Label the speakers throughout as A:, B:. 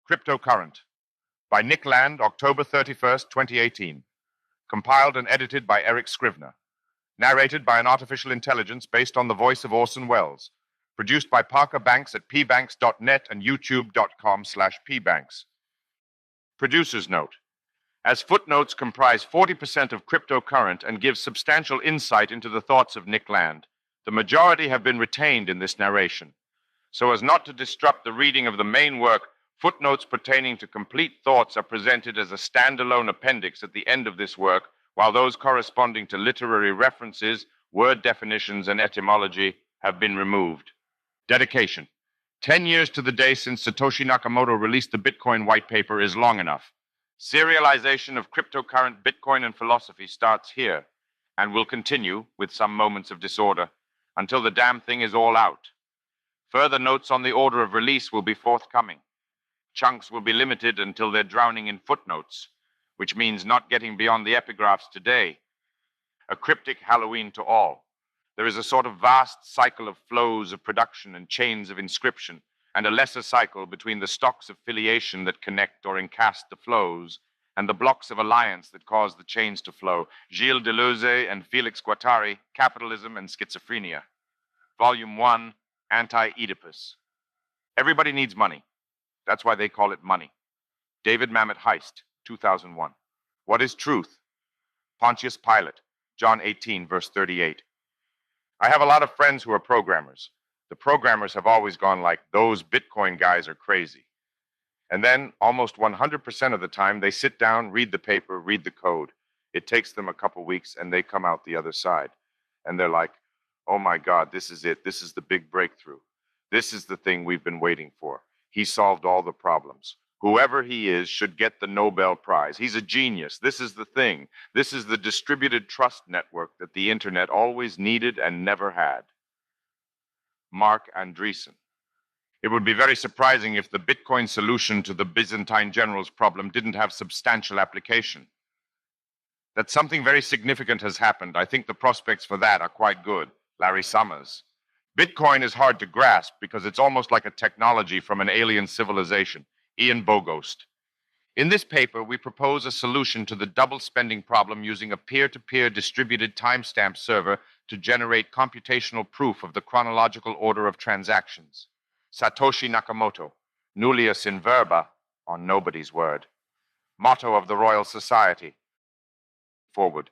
A: Cryptocurrent by Nick Land, October 31st, 2018. Compiled and edited by Eric Scrivner. Narrated by an artificial intelligence based on the voice of Orson Welles. Produced by Parker Banks at pbanks.net and youtube.com/pbanks. Producer's note. As footnotes comprise 40% of Cryptocurrent and give substantial insight into the thoughts of Nick Land, the majority have been retained in this narration. So as not to disrupt the reading of the main work, footnotes pertaining to complete thoughts are presented as a standalone appendix at the end of this work, while those corresponding to literary references, word definitions, and etymology have been removed. Dedication. 10 years to the day since Satoshi Nakamoto released the Bitcoin white paper is long enough. Serialization of cryptocurrent, Bitcoin, and philosophy starts here and will continue, with some moments of disorder, until the damn thing is all out. Further notes on the order of release will be forthcoming. Chunks will be limited until they're drowning in footnotes, which means not getting beyond the epigraphs today. A cryptic Halloween to all. There is a sort of vast cycle of flows of production and chains of inscription, and a lesser cycle between the stocks of filiation that connect or encast the flows, and the blocks of alliance that cause the chains to flow. Gilles Deleuze and Felix Guattari, Capitalism and Schizophrenia. Volume 1, Anti-Oedipus. Everybody needs money. That's why they call it money. David Mamet Heist, 2001. What is truth? Pontius Pilate, John 18, verse 38. I have a lot of friends who are programmers. The programmers have always gone like, those Bitcoin guys are crazy. And then, almost 100% of the time, they sit down, read the paper, read the code. It takes them a couple weeks, and they come out the other side. And they're like, oh my God, this is it. This is the big breakthrough. This is the thing we've been waiting for. He solved all the problems. Whoever he is should get the Nobel Prize. He's a genius. This is the thing. This is the distributed trust network that the internet always needed and never had. Mark Andreessen. It would be very surprising if the Bitcoin solution to the Byzantine general's problem didn't have substantial application. That something very significant has happened, I think the prospects for that are quite good. Larry Summers. Bitcoin is hard to grasp because it's almost like a technology from an alien civilization. Ian Bogost. In this paper, we propose a solution to the double spending problem using a peer-to-peer distributed timestamp server to generate computational proof of the chronological order of transactions. Satoshi Nakamoto, nullius in verba, on nobody's word. Motto of the Royal Society. Foreword.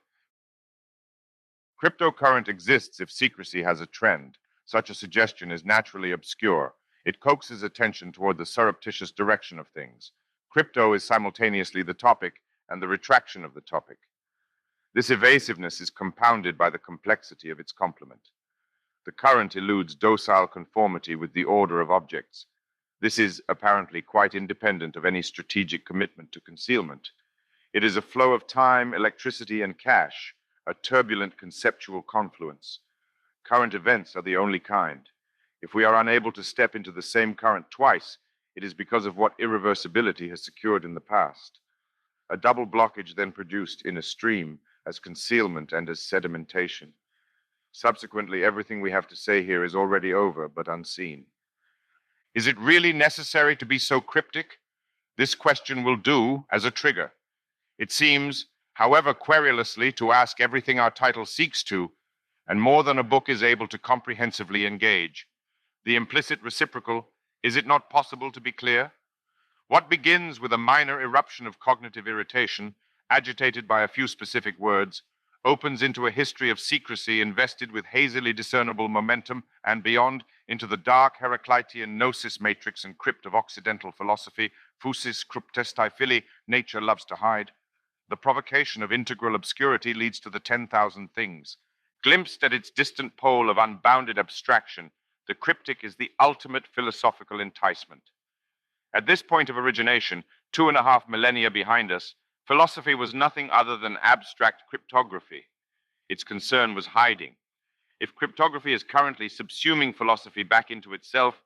A: Cryptocurrent exists if secrecy has a trend. Such a suggestion is naturally obscure. It coaxes attention toward the surreptitious direction of things. Crypto is simultaneously the topic and the retraction of the topic. This evasiveness is compounded by the complexity of its complement. The current eludes docile conformity with the order of objects. This is apparently quite independent of any strategic commitment to concealment. It is a flow of time, electricity, and cash, a turbulent conceptual confluence. Current events are the only kind. If we are unable to step into the same current twice, it is because of what irreversibility has secured in the past. A double blockage then produced in a stream as concealment and as sedimentation. Subsequently, everything we have to say here is already over, but unseen. Is it really necessary to be so cryptic? This question will do as a trigger. It seems, however querulously, to ask everything our title seeks to, and more than a book is able to comprehensively engage. The implicit reciprocal, is it not possible to be clear? What begins with a minor eruption of cognitive irritation, agitated by a few specific words, opens into a history of secrecy invested with hazily discernible momentum and beyond into the dark Heraclitean gnosis matrix and crypt of Occidental philosophy, phusis cryptestai fili, nature loves to hide. The provocation of integral obscurity leads to the 10,000 things. Glimpsed at its distant pole of unbounded abstraction, the cryptic is the ultimate philosophical enticement. At this point of origination, 2.5 millennia behind us, philosophy was nothing other than abstract cryptography. Its concern was hiding. If cryptography is currently subsuming philosophy back into itself,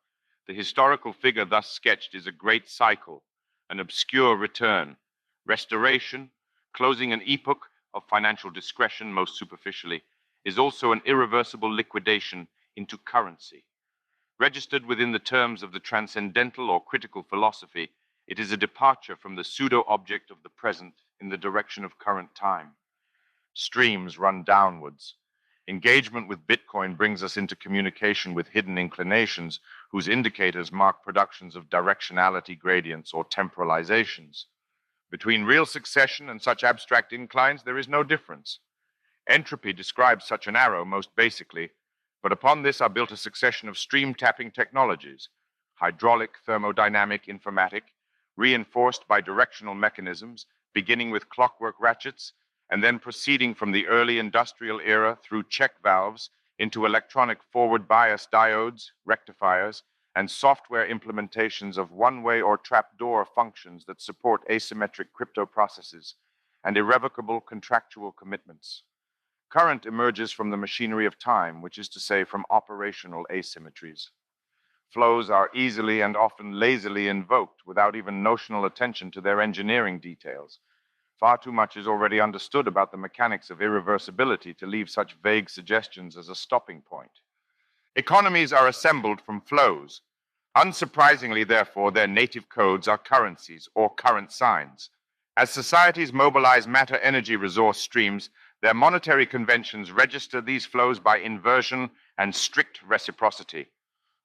A: the historical figure thus sketched is a great cycle, an obscure return, restoration, closing an epoch of financial discretion most superficially, is also an irreversible liquidation into currency. Registered within the terms of the transcendental or critical philosophy, It is a departure from the pseudo-object of the present in the direction of current time. Streams run downwards. Engagement with Bitcoin brings us into communication with hidden inclinations whose indicators mark productions of directionality gradients or temporalizations. Between real succession and such abstract inclines, there is no difference. Entropy describes such an arrow most basically, but upon this are built a succession of stream tapping technologies, hydraulic, thermodynamic, informatic, reinforced by directional mechanisms, beginning with clockwork ratchets, and then proceeding from the early industrial era through check valves into electronic forward bias diodes, rectifiers, and software implementations of one-way or trapdoor functions that support asymmetric crypto processes and irrevocable contractual commitments. Current emerges from the machinery of time, which is to say from operational asymmetries. Flows are easily and often lazily invoked without even notional attention to their engineering details. Far too much is already understood about the mechanics of irreversibility to leave such vague suggestions as a stopping point. Economies are assembled from flows. Unsurprisingly, therefore, their native codes are currencies or current signs. As societies mobilize matter-energy resource streams, their monetary conventions register these flows by inversion and strict reciprocity.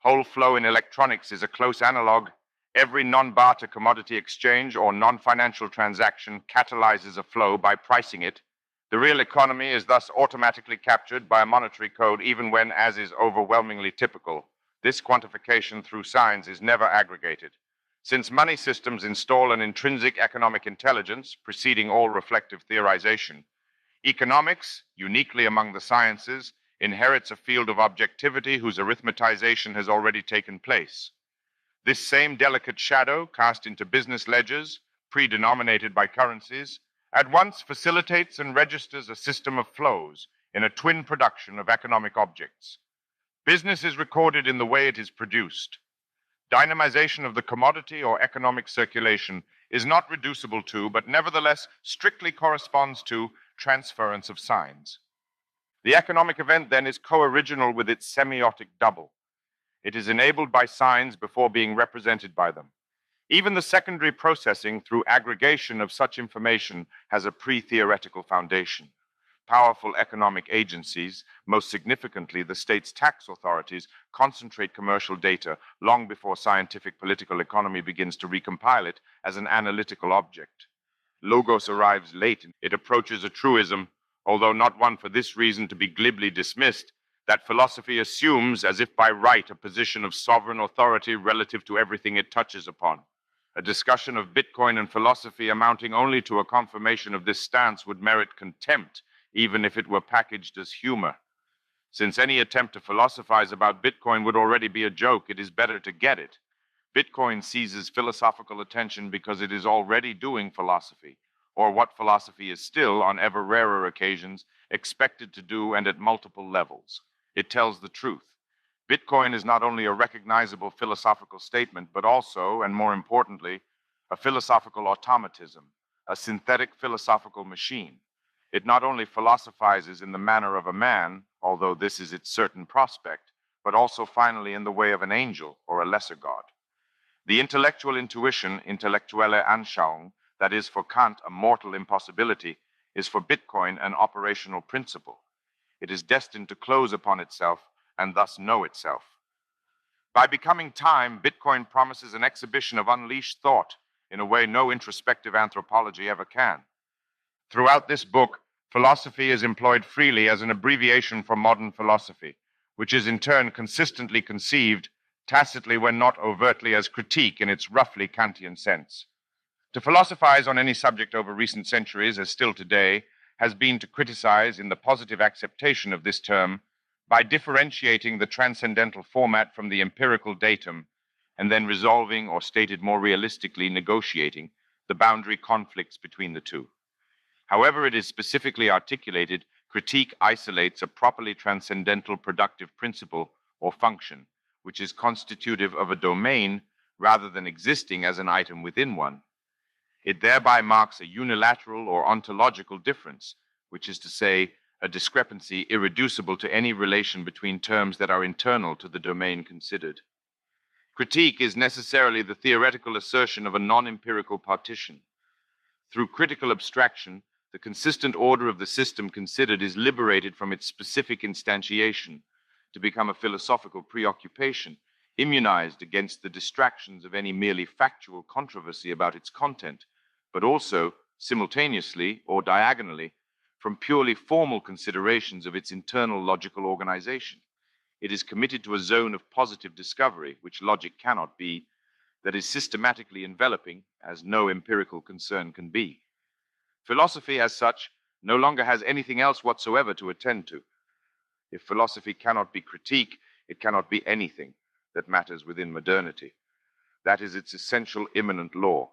A: Whole flow in electronics is a close analog. Every non-barter commodity exchange or non-financial transaction catalyzes a flow by pricing it. The real economy is thus automatically captured by a monetary code even when, as is overwhelmingly typical, this quantification through signs is never aggregated. Since money systems install an intrinsic economic intelligence preceding all reflective theorization, economics, uniquely among the sciences, inherits a field of objectivity whose arithmetization has already taken place. This same delicate shadow cast into business ledgers, pre-denominated by currencies, at once facilitates and registers a system of flows in a twin production of economic objects. Business is recorded in the way it is produced. Dynamization of the commodity or economic circulation is not reducible to, but nevertheless strictly corresponds to, transference of signs. The economic event then is co-original with its semiotic double. It is enabled by signs before being represented by them. Even the secondary processing through aggregation of such information has a pre-theoretical foundation. Powerful economic agencies, most significantly the state's tax authorities, concentrate commercial data long before scientific political economy begins to recompile it as an analytical object. Logos arrives late. It approaches a truism, although not one for this reason to be glibly dismissed, that philosophy assumes, as if by right, a position of sovereign authority relative to everything it touches upon. A discussion of Bitcoin and philosophy amounting only to a confirmation of this stance would merit contempt, even if it were packaged as humor. Since any attempt to philosophize about Bitcoin would already be a joke, it is better to get it. Bitcoin seizes philosophical attention because it is already doing philosophy, or what philosophy is still, on ever rarer occasions, expected to do and at multiple levels. It tells the truth. Bitcoin is not only a recognizable philosophical statement, but also, and more importantly, a philosophical automatism, a synthetic philosophical machine. It not only philosophizes in the manner of a man, although this is its certain prospect, but also finally in the way of an angel or a lesser god. The intellectual intuition, intellektuelle Anschauung, that is for Kant a mortal impossibility, is for Bitcoin an operational principle. It is destined to close upon itself and thus know itself. By becoming time, Bitcoin promises an exhibition of unleashed thought in a way no introspective anthropology ever can. Throughout this book, philosophy is employed freely as an abbreviation for modern philosophy, which is in turn consistently conceived, tacitly when not overtly, as critique in its roughly Kantian sense. To philosophize on any subject over recent centuries, as still today, has been to criticize, in the positive acceptation of this term, by differentiating the transcendental format from the empirical datum, and then resolving, or stated more realistically, negotiating, the boundary conflicts between the two. However it is specifically articulated, critique isolates a properly transcendental productive principle or function, which is constitutive of a domain rather than existing as an item within one. It thereby marks a unilateral or ontological difference, which is to say, a discrepancy irreducible to any relation between terms that are internal to the domain considered. Critique is necessarily the theoretical assertion of a non-empirical partition. Through critical abstraction, the consistent order of the system considered is liberated from its specific instantiation to become a philosophical preoccupation, immunized against the distractions of any merely factual controversy about its content, but also, simultaneously or diagonally, from purely formal considerations of its internal logical organization. It is committed to a zone of positive discovery, which logic cannot be, that is systematically enveloping, as no empirical concern can be. Philosophy, as such, no longer has anything else whatsoever to attend to. If philosophy cannot be critique, it cannot be anything that matters within modernity. That is its essential immanent law.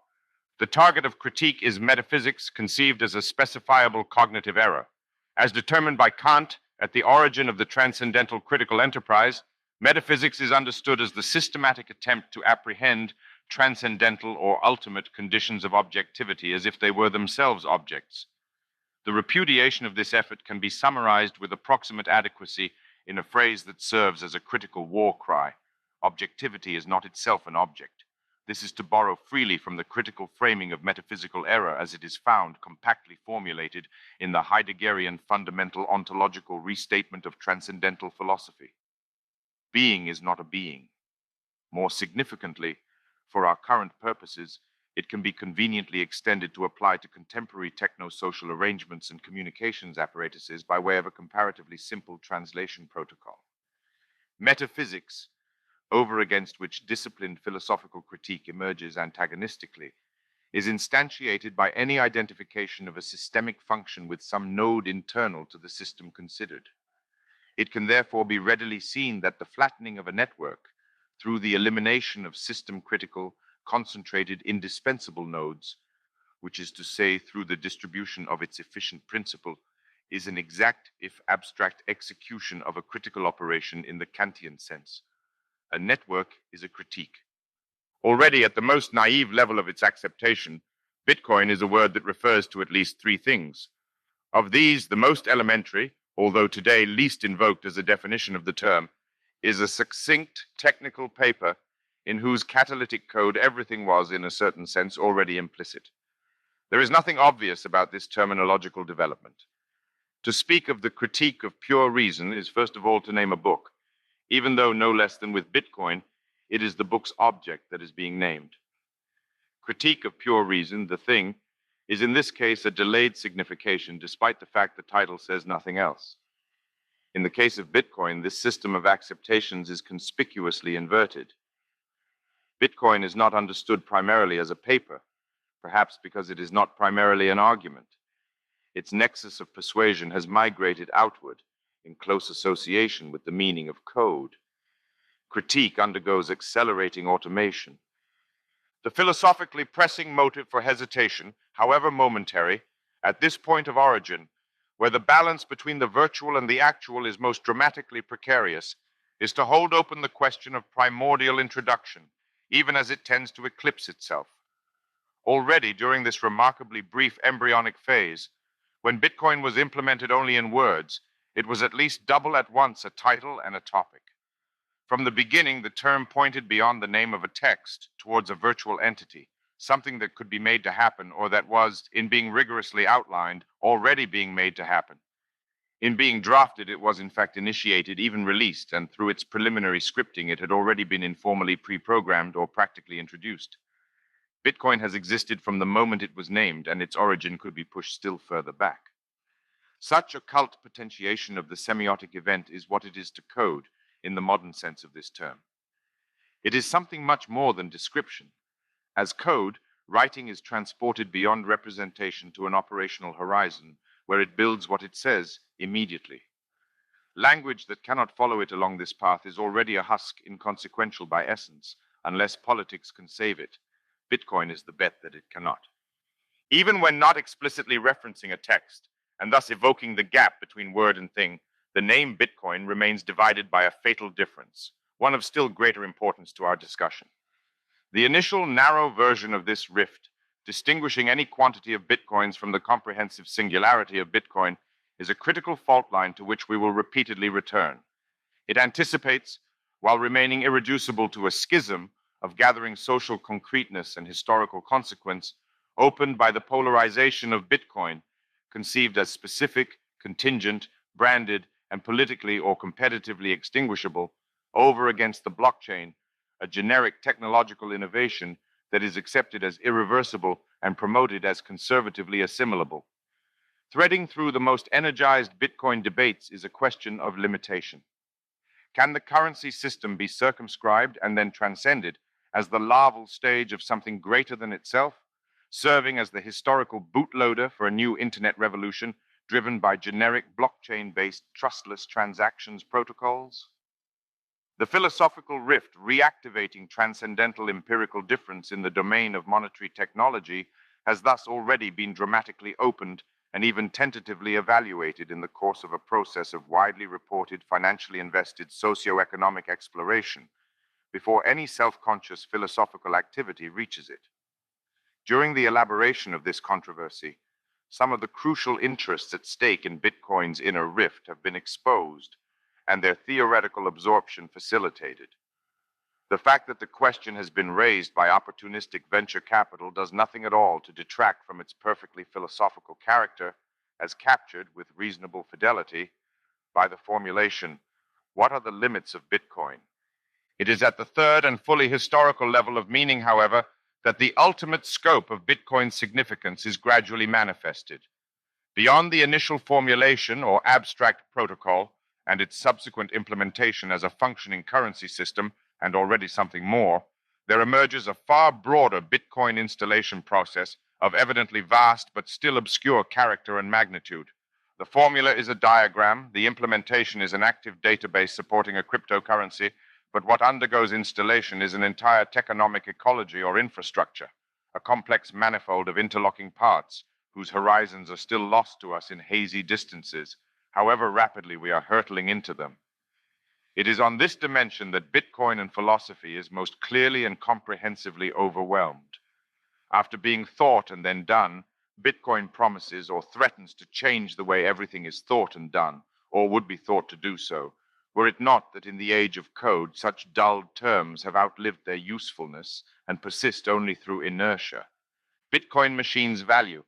A: The target of critique is metaphysics conceived as a specifiable cognitive error. As determined by Kant at the origin of the transcendental critical enterprise, metaphysics is understood as the systematic attempt to apprehend transcendental or ultimate conditions of objectivity as if they were themselves objects. The repudiation of this effort can be summarized with approximate adequacy in a phrase that serves as a critical war cry. Objectivity is not itself an object. This is to borrow freely from the critical framing of metaphysical error as it is found compactly formulated in the Heideggerian fundamental ontological restatement of transcendental philosophy. Being is not a being. More significantly, for our current purposes, it can be conveniently extended to apply to contemporary techno-social arrangements and communications apparatuses by way of a comparatively simple translation protocol. Metaphysics, over against which disciplined philosophical critique emerges antagonistically, is instantiated by any identification of a systemic function with some node internal to the system considered. It can therefore be readily seen that the flattening of a network, through the elimination of system-critical, concentrated, indispensable nodes, which is to say through the distribution of its efficient principle, is an exact, if abstract, execution of a critical operation in the Kantian sense. A network is a critique. Already at the most naive level of its acceptation, Bitcoin is a word that refers to at least three things. Of these, the most elementary, although today least invoked as a definition of the term, is a succinct technical paper in whose catalytic code everything was, in a certain sense, already implicit. There is nothing obvious about this terminological development. To speak of the critique of pure reason is first of all to name a book, even though no less than with Bitcoin, it is the book's object that is being named. Critique of pure reason, the thing, is in this case a delayed signification, despite the fact the title says nothing else. In the case of Bitcoin, this system of acceptations is conspicuously inverted. Bitcoin is not understood primarily as a paper, perhaps because it is not primarily an argument. Its nexus of persuasion has migrated outward in close association with the meaning of code. Critique undergoes accelerating automation. The philosophically pressing motive for hesitation, however momentary, at this point of origin, where the balance between the virtual and the actual is most dramatically precarious, is to hold open the question of primordial introduction, even as it tends to eclipse itself. Already during this remarkably brief embryonic phase, when Bitcoin was implemented only in words, it was at least double at once a title and a topic. From the beginning, the term pointed beyond the name of a text towards a virtual entity, something that could be made to happen or that was, in being rigorously outlined, already being made to happen. In being drafted, it was in fact initiated, even released, and through its preliminary scripting, it had already been informally pre-programmed or practically introduced. Bitcoin has existed from the moment it was named, and its origin could be pushed still further back. Such occult potentiation of the semiotic event is what it is to code, in the modern sense of this term. It is something much more than description. As code, writing is transported beyond representation to an operational horizon, where it builds what it says immediately. Language that cannot follow it along this path is already a husk inconsequential by essence, unless politics can save it. Bitcoin is the bet that it cannot. Even when not explicitly referencing a text, and thus evoking the gap between word and thing, the name Bitcoin remains divided by a fatal difference, one of still greater importance to our discussion. The initial narrow version of this rift, distinguishing any quantity of Bitcoins from the comprehensive singularity of Bitcoin, is a critical fault line to which we will repeatedly return. It anticipates, while remaining irreducible to a schism of gathering social concreteness and historical consequence, opened by the polarization of Bitcoin, conceived as specific, contingent, branded, and politically or competitively extinguishable, over against the blockchain, a generic technological innovation that is accepted as irreversible and promoted as conservatively assimilable. Threading through the most energized Bitcoin debates is a question of limitation. Can the currency system be circumscribed and then transcended as the larval stage of something greater than itself, serving as the historical bootloader for a new internet revolution driven by generic blockchain-based trustless transactions protocols? The philosophical rift reactivating transcendental empirical difference in the domain of monetary technology has thus already been dramatically opened and even tentatively evaluated in the course of a process of widely reported, financially invested socio-economic exploration before any self-conscious philosophical activity reaches it. During the elaboration of this controversy, some of the crucial interests at stake in Bitcoin's inner rift have been exposed and their theoretical absorption facilitated. The fact that the question has been raised by opportunistic venture capital does nothing at all to detract from its perfectly philosophical character, as captured with reasonable fidelity by the formulation, "What are the limits of Bitcoin?" It is at the third and fully historical level of meaning, however, that the ultimate scope of Bitcoin's significance is gradually manifested. Beyond the initial formulation or abstract protocol and its subsequent implementation as a functioning currency system, and already something more, there emerges a far broader Bitcoin installation process of evidently vast but still obscure character and magnitude. The formula is a diagram, the implementation is an active database supporting a cryptocurrency, but what undergoes installation is an entire techonomic ecology or infrastructure, a complex manifold of interlocking parts whose horizons are still lost to us in hazy distances, however rapidly we are hurtling into them. It is on this dimension that Bitcoin and philosophy is most clearly and comprehensively overwhelmed. After being thought and then done, Bitcoin promises or threatens to change the way everything is thought and done, or would be thought to do so, were it not that in the age of code, such dulled terms have outlived their usefulness and persist only through inertia. Bitcoin machines value.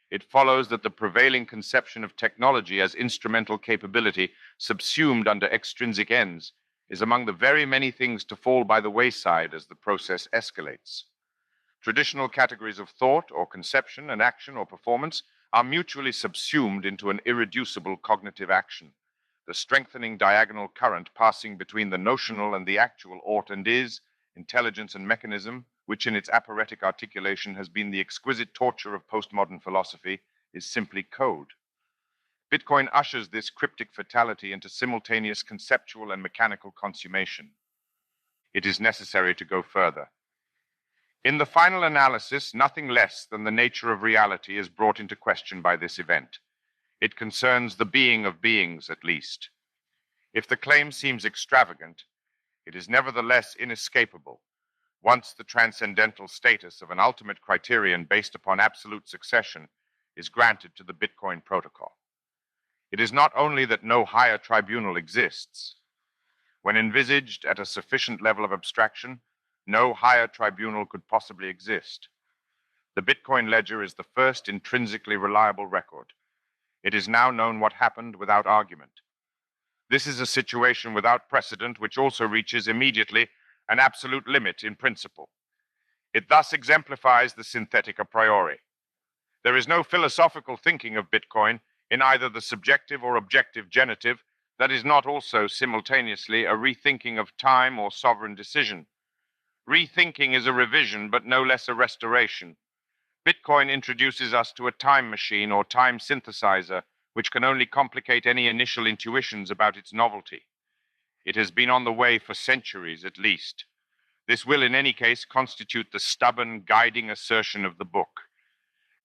A: It follows that the prevailing conception of technology as instrumental capability subsumed under extrinsic ends is among the very many things to fall by the wayside as the process escalates. Traditional categories of thought or conception and action or performance are mutually subsumed into an irreducible cognitive action, the strengthening diagonal current passing between the notional and the actual ought and is, intelligence and mechanism, which in its aphoretic articulation has been the exquisite torture of postmodern philosophy, is simply code. Bitcoin ushers this cryptic fatality into simultaneous conceptual and mechanical consummation. It is necessary to go further. In the final analysis, nothing less than the nature of reality is brought into question by this event. It concerns the being of beings, at least. If the claim seems extravagant, it is nevertheless inescapable. Once the transcendental status of an ultimate criterion based upon absolute succession is granted to the Bitcoin protocol. It is not only that no higher tribunal exists. When envisaged at a sufficient level of abstraction, no higher tribunal could possibly exist. The Bitcoin ledger is the first intrinsically reliable record. It is now known what happened without argument. This is a situation without precedent, which also reaches immediately an absolute limit in principle. It thus exemplifies the synthetic a priori. There is no philosophical thinking of Bitcoin in either the subjective or objective genitive that is not also simultaneously a rethinking of time or sovereign decision. Rethinking is a revision, but no less a restoration. Bitcoin introduces us to a time machine or time synthesizer, which can only complicate any initial intuitions about its novelty. It has been on the way for centuries at least. This will in any case constitute the stubborn guiding assertion of the book.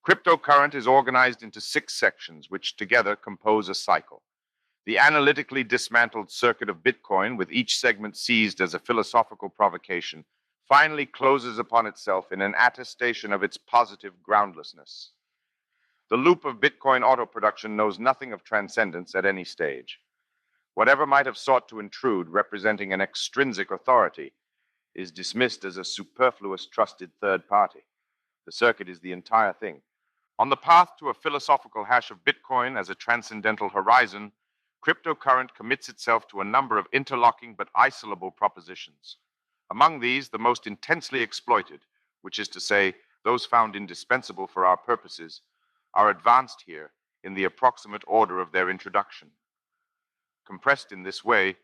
A: Cryptocurrent is organized into 6 sections, which together compose a cycle. The analytically dismantled circuit of Bitcoin, with each segment seized as a philosophical provocation, finally closes upon itself in an attestation of its positive groundlessness. The loop of Bitcoin auto production knows nothing of transcendence at any stage. Whatever might have sought to intrude, representing an extrinsic authority, is dismissed as a superfluous trusted third party. The circuit is the entire thing. On the path to a philosophical hash of Bitcoin as a transcendental horizon, cryptocurrent commits itself to a number of interlocking but isolable propositions. Among these, the most intensely exploited, which is to say, those found indispensable for our purposes, are advanced here in the approximate order of their introduction. Compressed in this way,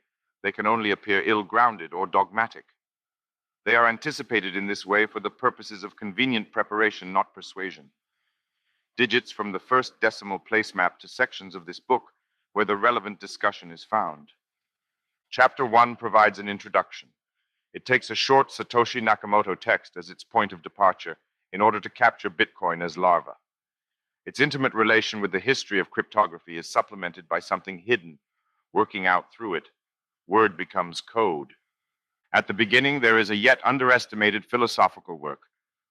A: they can only appear ill-grounded or dogmatic. They are anticipated in this way for the purposes of convenient preparation, not persuasion. Digits from the first decimal placemap to sections of this book where the relevant discussion is found. Chapter 1 provides an introduction. It takes a short Satoshi Nakamoto text as its point of departure in order to capture Bitcoin as larva. Its intimate relation with the history of cryptography is supplemented by something hidden, working out through it. Word becomes code. At the beginning, there is a yet underestimated philosophical work.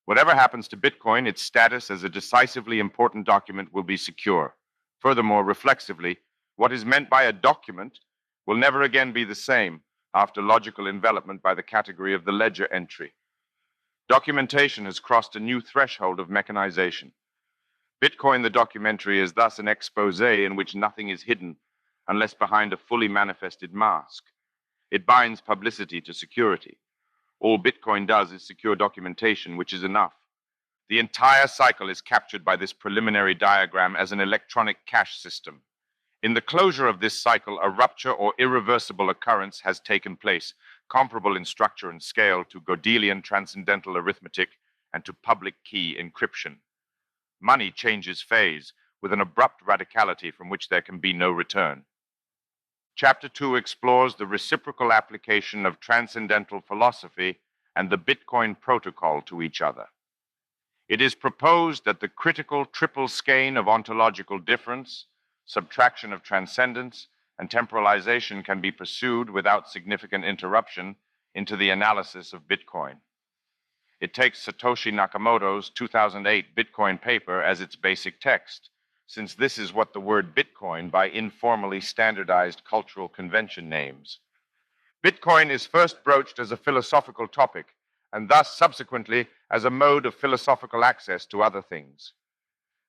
A: Whatever happens to Bitcoin, its status as a decisively important document will be secure. Furthermore, reflexively, what is meant by a document will never again be the same after logical envelopment by the category of the ledger entry. Documentation has crossed a new threshold of mechanization. Bitcoin the documentary is thus an exposé in which nothing is hidden unless behind a fully manifested mask. It binds publicity to security. All Bitcoin does is secure documentation, which is enough. The entire cycle is captured by this preliminary diagram as an electronic cash system. In the closure of this cycle, a rupture or irreversible occurrence has taken place, comparable in structure and scale to Gödelian transcendental arithmetic and to public key encryption. Money changes phase with an abrupt radicality from which there can be no return. Chapter 2 explores the reciprocal application of transcendental philosophy and the Bitcoin protocol to each other. It is proposed that the critical triple skein of ontological difference, subtraction of transcendence, and temporalization can be pursued without significant interruption into the analysis of Bitcoin. It takes Satoshi Nakamoto's 2008 Bitcoin paper as its basic text, since this is what the word Bitcoin by informally standardized cultural convention names. Bitcoin is first broached as a philosophical topic, and thus subsequently as a mode of philosophical access to other things.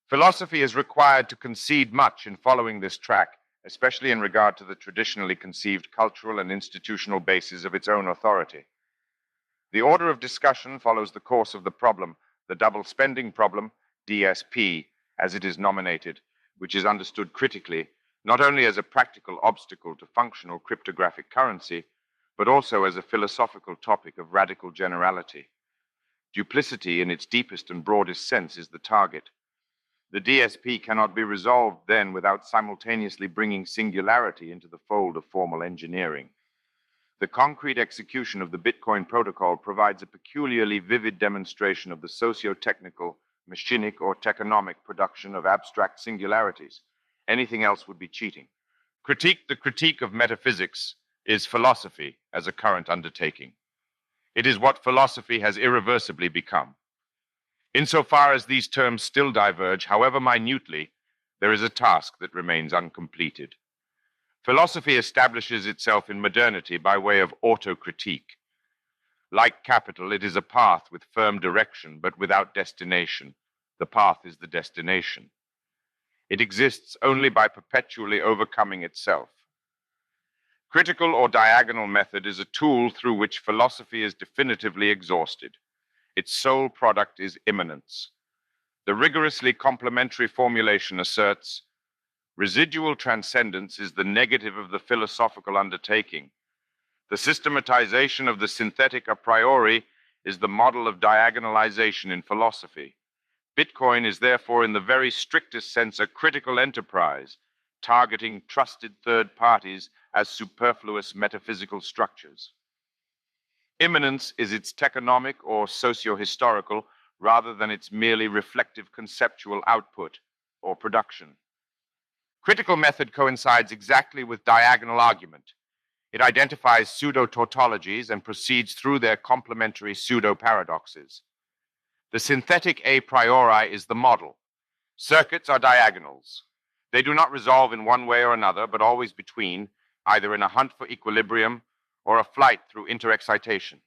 A: Philosophy is required to concede much in following this track, especially in regard to the traditionally conceived cultural and institutional basis of its own authority. The order of discussion follows the course of the problem, the double spending problem, DSP, as it is nominated, which is understood critically, not only as a practical obstacle to functional cryptographic currency, but also as a philosophical topic of radical generality. Duplicity in its deepest and broadest sense is the target. The DSP cannot be resolved then without simultaneously bringing singularity into the fold of formal engineering. The concrete execution of the Bitcoin protocol provides a peculiarly vivid demonstration of the socio-technical, machinic, or techonomic production of abstract singularities. Anything else would be cheating. The critique of metaphysics is philosophy as a current undertaking. It is what philosophy has irreversibly become. Insofar as these terms still diverge, however minutely, there is a task that remains uncompleted. Philosophy establishes itself in modernity by way of autocritique. Like capital, it is a path with firm direction, but without destination. The path is the destination. It exists only by perpetually overcoming itself. Critical or diagonal method is a tool through which philosophy is definitively exhausted. Its sole product is immanence. The rigorously complementary formulation asserts, residual transcendence is the negative of the philosophical undertaking. The systematization of the synthetic a priori is the model of diagonalization in philosophy. Bitcoin is therefore in the very strictest sense a critical enterprise, targeting trusted third parties as superfluous metaphysical structures. Immanence is its techonomic or socio-historical rather than its merely reflective conceptual output or production. Critical method coincides exactly with diagonal argument. It identifies pseudo-tautologies and proceeds through their complementary pseudo-paradoxes. The synthetic a priori is the model. Circuits are diagonals. They do not resolve in one way or another, but always between, either in a hunt for equilibrium or a flight through interexcitation.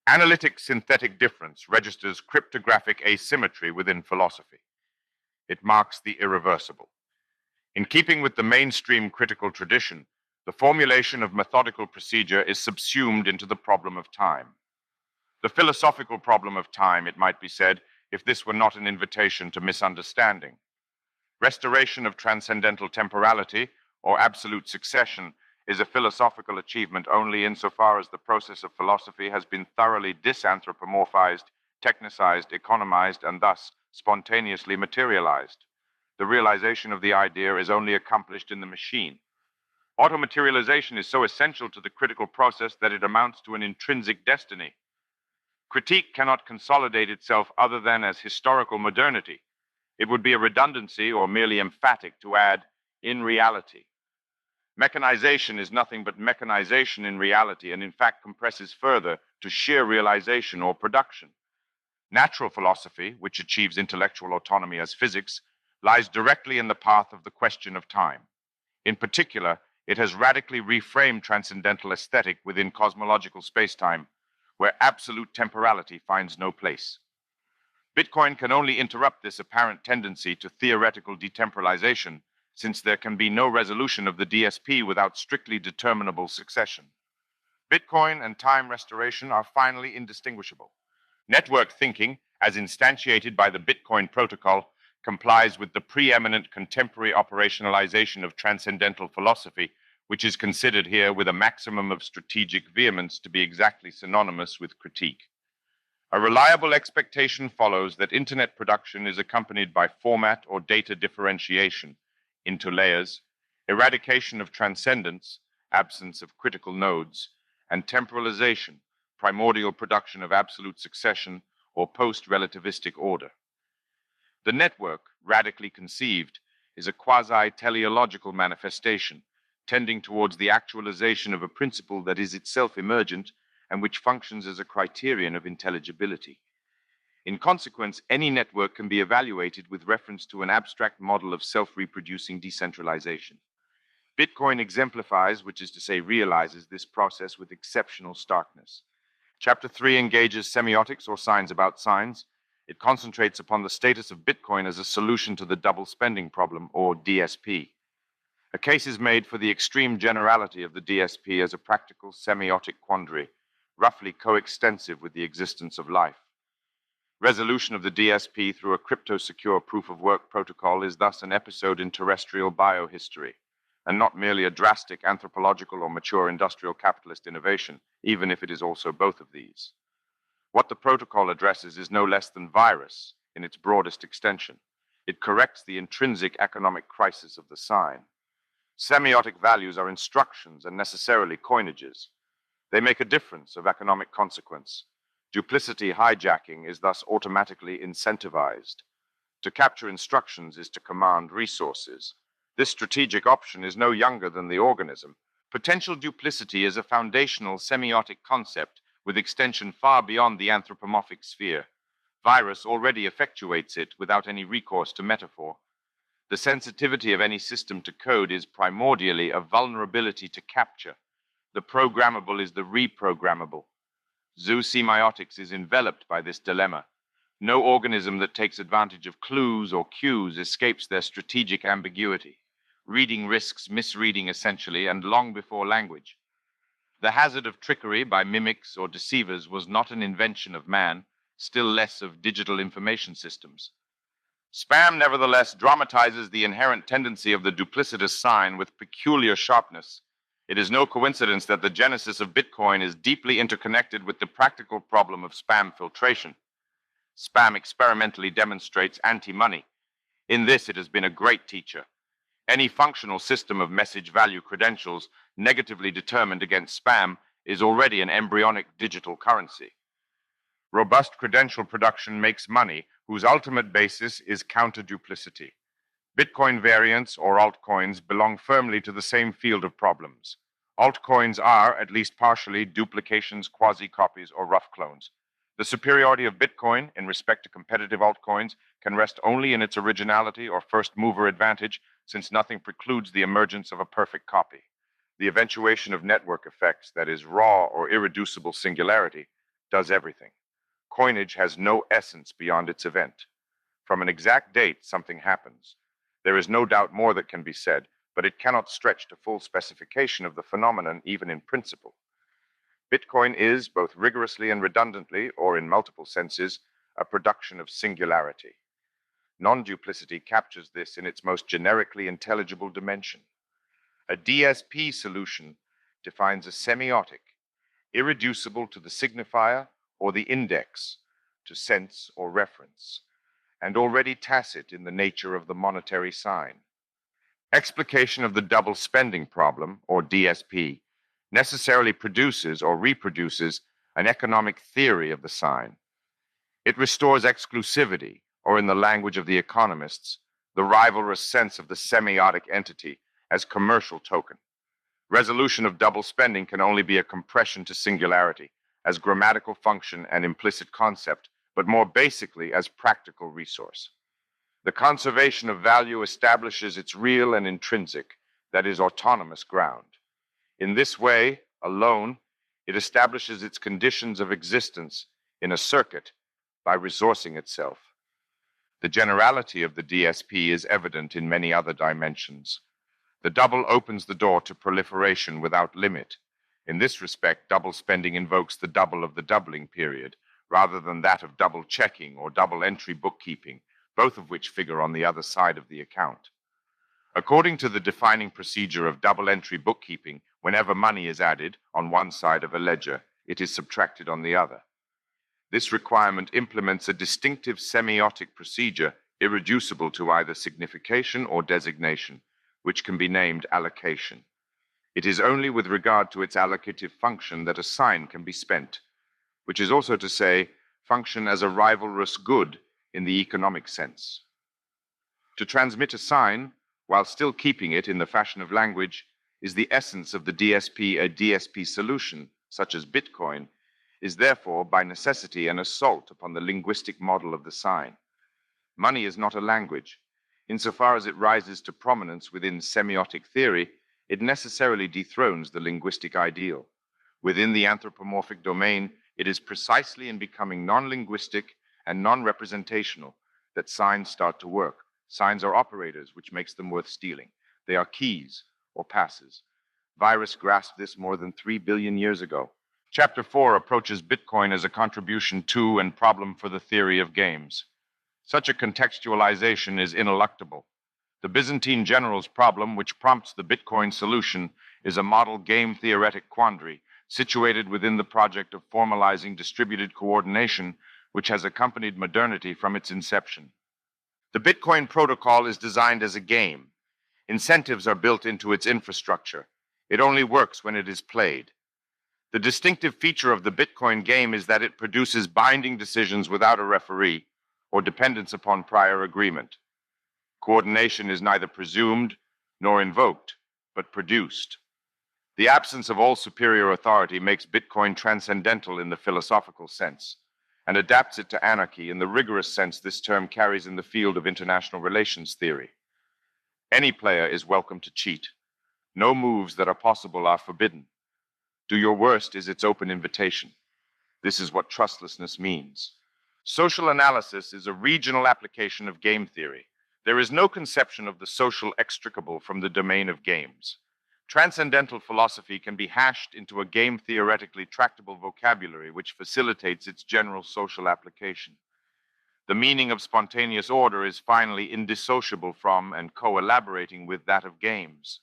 A: Analytic synthetic difference registers cryptographic asymmetry within philosophy. It marks the irreversible. In keeping with the mainstream critical tradition, the formulation of methodical procedure is subsumed into the problem of time. The philosophical problem of time, it might be said, if this were not an invitation to misunderstanding. Restoration of transcendental temporality, or absolute succession, is a philosophical achievement only insofar as the process of philosophy has been thoroughly disanthropomorphized, technicized, economized, and thus spontaneously materialized. The realization of the idea is only accomplished in the machine. Automaterialization is so essential to the critical process that it amounts to an intrinsic destiny. Critique cannot consolidate itself other than as historical modernity. It would be a redundancy or merely emphatic to add, in reality. Mechanization is nothing but mechanization in reality, and in fact compresses further to sheer realization or production. Natural philosophy, which achieves intellectual autonomy as physics, lies directly in the path of the question of time. In particular, it has radically reframed transcendental aesthetic within cosmological spacetime, where absolute temporality finds no place. Bitcoin can only interrupt this apparent tendency to theoretical detemporalization, since there can be no resolution of the DSP without strictly determinable succession. Bitcoin and time restoration are finally indistinguishable. Network thinking, as instantiated by the Bitcoin protocol, complies with the preeminent contemporary operationalization of transcendental philosophy, which is considered here with a maximum of strategic vehemence to be exactly synonymous with critique. A reliable expectation follows that Internet production is accompanied by format or data differentiation into layers, eradication of transcendence, absence of critical nodes, and temporalization, primordial production of absolute succession or post-relativistic order. The network, radically conceived, is a quasi-teleological manifestation, tending towards the actualization of a principle that is itself emergent and which functions as a criterion of intelligibility. In consequence, any network can be evaluated with reference to an abstract model of self-reproducing decentralization. Bitcoin exemplifies, which is to say realizes, this process with exceptional starkness. Chapter 3 engages semiotics or signs about signs. It concentrates upon the status of Bitcoin as a solution to the double spending problem, or DSP. A case is made for the extreme generality of the DSP as a practical semiotic quandary, roughly coextensive with the existence of life. Resolution of the DSP through a crypto-secure proof-of-work protocol is thus an episode in terrestrial biohistory, and not merely a drastic anthropological or mature industrial capitalist innovation, even if it is also both of these. What the protocol addresses is no less than virus in its broadest extension. It corrects the intrinsic economic crisis of the sign. Semiotic values are instructions and necessarily coinages. They make a difference of economic consequence. Duplicity hijacking is thus automatically incentivized. To capture instructions is to command resources. This strategic option is no younger than the organism. Potential duplicity is a foundational semiotic concept with extension far beyond the anthropomorphic sphere. Virus already effectuates it without any recourse to metaphor. The sensitivity of any system to code is primordially a vulnerability to capture. The programmable is the reprogrammable. Zoo semiotics is enveloped by this dilemma. No organism that takes advantage of clues or cues escapes their strategic ambiguity. Reading risks misreading essentially, and long before language. The hazard of trickery by mimics or deceivers was not an invention of man, still less of digital information systems. Spam, nevertheless, dramatizes the inherent tendency of the duplicitous sign with peculiar sharpness. It is no coincidence that the genesis of Bitcoin is deeply interconnected with the practical problem of spam filtration. Spam experimentally demonstrates anti-money. In this, it has been a great teacher. Any functional system of message value credentials negatively determined against spam is already an embryonic digital currency. Robust credential production makes money whose ultimate basis is counter-duplicity. Bitcoin variants or altcoins belong firmly to the same field of problems. Altcoins are, at least partially, duplications, quasi-copies, or rough clones. The superiority of Bitcoin in respect to competitive altcoins can rest only in its originality or first-mover advantage, since nothing precludes the emergence of a perfect copy. The eventuation of network effects, that is, raw or irreducible singularity, does everything. Coinage has no essence beyond its event. From an exact date, something happens. There is no doubt more that can be said, but it cannot stretch to full specification of the phenomenon even in principle. Bitcoin is, both rigorously and redundantly, or in multiple senses, a production of singularity. Non-duplicity captures this in its most generically intelligible dimension. A DSP solution defines a semiotic, irreducible to the signifier or the index, to sense or reference, and already tacit in the nature of the monetary sign. Explication of the double spending problem, or DSP, necessarily produces or reproduces an economic theory of the sign. It restores exclusivity, or in the language of the economists, the rivalrous sense of the semiotic entity as commercial token. Resolution of double spending can only be a compression to singularity, as grammatical function and implicit concept, but more basically as practical resource. The conservation of value establishes its real and intrinsic, that is, autonomous ground. In this way, alone, it establishes its conditions of existence in a circuit by resourcing itself. The generality of the DSP is evident in many other dimensions. The double opens the door to proliferation without limit. In this respect, double spending invokes the double of the doubling period, rather than that of double checking or double entry bookkeeping, both of which figure on the other side of the account. According to the defining procedure of double entry bookkeeping, whenever money is added on one side of a ledger, it is subtracted on the other. This requirement implements a distinctive semiotic procedure irreducible to either signification or designation, which can be named allocation. It is only with regard to its allocative function that a sign can be spent, which is also to say, function as a rivalrous good in the economic sense. To transmit a sign, while still keeping it in the fashion of language, is the essence of the DSP. A DSP solution, such as Bitcoin, is therefore by necessity an assault upon the linguistic model of the sign. Money is not a language. Insofar as it rises to prominence within semiotic theory, it necessarily dethrones the linguistic ideal. Within the anthropomorphic domain, it is precisely in becoming non-linguistic and non-representational that signs start to work. Signs are operators, which makes them worth stealing. They are keys or passes. Virus grasped this more than 3 billion years ago. Chapter 4 approaches Bitcoin as a contribution to and problem for the theory of games. Such a contextualization is ineluctable. The Byzantine general's problem, which prompts the Bitcoin solution, is a model game theoretic quandary situated within the project of formalizing distributed coordination, which has accompanied modernity from its inception. The Bitcoin protocol is designed as a game. Incentives are built into its infrastructure. It only works when it is played. The distinctive feature of the Bitcoin game is that it produces binding decisions without a referee or dependence upon prior agreement. Coordination is neither presumed nor invoked, but produced. The absence of all superior authority makes Bitcoin transcendental in the philosophical sense, and adapts it to anarchy in the rigorous sense this term carries in the field of international relations theory. Any player is welcome to cheat. No moves that are possible are forbidden. Do your worst is its open invitation. This is what trustlessness means. Social analysis is a regional application of game theory. There is no conception of the social extricable from the domain of games. Transcendental philosophy can be hashed into a game theoretically tractable vocabulary which facilitates its general social application. The meaning of spontaneous order is finally indissociable from and co-elaborating with that of games.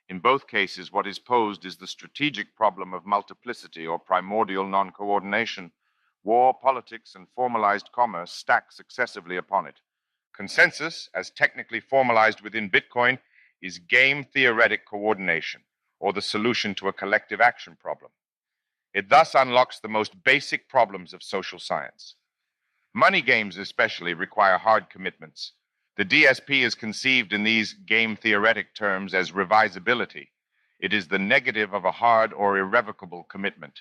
A: In both cases, what is posed is the strategic problem of multiplicity or primordial non-coordination. War, politics, and formalized commerce stack successively upon it. Consensus, as technically formalized within Bitcoin, is game theoretic coordination, or the solution to a collective action problem. It thus unlocks the most basic problems of social science. Money games especially require hard commitments. The DSP is conceived in these game theoretic terms as revisability. It is the negative of a hard or irrevocable commitment.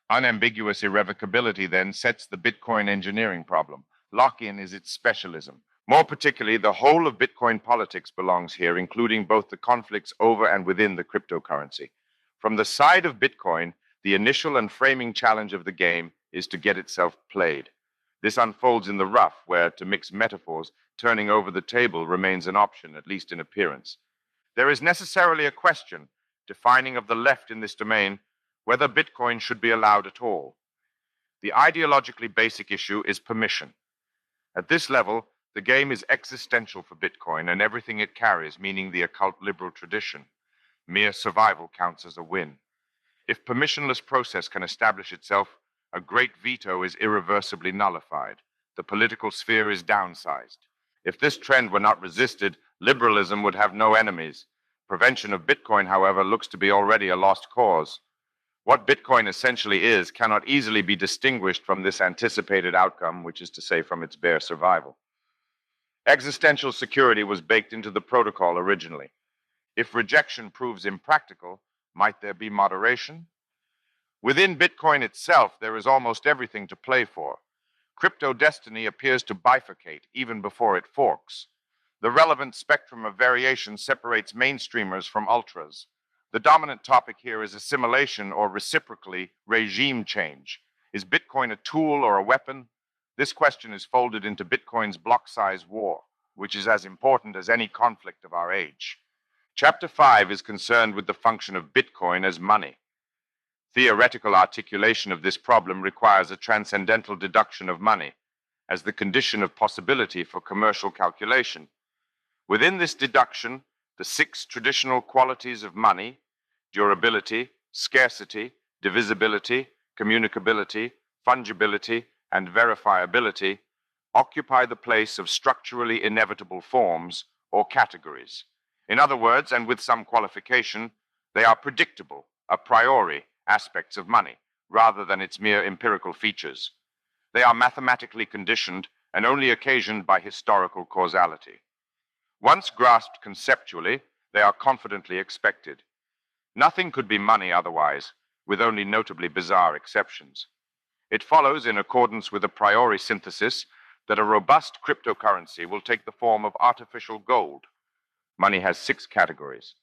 A: Unambiguous irrevocability then sets the Bitcoin engineering problem. Lock-in is its specialism. More particularly, the whole of Bitcoin politics belongs here, including both the conflicts over and within the cryptocurrency. From the side of Bitcoin, the initial and framing challenge of the game is to get itself played. This unfolds in the rough, where, to mix metaphors, turning over the table remains an option, at least in appearance. There is necessarily a question, defining of the left in this domain, whether Bitcoin should be allowed at all. The ideologically basic issue is permission. At this level, the game is existential for Bitcoin and everything it carries, meaning the occult liberal tradition. Mere survival counts as a win. If permissionless process can establish itself, a great veto is irreversibly nullified. The political sphere is downsized. If this trend were not resisted, liberalism would have no enemies. Prevention of Bitcoin, however, looks to be already a lost cause. What Bitcoin essentially is cannot easily be distinguished from this anticipated outcome, which is to say, from its bare survival. Existential security was baked into the protocol originally. If rejection proves impractical, might there be moderation? Within Bitcoin itself, there is almost everything to play for. Crypto destiny appears to bifurcate even before it forks. The relevant spectrum of variation separates mainstreamers from ultras. The dominant topic here is assimilation or reciprocally regime change. Is Bitcoin a tool or a weapon? This question is folded into Bitcoin's block size war, which is as important as any conflict of our age. Chapter 5 is concerned with the function of Bitcoin as money. Theoretical articulation of this problem requires a transcendental deduction of money as the condition of possibility for commercial calculation. Within this deduction, the 6 traditional qualities of money, durability, scarcity, divisibility, communicability, fungibility, and verifiability, occupy the place of structurally inevitable forms or categories. In other words, and with some qualification, they are predictable, a priori, aspects of money, rather than its mere empirical features. They are mathematically conditioned and only occasioned by historical causality. Once grasped conceptually, they are confidently expected. Nothing could be money otherwise, with only notably bizarre exceptions. It follows, in accordance with a priori synthesis, that a robust cryptocurrency will take the form of artificial gold. Money has 6 categories.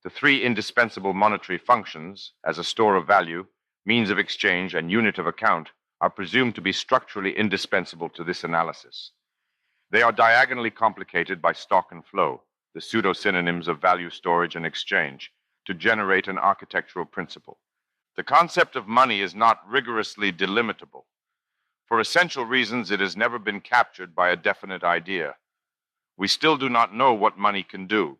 A: The 3 indispensable monetary functions, as a store of value, means of exchange, and unit of account, are presumed to be structurally indispensable to this analysis. They are diagonally complicated by stock and flow, the pseudo-synonyms of value storage and exchange, to generate an architectural principle. The concept of money is not rigorously delimitable. For essential reasons, it has never been captured by a definite idea. We still do not know what money can do.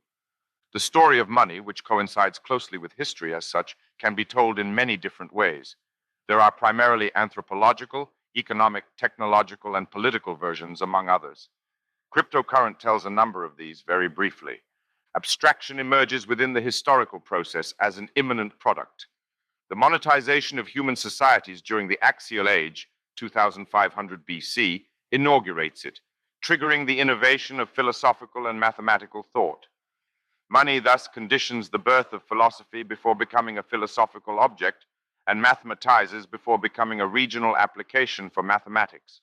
A: The story of money, which coincides closely with history as such, can be told in many different ways. There are primarily anthropological, economic, technological, and political versions, among others. Cryptocurrent tells a number of these very briefly. Abstraction emerges within the historical process as an imminent product. The monetization of human societies during the Axial Age, 2500 BC, inaugurates it, triggering the innovation of philosophical and mathematical thought. Money thus conditions the birth of philosophy before becoming a philosophical object, and mathematizes before becoming a regional application for mathematics.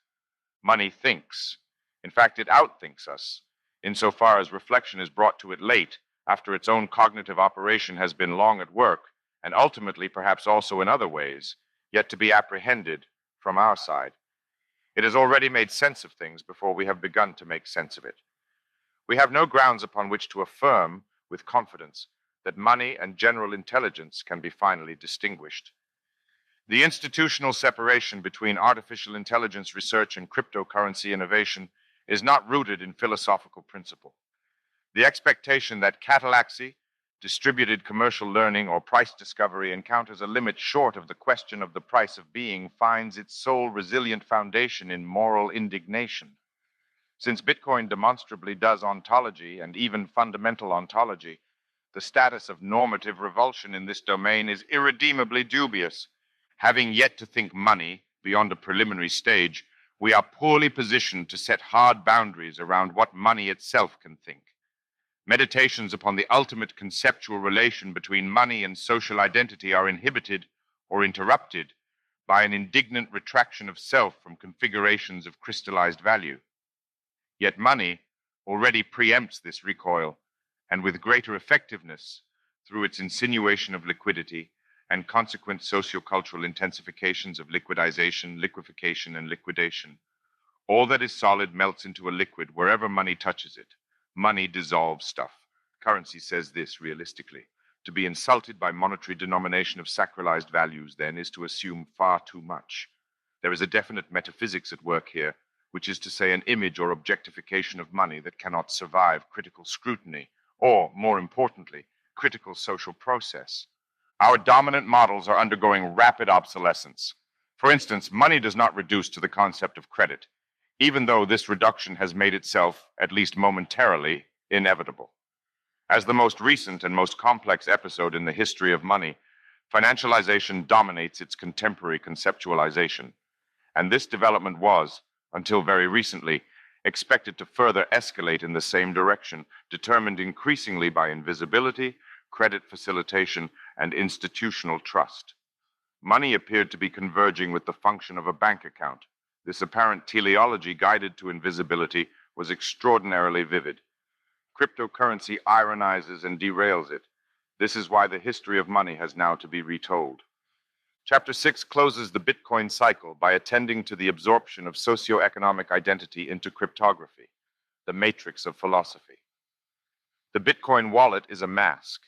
A: Money thinks. In fact, it outthinks us, insofar as reflection is brought to it late, after its own cognitive operation has been long at work, and ultimately perhaps also in other ways, yet to be apprehended from our side. It has already made sense of things before we have begun to make sense of it. We have no grounds upon which to affirm with confidence that money and general intelligence can be finally distinguished. The institutional separation between artificial intelligence research and cryptocurrency innovation is not rooted in philosophical principle. The expectation that catallaxy, distributed commercial learning, or price discovery encounters a limit short of the question of the price of being finds its sole resilient foundation in moral indignation. Since Bitcoin demonstrably does ontology and even fundamental ontology, the status of normative revulsion in this domain is irredeemably dubious. Having yet to think money beyond a preliminary stage, we are poorly positioned to set hard boundaries around what money itself can think. Meditations upon the ultimate conceptual relation between money and social identity are inhibited or interrupted by an indignant retraction of self from configurations of crystallized value. Yet money, already preempts this recoil, and with greater effectiveness through its insinuation of liquidity and consequent sociocultural intensifications of liquidization, liquefaction, and liquidation. All that is solid melts into a liquid wherever money touches it. Money dissolves stuff. Currency says this realistically. To be insulted by monetary denomination of sacralized values, then, is to assume far too much. There is a definite metaphysics at work here, which is to say an image or objectification of money that cannot survive critical scrutiny, or, more importantly, critical social process. Our dominant models are undergoing rapid obsolescence. For instance, money does not reduce to the concept of credit, even though this reduction has made itself, at least momentarily, inevitable. As the most recent and most complex episode in the history of money, financialization dominates its contemporary conceptualization, and this development was, until very recently, expected to further escalate in the same direction, determined increasingly by invisibility, credit facilitation, and institutional trust. Money appeared to be converging with the function of a bank account. This apparent teleology guided to invisibility was extraordinarily vivid. Cryptocurrency ironizes and derails it. This is why the history of money has now to be retold. Chapter 6 closes the Bitcoin cycle by attending to the absorption of socioeconomic identity into cryptography, the matrix of philosophy. The Bitcoin wallet is a mask.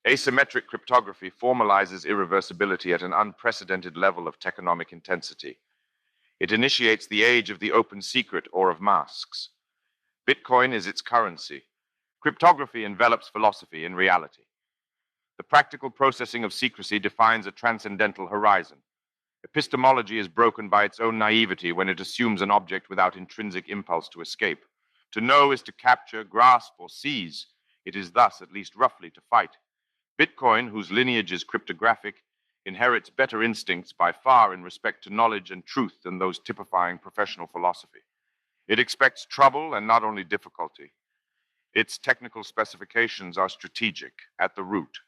A: Asymmetric cryptography formalizes irreversibility at an unprecedented level of techonomic intensity. It initiates the age of the open secret or of masks. Bitcoin is its currency. Cryptography envelops philosophy in reality. The practical processing of secrecy defines a transcendental horizon. Epistemology is broken by its own naivety when it assumes an object without intrinsic impulse to escape. To know is to capture, grasp, or seize. It is thus, at least roughly, to fight. Bitcoin, whose lineage is cryptographic, inherits better instincts by far in respect to knowledge and truth than those typifying professional philosophy. It expects trouble and not only difficulty. Its technical specifications are strategic, at the root.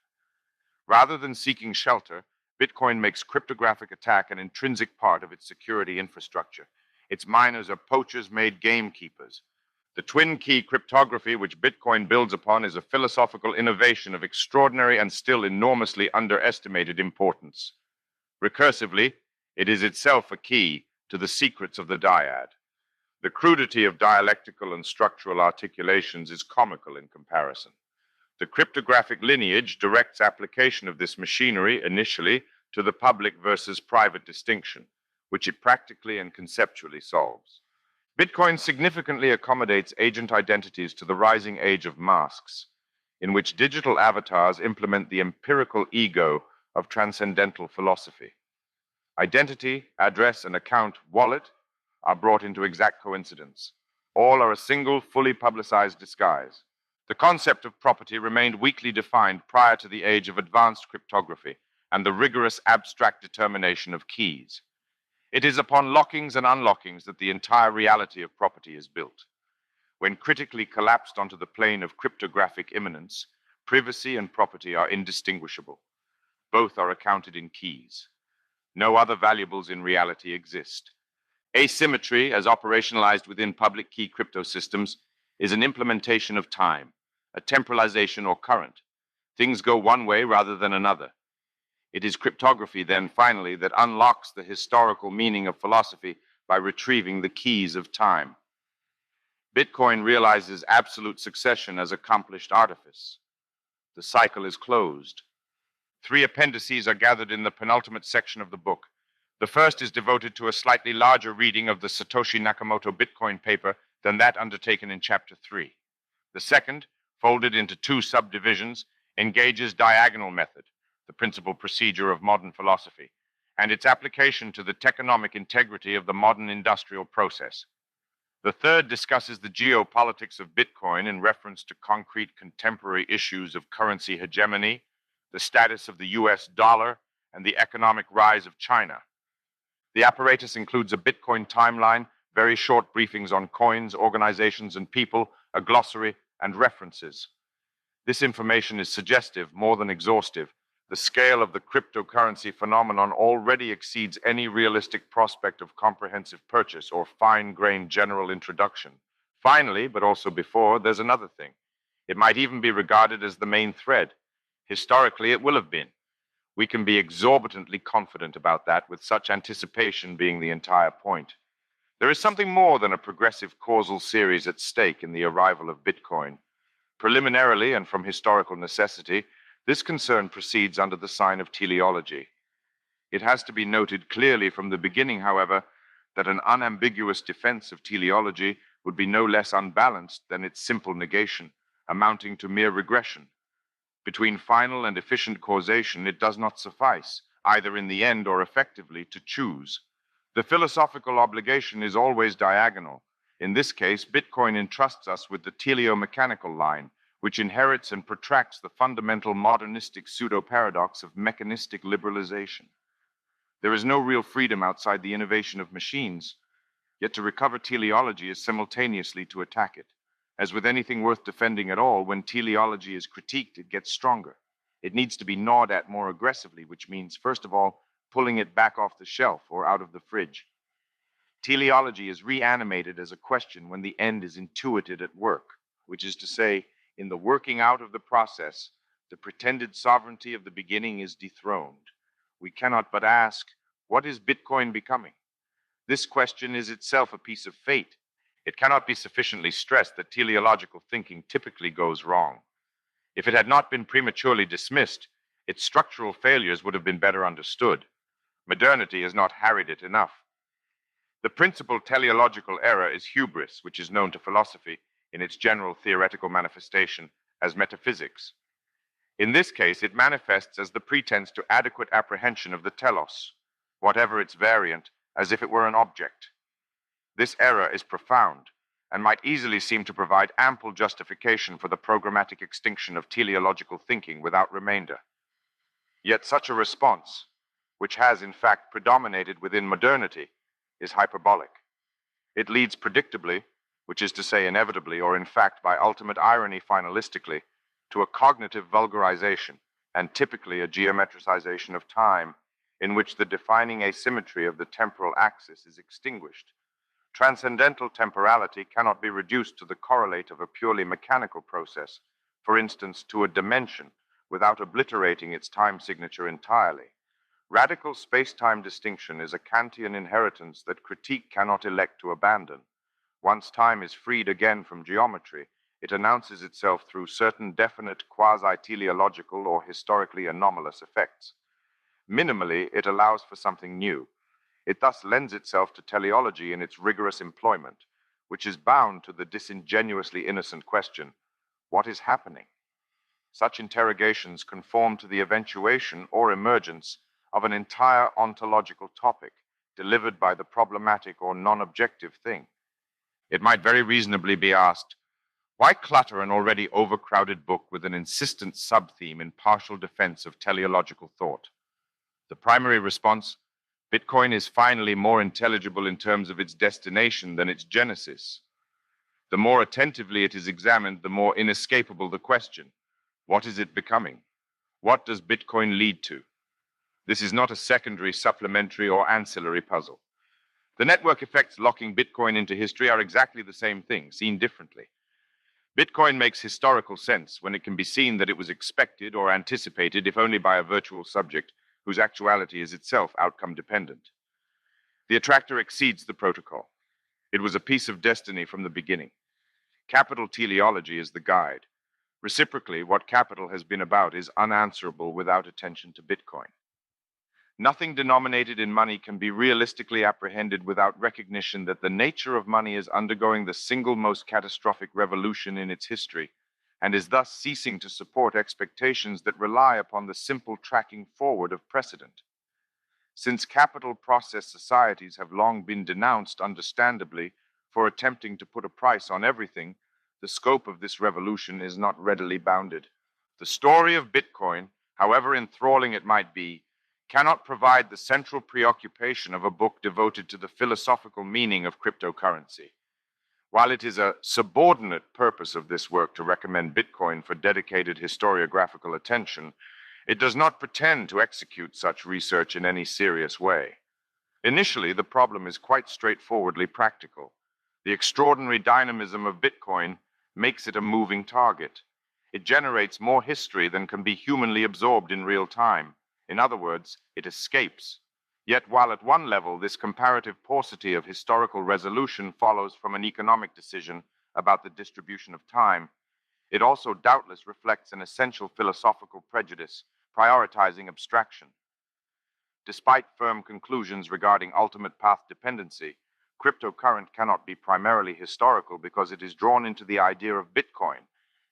A: Rather than seeking shelter, Bitcoin makes cryptographic attack an intrinsic part of its security infrastructure. Its miners are poachers made gamekeepers. The twin key cryptography which Bitcoin builds upon is a philosophical innovation of extraordinary and still enormously underestimated importance. Recursively, it is itself a key to the secrets of the dyad. The crudity of dialectical and structural articulations is comical in comparison. The cryptographic lineage directs application of this machinery initially to the public versus private distinction, which it practically and conceptually solves. Bitcoin significantly accommodates agent identities to the rising age of masks, in which digital avatars implement the empirical ego of transcendental philosophy. Identity, address, and account wallet are brought into exact coincidence. All are a single, fully publicized disguise. The concept of property remained weakly defined prior to the age of advanced cryptography and the rigorous abstract determination of keys. It is upon lockings and unlockings that the entire reality of property is built. When critically collapsed onto the plane of cryptographic immanence, privacy and property are indistinguishable. Both are accounted in keys. No other valuables in reality exist. Asymmetry, as operationalized within public key crypto systems, is an implementation of time, a temporalization or current. Things go one way rather than another. It is cryptography, then, finally, that unlocks the historical meaning of philosophy by retrieving the keys of time. Bitcoin realizes absolute succession as accomplished artifice. The cycle is closed. 3 appendices are gathered in the penultimate section of the book. The first is devoted to a slightly larger reading of the Satoshi Nakamoto Bitcoin paper than that undertaken in Chapter 3. The second, folded into 2 subdivisions, engages diagonal method, the principal procedure of modern philosophy, and its application to the techonomic integrity of the modern industrial process. The third discusses the geopolitics of Bitcoin in reference to concrete contemporary issues of currency hegemony, the status of the US dollar, and the economic rise of China. The apparatus includes a Bitcoin timeline, very short briefings on coins, organizations, and people, a glossary, and references. This information is suggestive more than exhaustive. The scale of the cryptocurrency phenomenon already exceeds any realistic prospect of comprehensive purchase or fine-grained general introduction. Finally, but also before, there's another thing. It might even be regarded as the main thread. Historically, it will have been. We can be exorbitantly confident about that, with such anticipation being the entire point. There is something more than a progressive causal series at stake in the arrival of Bitcoin. Preliminarily, and from historical necessity, this concern proceeds under the sign of teleology. It has to be noted clearly from the beginning, however, that an unambiguous defense of teleology would be no less unbalanced than its simple negation, amounting to mere regression. Between final and efficient causation, it does not suffice, either in the end or effectively, to choose. The philosophical obligation is always diagonal. In this case, Bitcoin entrusts us with the teleomechanical line, which inherits and protracts the fundamental modernistic pseudo-paradox of mechanistic liberalization. There is no real freedom outside the innovation of machines, yet to recover teleology is simultaneously to attack it. As with anything worth defending at all, when teleology is critiqued, it gets stronger. It needs to be gnawed at more aggressively, which means, first of all, pulling it back off the shelf or out of the fridge. Teleology is reanimated as a question when the end is intuited at work, which is to say, in the working out of the process, the pretended sovereignty of the beginning is dethroned. We cannot but ask, what is Bitcoin becoming? This question is itself a piece of fate. It cannot be sufficiently stressed that teleological thinking typically goes wrong. If it had not been prematurely dismissed, its structural failures would have been better understood. Modernity has not harried it enough. The principal teleological error is hubris, which is known to philosophy in its general theoretical manifestation as metaphysics. In this case, it manifests as the pretense to adequate apprehension of the telos, whatever its variant, as if it were an object. This error is profound and might easily seem to provide ample justification for the programmatic extinction of teleological thinking without remainder. Yet such a response, which has in fact predominated within modernity, is hyperbolic. It leads predictably, which is to say inevitably, or in fact by ultimate irony finalistically, to a cognitive vulgarization and typically a geometricization of time, in which the defining asymmetry of the temporal axis is extinguished. Transcendental temporality cannot be reduced to the correlate of a purely mechanical process, for instance, to a dimension, without obliterating its time signature entirely. Radical space-time distinction is a Kantian inheritance that critique cannot elect to abandon. Once time is freed again from geometry, it announces itself through certain definite quasi-teleological or historically anomalous effects. Minimally, it allows for something new. It thus lends itself to teleology in its rigorous employment, which is bound to the disingenuously innocent question, what is happening? Such interrogations conform to the eventuation or emergence of an entire ontological topic delivered by the problematic or non-objective thing. It might very reasonably be asked, why clutter an already overcrowded book with an insistent sub-theme in partial defense of teleological thought? The primary response, Bitcoin is finally more intelligible in terms of its destination than its genesis. The more attentively it is examined, the more inescapable the question. What is it becoming? What does Bitcoin lead to? This is not a secondary, supplementary, or ancillary puzzle. The network effects locking Bitcoin into history are exactly the same thing, seen differently. Bitcoin makes historical sense when it can be seen that it was expected or anticipated, if only by a virtual subject, whose actuality is itself outcome-dependent. The attractor exceeds the protocol. It was a piece of destiny from the beginning. Capital teleology is the guide. Reciprocally, what capital has been about is unanswerable without attention to Bitcoin. Nothing denominated in money can be realistically apprehended without recognition that the nature of money is undergoing the single most catastrophic revolution in its history, and is thus ceasing to support expectations that rely upon the simple tracking forward of precedent. Since capital process societies have long been denounced, understandably, for attempting to put a price on everything, the scope of this revolution is not readily bounded. The story of Bitcoin, however enthralling it might be, cannot provide the central preoccupation of a book devoted to the philosophical meaning of cryptocurrency. While it is a subordinate purpose of this work to recommend Bitcoin for dedicated historiographical attention, it does not pretend to execute such research in any serious way. Initially, the problem is quite straightforwardly practical. The extraordinary dynamism of Bitcoin makes it a moving target. It generates more history than can be humanly absorbed in real time. In other words, it escapes. Yet while at one level this comparative paucity of historical resolution follows from an economic decision about the distribution of time, it also doubtless reflects an essential philosophical prejudice, prioritizing abstraction. Despite firm conclusions regarding ultimate path dependency, cryptocurrent cannot be primarily historical because it is drawn into the idea of Bitcoin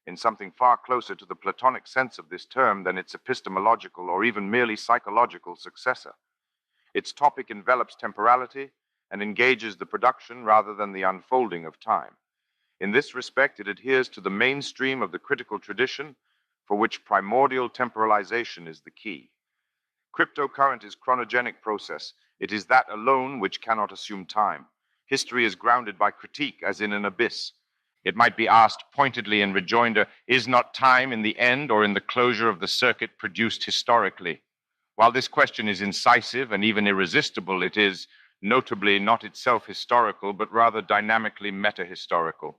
A: in something far closer to the Platonic sense of this term than its epistemological or even merely psychological successor. Its topic envelops temporality and engages the production rather than the unfolding of time. In this respect, it adheres to the mainstream of the critical tradition for which primordial temporalization is the key. Cryptocurrent is chronogenic process. It is that alone which cannot assume time. History is grounded by critique as in an abyss. It might be asked pointedly in rejoinder, is not time in the end or in the closure of the circuit produced historically? While this question is incisive and even irresistible, it is notably not itself historical, but rather dynamically metahistorical.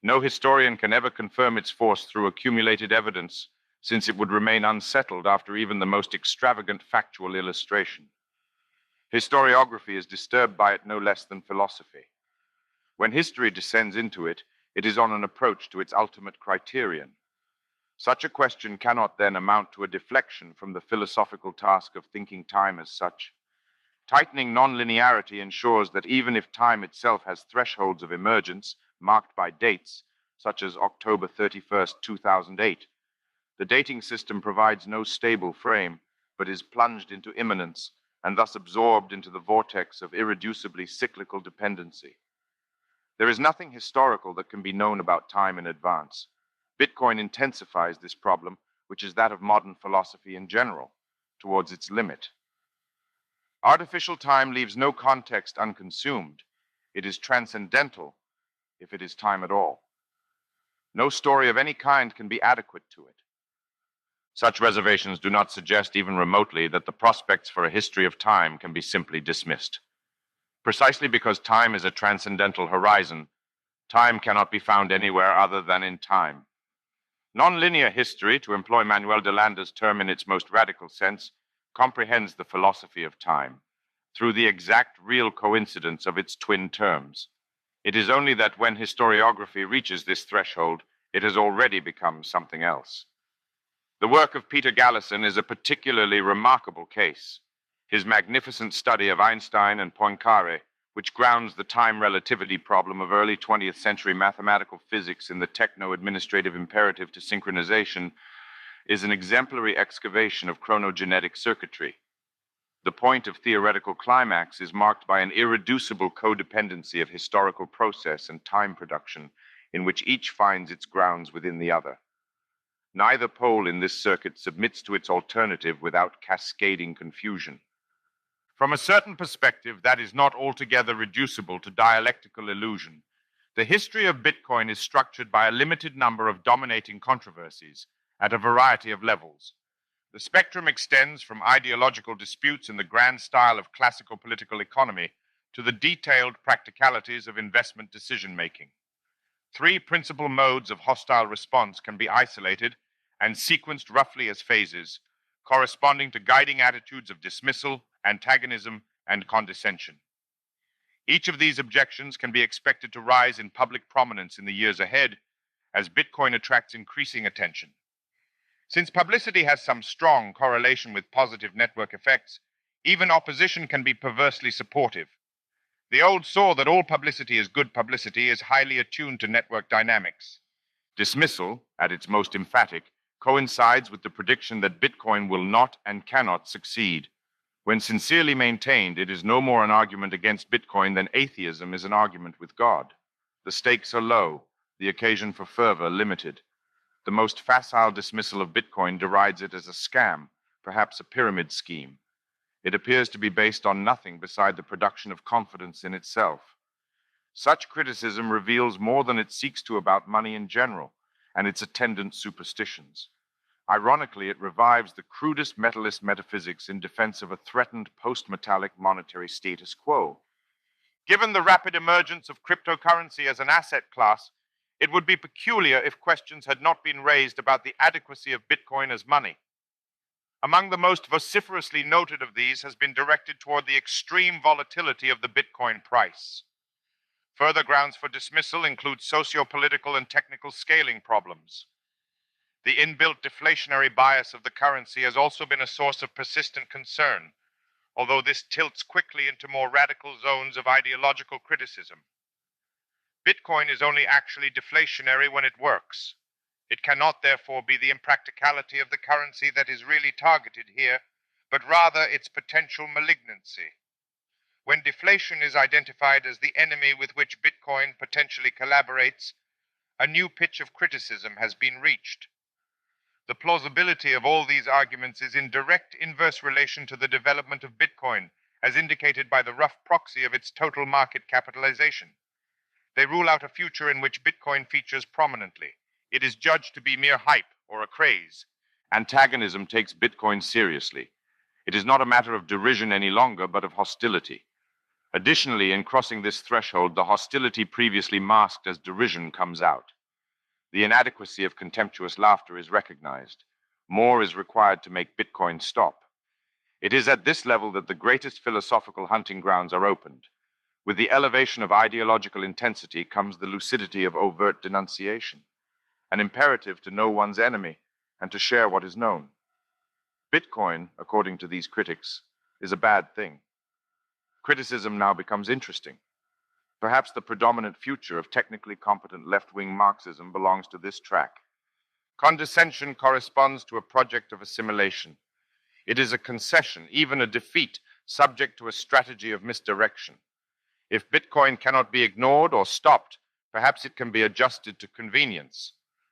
A: No historian can ever confirm its force through accumulated evidence, since it would remain unsettled after even the most extravagant factual illustration. Historiography is disturbed by it no less than philosophy. When history descends into it, it is on an approach to its ultimate criterion. Such a question cannot then amount to a deflection from the philosophical task of thinking time as such. Tightening nonlinearity ensures that even if time itself has thresholds of emergence marked by dates, such as October 31st, 2008, the dating system provides no stable frame, but is plunged into immanence and thus absorbed into the vortex of irreducibly cyclical dependency. There is nothing historical that can be known about time in advance. Bitcoin intensifies this problem, which is that of modern philosophy in general, towards its limit. Artificial time leaves no context unconsumed. It is transcendental, if it is time at all. No story of any kind can be adequate to it. Such reservations do not suggest even remotely that the prospects for a history of time can be simply dismissed. Precisely because time is a transcendental horizon, time cannot be found anywhere other than in time. Nonlinear history, to employ Manuel de Landa's term in its most radical sense, comprehends the philosophy of time through the exact real coincidence of its twin terms. It is only that when historiography reaches this threshold, it has already become something else. The work of Peter Galison is a particularly remarkable case. His magnificent study of Einstein and Poincaré, which grounds the time relativity problem of early 20th century mathematical physics in the techno-administrative imperative to synchronization, is an exemplary excavation of chronogenetic circuitry. The point of theoretical climax is marked by an irreducible codependency of historical process and time production, in which each finds its grounds within the other. Neither pole in this circuit submits to its alternative without cascading confusion. From a certain perspective, that is not altogether reducible to dialectical illusion. The history of Bitcoin is structured by a limited number of dominating controversies at a variety of levels. The spectrum extends from ideological disputes in the grand style of classical political economy to the detailed practicalities of investment decision-making. Three principal modes of hostile response can be isolated and sequenced roughly as phases, corresponding to guiding attitudes of dismissal, antagonism, and condescension. Each of these objections can be expected to rise in public prominence in the years ahead as Bitcoin attracts increasing attention. Since publicity has some strong correlation with positive network effects, even opposition can be perversely supportive. The old saw that all publicity is good publicity is highly attuned to network dynamics. Dismissal, at its most emphatic, coincides with the prediction that Bitcoin will not and cannot succeed. When sincerely maintained, it is no more an argument against Bitcoin than atheism is an argument with God. The stakes are low, the occasion for fervor limited. The most facile dismissal of Bitcoin derides it as a scam, perhaps a pyramid scheme. It appears to be based on nothing beside the production of confidence in itself. Such criticism reveals more than it seeks to about money in general and its attendant superstitions. Ironically, it revives the crudest metalist metaphysics in defense of a threatened post-metallic monetary status quo. Given the rapid emergence of cryptocurrency as an asset class, it would be peculiar if questions had not been raised about the adequacy of Bitcoin as money. Among the most vociferously noted of these has been directed toward the extreme volatility of the Bitcoin price. Further grounds for dismissal include socio-political and technical scaling problems. The inbuilt deflationary bias of the currency has also been a source of persistent concern, although this tilts quickly into more radical zones of ideological criticism. Bitcoin is only actually deflationary when it works. It cannot therefore be the impracticality of the currency that is really targeted here, but rather its potential malignancy. When deflation is identified as the enemy with which Bitcoin potentially collaborates, a new pitch of criticism has been reached. The plausibility of all these arguments is in direct inverse relation to the development of Bitcoin, as indicated by the rough proxy of its total market capitalization. They rule out a future in which Bitcoin features prominently. It is judged to be mere hype or a craze. Antagonism takes Bitcoin seriously. It is not a matter of derision any longer, but of hostility. Additionally, in crossing this threshold, the hostility previously masked as derision comes out. The inadequacy of contemptuous laughter is recognized. More is required to make Bitcoin stop. It is at this level that the greatest philosophical hunting grounds are opened. With the elevation of ideological intensity comes the lucidity of overt denunciation, an imperative to know one's enemy and to share what is known. Bitcoin, according to these critics, is a bad thing. Criticism now becomes interesting. Perhaps the predominant future of technically competent left-wing Marxism belongs to this track. Condescension corresponds to a project of assimilation. It is a concession, even a defeat, subject to a strategy of misdirection. If Bitcoin cannot be ignored or stopped, perhaps it can be adjusted to convenience.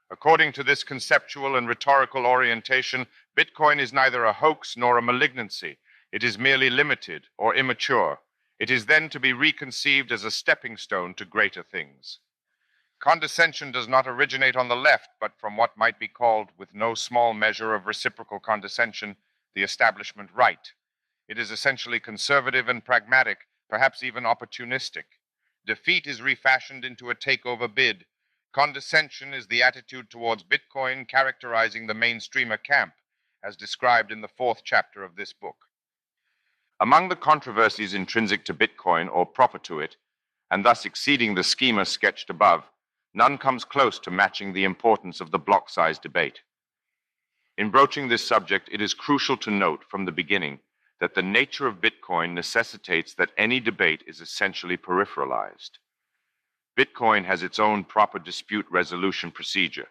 A: According to this conceptual and rhetorical orientation, Bitcoin is neither a hoax nor a malignancy. It is merely limited or immature. It is then to be reconceived as a stepping stone to greater things. Condescension does not originate on the left, but from what might be called, with no small measure of reciprocal condescension, the establishment right. It is essentially conservative and pragmatic, perhaps even opportunistic. Defeat is refashioned into a takeover bid. Condescension is the attitude towards Bitcoin characterizing the mainstreamer camp, as described in the 4th chapter of this book. Among the controversies intrinsic to Bitcoin or proper to it, and thus exceeding the schema sketched above, none comes close to matching the importance of the block size debate. In broaching this subject, it is crucial to note from the beginning that the nature of Bitcoin necessitates that any debate is essentially peripheralized. Bitcoin has its own proper dispute resolution procedure.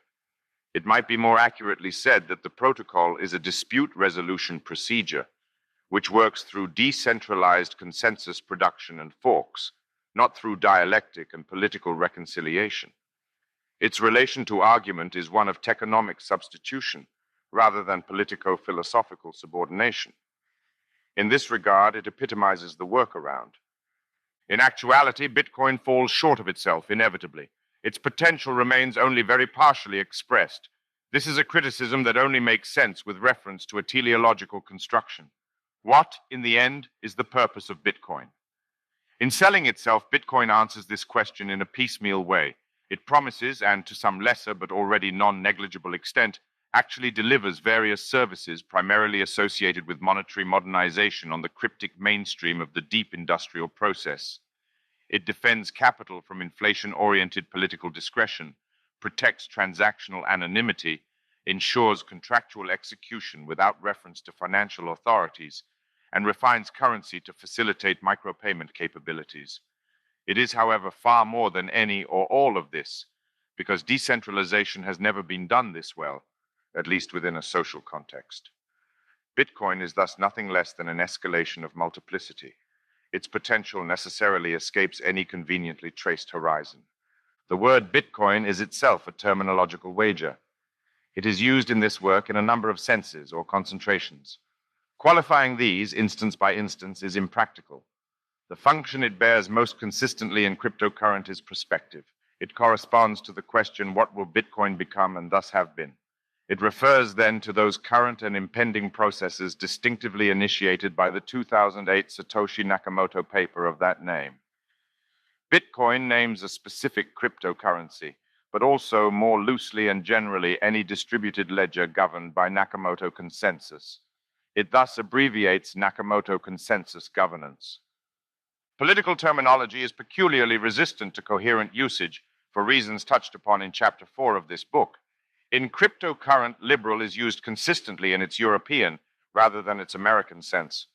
A: It might be more accurately said that the protocol is a dispute resolution procedure, which works through decentralized consensus production and forks, not through dialectic and political reconciliation. Its relation to argument is one of techonomic substitution, rather than politico-philosophical subordination. In this regard, it epitomizes the workaround. In actuality, Bitcoin falls short of itself inevitably. Its potential remains only very partially expressed. This is a criticism that only makes sense with reference to a teleological construction. What, in the end, is the purpose of Bitcoin? In selling itself, Bitcoin answers this question in a piecemeal way. It promises, and to some lesser but already non-negligible extent, actually delivers various services primarily associated with monetary modernization on the cryptic mainstream of the deep industrial process. It defends capital from inflation-oriented political discretion, protects transactional anonymity, ensures contractual execution without reference to financial authorities, and refines currency to facilitate micropayment capabilities. It is, however, far more than any or all of this, because decentralization has never been done this well, at least within a social context. Bitcoin is thus nothing less than an escalation of multiplicity. Its potential necessarily escapes any conveniently traced horizon. The word Bitcoin is itself a terminological wager. It is used in this work in a number of senses or concentrations. Qualifying these, instance by instance, is impractical. The function it bears most consistently in cryptocurrency is prospective. It corresponds to the question, what will Bitcoin become and thus have been? It refers then to those current and impending processes distinctively initiated by the 2008 Satoshi Nakamoto paper of that name. Bitcoin names a specific cryptocurrency, but also more loosely and generally any distributed ledger governed by Nakamoto consensus. It thus abbreviates Nakamoto consensus governance. Political terminology is peculiarly resistant to coherent usage for reasons touched upon in Chapter 4 of this book. In cryptocurrent, liberal is used consistently in its European rather than its American sense.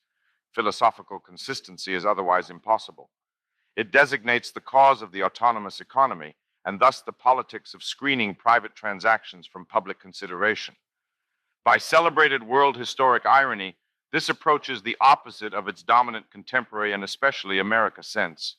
A: Philosophical consistency is otherwise impossible. It designates the cause of the autonomous economy and thus the politics of screening private transactions from public consideration. By celebrated world historic irony, this approaches the opposite of its dominant contemporary and especially America sense.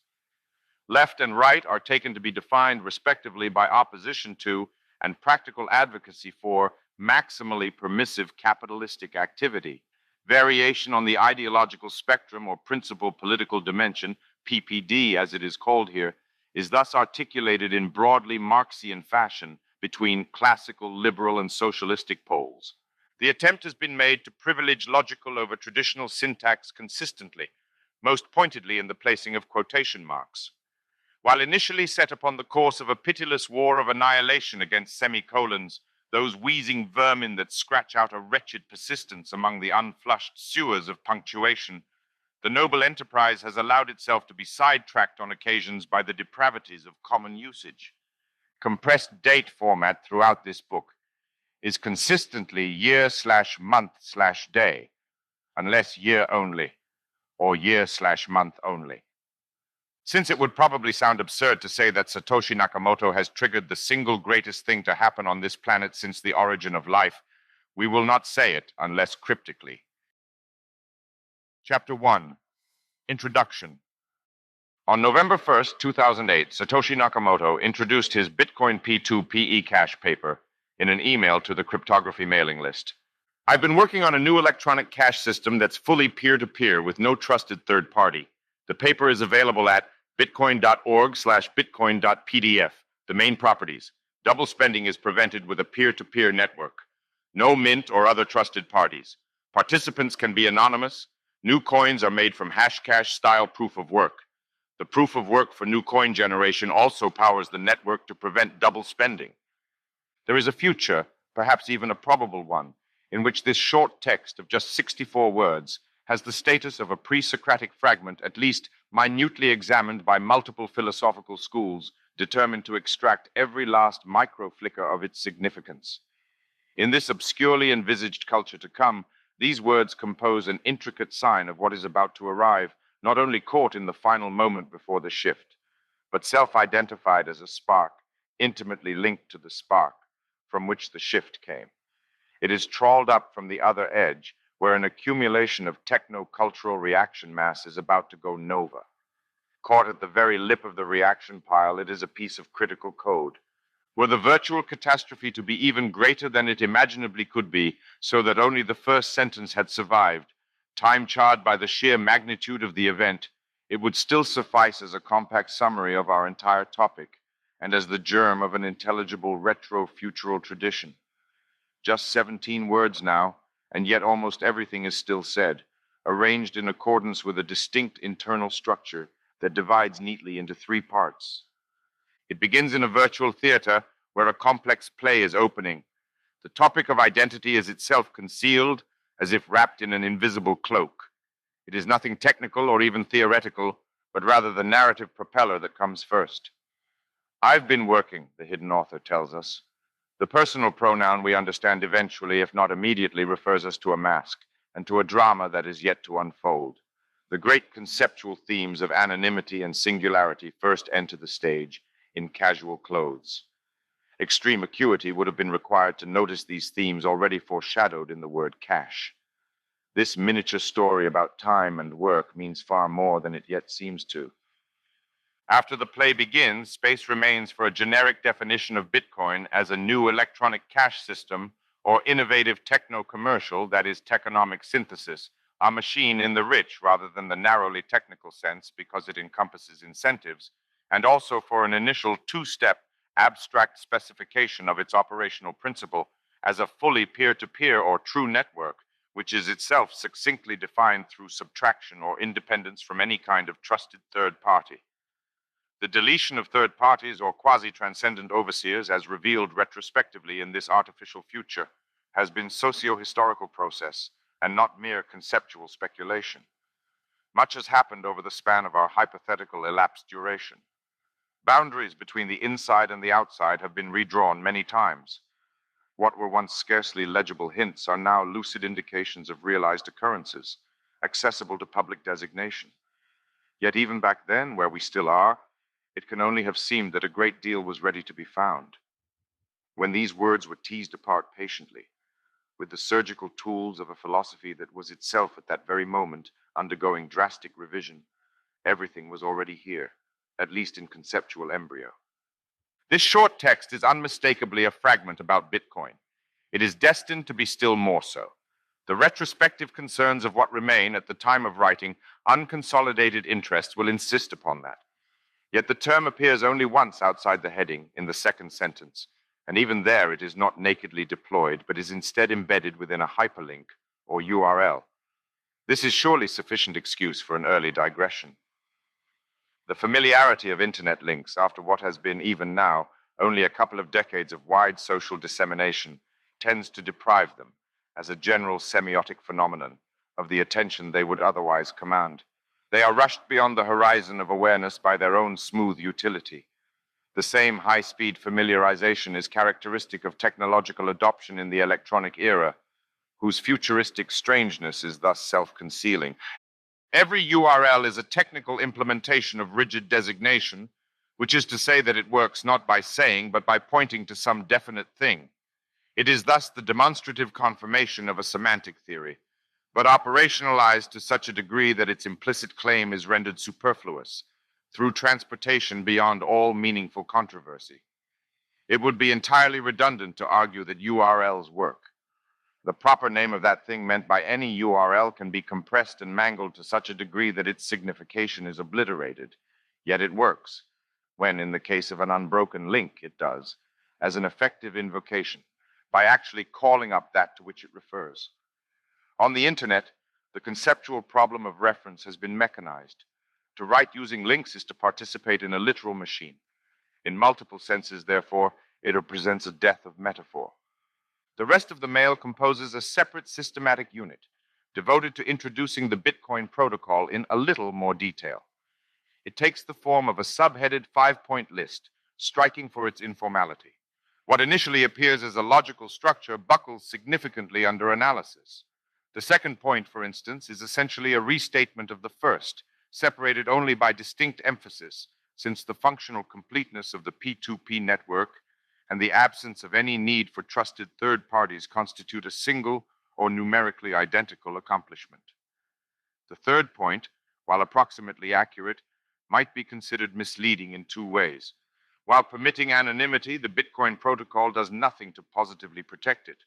A: Left and right are taken to be defined respectively by opposition to and practical advocacy for maximally permissive capitalistic activity. Variation on the ideological spectrum or principal political dimension, PPD as it is called here, is thus articulated in broadly Marxian fashion between classical, liberal, and socialistic poles. The attempt has been made to privilege logical over traditional syntax consistently, most pointedly in the placing of quotation marks. While initially set upon the course of a pitiless war of annihilation against semicolons, those wheezing vermin that scratch out a wretched persistence among the unflushed sewers of punctuation, the noble enterprise has allowed itself to be sidetracked on occasions by the depravities of common usage. Compressed date format throughout this book is consistently year/month/day, unless year only, or year/month only. Since it would probably sound absurd to say that Satoshi Nakamoto has triggered the single greatest thing to happen on this planet since the origin of life, we will not say it unless cryptically. Chapter 1, Introduction. On November 1st, 2008, Satoshi Nakamoto introduced his Bitcoin P2 PE cash paper in an email to the cryptography mailing list. I've been working on a new electronic cash system that's fully peer-to-peer with no trusted third party. The paper is available at bitcoin.org/bitcoin.pdf. The main properties. Double spending is prevented with a peer-to-peer network. No mint or other trusted parties. Participants can be anonymous. New coins are made from Hashcash-style proof of work. The proof of work for new coin generation also powers the network to prevent double spending. There is a future, perhaps even a probable one, in which this short text of just 64 words has the status of a pre-Socratic fragment at least minutely examined by multiple philosophical schools determined to extract every last micro-flicker of its significance. In this obscurely envisaged culture to come, these words compose an intricate sign of what is about to arrive, not only caught in the final moment before the shift, but self-identified as a spark, intimately linked to the spark from which the shift came. It is trawled up from the other edge, where an accumulation of techno-cultural reaction mass is about to go nova. Caught at the very lip of the reaction pile, it is a piece of critical code. Were the virtual catastrophe to be even greater than it imaginably could be, so that only the first sentence had survived, time-charred by the sheer magnitude of the event, it would still suffice as a compact summary of our entire topic, and as the germ of an intelligible retro-futural tradition. Just 17 words now, and yet almost everything is still said, arranged in accordance with a distinct internal structure that divides neatly into 3 parts. It begins in a virtual theater where a complex play is opening. The topic of identity is itself concealed, as if wrapped in an invisible cloak. It is nothing technical or even theoretical, but rather the narrative propeller that comes first. I've been working, the hidden author tells us. The personal pronoun we understand eventually, if not immediately, refers us to a mask and to a drama that is yet to unfold. The great conceptual themes of anonymity and singularity first enter the stage in casual clothes. Extreme acuity would have been required to notice these themes already foreshadowed in the word cash. This miniature story about time and work means far more than it yet seems to. After the play begins, space remains for a generic definition of Bitcoin as a new electronic cash system or innovative techno-commercial, that is, techonomic synthesis, a machine in the rich rather than the narrowly technical sense because it encompasses incentives, and also for an initial 2-step abstract specification of its operational principle as a fully peer-to-peer or true network, which is itself succinctly defined through subtraction or independence from any kind of trusted third party. The deletion of third parties or quasi-transcendent overseers, as revealed retrospectively in this artificial future, has been socio-historical process and not mere conceptual speculation. Much has happened over the span of our hypothetical elapsed duration. Boundaries between the inside and the outside have been redrawn many times. What were once scarcely legible hints are now lucid indications of realized occurrences, accessible to public designation. Yet even back then, where we still are, it can only have seemed that a great deal was ready to be found. When these words were teased apart patiently, with the surgical tools of a philosophy that was itself at that very moment undergoing drastic revision, everything was already here, at least in conceptual embryo. This short text is unmistakably a fragment about Bitcoin. It is destined to be still more so. The retrospective concerns of what remain at the time of writing unconsolidated interests will insist upon that. Yet the term appears only once outside the heading in the second sentence, and even there it is not nakedly deployed, but is instead embedded within a hyperlink or URL. This is surely sufficient excuse for an early digression. The familiarity of internet links after what has been, even now, only a couple of decades of wide social dissemination tends to deprive them, as a general semiotic phenomenon, of the attention they would otherwise command. They are rushed beyond the horizon of awareness by their own smooth utility. The same high-speed familiarization is characteristic of technological adoption in the electronic era, whose futuristic strangeness is thus self-concealing. Every URL is a technical implementation of rigid designation, which is to say that it works not by saying, but by pointing to some definite thing. It is thus the demonstrative confirmation of a semantic theory, but operationalized to such a degree that its implicit claim is rendered superfluous through transportation beyond all meaningful controversy. It would be entirely redundant to argue that URLs work. The proper name of that thing meant by any URL can be compressed and mangled to such a degree that its signification is obliterated. Yet it works, when in the case of an unbroken link it does, as an effective invocation, by actually calling up that to which it refers. On the internet, the conceptual problem of reference has been mechanized. To write using links is to participate in a literal machine. In multiple senses, therefore, it represents a death of metaphor. The rest of the mail composes a separate systematic unit devoted to introducing the Bitcoin protocol in a little more detail. It takes the form of a subheaded 5-point list, striking for its informality. What initially appears as a logical structure buckles significantly under analysis. The second point, for instance, is essentially a restatement of the first, separated only by distinct emphasis, since the functional completeness of the P2P network and the absence of any need for trusted third parties constitute a single or numerically identical accomplishment. The third point, while approximately accurate, might be considered misleading in two ways. While permitting anonymity, the Bitcoin protocol does nothing to positively protect it.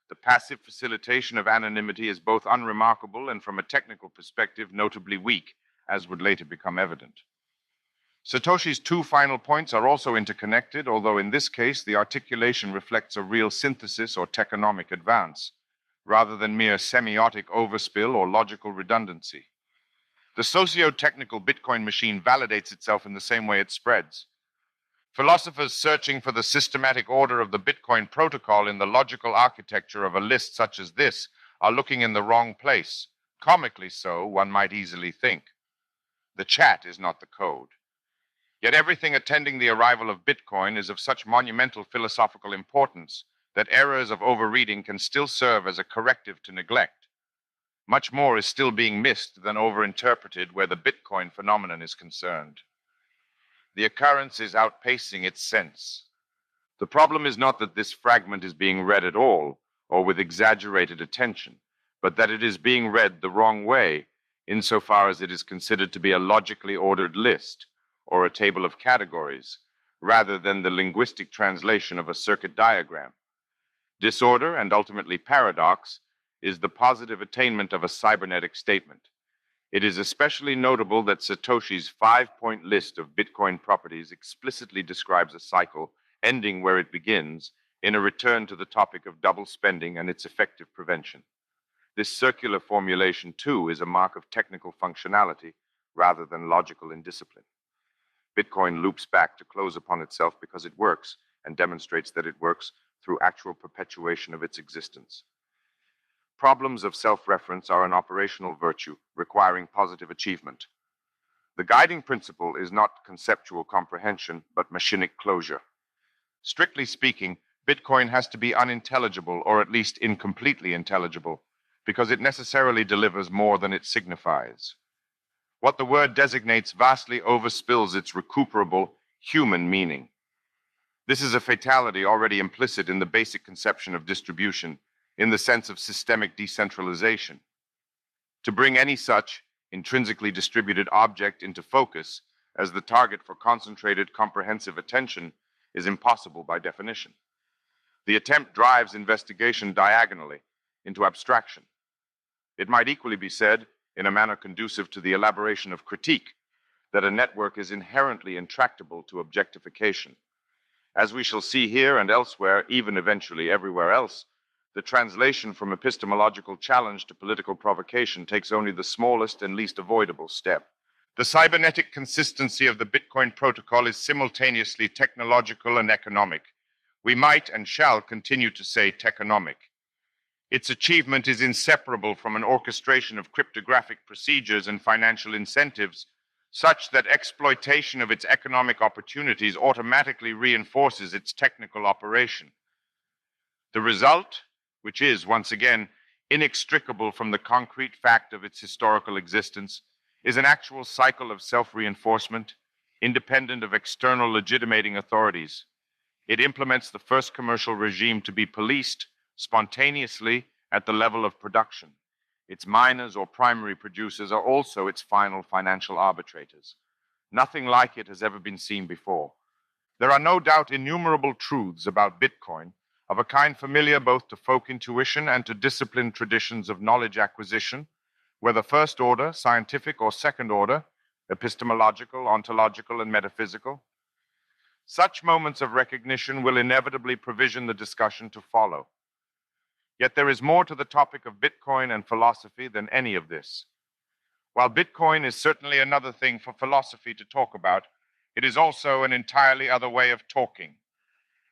A: The passive facilitation of anonymity is both unremarkable and, from a technical perspective, notably weak, as would later become evident. Satoshi's two final points are also interconnected, although in this case the articulation reflects a real synthesis or techonomic advance, rather than mere semiotic overspill or logical redundancy. The socio-technical Bitcoin machine validates itself in the same way it spreads. Philosophers searching for the systematic order of the Bitcoin protocol in the logical architecture of a list such as this are looking in the wrong place. Comically so, one might easily think. The chat is not the code. Yet everything attending the arrival of Bitcoin is of such monumental philosophical importance that errors of overreading can still serve as a corrective to neglect. Much more is still being missed than overinterpreted where the Bitcoin phenomenon is concerned. The occurrence is outpacing its sense. The problem is not that this fragment is being read at all, or with exaggerated attention, but that it is being read the wrong way, insofar as it is considered to be a logically ordered list, or a table of categories, rather than the linguistic translation of a circuit diagram. Disorder, and ultimately paradox, is the positive attainment of a cybernetic statement. It is especially notable that Satoshi's 5-point list of Bitcoin properties explicitly describes a cycle ending where it begins in a return to the topic of double spending and its effective prevention. This circular formulation, too, is a mark of technical functionality rather than logical indiscipline. Bitcoin loops back to close upon itself because it works and demonstrates that it works through actual perpetuation of its existence. Problems of self-reference are an operational virtue requiring positive achievement. The guiding principle is not conceptual comprehension, but machinic closure. Strictly speaking, Bitcoin has to be unintelligible, or at least incompletely intelligible, because it necessarily delivers more than it signifies. What the word designates vastly overspills its recuperable human meaning. This is a fatality already implicit in the basic conception of distribution, in the sense of systemic decentralization. To bring any such intrinsically distributed object into focus as the target for concentrated comprehensive attention is impossible by definition. The attempt drives investigation diagonally into abstraction. It might equally be said, in a manner conducive to the elaboration of critique, that a network is inherently intractable to objectification. As we shall see here and elsewhere, even eventually everywhere else, the translation from epistemological challenge to political provocation takes only the smallest and least avoidable step. The cybernetic consistency of the Bitcoin protocol is simultaneously technological and economic. We might and shall continue to say techonomic. Its achievement is inseparable from an orchestration of cryptographic procedures and financial incentives, such that exploitation of its economic opportunities automatically reinforces its technical operation. The result, which is, once again, inextricable from the concrete fact of its historical existence, is an actual cycle of self-reinforcement, independent of external legitimating authorities. It implements the first commercial regime to be policed spontaneously at the level of production. Its miners or primary producers are also its final financial arbitrators. Nothing like it has ever been seen before. There are no doubt innumerable truths about Bitcoin, of a kind familiar both to folk intuition and to disciplined traditions of knowledge acquisition, whether first order, scientific, or second order, epistemological, ontological, and metaphysical. Such moments of recognition will inevitably provision the discussion to follow. Yet there is more to the topic of Bitcoin and philosophy than any of this. While Bitcoin is certainly another thing for philosophy to talk about, it is also an entirely other way of talking,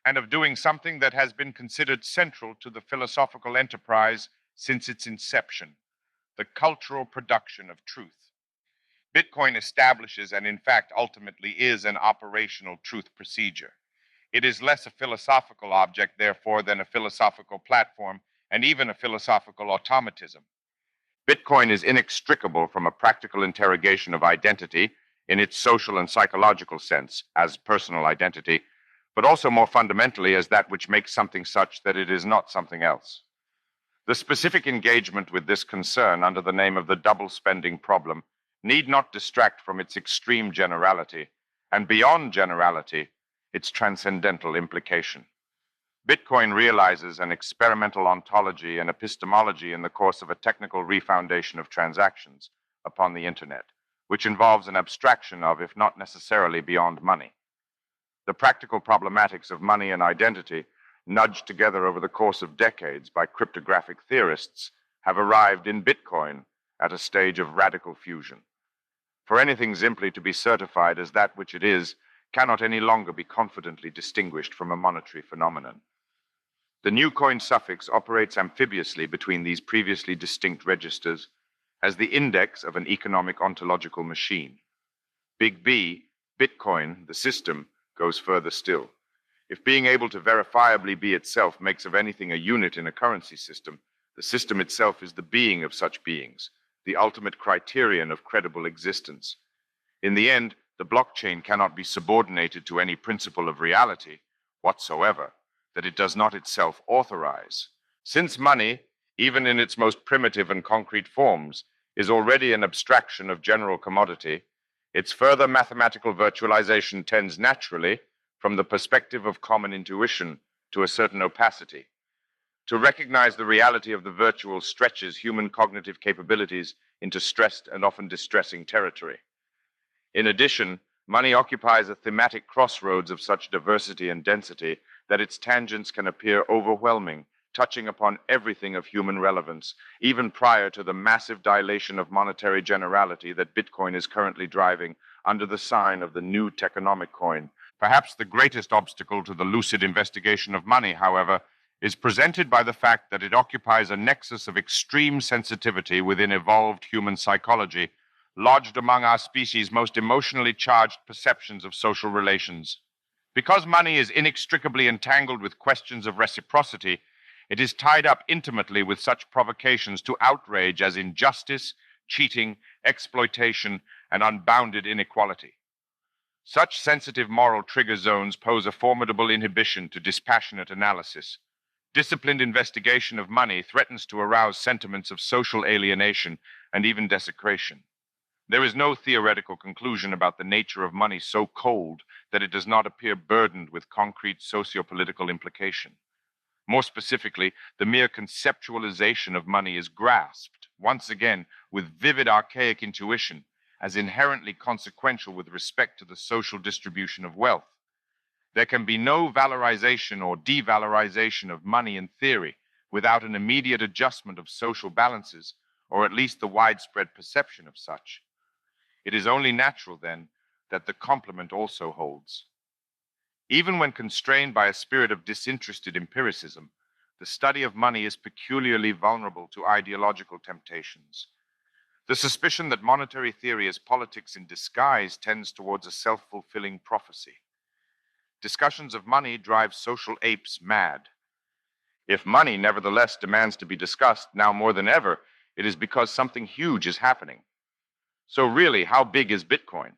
A: and of doing something that has been considered central to the philosophical enterprise since its inception, the cultural production of truth. Bitcoin establishes and in fact ultimately is an operational truth procedure. It is less a philosophical object, therefore, than a philosophical platform and even a philosophical automatism. Bitcoin is inextricable from a practical interrogation of identity in its social and psychological sense as personal identity, but also more fundamentally as that which makes something such that it is not something else. The specific engagement with this concern under the name of the double spending problem need not distract from its extreme generality, and beyond generality, its transcendental implication. Bitcoin realizes an experimental ontology and epistemology in the course of a technical refoundation of transactions upon the internet, which involves an abstraction of, if not necessarily beyond money. The practical problematics of money and identity, nudged together over the course of decades by cryptographic theorists, have arrived in Bitcoin at a stage of radical fusion. For anything simply to be certified as that which it is cannot any longer be confidently distinguished from a monetary phenomenon. The new coin suffix operates amphibiously between these previously distinct registers as the index of an economic ontological machine. Big B, Bitcoin, the system, goes further still. If being able to verifiably be itself makes of anything a unit in a currency system, the system itself is the being of such beings, the ultimate criterion of credible existence. In the end, the blockchain cannot be subordinated to any principle of reality whatsoever that it does not itself authorize. Since money, even in its most primitive and concrete forms, is already an abstraction of general commodity, its further mathematical virtualization tends naturally, from the perspective of common intuition, to a certain opacity. To recognize the reality of the virtual stretches human cognitive capabilities into stressed and often distressing territory. In addition, money occupies a thematic crossroads of such diversity and density that its tangents can appear overwhelming, touching upon everything of human relevance, even prior to the massive dilation of monetary generality that Bitcoin is currently driving under the sign of the new techonomic coin. Perhaps the greatest obstacle to the lucid investigation of money, however, is presented by the fact that it occupies a nexus of extreme sensitivity within evolved human psychology, lodged among our species' most emotionally charged perceptions of social relations. Because money is inextricably entangled with questions of reciprocity, it is tied up intimately with such provocations to outrage as injustice, cheating, exploitation, and unbounded inequality. Such sensitive moral trigger zones pose a formidable inhibition to dispassionate analysis. Disciplined investigation of money threatens to arouse sentiments of social alienation and even desecration. There is no theoretical conclusion about the nature of money so cold that it does not appear burdened with concrete socio-political implication. More specifically, the mere conceptualization of money is grasped, once again, with vivid archaic intuition, as inherently consequential with respect to the social distribution of wealth. There can be no valorization or devalorization of money in theory without an immediate adjustment of social balances, or at least the widespread perception of such. It is only natural, then, that the complement also holds. Even when constrained by a spirit of disinterested empiricism, the study of money is peculiarly vulnerable to ideological temptations. The suspicion that monetary theory is politics in disguise tends towards a self-fulfilling prophecy. Discussions of money drive social apes mad. If money nevertheless demands to be discussed now more than ever, it is because something huge is happening. So really, how big is Bitcoin?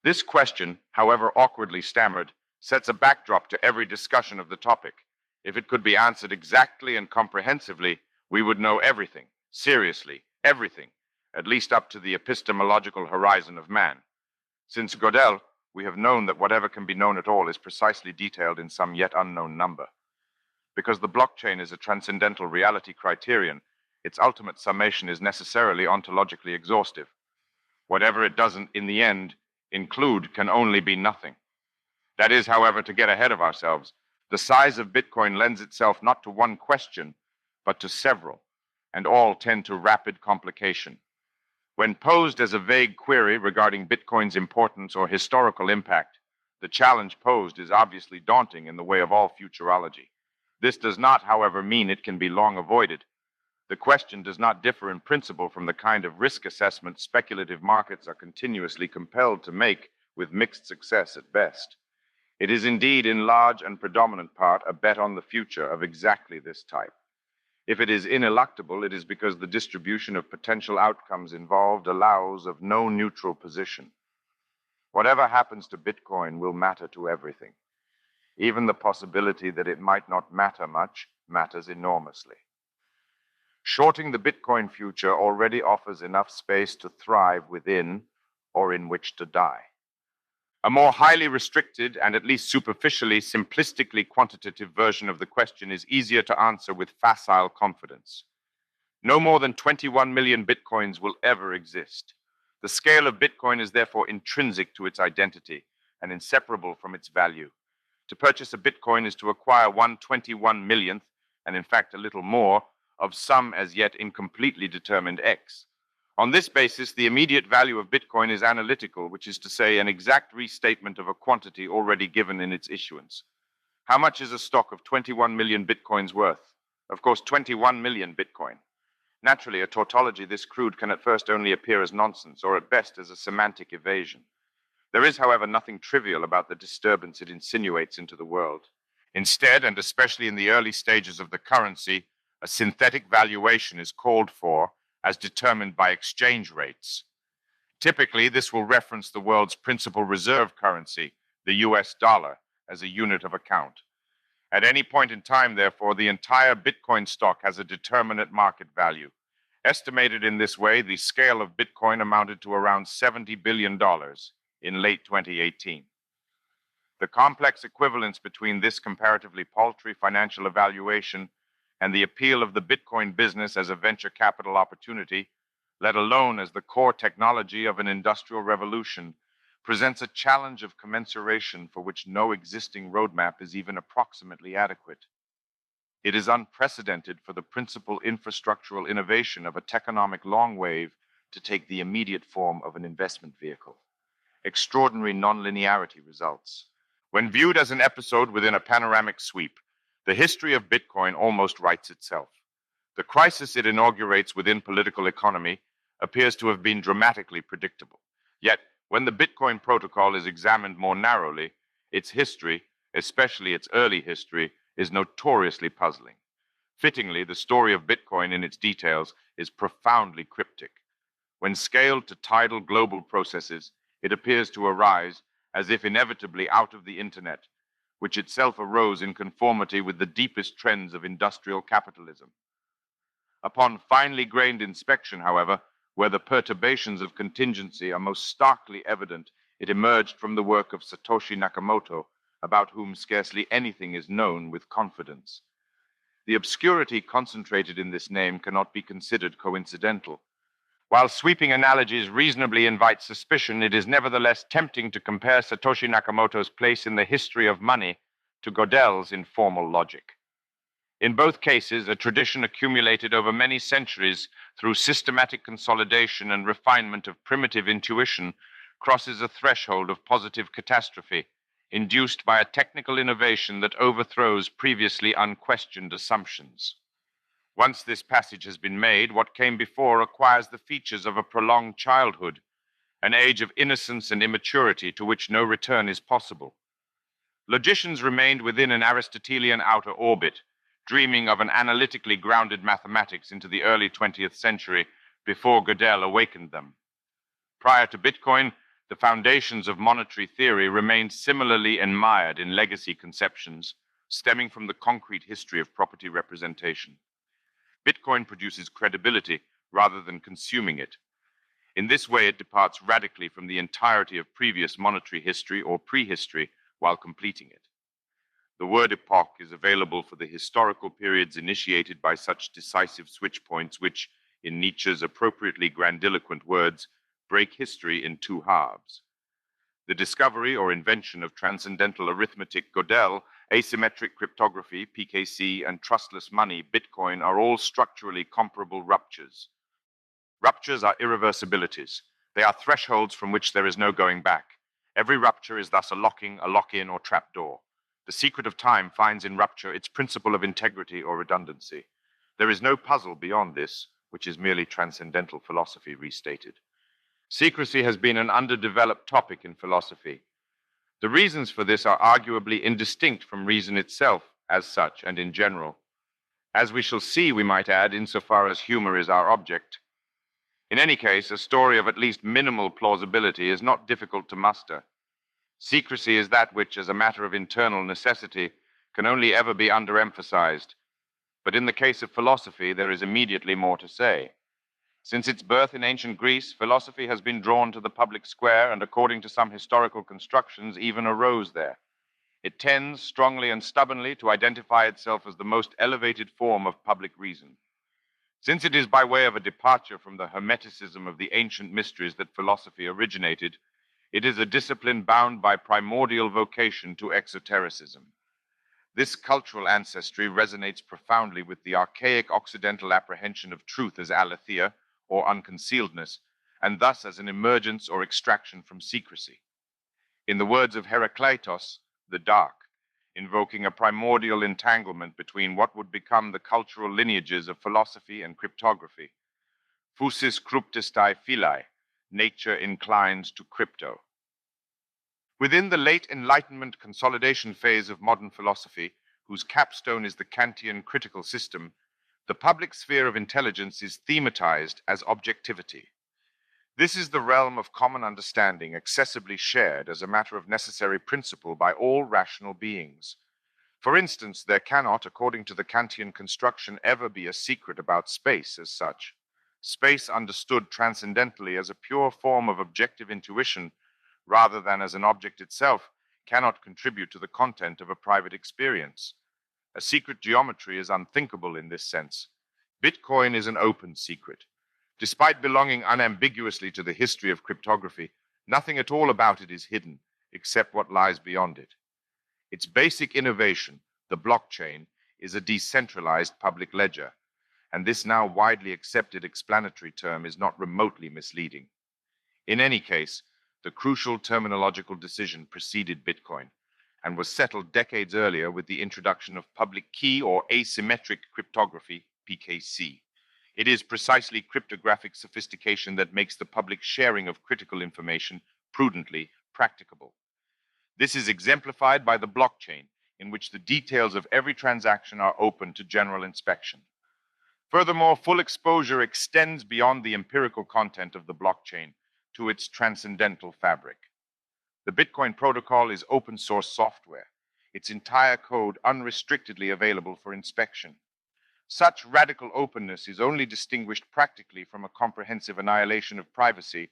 A: This question, however awkwardly stammered, sets a backdrop to every discussion of the topic. If it could be answered exactly and comprehensively, we would know everything, seriously, everything, at least up to the epistemological horizon of man. Since Gödel, we have known that whatever can be known at all is precisely detailed in some yet unknown number. Because the blockchain is a transcendental reality criterion, its ultimate summation is necessarily ontologically exhaustive. Whatever it doesn't, in the end, include can only be nothing. That is, however, to get ahead of ourselves. The size of Bitcoin lends itself not to one question, but to several, and all tend to rapid complication. When posed as a vague query regarding Bitcoin's importance or historical impact, the challenge posed is obviously daunting in the way of all futurology. This does not, however, mean it can be long avoided. The question does not differ in principle from the kind of risk assessment speculative markets are continuously compelled to make, with mixed success at best. It is indeed in large and predominant part a bet on the future of exactly this type. If it is ineluctable, it is because the distribution of potential outcomes involved allows of no neutral position. Whatever happens to Bitcoin will matter to everything. Even the possibility that it might not matter much matters enormously. Shorting the Bitcoin future already offers enough space to thrive within or in which to die. A more highly restricted and at least superficially, simplistically quantitative version of the question is easier to answer with facile confidence. No more than 21 million Bitcoins will ever exist. The scale of Bitcoin is therefore intrinsic to its identity and inseparable from its value. To purchase a Bitcoin is to acquire 1/21 millionth, and in fact a little more, of some as yet incompletely determined X. On this basis, the immediate value of Bitcoin is analytical, which is to say an exact restatement of a quantity already given in its issuance. How much is a stock of 21 million Bitcoins worth? Of course, 21 million Bitcoin. Naturally, a tautology this crude can at first only appear as nonsense, or at best as a semantic evasion. There is, however, nothing trivial about the disturbance it insinuates into the world. Instead, and especially in the early stages of the currency, a synthetic valuation is called for as determined by exchange rates. Typically, this will reference the world's principal reserve currency, the US dollar, as a unit of account. At any point in time, therefore, the entire Bitcoin stock has a determinate market value. Estimated in this way, the scale of Bitcoin amounted to around $70 billion in late 2018. The complex equivalence between this comparatively paltry financial evaluation and the appeal of the Bitcoin business as a venture capital opportunity, let alone as the core technology of an industrial revolution, presents a challenge of commensuration for which no existing roadmap is even approximately adequate. It is unprecedented for the principal infrastructural innovation of a techonomic long wave to take the immediate form of an investment vehicle. Extraordinary nonlinearity results. When viewed as an episode within a panoramic sweep, the history of Bitcoin almost writes itself. The crisis it inaugurates within political economy appears to have been dramatically predictable. Yet, when the Bitcoin protocol is examined more narrowly, its history, especially its early history, is notoriously puzzling. Fittingly, the story of Bitcoin in its details is profoundly cryptic. When scaled to tidal global processes, it appears to arise as if inevitably out of the Internet, which itself arose in conformity with the deepest trends of industrial capitalism. Upon finely grained inspection, however, where the perturbations of contingency are most starkly evident, it emerged from the work of Satoshi Nakamoto, about whom scarcely anything is known with confidence. The obscurity concentrated in this name cannot be considered coincidental. While sweeping analogies reasonably invite suspicion, it is nevertheless tempting to compare Satoshi Nakamoto's place in the history of money to Gödel's in formal logic. In both cases, a tradition accumulated over many centuries through systematic consolidation and refinement of primitive intuition crosses a threshold of positive catastrophe, induced by a technical innovation that overthrows previously unquestioned assumptions. Once this passage has been made, what came before acquires the features of a prolonged childhood, an age of innocence and immaturity to which no return is possible. Logicians remained within an Aristotelian outer orbit, dreaming of an analytically grounded mathematics into the early 20th century before Gödel awakened them. Prior to Bitcoin, the foundations of monetary theory remained similarly enmired in legacy conceptions stemming from the concrete history of property representation. Bitcoin produces credibility rather than consuming it. In this way, it departs radically from the entirety of previous monetary history or prehistory while completing it. The word epoch is available for the historical periods initiated by such decisive switch points which, in Nietzsche's appropriately grandiloquent words, break history in two halves. The discovery or invention of transcendental arithmetic, Gödel, asymmetric cryptography, PKC, and trustless money, Bitcoin, are all structurally comparable ruptures. Ruptures are irreversibilities. They are thresholds from which there is no going back. Every rupture is thus a locking, a lock-in, or trapdoor. The secret of time finds in rupture its principle of integrity or redundancy. There is no puzzle beyond this, which is merely transcendental philosophy restated. Secrecy has been an underdeveloped topic in philosophy. The reasons for this are arguably indistinct from reason itself as such and in general. As we shall see, we might add, insofar as humor is our object. In any case, a story of at least minimal plausibility is not difficult to muster. Secrecy is that which, as a matter of internal necessity, can only ever be underemphasized. But in the case of philosophy, there is immediately more to say. Since its birth in ancient Greece, philosophy has been drawn to the public square and, according to some historical constructions, even arose there. It tends, strongly and stubbornly, to identify itself as the most elevated form of public reason. Since it is by way of a departure from the hermeticism of the ancient mysteries that philosophy originated, it is a discipline bound by primordial vocation to exotericism. This cultural ancestry resonates profoundly with the archaic Occidental apprehension of truth as aletheia, or unconcealedness, and thus as an emergence or extraction from secrecy. In the words of Heracleitos, the dark, invoking a primordial entanglement between what would become the cultural lineages of philosophy and cryptography. Phusis cryptistai philae, nature inclines to crypto. Within the late Enlightenment consolidation phase of modern philosophy, whose capstone is the Kantian critical system, the public sphere of intelligence is thematized as objectivity. This is the realm of common understanding accessibly shared as a matter of necessary principle by all rational beings. For instance, there cannot, according to the Kantian construction, ever be a secret about space as such. Space understood transcendentally as a pure form of objective intuition, rather than as an object itself, cannot contribute to the content of a private experience. A secret geometry is unthinkable in this sense. Bitcoin is an open secret. Despite belonging unambiguously to the history of cryptography, nothing at all about it is hidden, except what lies beyond it. Its basic innovation, the blockchain, is a decentralized public ledger, and this now widely accepted explanatory term is not remotely misleading. In any case, The crucial terminological decision preceded Bitcoin and was settled decades earlier with the introduction of public key or asymmetric cryptography, PKC. It is precisely cryptographic sophistication that makes the public sharing of critical information prudently practicable. This is exemplified by the blockchain, in which the details of every transaction are open to general inspection. Furthermore, full exposure extends beyond the empirical content of the blockchain to its transcendental fabric. The Bitcoin protocol is open source software, its entire code unrestrictedly available for inspection. Such radical openness is only distinguished practically from a comprehensive annihilation of privacy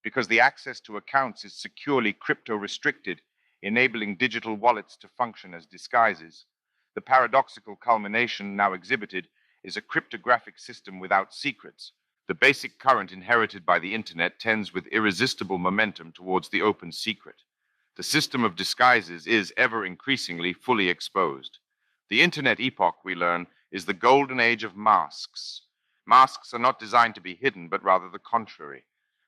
A: because the access to accounts is securely crypto-restricted, enabling digital wallets to function as disguises. The paradoxical culmination now exhibited is a cryptographic system without secrets. The basic current inherited by the internet tends with irresistible momentum towards the open secret. The system of disguises is ever increasingly fully exposed. The internet epoch, we learn, is the golden age of masks. Masks are not designed to be hidden, but rather the contrary.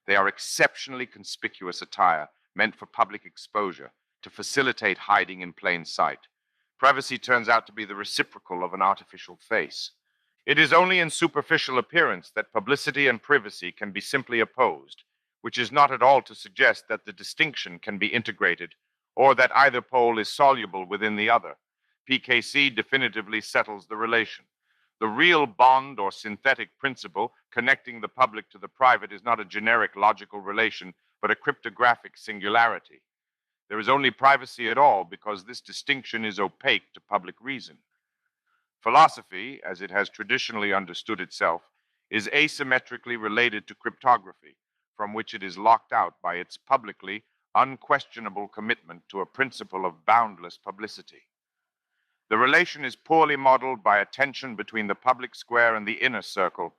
A: They are exceptionally conspicuous attire meant for public exposure, to facilitate hiding in plain sight. Privacy turns out to be the reciprocal of an artificial face. It is only in superficial appearance that publicity and privacy can be simply opposed, which is not at all to suggest that the distinction can be integrated or that either pole is soluble within the other. PKC definitively settles the relation. The real bond or synthetic principle connecting the public to the private is not a generic logical relation, but a cryptographic singularity. There is only privacy at all because this distinction is opaque to public reason. Philosophy, as it has traditionally understood itself, is asymmetrically related to cryptography, from which it is locked out by its publicly unquestionable commitment to a principle of boundless publicity. The relation is poorly modeled by a tension between the public square and the inner circle,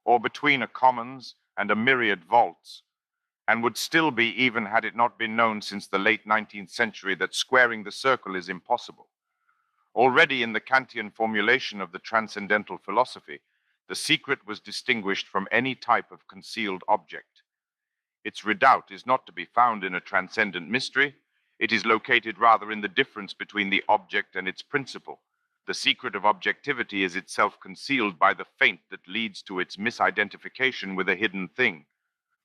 A: or between a commons and a myriad vaults, and would still be even had it not been known since the late 19th century that squaring the circle is impossible. Already in the Kantian formulation of the transcendental philosophy, the secret was distinguished from any type of concealed object. Its redoubt is not to be found in a transcendent mystery. It is located rather in the difference between the object and its principle. The secret of objectivity is itself concealed by the feint that leads to its misidentification with a hidden thing.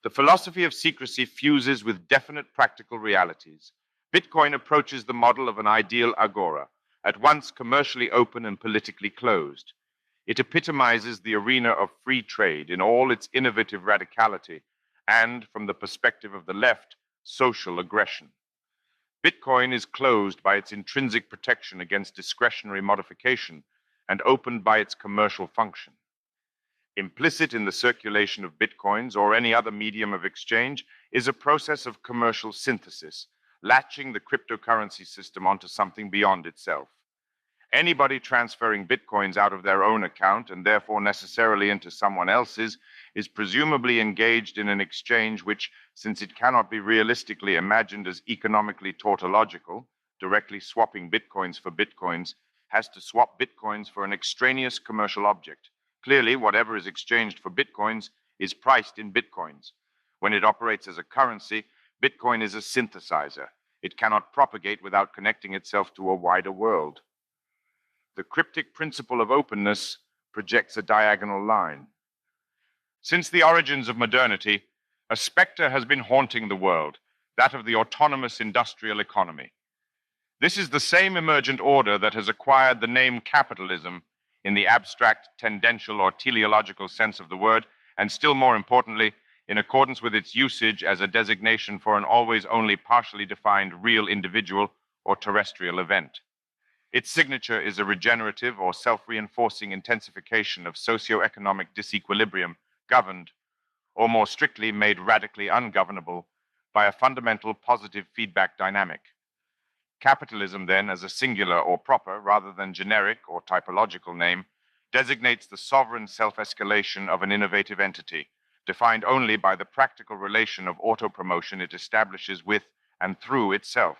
A: The philosophy of secrecy fuses with definite practical realities. Bitcoin approaches the model of an ideal agora, at once commercially open and politically closed. It epitomizes the arena of free trade in all its innovative radicality and, from the perspective of the left, social aggression. Bitcoin is closed by its intrinsic protection against discretionary modification and opened by its commercial function. Implicit in the circulation of Bitcoins or any other medium of exchange is a process of commercial synthesis, latching the cryptocurrency system onto something beyond itself. Anybody transferring Bitcoins out of their own account and therefore necessarily into someone else's is presumably engaged in an exchange which, since it cannot be realistically imagined as economically tautological, directly swapping Bitcoins for Bitcoins, has to swap Bitcoins for an extraneous commercial object. Clearly, whatever is exchanged for Bitcoins is priced in Bitcoins. When it operates as a currency, Bitcoin is a synthesizer. It cannot propagate without connecting itself to a wider world. The cryptic principle of openness projects a diagonal line. Since the origins of modernity, a specter has been haunting the world, that of the autonomous industrial economy. This is the same emergent order that has acquired the name capitalism in the abstract, tendential, or teleological sense of the word, and still more importantly, in accordance with its usage as a designation for an always only partially defined real individual or terrestrial event. Its signature is a regenerative or self-reinforcing intensification of socio-economic disequilibrium governed, or more strictly made radically ungovernable, by a fundamental positive feedback dynamic. Capitalism, then, as a singular or proper rather than generic or typological name, designates the sovereign self-escalation of an innovative entity, defined only by the practical relation of auto-promotion it establishes with and through itself.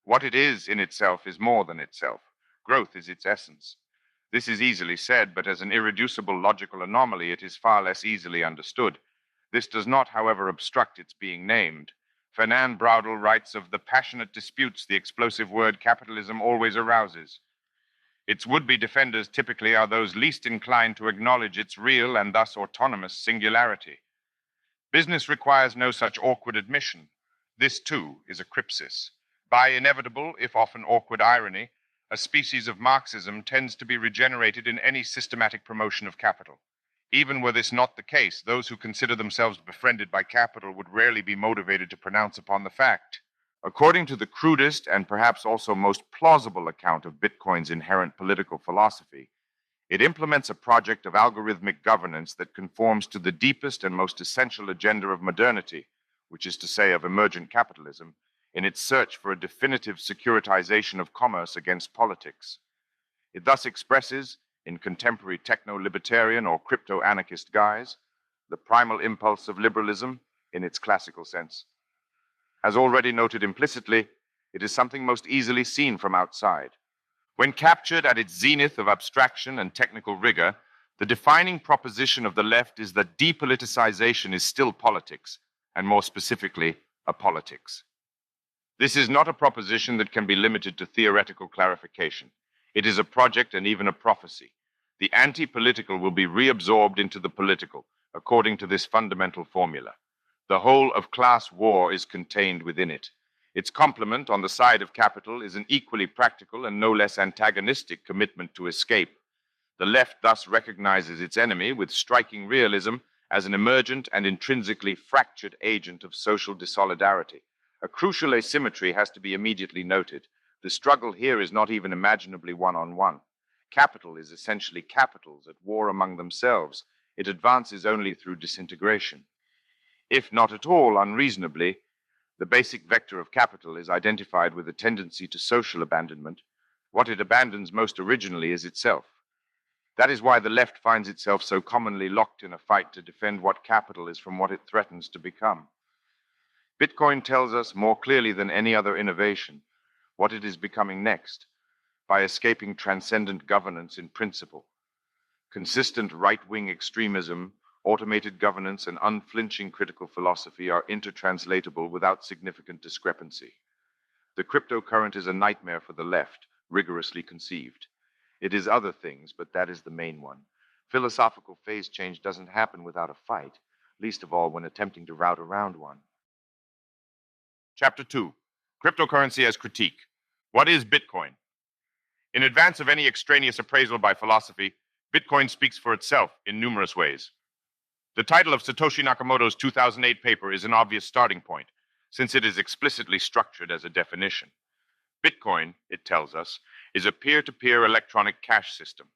A: What it is in itself is more than itself. Growth is its essence. This is easily said, but as an irreducible logical anomaly, it is far less easily understood. This does not, however, obstruct its being named. Fernand Braudel writes of the passionate disputes the explosive word capitalism always arouses. Its would-be defenders typically are those least inclined to acknowledge its real and thus autonomous singularity. Business requires no such awkward admission. This, too, is a crypsis. By inevitable, if often awkward irony, a species of Marxism tends to be regenerated in any systematic promotion of capital. Even were this not the case, those who consider themselves befriended by capital would rarely be motivated to pronounce upon the fact. According to the crudest and perhaps also most plausible account of Bitcoin's inherent political philosophy, it implements a project of algorithmic governance that conforms to the deepest and most essential agenda of modernity, which is to say of emergent capitalism, in its search for a definitive securitization of commerce against politics. It thus expresses, in contemporary techno-libertarian or crypto-anarchist guise, the primal impulse of liberalism in its classical sense. As already noted implicitly, it is something most easily seen from outside. When captured at its zenith of abstraction and technical rigor, the defining proposition of the left is that depoliticization is still politics, and more specifically, a politics. This is not a proposition that can be limited to theoretical clarification. It is a project and even a prophecy. The anti-political will be reabsorbed into the political, according to this fundamental formula. The whole of class war is contained within it. Its complement on the side of capital is an equally practical and no less antagonistic commitment to escape. The left thus recognizes its enemy with striking realism as an emergent and intrinsically fractured agent of social dissolidarity. A crucial asymmetry has to be immediately noted. The struggle here is not even imaginably one-on-one. Capital is essentially capitals at war among themselves. It advances only through disintegration. If not at all unreasonably, the basic vector of capital is identified with a tendency to social abandonment. What it abandons most originally is itself. That is why the left finds itself so commonly locked in a fight to defend what capital is from what it threatens to become. Bitcoin tells us more clearly than any other innovation what it is becoming next, by escaping transcendent governance in principle. Consistent right-wing extremism, automated governance, and unflinching critical philosophy are intertranslatable without significant discrepancy. The cryptocurrent is a nightmare for the left, rigorously conceived. It is other things, but that is the main one. Philosophical phase change doesn't happen without a fight, least of all when attempting to route around one. Chapter 2. Cryptocurrency as Critique. What is Bitcoin? In advance of any extraneous appraisal by philosophy, Bitcoin speaks for itself in numerous ways. The title of Satoshi Nakamoto's 2008 paper is an obvious starting point, since it is explicitly structured as a definition. Bitcoin, it tells us, is a peer-to-peer electronic cash system.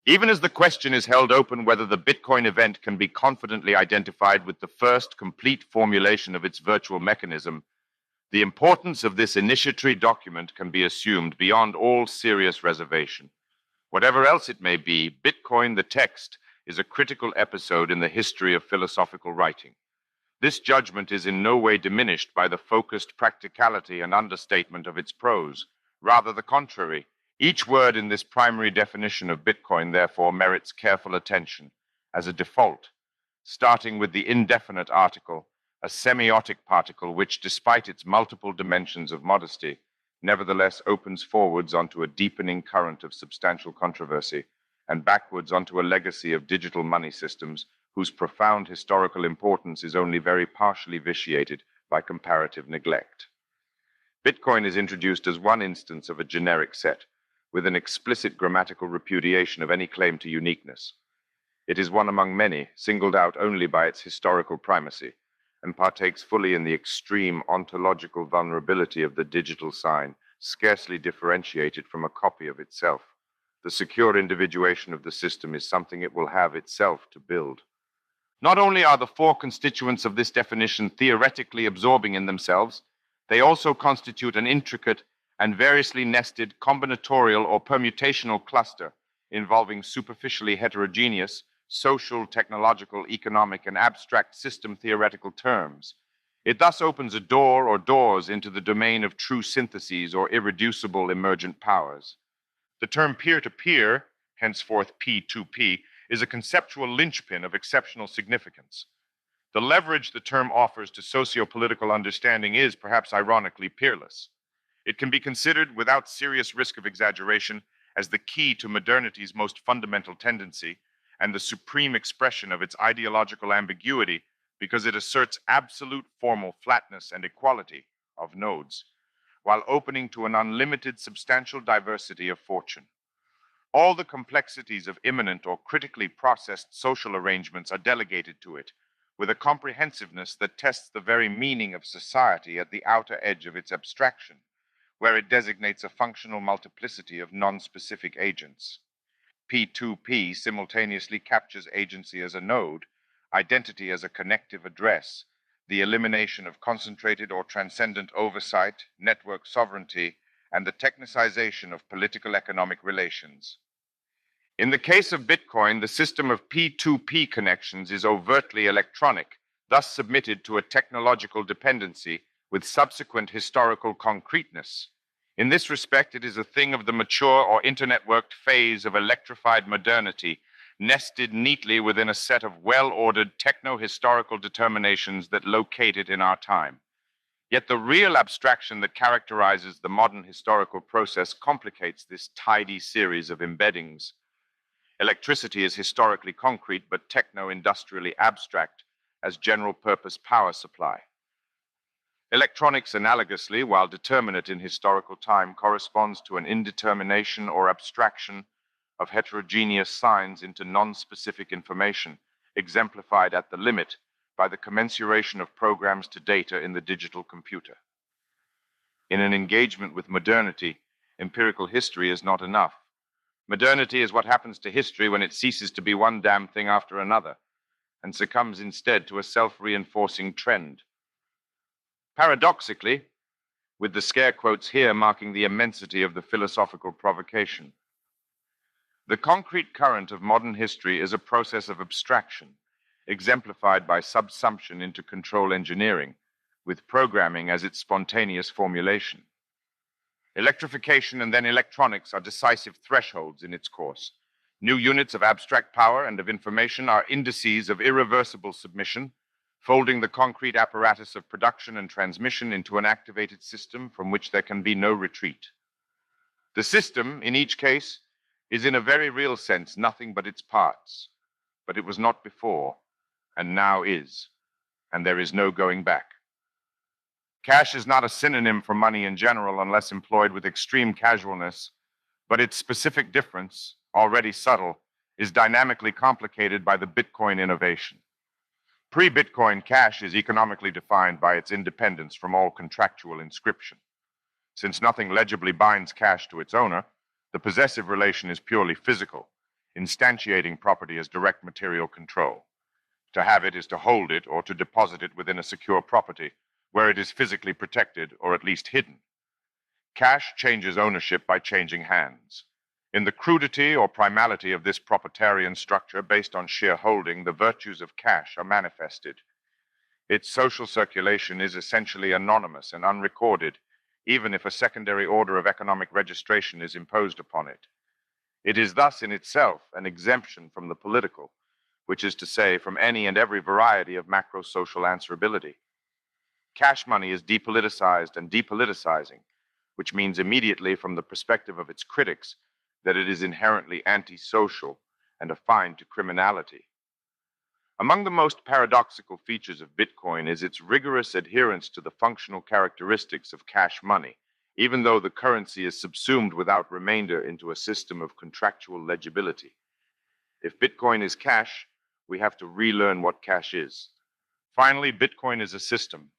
A: Even as the question is held open whether the Bitcoin event can be confidently identified with the first complete formulation of its virtual mechanism, the importance of this initiatory document can be assumed beyond all serious reservation. Whatever else it may be, Bitcoin, the text, is a critical episode in the history of philosophical writing. This judgment is in no way diminished by the focused practicality and understatement of its prose. Rather the contrary. Each word in this primary definition of Bitcoin, therefore, merits careful attention as a default, starting with the indefinite article, a semiotic particle which, despite its multiple dimensions of modesty, nevertheless opens forwards onto a deepening current of substantial controversy and backwards onto a legacy of digital money systems whose profound historical importance is only very partially vitiated by comparative neglect. Bitcoin is introduced as one instance of a generic set, with an explicit grammatical repudiation of any claim to uniqueness. It is one among many, singled out only by its historical primacy, and partakes fully in the extreme ontological vulnerability of the digital sign, scarcely differentiated from a copy of itself. The secure individuation of the system is something it will have itself to build. Not only are the four constituents of this definition theoretically absorbing in themselves, they also constitute an intricate and variously nested combinatorial or permutational cluster involving superficially heterogeneous social, technological, economic, and abstract system theoretical terms. It thus opens a door or doors into the domain of true syntheses or irreducible emergent powers. The term peer-to-peer, henceforth P2P, is a conceptual linchpin of exceptional significance. The leverage the term offers to socio-political understanding is, perhaps ironically, peerless. It can be considered, without serious risk of exaggeration, as the key to modernity's most fundamental tendency and the supreme expression of its ideological ambiguity, because it asserts absolute formal flatness and equality of nodes, while opening to an unlimited substantial diversity of fortune. All the complexities of immanent or critically processed social arrangements are delegated to it, with a comprehensiveness that tests the very meaning of society at the outer edge of its abstraction, where it designates a functional multiplicity of non-specific agents. P2P simultaneously captures agency as a node, identity as a connective address, the elimination of concentrated or transcendent oversight, network sovereignty, and the technicization of political economic relations. In the case of Bitcoin, the system of P2P connections is overtly electronic, thus submitted to a technological dependency with subsequent historical concreteness. In this respect, it is a thing of the mature or internetworked phase of electrified modernity, nested neatly within a set of well-ordered techno-historical determinations that locate it in our time. Yet the real abstraction that characterizes the modern historical process complicates this tidy series of embeddings. Electricity is historically concrete, but techno-industrially abstract as general-purpose power supply. Electronics, analogously, while determinate in historical time, corresponds to an indetermination or abstraction of heterogeneous signs into non-specific information, exemplified at the limit by the commensuration of programs to data in the digital computer. In an engagement with modernity, empirical history is not enough. Modernity is what happens to history when it ceases to be one damn thing after another and succumbs instead to a self-reinforcing trend. Paradoxically, with the scare quotes here marking the immensity of the philosophical provocation, the concrete current of modern history is a process of abstraction, exemplified by subsumption into control engineering, with programming as its spontaneous formulation. Electrification and then electronics are decisive thresholds in its course. New units of abstract power and of information are indices of irreversible submission, folding the concrete apparatus of production and transmission into an activated system from which there can be no retreat. The system, in each case, is in a very real sense nothing but its parts, but it was not before, and now is, and there is no going back. Cash is not a synonym for money in general unless employed with extreme casualness, but its specific difference, already subtle, is dynamically complicated by the Bitcoin innovation. Pre-Bitcoin cash is economically defined by its independence from all contractual inscription. Since nothing legibly binds cash to its owner, the possessive relation is purely physical, instantiating property as direct material control. To have it is to hold it or to deposit it within a secure property, where it is physically protected or at least hidden. Cash changes ownership by changing hands. In the crudity or primality of this proprietarian structure based on sheer holding, the virtues of cash are manifested. Its social circulation is essentially anonymous and unrecorded, even if a secondary order of economic registration is imposed upon it. It is thus in itself an exemption from the political, which is to say, from any and every variety of macro-social answerability. Cash money is depoliticized and depoliticizing, which means immediately from the perspective of its critics that it is inherently antisocial and affine to criminality. Among the most paradoxical features of Bitcoin is its rigorous adherence to the functional characteristics of cash money, even though the currency is subsumed without remainder into a system of contractual legibility. If Bitcoin is cash, we have to relearn what cash is. Finally, Bitcoin is a system.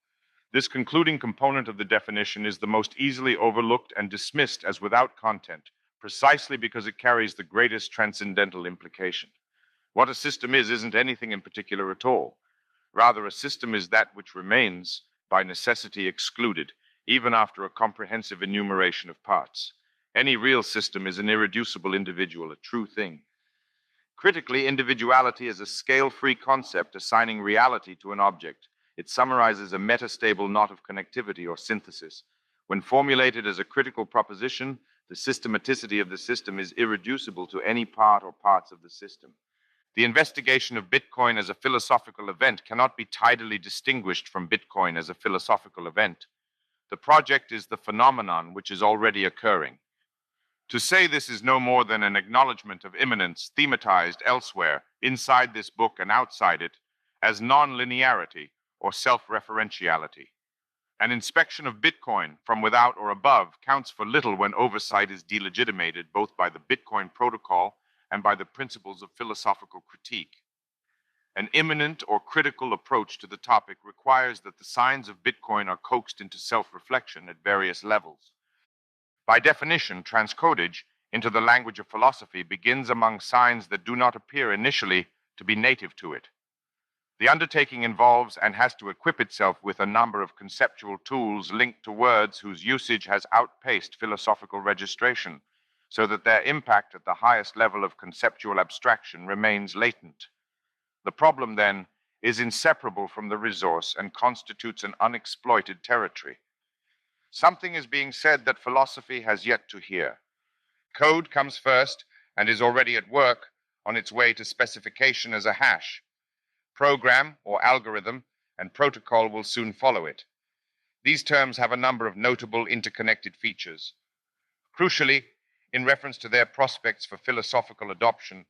A: This concluding component of the definition is the most easily overlooked and dismissed as without content, precisely because it carries the greatest transcendental implication. What a system isn't anything in particular at all. Rather, a system is that which remains, by necessity, excluded, even after a comprehensive enumeration of parts. Any real system is an irreducible individual, a true thing. Critically, individuality is a scale-free concept assigning reality to an object. It summarizes a metastable knot of connectivity or synthesis. When formulated as a critical proposition, the systematicity of the system is irreducible to any part or parts of the system. The investigation of Bitcoin as a philosophical event cannot be tidily distinguished from Bitcoin as a philosophical event. The project is the phenomenon which is already occurring. To say this is no more than an acknowledgement of immanence thematized elsewhere, inside this book and outside it, as non-linearity or self-referentiality. An inspection of Bitcoin from without or above counts for little when oversight is delegitimated both by the Bitcoin protocol and by the principles of philosophical critique. An immanent or critical approach to the topic requires that the signs of Bitcoin are coaxed into self-reflection at various levels. By definition, transcodage into the language of philosophy begins among signs that do not appear initially to be native to it. The undertaking involves and has to equip itself with a number of conceptual tools linked to words whose usage has outpaced philosophical registration, so that their impact at the highest level of conceptual abstraction remains latent. The problem, then, is inseparable from the resource and constitutes an unexploited territory. Something is being said that philosophy has yet to hear. Code comes first and is already at work on its way to specification as a hash. Program or algorithm and protocol will soon follow it. These terms have a number of notable interconnected features. Crucially, in reference to their prospects for philosophical adoption,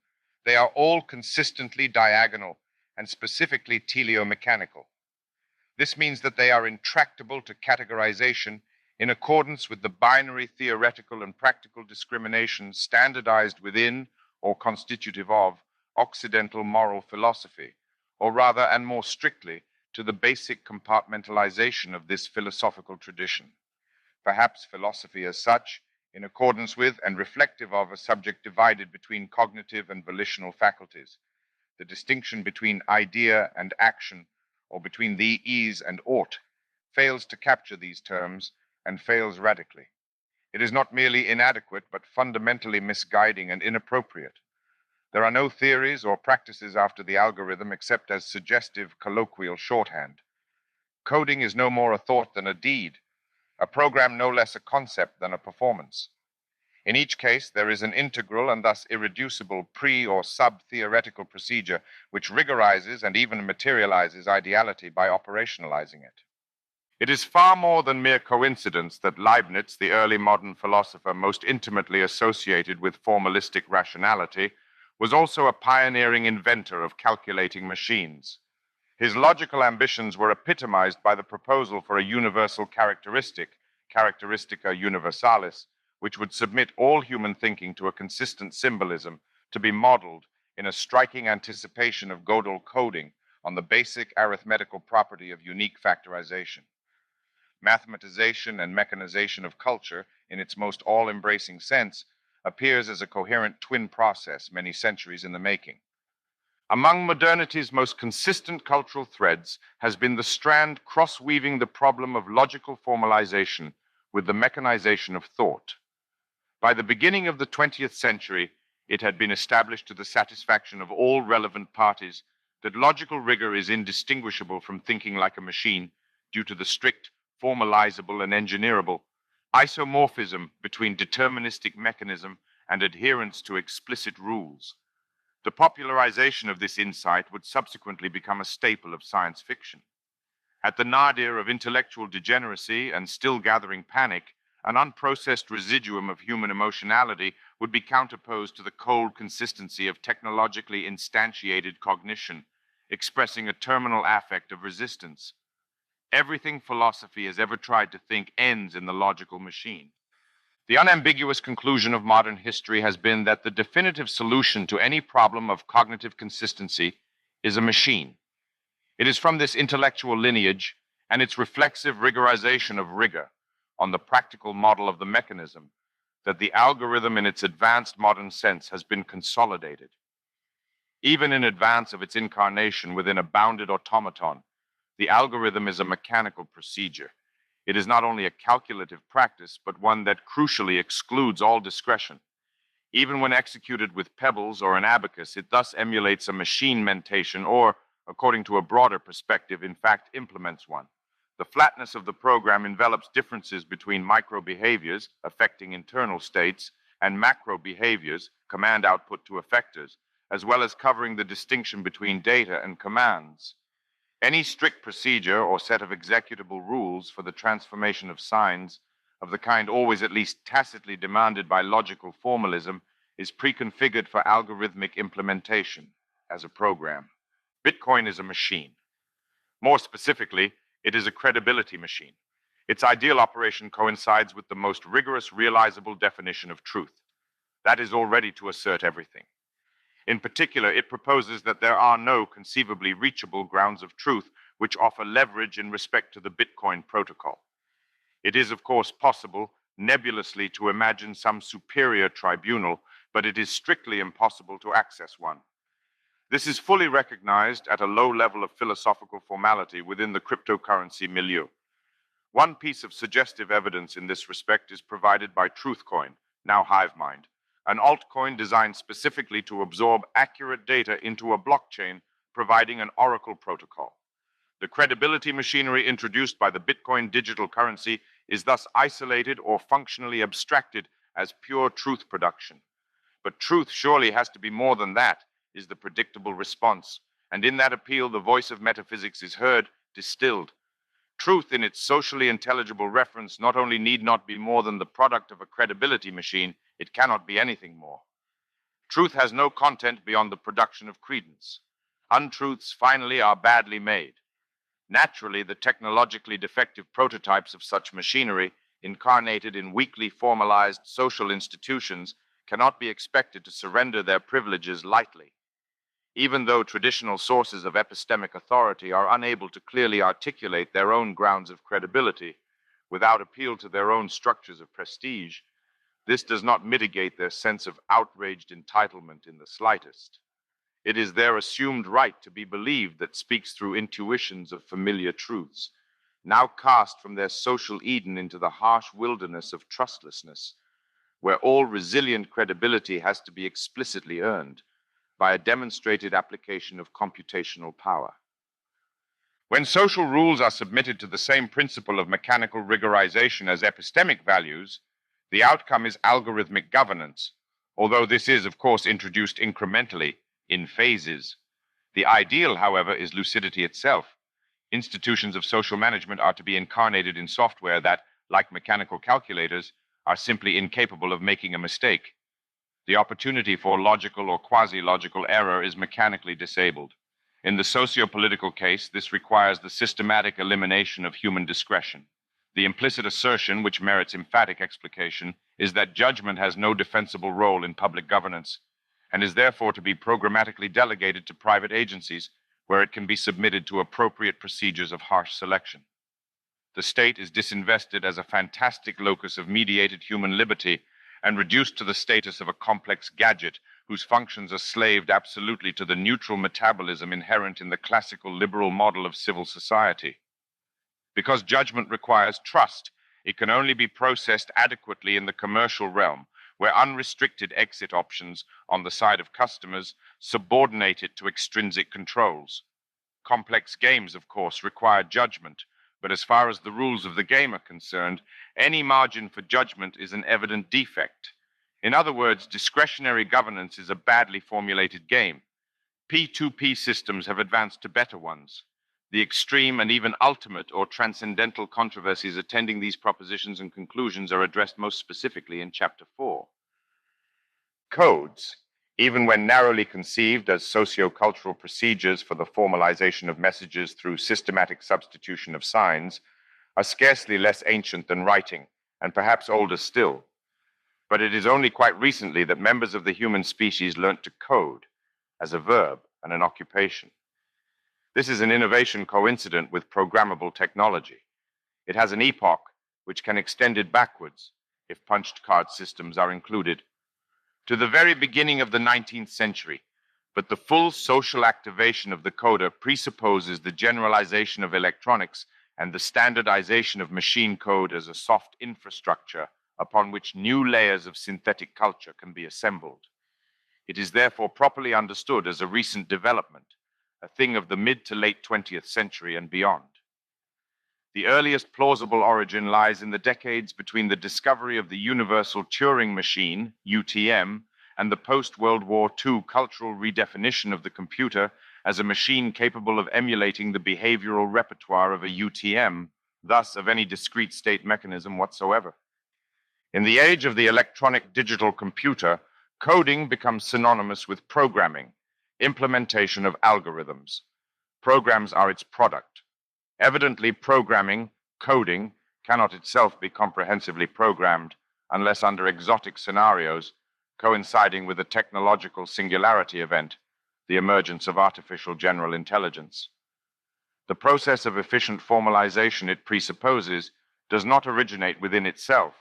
A: they are all consistently diagonal and specifically teleomechanical. This means that they are intractable to categorization in accordance with the binary theoretical and practical discriminations standardized within or constitutive of Occidental moral philosophy, or rather and more strictly to the basic compartmentalization of this philosophical tradition. Perhaps philosophy as such, in accordance with and reflective of a subject divided between cognitive and volitional faculties, the distinction between idea and action, or between these and ought, fails to capture these terms and fails radically. It is not merely inadequate, but fundamentally misguiding and inappropriate. There are no theories or practices after the algorithm except as suggestive colloquial shorthand. Coding is no more a thought than a deed, a program no less a concept than a performance. In each case, there is an integral and thus irreducible pre- or sub-theoretical procedure which rigorizes and even materializes ideality by operationalizing it. It is far more than mere coincidence that Leibniz, the early modern philosopher most intimately associated with formalistic rationality, was also a pioneering inventor of calculating machines. His logical ambitions were epitomized by the proposal for a universal characteristic, characteristica universalis, which would submit all human thinking to a consistent symbolism to be modeled in a striking anticipation of Gödel coding on the basic arithmetical property of unique factorization. Mathematization and mechanization of culture, in its most all-embracing sense, appears as a coherent twin process many centuries in the making. Among modernity's most consistent cultural threads has been the strand cross-weaving the problem of logical formalization with the mechanization of thought. By the beginning of the 20th century, it had been established to the satisfaction of all relevant parties that logical rigor is indistinguishable from thinking like a machine due to the strict, formalizable, and engineerable isomorphism between deterministic mechanism and adherence to explicit rules. The popularization of this insight would subsequently become a staple of science fiction. At the nadir of intellectual degeneracy and still gathering panic, an unprocessed residuum of human emotionality would be counterposed to the cold consistency of technologically instantiated cognition, expressing a terminal affect of resistance. Everything philosophy has ever tried to think ends in the logical machine. The unambiguous conclusion of modern history has been that the definitive solution to any problem of cognitive consistency is a machine. It is from this intellectual lineage and its reflexive rigorization of rigor on the practical model of the mechanism that the algorithm in its advanced modern sense has been consolidated. Even in advance of its incarnation within a bounded automaton, the algorithm is a mechanical procedure. It is not only a calculative practice, but one that crucially excludes all discretion. Even when executed with pebbles or an abacus, it thus emulates a machine mentation or, according to a broader perspective, in fact implements one. The flatness of the program envelops differences between micro behaviors affecting internal states and macro behaviors, command output to effectors, as well as covering the distinction between data and commands. Any strict procedure or set of executable rules for the transformation of signs, of the kind always at least tacitly demanded by logical formalism, is preconfigured for algorithmic implementation as a program. Bitcoin is a machine. More specifically, it is a credibility machine. Its ideal operation coincides with the most rigorous realizable definition of truth. That is already to assert everything. In particular, it proposes that there are no conceivably reachable grounds of truth which offer leverage in respect to the Bitcoin protocol. It is, of course, possible nebulously to imagine some superior tribunal, but it is strictly impossible to access one. This is fully recognized at a low level of philosophical formality within the cryptocurrency milieu. One piece of suggestive evidence in this respect is provided by Truthcoin, now Hivemind, an altcoin designed specifically to absorb accurate data into a blockchain, providing an oracle protocol. The credibility machinery introduced by the Bitcoin digital currency is thus isolated or functionally abstracted as pure truth production. But truth surely has to be more than that, is the predictable response, and in that appeal the voice of metaphysics is heard, distilled. Truth in its socially intelligible reference not only need not be more than the product of a credibility machine, it cannot be anything more. Truth has no content beyond the production of credence. Untruths, finally, are badly made. Naturally, the technologically defective prototypes of such machinery, incarnated in weakly formalized social institutions, cannot be expected to surrender their privileges lightly. Even though traditional sources of epistemic authority are unable to clearly articulate their own grounds of credibility, without appeal to their own structures of prestige, this does not mitigate their sense of outraged entitlement in the slightest. It is their assumed right to be believed that speaks through intuitions of familiar truths, now cast from their social Eden into the harsh wilderness of trustlessness, where all resilient credibility has to be explicitly earned by a demonstrated application of computational power. When social rules are submitted to the same principle of mechanical rigorization as epistemic values, the outcome is algorithmic governance, although this is, of course, introduced incrementally, in phases. The ideal, however, is lucidity itself. Institutions of social management are to be incarnated in software that, like mechanical calculators, are simply incapable of making a mistake. The opportunity for logical or quasi-logical error is mechanically disabled. In the socio-political case, this requires the systematic elimination of human discretion. The implicit assertion, which merits emphatic explication, is that judgment has no defensible role in public governance, and is therefore to be programmatically delegated to private agencies, where it can be submitted to appropriate procedures of harsh selection. The state is disinvested as a fantastic locus of mediated human liberty and reduced to the status of a complex gadget whose functions are slaved absolutely to the neutral metabolism inherent in the classical liberal model of civil society. Because judgment requires trust, it can only be processed adequately in the commercial realm, where unrestricted exit options on the side of customers subordinate it to extrinsic controls. Complex games, of course, require judgment, but as far as the rules of the game are concerned, any margin for judgment is an evident defect. In other words, discretionary governance is a badly formulated game. P2P systems have advanced to better ones. The extreme and even ultimate or transcendental controversies attending these propositions and conclusions are addressed most specifically in Chapter 4. Codes, even when narrowly conceived as socio-cultural procedures for the formalization of messages through systematic substitution of signs, are scarcely less ancient than writing, and perhaps older still. But it is only quite recently that members of the human species learnt to code as a verb and an occupation. This is an innovation coincident with programmable technology. It has an epoch which can extend it backwards, if punched card systems are included, to the very beginning of the 19th century. But the full social activation of the coder presupposes the generalization of electronics and the standardization of machine code as a soft infrastructure upon which new layers of synthetic culture can be assembled. It is therefore properly understood as a recent development, a thing of the mid to late 20th century and beyond. The earliest plausible origin lies in the decades between the discovery of the Universal Turing Machine, UTM, and the post-World War II cultural redefinition of the computer as a machine capable of emulating the behavioral repertoire of a UTM, thus of any discrete state mechanism whatsoever. In the age of the electronic digital computer, coding becomes synonymous with programming, implementation of algorithms. Programs are its product. Evidently, programming, coding, cannot itself be comprehensively programmed unless under exotic scenarios coinciding with a technological singularity event, the emergence of artificial general intelligence. The process of efficient formalization it presupposes does not originate within itself,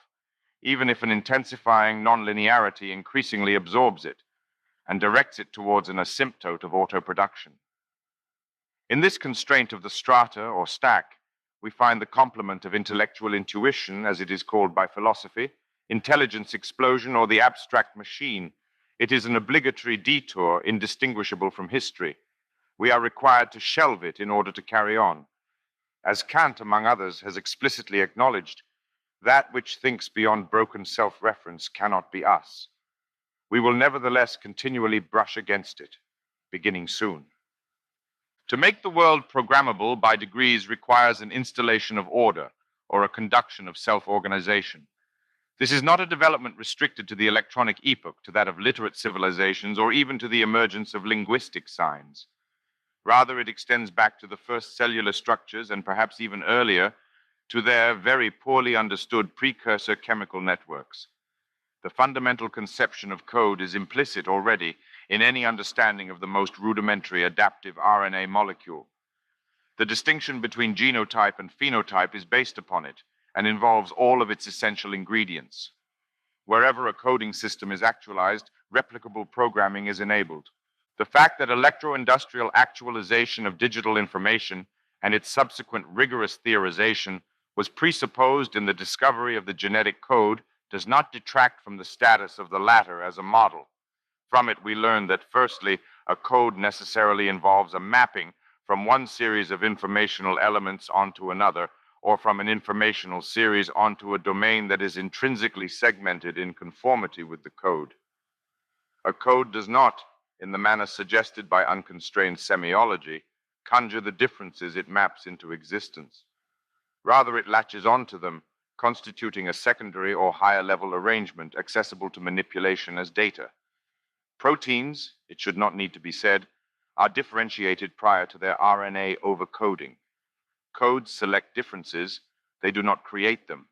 A: even if an intensifying nonlinearity increasingly absorbs it and directs it towards an asymptote of autoproduction. In this constraint of the strata or stack, we find the complement of intellectual intuition, as it is called by philosophy, intelligence explosion, or the abstract machine. It is an obligatory detour indistinguishable from history. We are required to shelve it in order to carry on. As Kant, among others, has explicitly acknowledged, that which thinks beyond broken self-reference cannot be us. We will nevertheless continually brush against it, beginning soon. To make the world programmable by degrees requires an installation of order or a conduction of self-organization. This is not a development restricted to the electronic epoch, to that of literate civilizations, or even to the emergence of linguistic signs. Rather, it extends back to the first cellular structures and perhaps even earlier to their very poorly understood precursor chemical networks. The fundamental conception of code is implicit already in any understanding of the most rudimentary adaptive RNA molecule. The distinction between genotype and phenotype is based upon it and involves all of its essential ingredients. Wherever a coding system is actualized, replicable programming is enabled. The fact that electro-industrial actualization of digital information and its subsequent rigorous theorization was presupposed in the discovery of the genetic code does not detract from the status of the latter as a model. From it, we learn that, firstly, a code necessarily involves a mapping from one series of informational elements onto another, or from an informational series onto a domain that is intrinsically segmented in conformity with the code. A code does not, in the manner suggested by unconstrained semiology, conjure the differences it maps into existence. Rather, it latches onto them, constituting a secondary or higher level arrangement accessible to manipulation as data. Proteins, it should not need to be said, are differentiated prior to their RNA overcoding. Codes select differences, they do not create them.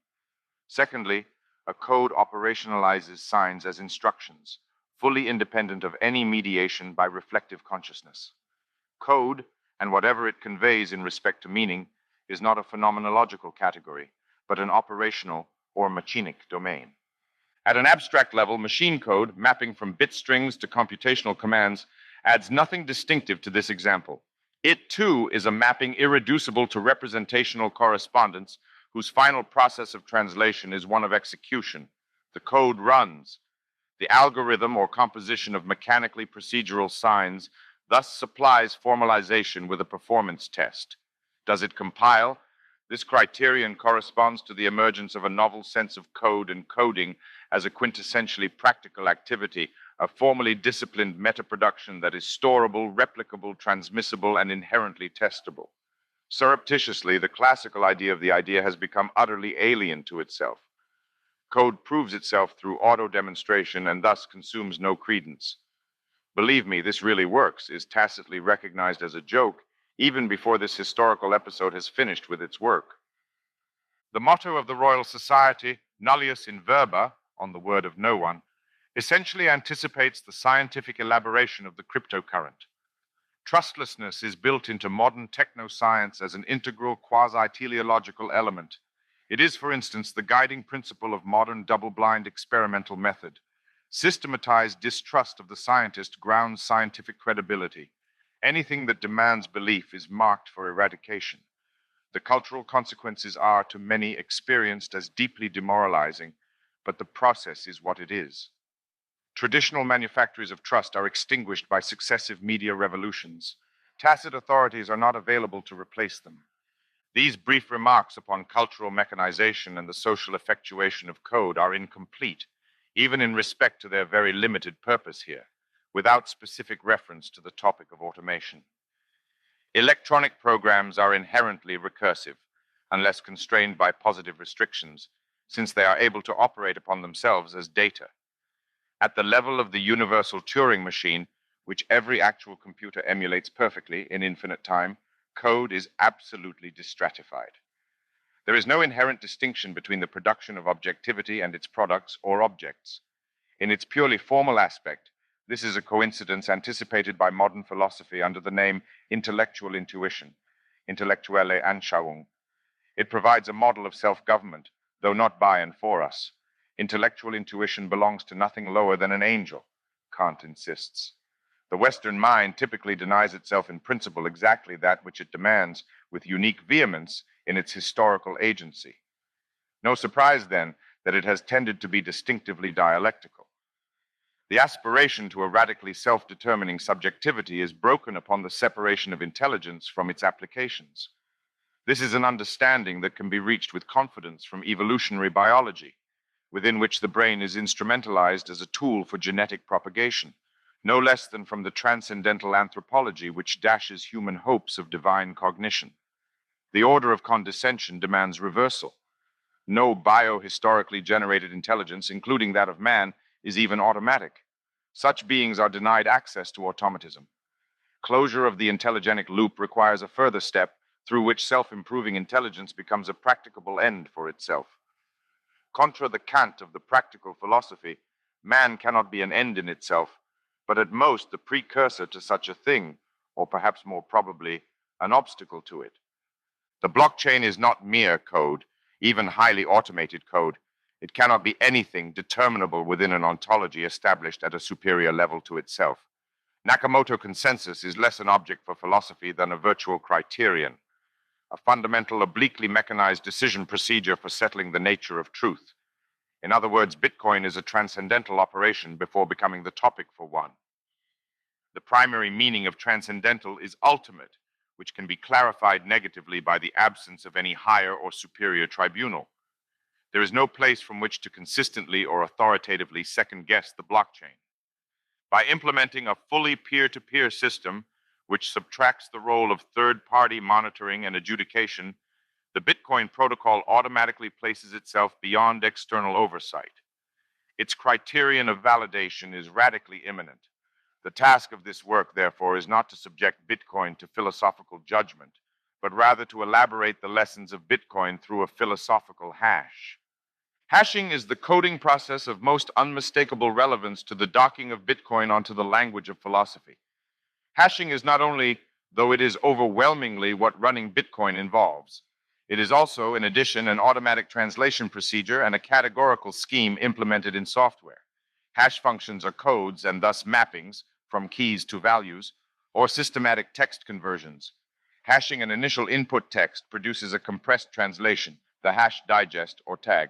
A: Secondly, a code operationalizes signs as instructions, fully independent of any mediation by reflective consciousness. Code, and whatever it conveys in respect to meaning, is not a phenomenological category, but an operational or machinic domain. At an abstract level, machine code, mapping from bit strings to computational commands, adds nothing distinctive to this example. It, too, is a mapping irreducible to representational correspondence, whose final process of translation is one of execution. The code runs. The algorithm or composition of mechanically procedural signs thus supplies formalization with a performance test. Does it compile? This criterion corresponds to the emergence of a novel sense of code and coding as a quintessentially practical activity, a formally disciplined meta-production that is storable, replicable, transmissible, and inherently testable. Surreptitiously, the classical idea of the idea has become utterly alien to itself. Code proves itself through auto-demonstration and thus consumes no credence. Believe me, this really works, is tacitly recognized as a joke, even before this historical episode has finished with its work. The motto of the Royal Society, nullius in verba, on the word of no one, essentially anticipates the scientific elaboration of the cryptocurrent. Trustlessness is built into modern technoscience as an integral quasi-teleological element. It is, for instance, the guiding principle of modern double-blind experimental method. Systematized distrust of the scientist grounds scientific credibility. Anything that demands belief is marked for eradication. The cultural consequences are, to many, experienced as deeply demoralizing, but the process is what it is. Traditional manufactories of trust are extinguished by successive media revolutions. Tacit authorities are not available to replace them. These brief remarks upon cultural mechanization and the social effectuation of code are incomplete, even in respect to their very limited purpose here, without specific reference to the topic of automation. Electronic programs are inherently recursive, unless constrained by positive restrictions, since they are able to operate upon themselves as data. At the level of the universal Turing machine, which every actual computer emulates perfectly in infinite time, code is absolutely distratified. There is no inherent distinction between the production of objectivity and its products or objects. In its purely formal aspect, this is a coincidence anticipated by modern philosophy under the name intellectual intuition, intellektuelle Anschauung. It provides a model of self-government, though not by and for us. Intellectual intuition belongs to nothing lower than an angel, Kant insists. The Western mind typically denies itself in principle exactly that which it demands with unique vehemence in its historical agency. No surprise, then, that it has tended to be distinctively dialectical. The aspiration to a radically self-determining subjectivity is broken upon the separation of intelligence from its applications. This is an understanding that can be reached with confidence from evolutionary biology, within which the brain is instrumentalized as a tool for genetic propagation, no less than from the transcendental anthropology which dashes human hopes of divine cognition. The order of condescension demands reversal. No biohistorically generated intelligence, including that of man, is even automatic. Such beings are denied access to automatism. Closure of the intelligenic loop requires a further step through which self-improving intelligence becomes a practicable end for itself. Contra the cant of the practical philosophy, man cannot be an end in itself, but at most the precursor to such a thing, or perhaps more probably, an obstacle to it. The blockchain is not mere code, even highly automated code. It cannot be anything determinable within an ontology established at a superior level to itself. Nakamoto consensus is less an object for philosophy than a virtual criterion, a fundamental obliquely mechanized decision procedure for settling the nature of truth. In other words, Bitcoin is a transcendental operation before becoming the topic for one. The primary meaning of transcendental is ultimate, which can be clarified negatively by the absence of any higher or superior tribunal. There is no place from which to consistently or authoritatively second-guess the blockchain. By implementing a fully peer-to-peer system, which subtracts the role of third-party monitoring and adjudication, the Bitcoin protocol automatically places itself beyond external oversight. Its criterion of validation is radically imminent. The task of this work, therefore, is not to subject Bitcoin to philosophical judgment, but rather to elaborate the lessons of Bitcoin through a philosophical hash. Hashing is the coding process of most unmistakable relevance to the docking of Bitcoin onto the language of philosophy. Hashing is not only, though it is overwhelmingly what running Bitcoin involves, it is also, in addition, an automatic translation procedure and a categorical scheme implemented in software. Hash functions are codes and thus mappings from keys to values, or systematic text conversions. Hashing an initial input text produces a compressed translation, the hash digest or tag.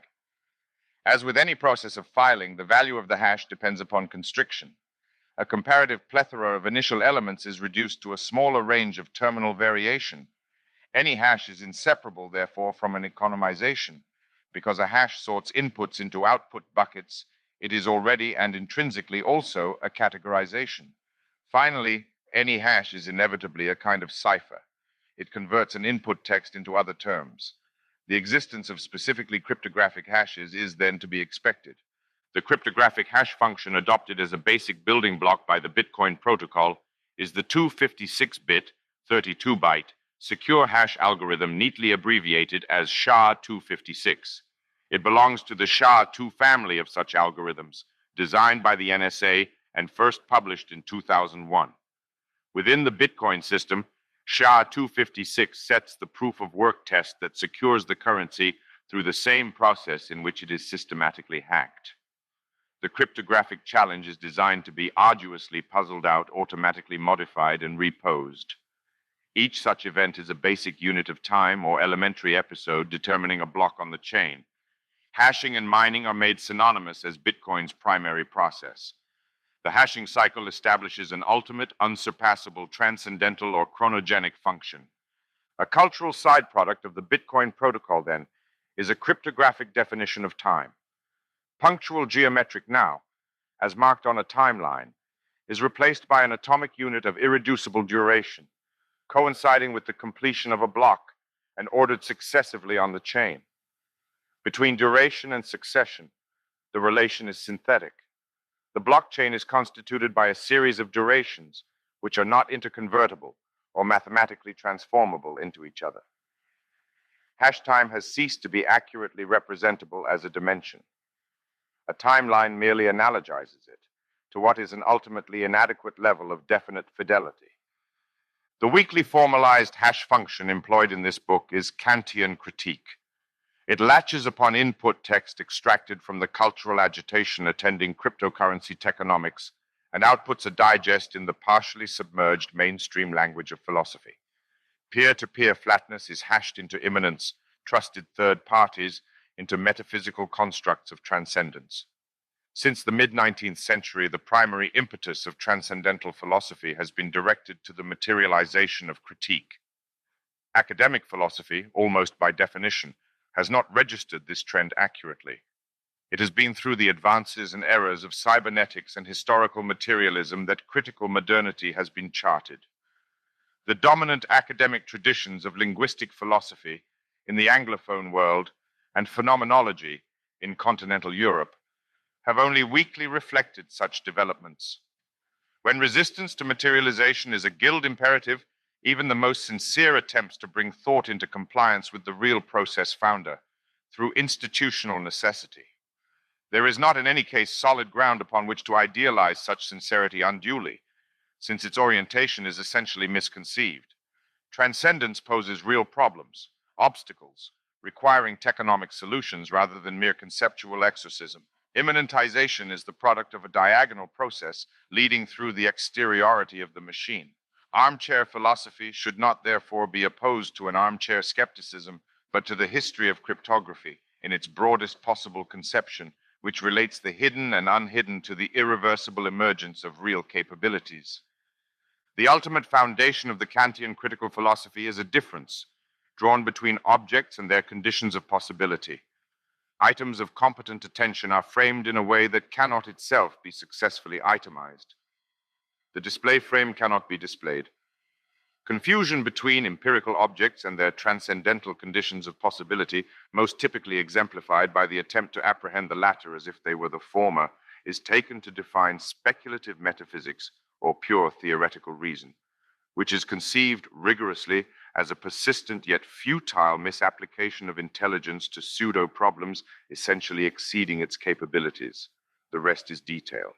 A: As with any process of filing, the value of the hash depends upon constriction. A comparative plethora of initial elements is reduced to a smaller range of terminal variation. Any hash is inseparable, therefore, from an economization. Because a hash sorts inputs into output buckets, it is already and intrinsically also a categorization. Finally, any hash is inevitably a kind of cipher. It converts an input text into other terms. The existence of specifically cryptographic hashes is then to be expected. The cryptographic hash function adopted as a basic building block by the Bitcoin protocol is the 256-bit, 32-byte, secure hash algorithm neatly abbreviated as SHA-256. It belongs to the SHA-2 family of such algorithms, designed by the NSA and first published in 2001. Within the Bitcoin system, SHA-256 sets the proof of work test that secures the currency through the same process in which it is systematically hacked. The cryptographic challenge is designed to be arduously puzzled out, automatically modified, and reposed. Each such event is a basic unit of time or elementary episode determining a block on the chain. Hashing and mining are made synonymous as Bitcoin's primary process. The hashing cycle establishes an ultimate, unsurpassable, transcendental, or chronogenic function. A cultural side product of the Bitcoin protocol, then, is a cryptographic definition of time. Punctual geometric now, as marked on a timeline, is replaced by an atomic unit of irreducible duration, coinciding with the completion of a block and ordered successively on the chain. Between duration and succession, the relation is synthetic. The blockchain is constituted by a series of durations which are not interconvertible or mathematically transformable into each other. Hash time has ceased to be accurately representable as a dimension. A timeline merely analogizes it to what is an ultimately inadequate level of definite fidelity. The weakly formalized hash function employed in this book is Kantian critique. It latches upon input text extracted from the cultural agitation attending cryptocurrency techonomics and outputs a digest in the partially submerged mainstream language of philosophy. Peer-to-peer flatness is hashed into immanence, trusted third parties into metaphysical constructs of transcendence. Since the mid-19th century, the primary impetus of transcendental philosophy has been directed to the materialization of critique. Academic philosophy, almost by definition, has not registered this trend accurately. It has been through the advances and errors of cybernetics and historical materialism that critical modernity has been charted. The dominant academic traditions of linguistic philosophy in the Anglophone world and phenomenology in continental Europe have only weakly reflected such developments. When resistance to materialization is a guild imperative, even the most sincere attempts to bring thought into compliance with the real process founder through institutional necessity. There is not in any case solid ground upon which to idealize such sincerity unduly, since its orientation is essentially misconceived. Transcendence poses real problems, obstacles, requiring techonomic solutions rather than mere conceptual exorcism. Immanentization is the product of a diagonal process leading through the exteriority of the machine. Armchair philosophy should not therefore be opposed to an armchair skepticism, but to the history of cryptography in its broadest possible conception, which relates the hidden and unhidden to the irreversible emergence of real capabilities. The ultimate foundation of the Kantian critical philosophy is a difference drawn between objects and their conditions of possibility. Items of competent attention are framed in a way that cannot itself be successfully itemized. The display frame cannot be displayed. Confusion between empirical objects and their transcendental conditions of possibility, most typically exemplified by the attempt to apprehend the latter as if they were the former, is taken to define speculative metaphysics or pure theoretical reason, which is conceived rigorously as a persistent yet futile misapplication of intelligence to pseudo-problems essentially exceeding its capabilities. The rest is detail.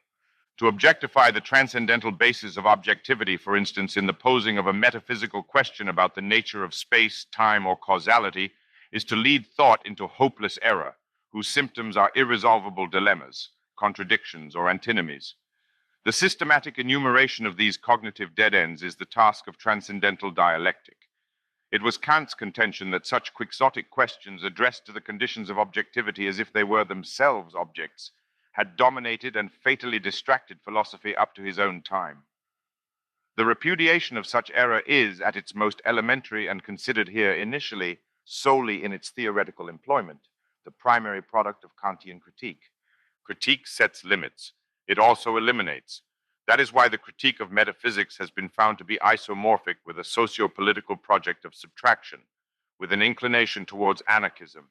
A: To objectify the transcendental basis of objectivity, for instance, in the posing of a metaphysical question about the nature of space, time, or causality, is to lead thought into hopeless error, whose symptoms are irresolvable dilemmas, contradictions, or antinomies. The systematic enumeration of these cognitive dead ends is the task of transcendental dialectic. It was Kant's contention that such quixotic questions addressed to the conditions of objectivity as if they were themselves objects had dominated and fatally distracted philosophy up to his own time. The repudiation of such error is, at its most elementary and considered here initially solely in its theoretical employment, the primary product of Kantian critique. Critique sets limits. It also eliminates. That is why the critique of metaphysics has been found to be isomorphic with a socio-political project of subtraction, with an inclination towards anarchism.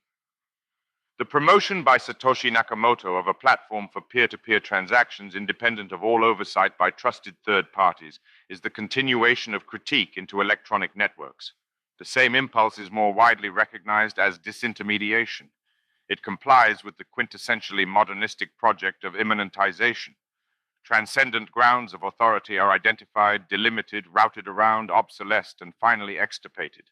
A: The promotion by Satoshi Nakamoto of a platform for peer-to-peer transactions independent of all oversight by trusted third parties is the continuation of critique into electronic networks. The same impulse is more widely recognized as disintermediation. It complies with the quintessentially modernistic project of immanentization. Transcendent grounds of authority are identified, delimited, routed around, obsolesced, and finally extirpated.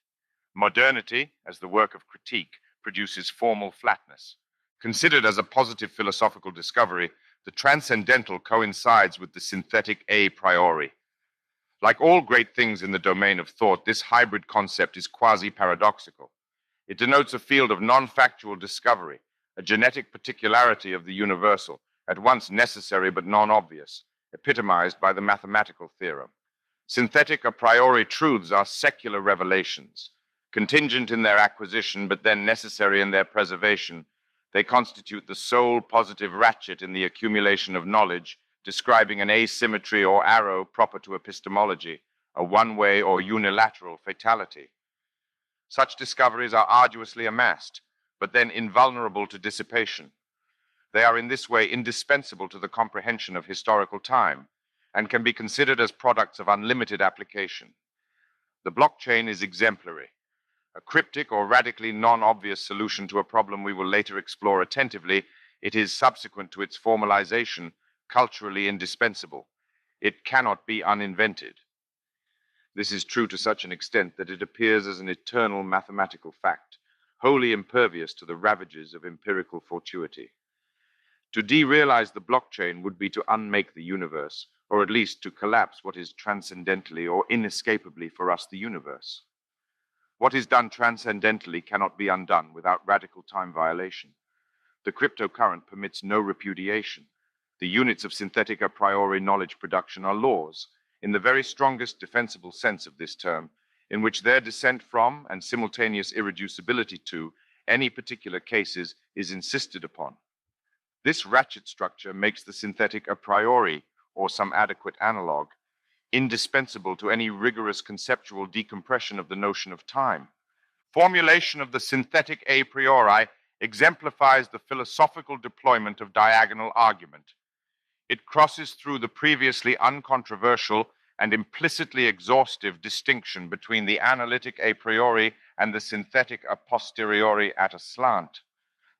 A: Modernity, as the work of critique, produces formal flatness. Considered as a positive philosophical discovery, the transcendental coincides with the synthetic a priori. Like all great things in the domain of thought, this hybrid concept is quasi-paradoxical. It denotes a field of non-factual discovery, a genetic particularity of the universal, at once necessary but non-obvious, epitomized by the mathematical theorem. Synthetic a priori truths are secular revelations, contingent in their acquisition but then necessary in their preservation. They constitute the sole positive ratchet in the accumulation of knowledge, describing an asymmetry or arrow proper to epistemology, a one-way or unilateral fatality. Such discoveries are arduously amassed, but then invulnerable to dissipation. They are in this way indispensable to the comprehension of historical time, and can be considered as products of unlimited application. The blockchain is exemplary, a cryptic or radically non-obvious solution to a problem we will later explore attentively. It is, subsequent to its formalization, culturally indispensable. It cannot be uninvented. This is true to such an extent that it appears as an eternal mathematical fact, wholly impervious to the ravages of empirical fortuity. To derealize the blockchain would be to unmake the universe, or at least to collapse what is transcendentally or inescapably for us the universe. What is done transcendentally cannot be undone without radical time violation. The cryptocurrent permits no repudiation. The units of synthetic a priori knowledge production are laws, in the very strongest defensible sense of this term, in which their descent from and simultaneous irreducibility to any particular cases is insisted upon. This ratchet structure makes the synthetic a priori, or some adequate analog, indispensable to any rigorous conceptual decompression of the notion of time. Formulation of the synthetic a priori exemplifies the philosophical deployment of diagonal argument. It crosses through the previously uncontroversial and implicitly exhaustive distinction between the analytic a priori and the synthetic a posteriori at a slant.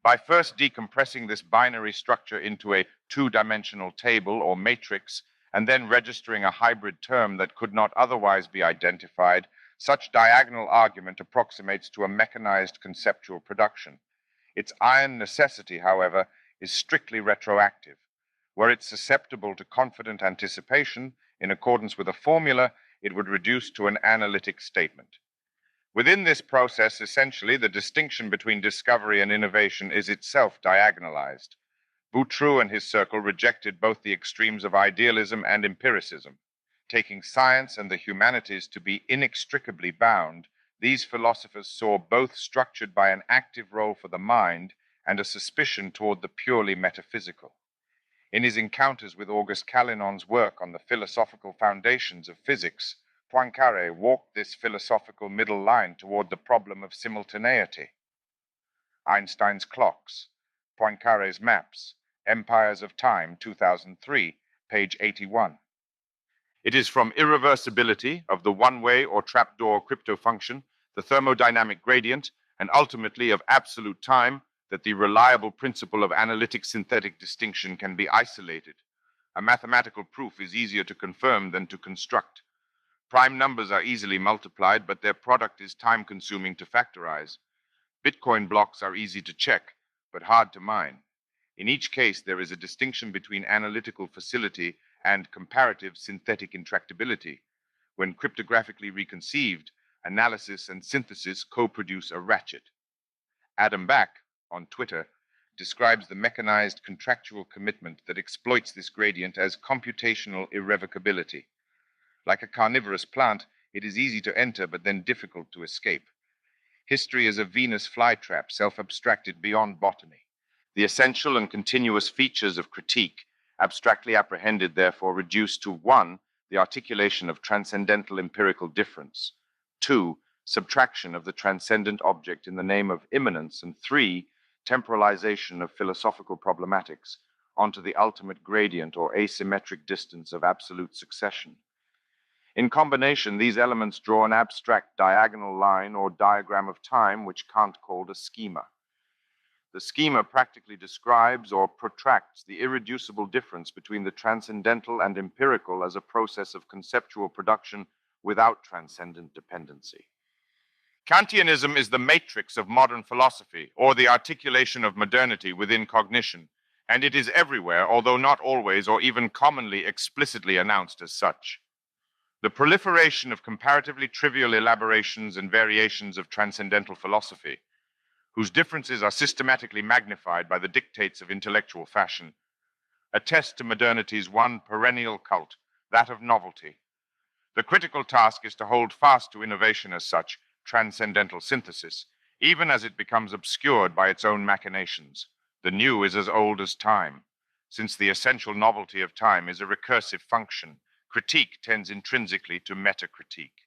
A: By first decompressing this binary structure into a two-dimensional table or matrix, and then registering a hybrid term that could not otherwise be identified, such diagonal argument approximates to a mechanized conceptual production. Its iron necessity, however, is strictly retroactive. Were it susceptible to confident anticipation, in accordance with a formula, it would reduce to an analytic statement. Within this process, essentially, the distinction between discovery and innovation is itself diagonalized. Boutroux and his circle rejected both the extremes of idealism and empiricism. Taking science and the humanities to be inextricably bound, these philosophers saw both structured by an active role for the mind and a suspicion toward the purely metaphysical. In his encounters with Auguste Calinon's work on the philosophical foundations of physics, Poincaré walked this philosophical middle line toward the problem of simultaneity. Einstein's clocks, Poincaré's maps, Empires of Time, 2003, page 81. It is from irreversibility of the one-way or trapdoor crypto function, the thermodynamic gradient, and ultimately of absolute time, that the reliable principle of analytic synthetic distinction can be isolated. A mathematical proof is easier to confirm than to construct. Prime numbers are easily multiplied, but their product is time-consuming to factorize. Bitcoin blocks are easy to check, but hard to mine. In each case, there is a distinction between analytical facility and comparative synthetic intractability. When cryptographically reconceived, analysis and synthesis co-produce a ratchet. Adam Back, on Twitter, describes the mechanized contractual commitment that exploits this gradient as computational irrevocability. Like a carnivorous plant, it is easy to enter but then difficult to escape. History is a Venus flytrap, self-abstracted beyond botany. The essential and continuous features of critique, abstractly apprehended, therefore reduced to 1, the articulation of transcendental empirical difference, 2, subtraction of the transcendent object in the name of immanence, and 3, temporalization of philosophical problematics onto the ultimate gradient or asymmetric distance of absolute succession. In combination, these elements draw an abstract diagonal line or diagram of time which Kant called a schema. The schema practically describes or protracts the irreducible difference between the transcendental and empirical as a process of conceptual production without transcendent dependency. Kantianism is the matrix of modern philosophy, or the articulation of modernity within cognition, and it is everywhere, although not always or even commonly explicitly announced as such. The proliferation of comparatively trivial elaborations and variations of transcendental philosophy, whose differences are systematically magnified by the dictates of intellectual fashion, attest to modernity's one perennial cult, that of novelty. The critical task is to hold fast to innovation as such, transcendental synthesis, even as it becomes obscured by its own machinations. The new is as old as time. Since the essential novelty of time is a recursive function, critique tends intrinsically to metacritique.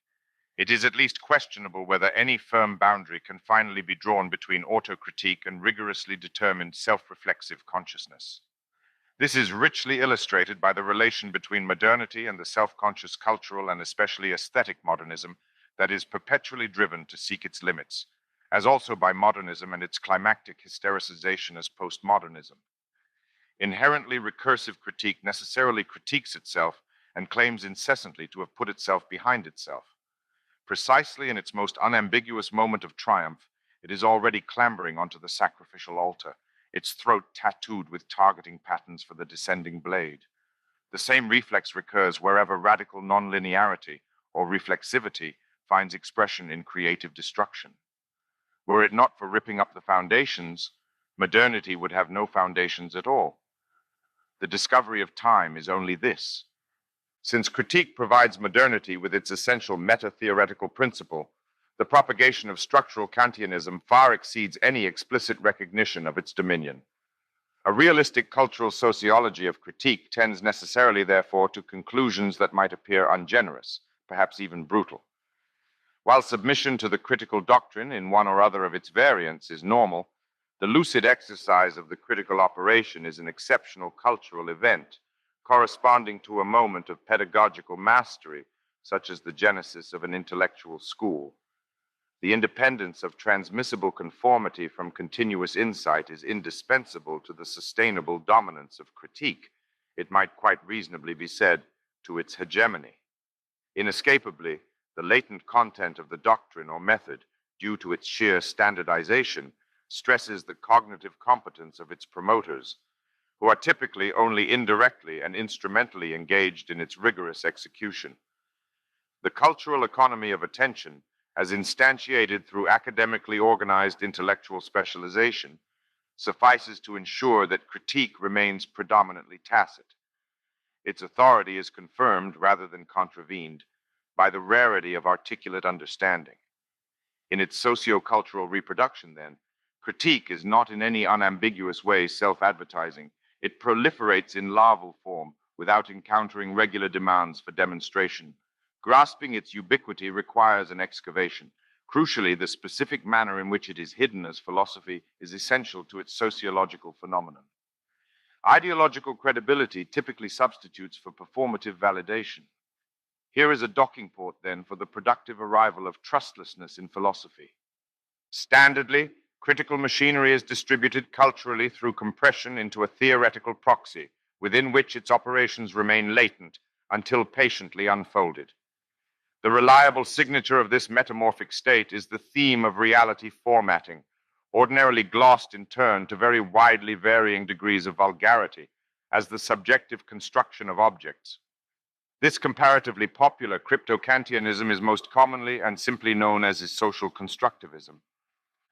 A: It is at least questionable whether any firm boundary can finally be drawn between autocritique and rigorously determined self-reflexive consciousness. This is richly illustrated by the relation between modernity and the self-conscious cultural and especially aesthetic modernism that is perpetually driven to seek its limits, as also by modernism and its climactic hystericization as postmodernism. Inherently recursive critique necessarily critiques itself and claims incessantly to have put itself behind itself. Precisely in its most unambiguous moment of triumph, it is already clambering onto the sacrificial altar, its throat tattooed with targeting patterns for the descending blade. The same reflex recurs wherever radical nonlinearity or reflexivity finds expression in creative destruction. Were it not for ripping up the foundations, modernity would have no foundations at all. The discovery of time is only this. Since critique provides modernity with its essential meta-theoretical principle, the propagation of structural Kantianism far exceeds any explicit recognition of its dominion. A realistic cultural sociology of critique tends necessarily, therefore, to conclusions that might appear ungenerous, perhaps even brutal. While submission to the critical doctrine in one or other of its variants is normal, the lucid exercise of the critical operation is an exceptional cultural event, corresponding to a moment of pedagogical mastery, such as the genesis of an intellectual school. The independence of transmissible conformity from continuous insight is indispensable to the sustainable dominance of critique. It might quite reasonably be said to its hegemony. Inescapably, the latent content of the doctrine or method, due to its sheer standardization, stresses the cognitive competence of its promoters, who are typically only indirectly and instrumentally engaged in its rigorous execution. The cultural economy of attention, as instantiated through academically organized intellectual specialization, suffices to ensure that critique remains predominantly tacit. Its authority is confirmed rather than contravened by the rarity of articulate understanding. In its socio-cultural reproduction, then, critique is not in any unambiguous way self-advertising. It proliferates in larval form without encountering regular demands for demonstration. Grasping its ubiquity requires an excavation. Crucially, the specific manner in which it is hidden as philosophy is essential to its sociological phenomenon. Ideological credibility typically substitutes for performative validation. Here is a docking port, then, for the productive arrival of trustlessness in philosophy. Standardly, critical machinery is distributed culturally through compression into a theoretical proxy, within which its operations remain latent until patiently unfolded. The reliable signature of this metamorphic state is the theme of reality formatting, ordinarily glossed in turn to very widely varying degrees of vulgarity, as the subjective construction of objects. This comparatively popular crypto-Kantianism is most commonly and simply known as social constructivism.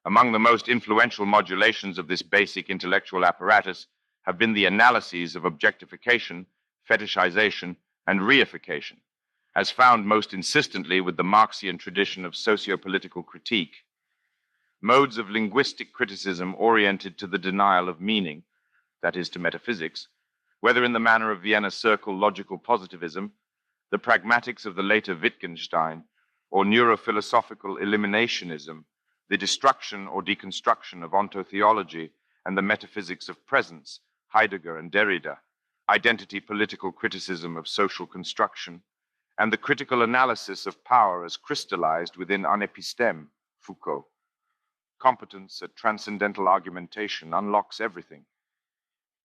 A: Among the most influential modulations of this basic intellectual apparatus have been the analyses of objectification, fetishization, and reification, as found most insistently with the Marxian tradition of sociopolitical critique. Modes of linguistic criticism oriented to the denial of meaning, that is, to metaphysics, whether in the manner of Vienna Circle logical positivism, the pragmatics of the later Wittgenstein, or neurophilosophical eliminationism, the destruction or deconstruction of ontotheology and the metaphysics of presence, Heidegger and Derrida, identity political criticism of social construction, and the critical analysis of power as crystallized within un episteme, Foucault. Competence at transcendental argumentation unlocks everything.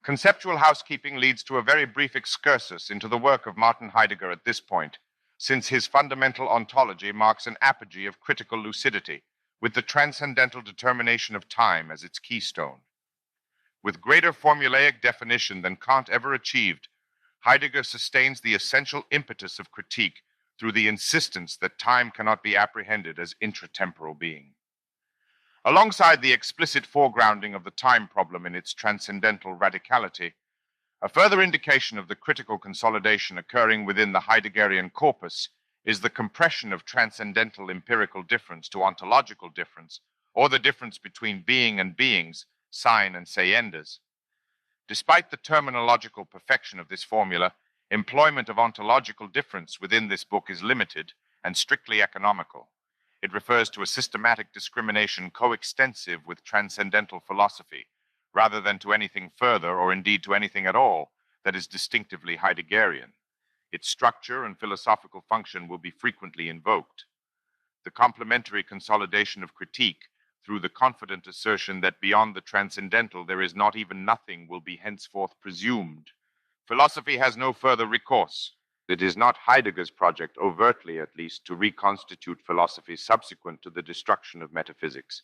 A: Conceptual housekeeping leads to a very brief excursus into the work of Martin Heidegger at this point, since his fundamental ontology marks an apogee of critical lucidity, with the transcendental determination of time as its keystone. With greater formulaic definition than Kant ever achieved, Heidegger sustains the essential impetus of critique through the insistence that time cannot be apprehended as intratemporal being. Alongside the explicit foregrounding of the time problem in its transcendental radicality, a further indication of the critical consolidation occurring within the Heideggerian corpus is the compression of transcendental empirical difference to ontological difference, or the difference between being and beings, sine and seiendas. Despite the terminological perfection of this formula, employment of ontological difference within this book is limited and strictly economical. It refers to a systematic discrimination coextensive with transcendental philosophy, rather than to anything further, or indeed to anything at all, that is distinctively Heideggerian. Its structure and philosophical function will be frequently invoked. The complementary consolidation of critique through the confident assertion that beyond the transcendental there is not even nothing will be henceforth presumed. Philosophy has no further recourse. It is not Heidegger's project, overtly at least, to reconstitute philosophy subsequent to the destruction of metaphysics.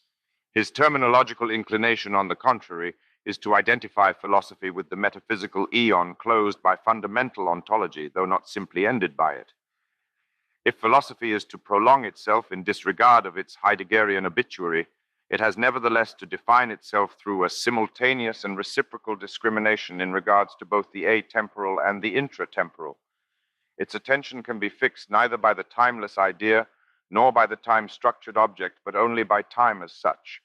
A: His terminological inclination, on the contrary, is to identify philosophy with the metaphysical aeon closed by fundamental ontology, though not simply ended by it. If philosophy is to prolong itself in disregard of its Heideggerian obituary, it has nevertheless to define itself through a simultaneous and reciprocal discrimination in regards to both the atemporal and the intratemporal. Its attention can be fixed neither by the timeless idea nor by the time-structured object, but only by time as such.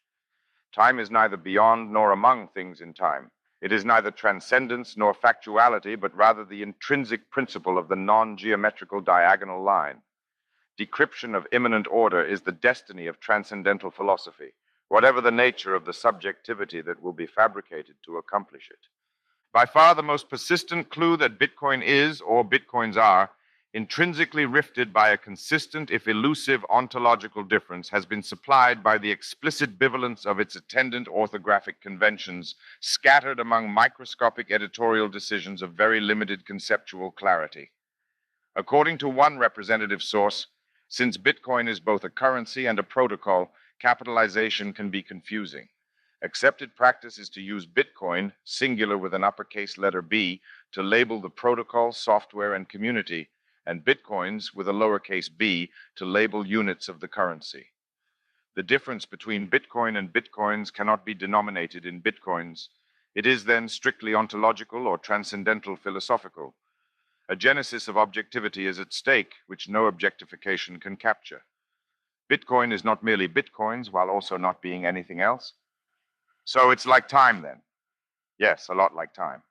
A: Time is neither beyond nor among things in time. It is neither transcendence nor factuality, but rather the intrinsic principle of the non-geometrical diagonal line. Decryption of immanent order is the destiny of transcendental philosophy, whatever the nature of the subjectivity that will be fabricated to accomplish it. By far the most persistent clue that Bitcoin is, or Bitcoins are, intrinsically rifted by a consistent, if elusive, ontological difference has been supplied by the explicit bivalence of its attendant orthographic conventions scattered among microscopic editorial decisions of very limited conceptual clarity. According to one representative source, since Bitcoin is both a currency and a protocol, capitalization can be confusing. Accepted practice is to use Bitcoin, singular with an uppercase letter B, to label the protocol, software, and community, and Bitcoins with a lowercase b to label units of the currency. The difference between Bitcoin and Bitcoins cannot be denominated in Bitcoins. It is then strictly ontological or transcendental philosophical. A genesis of objectivity is at stake, which no objectification can capture. Bitcoin is not merely Bitcoins, while also not being anything else. So it's like time, then. Yes, a lot like time.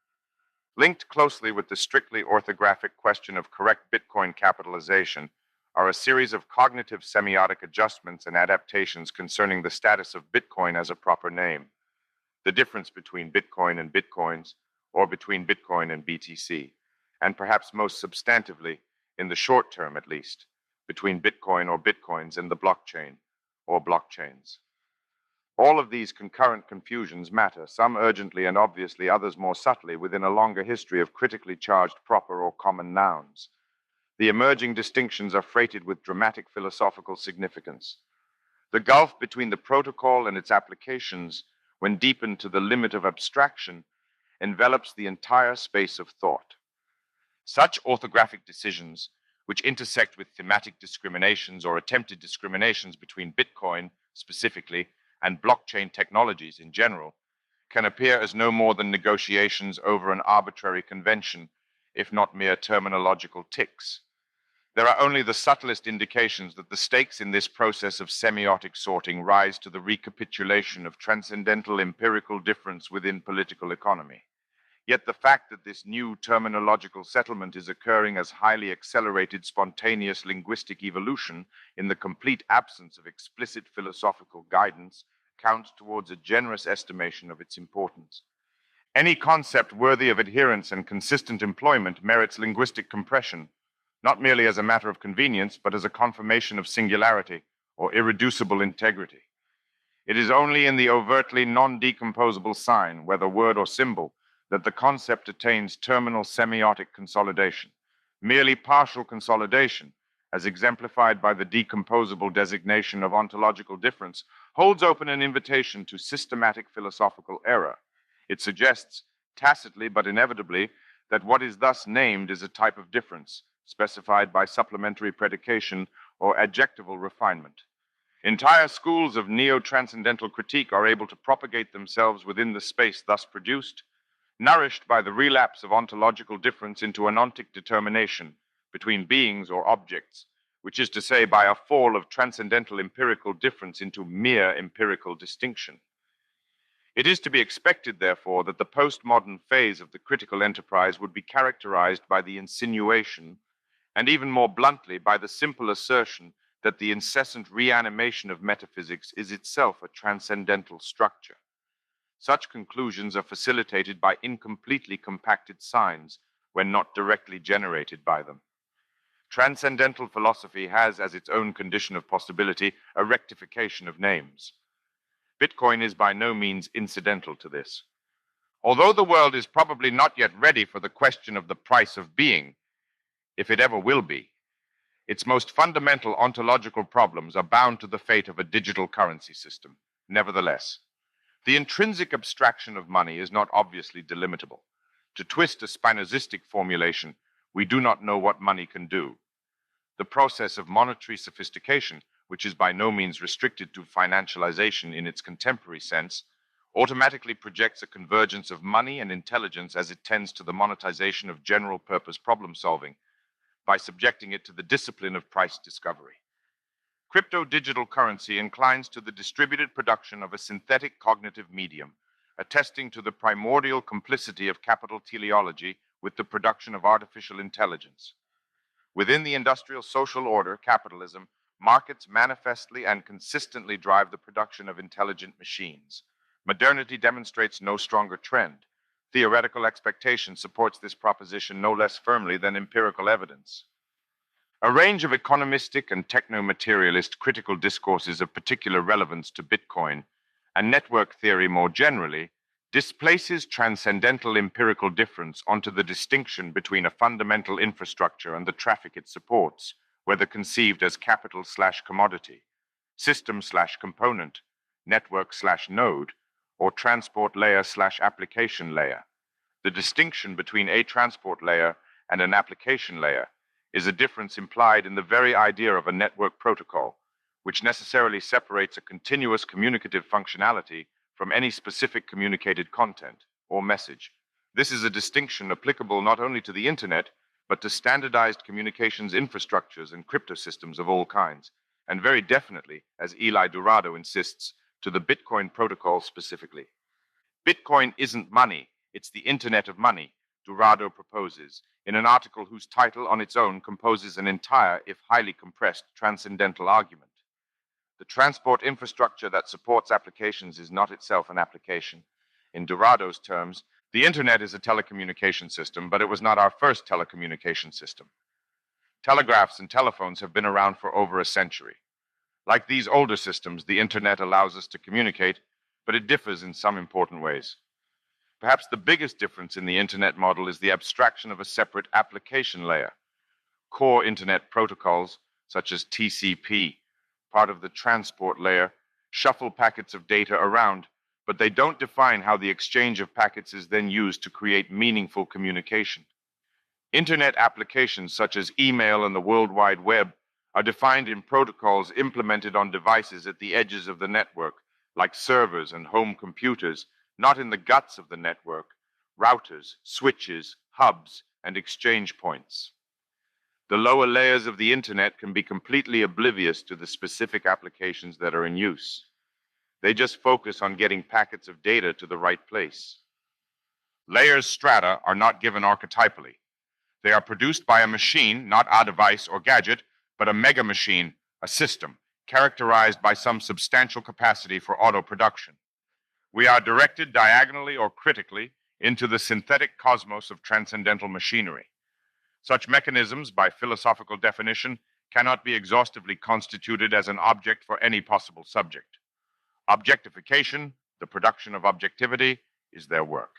A: Linked closely with the strictly orthographic question of correct Bitcoin capitalization are a series of cognitive semiotic adjustments and adaptations concerning the status of Bitcoin as a proper name, the difference between Bitcoin and Bitcoins, or between Bitcoin and BTC, and perhaps most substantively, in the short term at least, between Bitcoin or Bitcoins and the blockchain, or blockchains. All of these concurrent confusions matter, some urgently and obviously, others more subtly, within a longer history of critically charged proper or common nouns. The emerging distinctions are freighted with dramatic philosophical significance. The gulf between the protocol and its applications, when deepened to the limit of abstraction, envelops the entire space of thought. Such orthographic decisions, which intersect with thematic discriminations or attempted discriminations between Bitcoin, specifically, and blockchain technologies in general, can appear as no more than negotiations over an arbitrary convention, if not mere terminological ticks. There are only the subtlest indications that the stakes in this process of semiotic sorting rise to the recapitulation of transcendental empirical difference within political economy. Yet the fact that this new terminological settlement is occurring as highly accelerated spontaneous linguistic evolution in the complete absence of explicit philosophical guidance counts towards a generous estimation of its importance. Any concept worthy of adherence and consistent employment merits linguistic compression, not merely as a matter of convenience, but as a confirmation of singularity or irreducible integrity. It is only in the overtly non-decomposable sign, whether word or symbol, that the concept attains terminal semiotic consolidation. Merely partial consolidation, as exemplified by the decomposable designation of ontological difference, holds open an invitation to systematic philosophical error. It suggests, tacitly but inevitably, that what is thus named is a type of difference, specified by supplementary predication or adjectival refinement. Entire schools of neo-transcendental critique are able to propagate themselves within the space thus produced, nourished by the relapse of ontological difference into an ontic determination between beings or objects, which is to say, by a fall of transcendental empirical difference into mere empirical distinction. It is to be expected, therefore, that the postmodern phase of the critical enterprise would be characterized by the insinuation, and even more bluntly by the simple assertion, that the incessant reanimation of metaphysics is itself a transcendental structure. Such conclusions are facilitated by incompletely compacted signs when not directly generated by them. Transcendental philosophy has as its own condition of possibility a rectification of names. Bitcoin is by no means incidental to this. Although the world is probably not yet ready for the question of the price of being, if it ever will be, its most fundamental ontological problems are bound to the fate of a digital currency system. Nevertheless, the intrinsic abstraction of money is not obviously delimitable. To twist a Spinozistic formulation, we do not know what money can do. The process of monetary sophistication, which is by no means restricted to financialization in its contemporary sense, automatically projects a convergence of money and intelligence as it tends to the monetization of general-purpose problem-solving, by subjecting it to the discipline of price discovery. Crypto-digital currency inclines to the distributed production of a synthetic cognitive medium, attesting to the primordial complicity of capital teleology with the production of artificial intelligence. Within the industrial social order, capitalism, markets manifestly and consistently drive the production of intelligent machines. Modernity demonstrates no stronger trend. Theoretical expectation supports this proposition no less firmly than empirical evidence. A range of economistic and techno-materialist critical discourses of particular relevance to Bitcoin and network theory more generally displaces transcendental empirical difference onto the distinction between a fundamental infrastructure and the traffic it supports, whether conceived as capital/commodity, system/component, network/node, or transport layer/application layer. The distinction between a transport layer and an application layer is a difference implied in the very idea of a network protocol, which necessarily separates a continuous communicative functionality from any specific communicated content or message. This is a distinction applicable not only to the Internet, but to standardized communications infrastructures and cryptosystems of all kinds, and very definitely, as Eli Dorado insists, to the Bitcoin protocol specifically. Bitcoin isn't money, it's the Internet of money, Dorado proposes, in an article whose title on its own composes an entire, if highly compressed, transcendental argument. The transport infrastructure that supports applications is not itself an application. In Dorado's terms, the Internet is a telecommunication system, but it was not our first telecommunication system. Telegraphs and telephones have been around for over a century. Like these older systems, the Internet allows us to communicate, but it differs in some important ways. Perhaps the biggest difference in the Internet model is the abstraction of a separate application layer. Core Internet protocols, such as TCP, part of the transport layer, shuffle packets of data around, but they don't define how the exchange of packets is then used to create meaningful communication. Internet applications such as email and the World Wide Web are defined in protocols implemented on devices at the edges of the network, like servers and home computers, not in the guts of the network, routers, switches, hubs, and exchange points. The lower layers of the Internet can be completely oblivious to the specific applications that are in use. They just focus on getting packets of data to the right place. Layers strata are not given archetypally. They are produced by a machine, not a device or gadget, but a mega machine, a system, characterized by some substantial capacity for auto production. We are directed diagonally or critically into the synthetic cosmos of transcendental machinery. Such mechanisms, by philosophical definition, cannot be exhaustively constituted as an object for any possible subject. Objectification, the production of objectivity, is their work.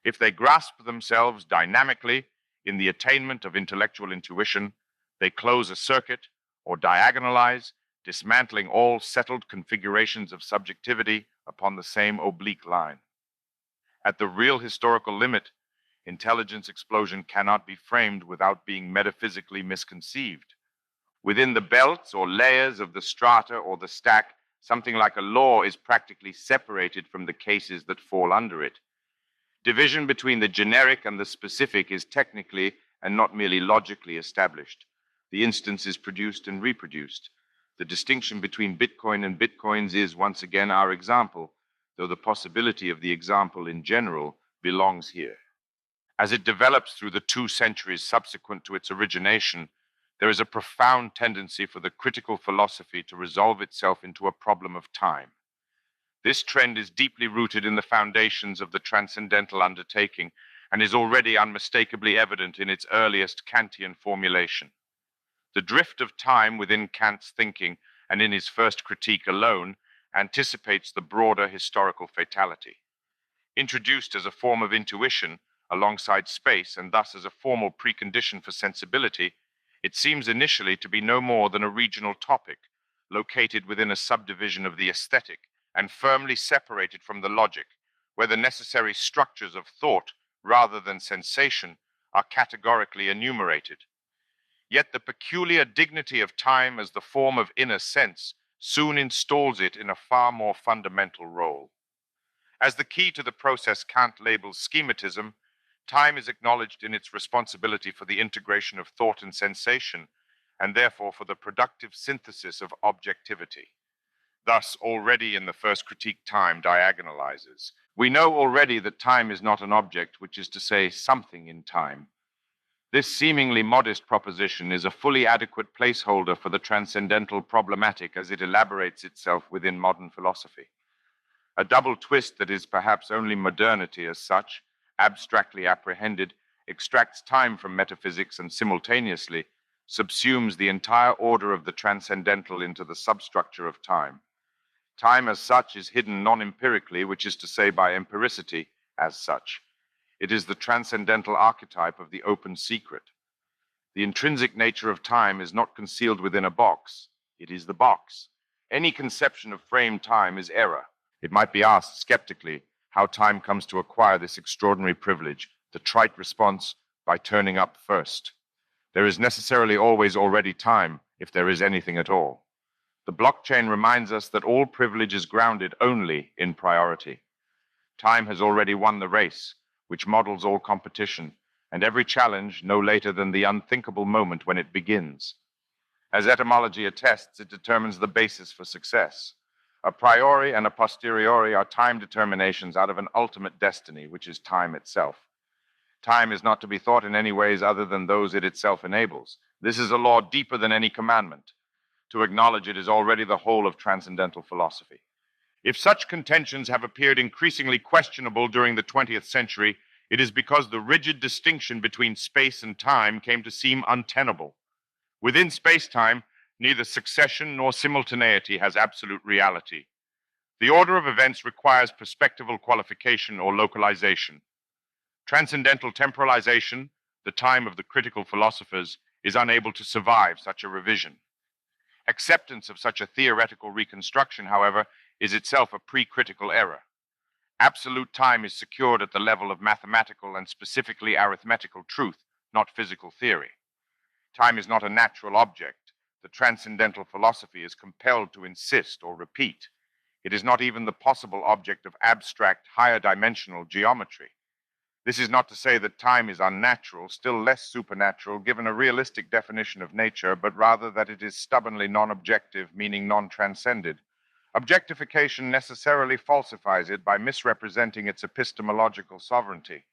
A: If they grasp themselves dynamically in the attainment of intellectual intuition, they close a circuit or diagonalize, dismantling all settled configurations of subjectivity upon the same oblique line. At the real historical limit, intelligence explosion cannot be framed without being metaphysically misconceived. Within the belts or layers of the strata or the stack, something like a law is practically separated from the cases that fall under it. Division between the generic and the specific is technically and not merely logically established. The instance is produced and reproduced. The distinction between Bitcoin and Bitcoins is, once again, our example. though the possibility of the example in general belongs here. As it develops through the 2 centuries subsequent to its origination, there is a profound tendency for the critical philosophy to resolve itself into a problem of time. This trend is deeply rooted in the foundations of the transcendental undertaking and is already unmistakably evident in its earliest Kantian formulation. The drift of time within Kant's thinking, and in his first critique alone, anticipates the broader historical fatality. Introduced as a form of intuition, alongside space, and thus as a formal precondition for sensibility, it seems initially to be no more than a regional topic, located within a subdivision of the aesthetic, and firmly separated from the logic, where the necessary structures of thought, rather than sensation, are categorically enumerated. Yet the peculiar dignity of time as the form of inner sense soon installs it in a far more fundamental role. As the key to the process Kant labels schematism, time is acknowledged in its responsibility for the integration of thought and sensation, and therefore for the productive synthesis of objectivity. Thus, already in the first critique, time diagonalizes. We know already that time is not an object, which is to say, something in time. This seemingly modest proposition is a fully adequate placeholder for the transcendental problematic as it elaborates itself within modern philosophy. A double twist that is perhaps only modernity as such, abstractly apprehended, extracts time from metaphysics and simultaneously subsumes the entire order of the transcendental into the substructure of time. Time as such is hidden non-empirically, which is to say by empiricity as such. It is the transcendental archetype of the open secret. The intrinsic nature of time is not concealed within a box. It is the box. Any conception of framed time is error. It might be asked skeptically how time comes to acquire this extraordinary privilege, the trite response, by turning up first. There is necessarily always already time, if there is anything at all. The blockchain reminds us that all privilege is grounded only in priority. Time has already won the race, which models all competition, and every challenge no later than the unthinkable moment when it begins. As etymology attests, it determines the basis for success. A priori and a posteriori are time determinations out of an ultimate destiny, which is time itself. Time is not to be thought in any ways other than those it itself enables. This is a law deeper than any commandment. To acknowledge it is already the whole of transcendental philosophy. If such contentions have appeared increasingly questionable during the 20th century, it is because the rigid distinction between space and time came to seem untenable. Within space-time, neither succession nor simultaneity has absolute reality. The order of events requires perspectival qualification or localization. Transcendental temporalization, the time of the critical philosophers, is unable to survive such a revision. Acceptance of such a theoretical reconstruction, however, is itself a pre-critical error. Absolute time is secured at the level of mathematical and specifically arithmetical truth, not physical theory. Time is not a natural object. The transcendental philosophy is compelled to insist or repeat. It is not even the possible object of abstract, higher dimensional geometry. This is not to say that time is unnatural, still less supernatural, given a realistic definition of nature, but rather that it is stubbornly non-objective, meaning non-transcended. Objectification necessarily falsifies it by misrepresenting its epistemological sovereignty.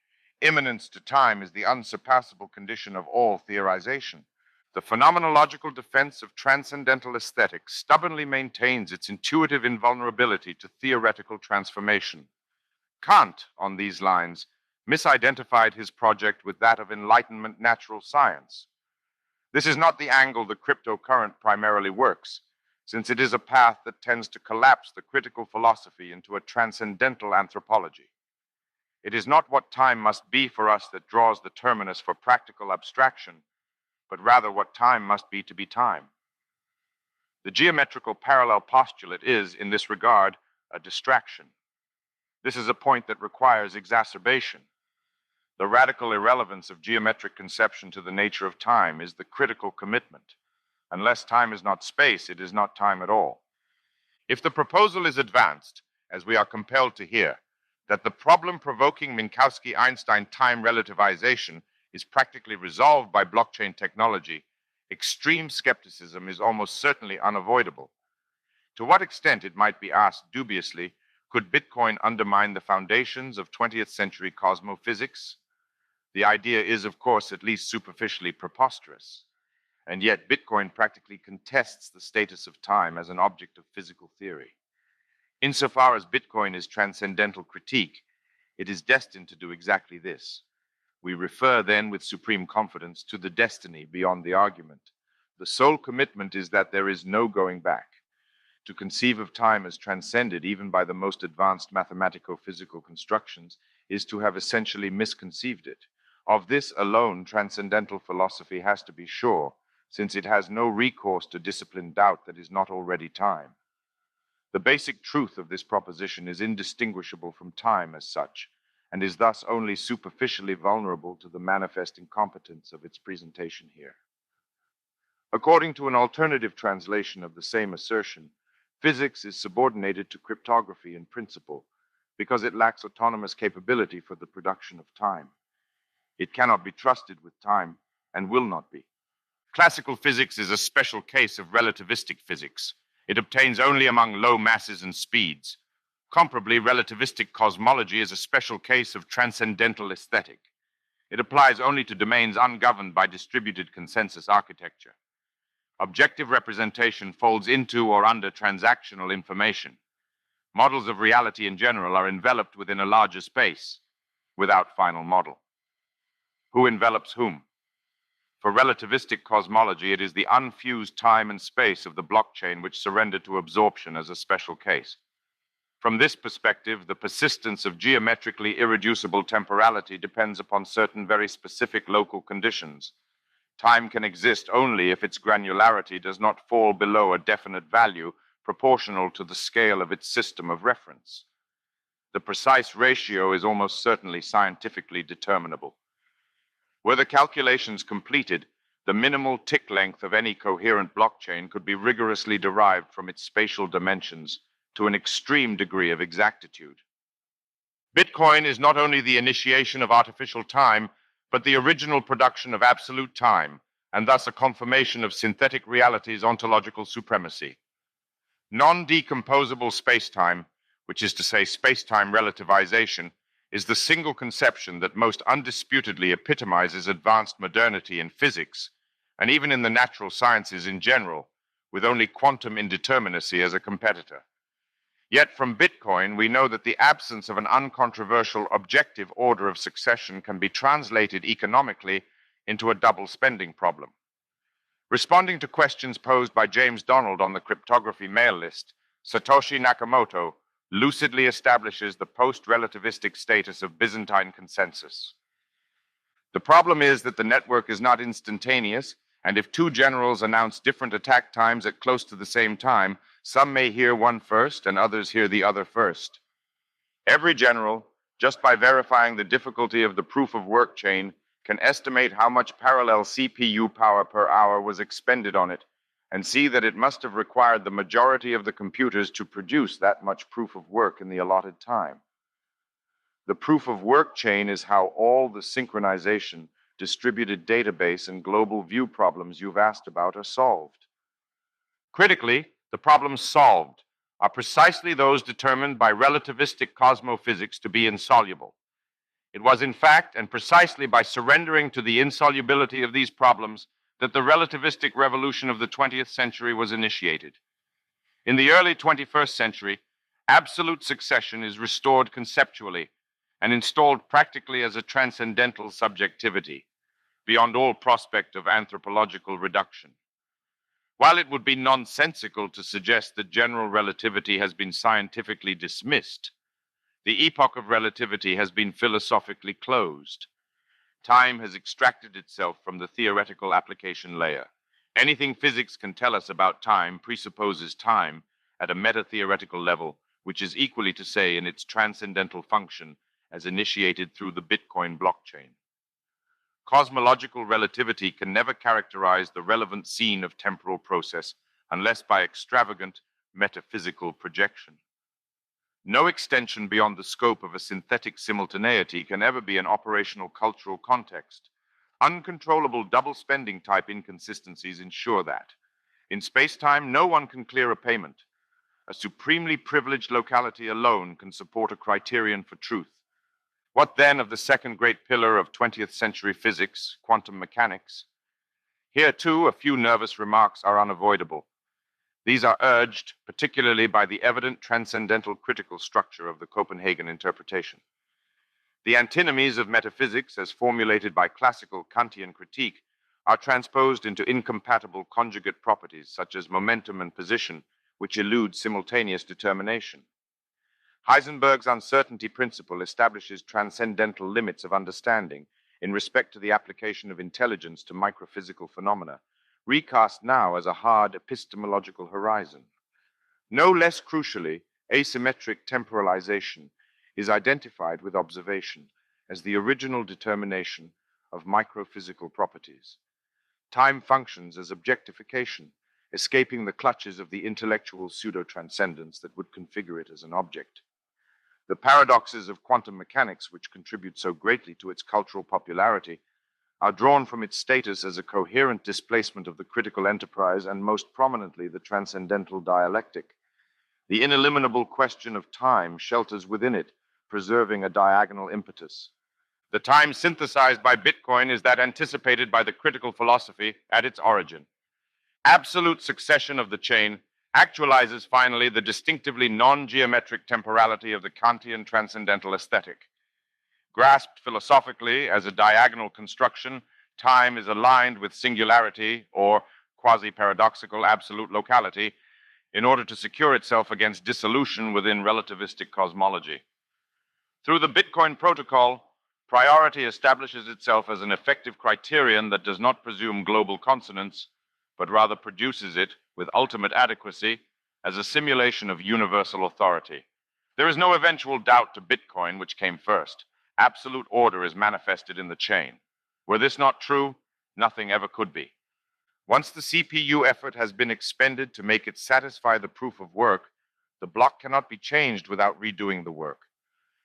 A: Immanence to time is the unsurpassable condition of all theorization. The phenomenological defense of transcendental aesthetics stubbornly maintains its intuitive invulnerability to theoretical transformation. Kant, on these lines, misidentified his project with that of Enlightenment natural science. This is not the angle the cryptocurrent primarily works, since it is a path that tends to collapse the critical philosophy into a transcendental anthropology. It is not what time must be for us that draws the terminus for practical abstraction, but rather what time must be to be time. The geometrical parallel postulate is, in this regard, a distraction. This is a point that requires exacerbation. The radical irrelevance of geometric conception to the nature of time is the critical commitment. Unless time is not space, it is not time at all. If the proposal is advanced, as we are compelled to hear, that the problem-provoking Minkowski-Einstein time relativization is practically resolved by blockchain technology, extreme skepticism is almost certainly unavoidable. To what extent, it might be asked dubiously, Could Bitcoin undermine the foundations of 20th century cosmophysics? The idea is, of course, at least superficially preposterous. And yet Bitcoin practically contests the status of time as an object of physical theory. Insofar as Bitcoin is transcendental critique, it is destined to do exactly this. We refer then with supreme confidence to the destiny beyond the argument. The sole commitment is that there is no going back. To conceive of time as transcended even by the most advanced mathematico-physical constructions is to have essentially misconceived it. Of this alone, transcendental philosophy has to be sure, since it has no recourse to disciplined doubt that is not already time. The basic truth of this proposition is indistinguishable from time as such, and is thus only superficially vulnerable to the manifest incompetence of its presentation here. According to an alternative translation of the same assertion, physics is subordinated to cryptography in principle, because it lacks autonomous capability for the production of time. It cannot be trusted with time, and will not be. Classical physics is a special case of relativistic physics. It obtains only among low masses and speeds. Comparably, relativistic cosmology is a special case of transcendental aesthetic. It applies only to domains ungoverned by distributed consensus architecture. Objective representation folds into or under transactional information. Models of reality in general are enveloped within a larger space, without final model. Who envelops whom? For relativistic cosmology, it is the unfused time and space of the blockchain which surrender to absorption as a special case. From this perspective, the persistence of geometrically irreducible temporality depends upon certain very specific local conditions. Time can exist only if its granularity does not fall below a definite value proportional to the scale of its system of reference. The precise ratio is almost certainly scientifically determinable. Were the calculations completed, the minimal tick length of any coherent blockchain could be rigorously derived from its spatial dimensions to an extreme degree of exactitude. Bitcoin is not only the initiation of artificial time, but the original production of absolute time, and thus a confirmation of synthetic reality's ontological supremacy. Non-decomposable spacetime, which is to say spacetime relativization, is the single conception that most undisputedly epitomizes advanced modernity in physics, and even in the natural sciences in general, with only quantum indeterminacy as a competitor. Yet from Bitcoin, we know that the absence of an uncontroversial objective order of succession can be translated economically into a double spending problem. Responding to questions posed by James Donald on the cryptography mail list, Satoshi Nakamoto lucidly establishes the post-relativistic status of Byzantine consensus. The problem is that the network is not instantaneous, and if two generals announce different attack times at close to the same time, some may hear one first and others hear the other first. Every general, just by verifying the difficulty of the proof of work chain, can estimate how much parallel CPU power per hour was expended on it, and see that it must have required the majority of the computers to produce that much proof of work in the allotted time. The proof of work chain is how all the synchronization, distributed database, and global view problems you've asked about are solved. Critically, the problems solved are precisely those determined by relativistic cosmophysics to be insoluble. It was in fact and precisely by surrendering to the insolubility of these problems that the relativistic revolution of the 20th century was initiated. In the early 21st century, absolute succession is restored conceptually and installed practically as a transcendental subjectivity, beyond all prospect of anthropological reduction. While it would be nonsensical to suggest that general relativity has been scientifically dismissed, the epoch of relativity has been philosophically closed. Time has extracted itself from the theoretical application layer. Anything physics can tell us about time presupposes time at a meta-theoretical level, which is equally to say in its transcendental function as initiated through the Bitcoin blockchain. Cosmological relativity can never characterize the relevant scene of temporal process unless by extravagant metaphysical projection. No extension beyond the scope of a synthetic simultaneity can ever be an operational cultural context. Uncontrollable double-spending type inconsistencies ensure that. In space-time, no one can clear a payment. A supremely privileged locality alone can support a criterion for truth. What then of the second great pillar of 20th century physics, quantum mechanics? Here, too, a few nervous remarks are unavoidable. These are urged particularly by the evident transcendental critical structure of the Copenhagen interpretation. The antinomies of metaphysics, as formulated by classical Kantian critique, are transposed into incompatible conjugate properties such as momentum and position, which elude simultaneous determination. Heisenberg's uncertainty principle establishes transcendental limits of understanding in respect to the application of intelligence to microphysical phenomena, recast now as a hard epistemological horizon. No less crucially, asymmetric temporalization is identified with observation as the original determination of microphysical properties. Time functions as objectification, escaping the clutches of the intellectual pseudo-transcendence that would configure it as an object. The paradoxes of quantum mechanics, which contribute so greatly to its cultural popularity, are drawn from its status as a coherent displacement of the critical enterprise and most prominently the transcendental dialectic. The ineliminable question of time shelters within it, preserving a diagonal impetus. The time synthesized by Bitcoin is that anticipated by the critical philosophy at its origin. Absolute succession of the chain actualizes finally the distinctively non-geometric temporality of the Kantian transcendental aesthetic. Grasped philosophically as a diagonal construction, time is aligned with singularity or quasi-paradoxical absolute locality in order to secure itself against dissolution within relativistic cosmology. Through the Bitcoin protocol, priority establishes itself as an effective criterion that does not presume global consonance, but rather produces it with ultimate adequacy as a simulation of universal authority. There is no eventual doubt to Bitcoin which came first. Absolute order is manifested in the chain. Were this not true, nothing ever could be. Once the CPU effort has been expended to make it satisfy the proof of work, the block cannot be changed without redoing the work.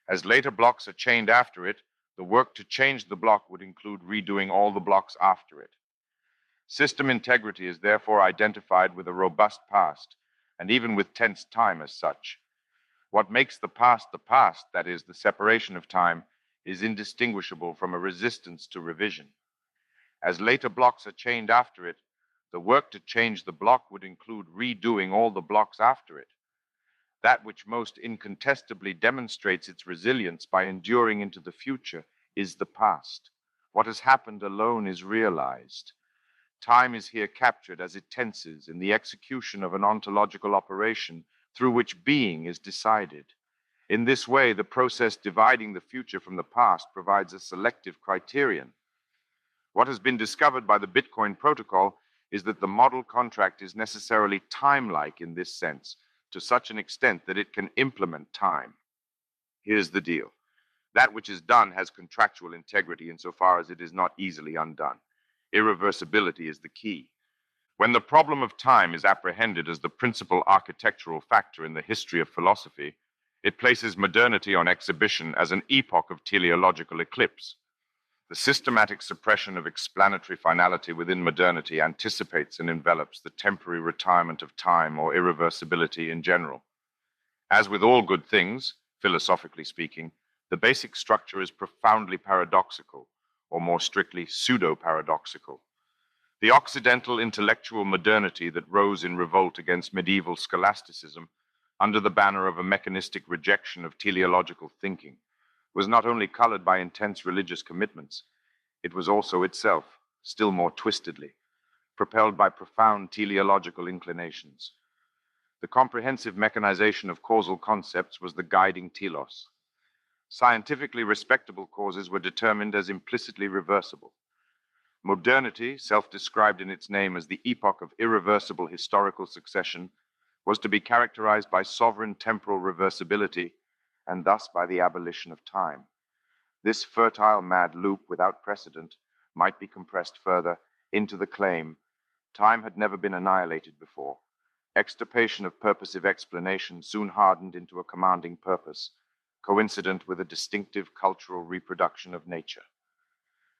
A: As later blocks are chained after it, the work to change the block would include redoing all the blocks after it. System integrity is therefore identified with a robust past, and even with tense time as such. What makes the past, that is, the separation of time, is indistinguishable from a resistance to revision. As later blocks are chained after it, the work to change the block would include redoing all the blocks after it. That which most incontestably demonstrates its resilience by enduring into the future is the past. What has happened alone is realized. Time is here captured as it tenses in the execution of an ontological operation through which being is decided. In this way, the process dividing the future from the past provides a selective criterion. What has been discovered by the Bitcoin protocol is that the model contract is necessarily time-like in this sense, to such an extent that it can implement time. Here's the deal. That which is done has contractual integrity insofar as it is not easily undone. Irreversibility is the key. When the problem of time is apprehended as the principal architectural factor in the history of philosophy, it places modernity on exhibition as an epoch of teleological eclipse. The systematic suppression of explanatory finality within modernity anticipates and envelops the temporary retirement of time or irreversibility in general. As with all good things, philosophically speaking, the basic structure is profoundly paradoxical, or more strictly, pseudo-paradoxical. The Occidental intellectual modernity that rose in revolt against medieval scholasticism under the banner of a mechanistic rejection of teleological thinking was not only colored by intense religious commitments, it was also itself, still more twistedly, propelled by profound teleological inclinations. The comprehensive mechanization of causal concepts was the guiding telos. Scientifically respectable causes were determined as implicitly reversible. Modernity, self-described in its name as the epoch of irreversible historical succession, was to be characterized by sovereign temporal reversibility and thus by the abolition of time. This fertile mad loop without precedent might be compressed further into the claim time had never been annihilated before. Extirpation of purposive explanation soon hardened into a commanding purpose, coincident with a distinctive cultural reproduction of nature.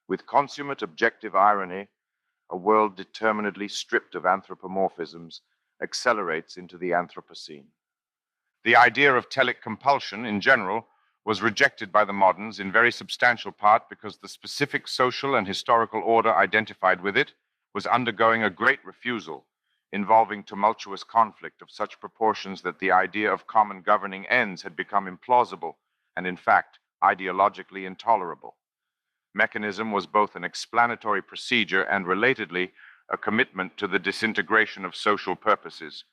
A: With consummate objective irony, a world determinedly stripped of anthropomorphisms accelerates into the Anthropocene. The idea of telic compulsion in general was rejected by the moderns in very substantial part because the specific social and historical order identified with it was undergoing a great refusal, involving tumultuous conflict of such proportions that the idea of common governing ends had become implausible and, in fact, ideologically intolerable. Mechanism was both an explanatory procedure and, relatedly, a commitment to the disintegration of social purposes,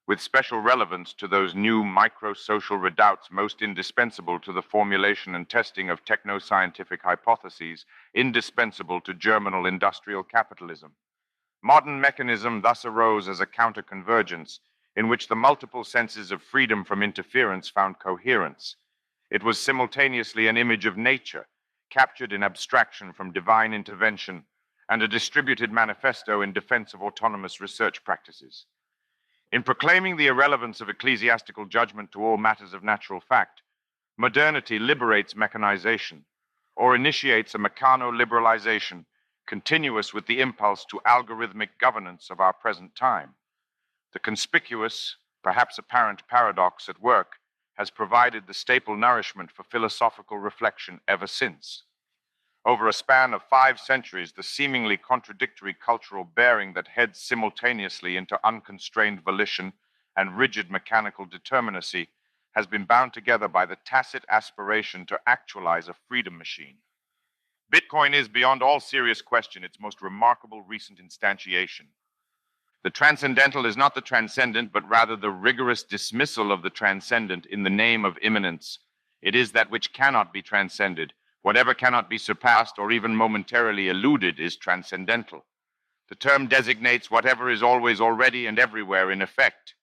A: with special relevance to those new micro-social redoubts most indispensable to the formulation and testing of techno-scientific hypotheses, indispensable to germinal industrial capitalism. Modern mechanism thus arose as a counter-convergence in which the multiple senses of freedom from interference found coherence. It was simultaneously an image of nature, captured in abstraction from divine intervention, and a distributed manifesto in defense of autonomous research practices. In proclaiming the irrelevance of ecclesiastical judgment to all matters of natural fact, modernity liberates mechanization, or initiates a mechano-liberalization continuous with the impulse to algorithmic governance of our present time. The conspicuous, perhaps apparent paradox at work has provided the staple nourishment for philosophical reflection ever since. Over a span of 5 centuries, the seemingly contradictory cultural bearing that heads simultaneously into unconstrained volition and rigid mechanical determinacy has been bound together by the tacit aspiration to actualize a freedom machine. Bitcoin is, beyond all serious question, its most remarkable recent instantiation. The transcendental is not the transcendent, but rather the rigorous dismissal of the transcendent in the name of immanence. It is that which cannot be transcended. Whatever cannot be surpassed or even momentarily eluded is transcendental. The term designates whatever is always already and everywhere in effect.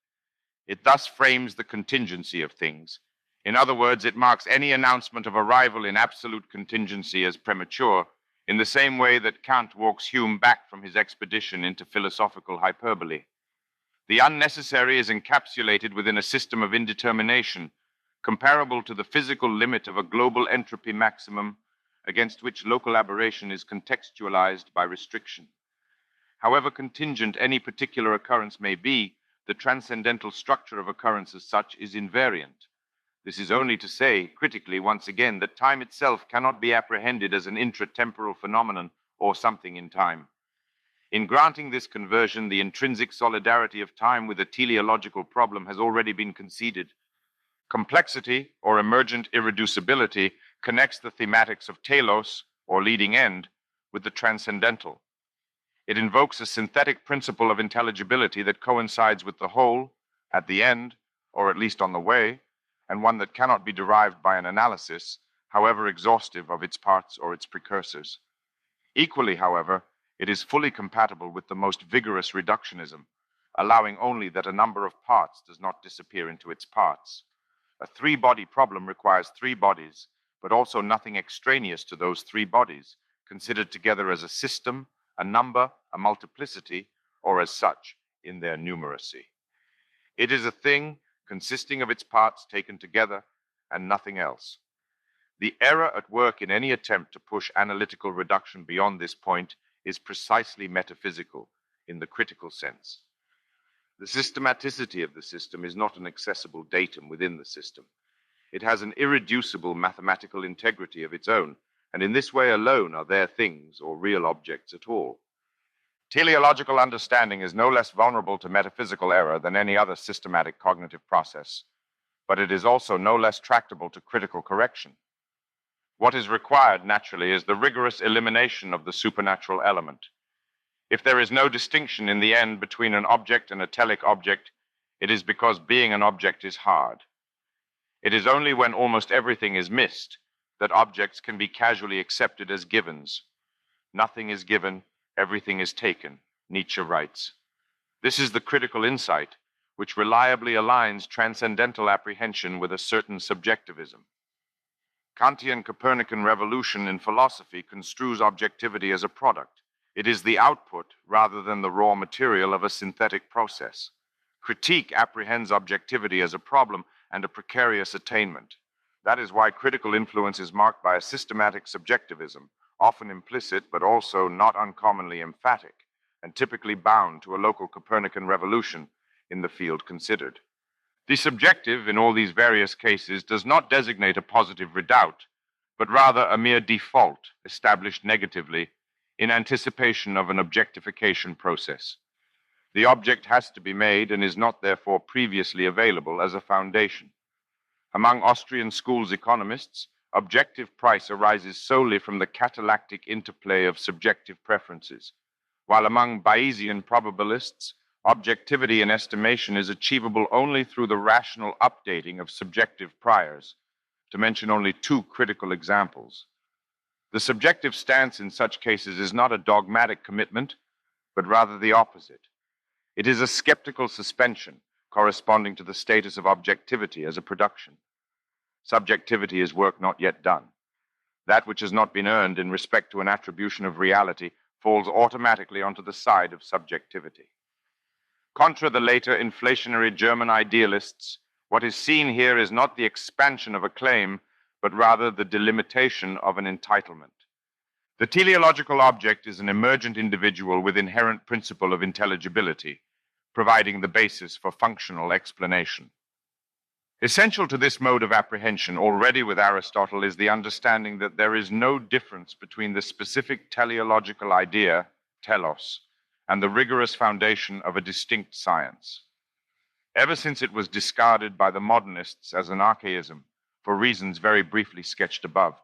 A: It thus frames the contingency of things. In other words, it marks any announcement of arrival in absolute contingency as premature, in the same way that Kant walks Hume back from his expedition into philosophical hyperbole. The unnecessary is encapsulated within a system of indetermination, comparable to the physical limit of a global entropy maximum against which local aberration is contextualized by restriction. However contingent any particular occurrence may be, the transcendental structure of occurrence as such is invariant. This is only to say, critically once again, that time itself cannot be apprehended as an intratemporal phenomenon or something in time. In granting this conversion, the intrinsic solidarity of time with the teleological problem has already been conceded. Complexity, or emergent irreducibility, connects the thematics of telos, or leading end, with the transcendental. It invokes a synthetic principle of intelligibility that coincides with the whole, at the end, or at least on the way, and one that cannot be derived by an analysis, however exhaustive of its parts or its precursors. Equally, however, it is fully compatible with the most vigorous reductionism, allowing only that a number of parts does not disappear into its parts. A 3-body problem requires 3 bodies, but also nothing extraneous to those 3 bodies, considered together as a system, a number, a multiplicity, or as such in their numeracy. It is a thing consisting of its parts taken together and nothing else. The error at work in any attempt to push analytical reduction beyond this point is precisely metaphysical in the critical sense. The systematicity of the system is not an accessible datum within the system. It has an irreducible mathematical integrity of its own, and in this way alone are there things or real objects at all. Teleological understanding is no less vulnerable to metaphysical error than any other systematic cognitive process, but it is also no less tractable to critical correction. What is required, naturally, is the rigorous elimination of the supernatural element. If there is no distinction in the end between an object and a telic object, it is because being an object is hard. It is only when almost everything is missed that objects can be casually accepted as givens. Nothing is given, everything is taken, Nietzsche writes. This is the critical insight which reliably aligns transcendental apprehension with a certain subjectivism. Kantian Copernican revolution in philosophy construes objectivity as a product. It is the output rather than the raw material of a synthetic process. Critique apprehends objectivity as a problem and a precarious attainment. That is why critical influence is marked by a systematic subjectivism, often implicit but also not uncommonly emphatic, and typically bound to a local Copernican revolution in the field considered. The subjective in all these various cases does not designate a positive redoubt, but rather a mere default established negatively in anticipation of an objectification process. The object has to be made and is not therefore previously available as a foundation. Among Austrian schools economists, objective price arises solely from the catalactic interplay of subjective preferences, while among Bayesian probabilists, objectivity in estimation is achievable only through the rational updating of subjective priors, to mention only two critical examples. The subjective stance in such cases is not a dogmatic commitment, but rather the opposite. It is a skeptical suspension corresponding to the status of objectivity as a production. Subjectivity is work not yet done. That which has not been earned in respect to an attribution of reality falls automatically onto the side of subjectivity. Contra the later inflationary German idealists, what is seen here is not the expansion of a claim, but rather the delimitation of an entitlement. The teleological object is an emergent individual with inherent principle of intelligibility, providing the basis for functional explanation. Essential to this mode of apprehension, already with Aristotle, is the understanding that there is no difference between the specific teleological idea, telos, and the rigorous foundation of a distinct science. Ever since it was discarded by the modernists as an archaism, for reasons very briefly sketched above,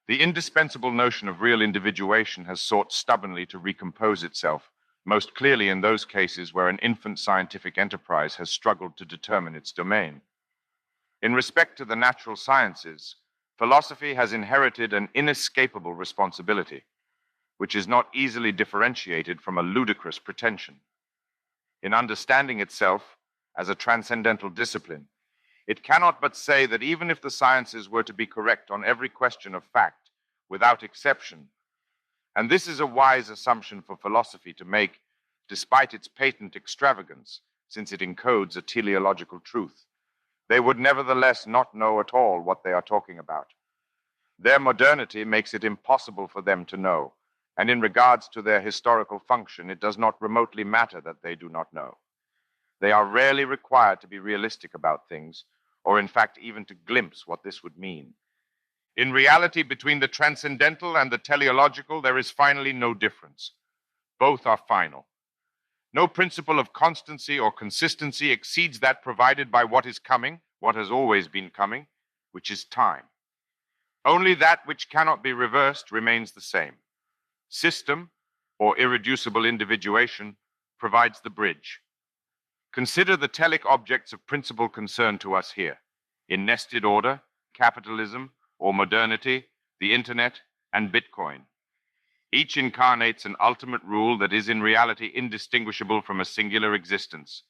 A: the indispensable notion of real individuation has sought stubbornly to recompose itself, most clearly in those cases where an infant scientific enterprise has struggled to determine its domain. In respect to the natural sciences, philosophy has inherited an inescapable responsibility, which is not easily differentiated from a ludicrous pretension. In understanding itself as a transcendental discipline, it cannot but say that even if the sciences were to be correct on every question of fact, without exception, and this is a wise assumption for philosophy to make, despite its patent extravagance, since it encodes a teleological truth, they would nevertheless not know at all what they are talking about. Their modernity makes it impossible for them to know, and in regards to their historical function, it does not remotely matter that they do not know. They are rarely required to be realistic about things, or in fact even to glimpse what this would mean. In reality, between the transcendental and the teleological, there is finally no difference. Both are final. No principle of constancy or consistency exceeds that provided by what is coming, what has always been coming, which is time. Only that which cannot be reversed remains the same. System, or irreducible individuation, provides the bridge. Consider the telic objects of principal concern to us here, in nested order, capitalism, or modernity, the internet, and Bitcoin. Each incarnates an ultimate rule that is in reality indistinguishable from a singular existence.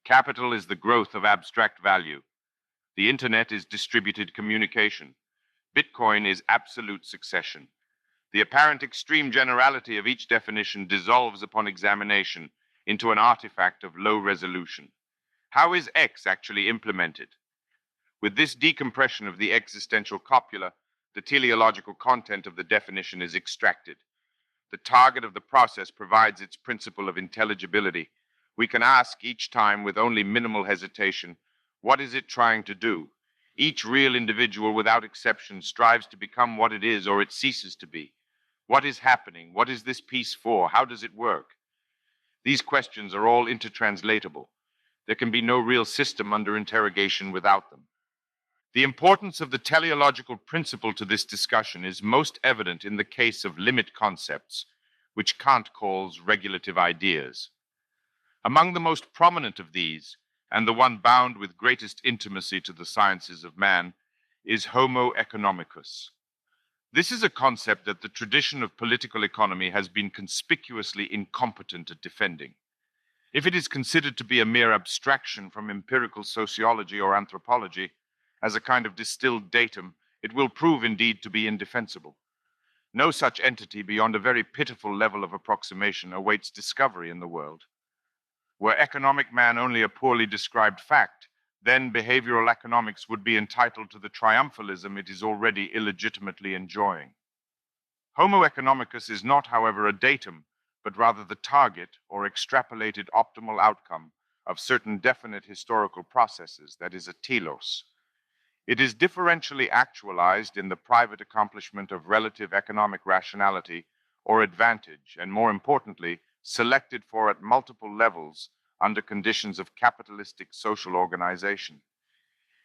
A: Capital is the growth of abstract value. The internet is distributed communication. Bitcoin is absolute succession. The apparent extreme generality of each definition dissolves upon examination into an artifact of low resolution. How is X actually implemented? With this decompression of the existential copula, the teleological content of the definition is extracted. The target of the process provides its principle of intelligibility. We can ask each time with only minimal hesitation, what is it trying to do? Each real individual without exception strives to become what it is or it ceases to be. What is happening? What is this piece for? How does it work? These questions are all intertranslatable. There can be no real system under interrogation without them. The importance of the teleological principle to this discussion is most evident in the case of limit concepts, which Kant calls regulative ideas. Among the most prominent of these, and the one bound with greatest intimacy to the sciences of man, is Homo economicus. This is a concept that the tradition of political economy has been conspicuously incompetent at defending. If it is considered to be a mere abstraction from empirical sociology or anthropology, as a kind of distilled datum, it will prove indeed to be indefensible. No such entity beyond a very pitiful level of approximation awaits discovery in the world. Were economic man only a poorly described fact, then behavioral economics would be entitled to the triumphalism it is already illegitimately enjoying. Homo economicus is not, however, a datum, but rather the target or extrapolated optimal outcome of certain definite historical processes, that is, a telos. It is differentially actualized in the private accomplishment of relative economic rationality or advantage, and more importantly, selected for at multiple levels under conditions of capitalistic social organization.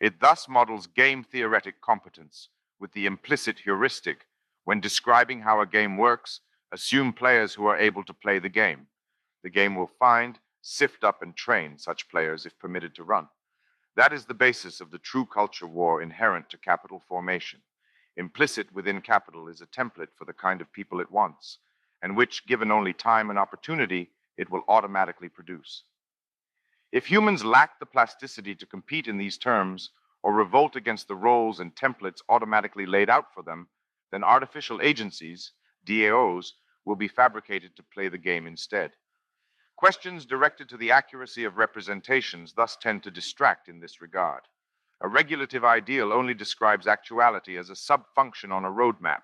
A: It thus models game theoretic competence with the implicit heuristic: when describing how a game works, assume players who are able to play the game. The game will find, sift up, and train such players if permitted to run. That is the basis of the true culture war inherent to capital formation. Implicit within capital is a template for the kind of people it wants, and which, given only time and opportunity, it will automatically produce. If humans lack the plasticity to compete in these terms, or revolt against the roles and templates automatically laid out for them, then artificial agencies, DAOs, will be fabricated to play the game instead. Questions directed to the accuracy of representations thus tend to distract in this regard. A regulative ideal only describes actuality as a sub-function on a roadmap.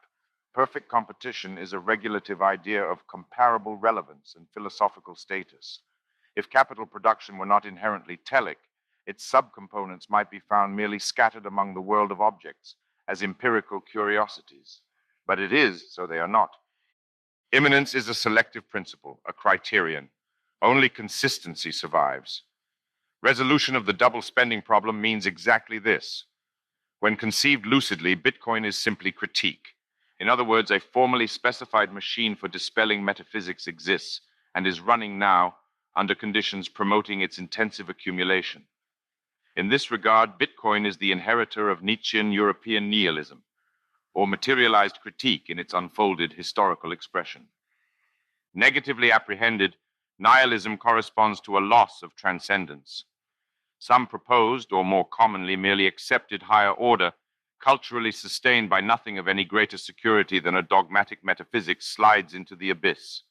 A: Perfect competition is a regulative idea of comparable relevance and philosophical status. If capital production were not inherently telic, its subcomponents might be found merely scattered among the world of objects as empirical curiosities. But it is, so they are not. Immanence is a selective principle, a criterion. Only consistency survives. Resolution of the double spending problem means exactly this. When conceived lucidly, Bitcoin is simply critique. In other words, a formally specified machine for dispelling metaphysics exists and is running now under conditions promoting its intensive accumulation. In this regard, Bitcoin is the inheritor of Nietzschean European nihilism, or materialized critique in its unfolded historical expression. Negatively apprehended, nihilism corresponds to a loss of transcendence. Some proposed, or more commonly merely accepted, higher order, culturally sustained by nothing of any greater security than a dogmatic metaphysics, slides into the abyss.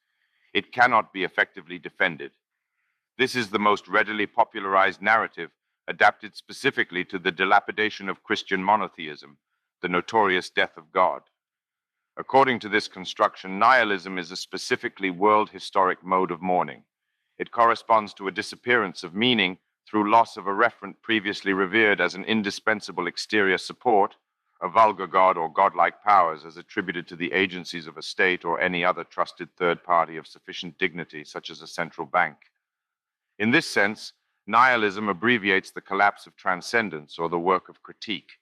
A: It cannot be effectively defended. This is the most readily popularized narrative, adapted specifically to the dilapidation of Christian monotheism, the notorious death of God. According to this construction, nihilism is a specifically world historic mode of mourning. It corresponds to a disappearance of meaning through loss of a referent previously revered as an indispensable exterior support, a vulgar god or godlike powers as attributed to the agencies of a state or any other trusted third party of sufficient dignity, such as a central bank. In this sense, nihilism abbreviates the collapse of transcendence or the work of critique.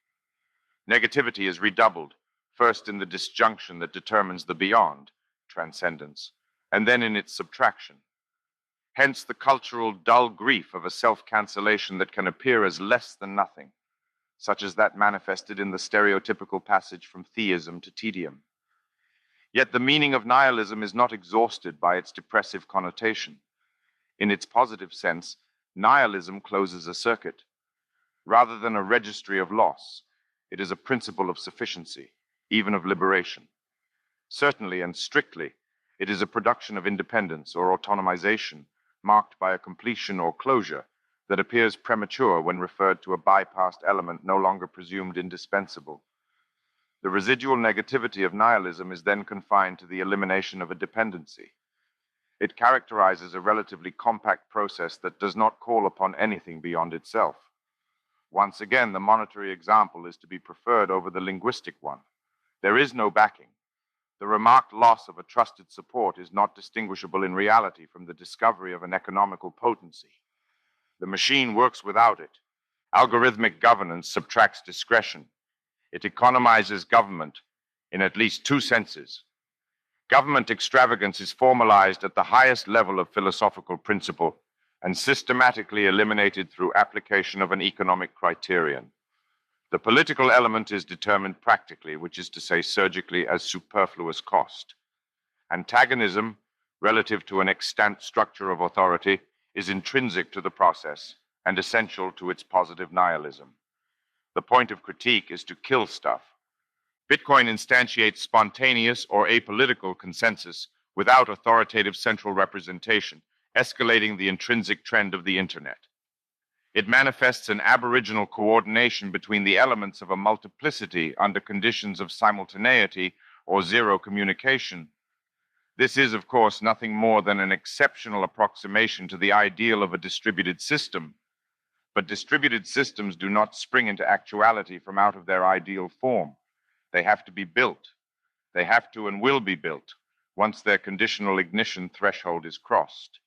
A: Negativity is redoubled, first in the disjunction that determines the beyond, transcendence, and then in its subtraction. Hence the cultural dull grief of a self-cancellation that can appear as less than nothing, such as that manifested in the stereotypical passage from theism to tedium. Yet the meaning of nihilism is not exhausted by its depressive connotation. In its positive sense, nihilism closes a circuit. Rather than a registry of loss, it is a principle of sufficiency, even of liberation. Certainly and strictly, it is a production of independence or autonomization, marked by a completion or closure that appears premature when referred to a bypassed element no longer presumed indispensable. The residual negativity of nihilism is then confined to the elimination of a dependency. It characterizes a relatively compact process that does not call upon anything beyond itself. Once again, the monetary example is to be preferred over the linguistic one. There is no backing. The remarked loss of a trusted support is not distinguishable in reality from the discovery of an economical potency. The machine works without it. Algorithmic governance subtracts discretion. It economizes government in at least two senses. Government extravagance is formalized at the highest level of philosophical principle and systematically eliminated through application of an economic criterion. The political element is determined practically, which is to say surgically, as superfluous cost. Antagonism, relative to an extant structure of authority, is intrinsic to the process and essential to its positive nihilism. The point of critique is to kill stuff. Bitcoin instantiates spontaneous or apolitical consensus without authoritative central representation, escalating the intrinsic trend of the Internet. It manifests an aboriginal coordination between the elements of a multiplicity under conditions of simultaneity or zero communication. This is, of course, nothing more than an exceptional approximation to the ideal of a distributed system. But distributed systems do not spring into actuality from out of their ideal form. They have to be built. They have to and will be built once their conditional ignition threshold is crossed.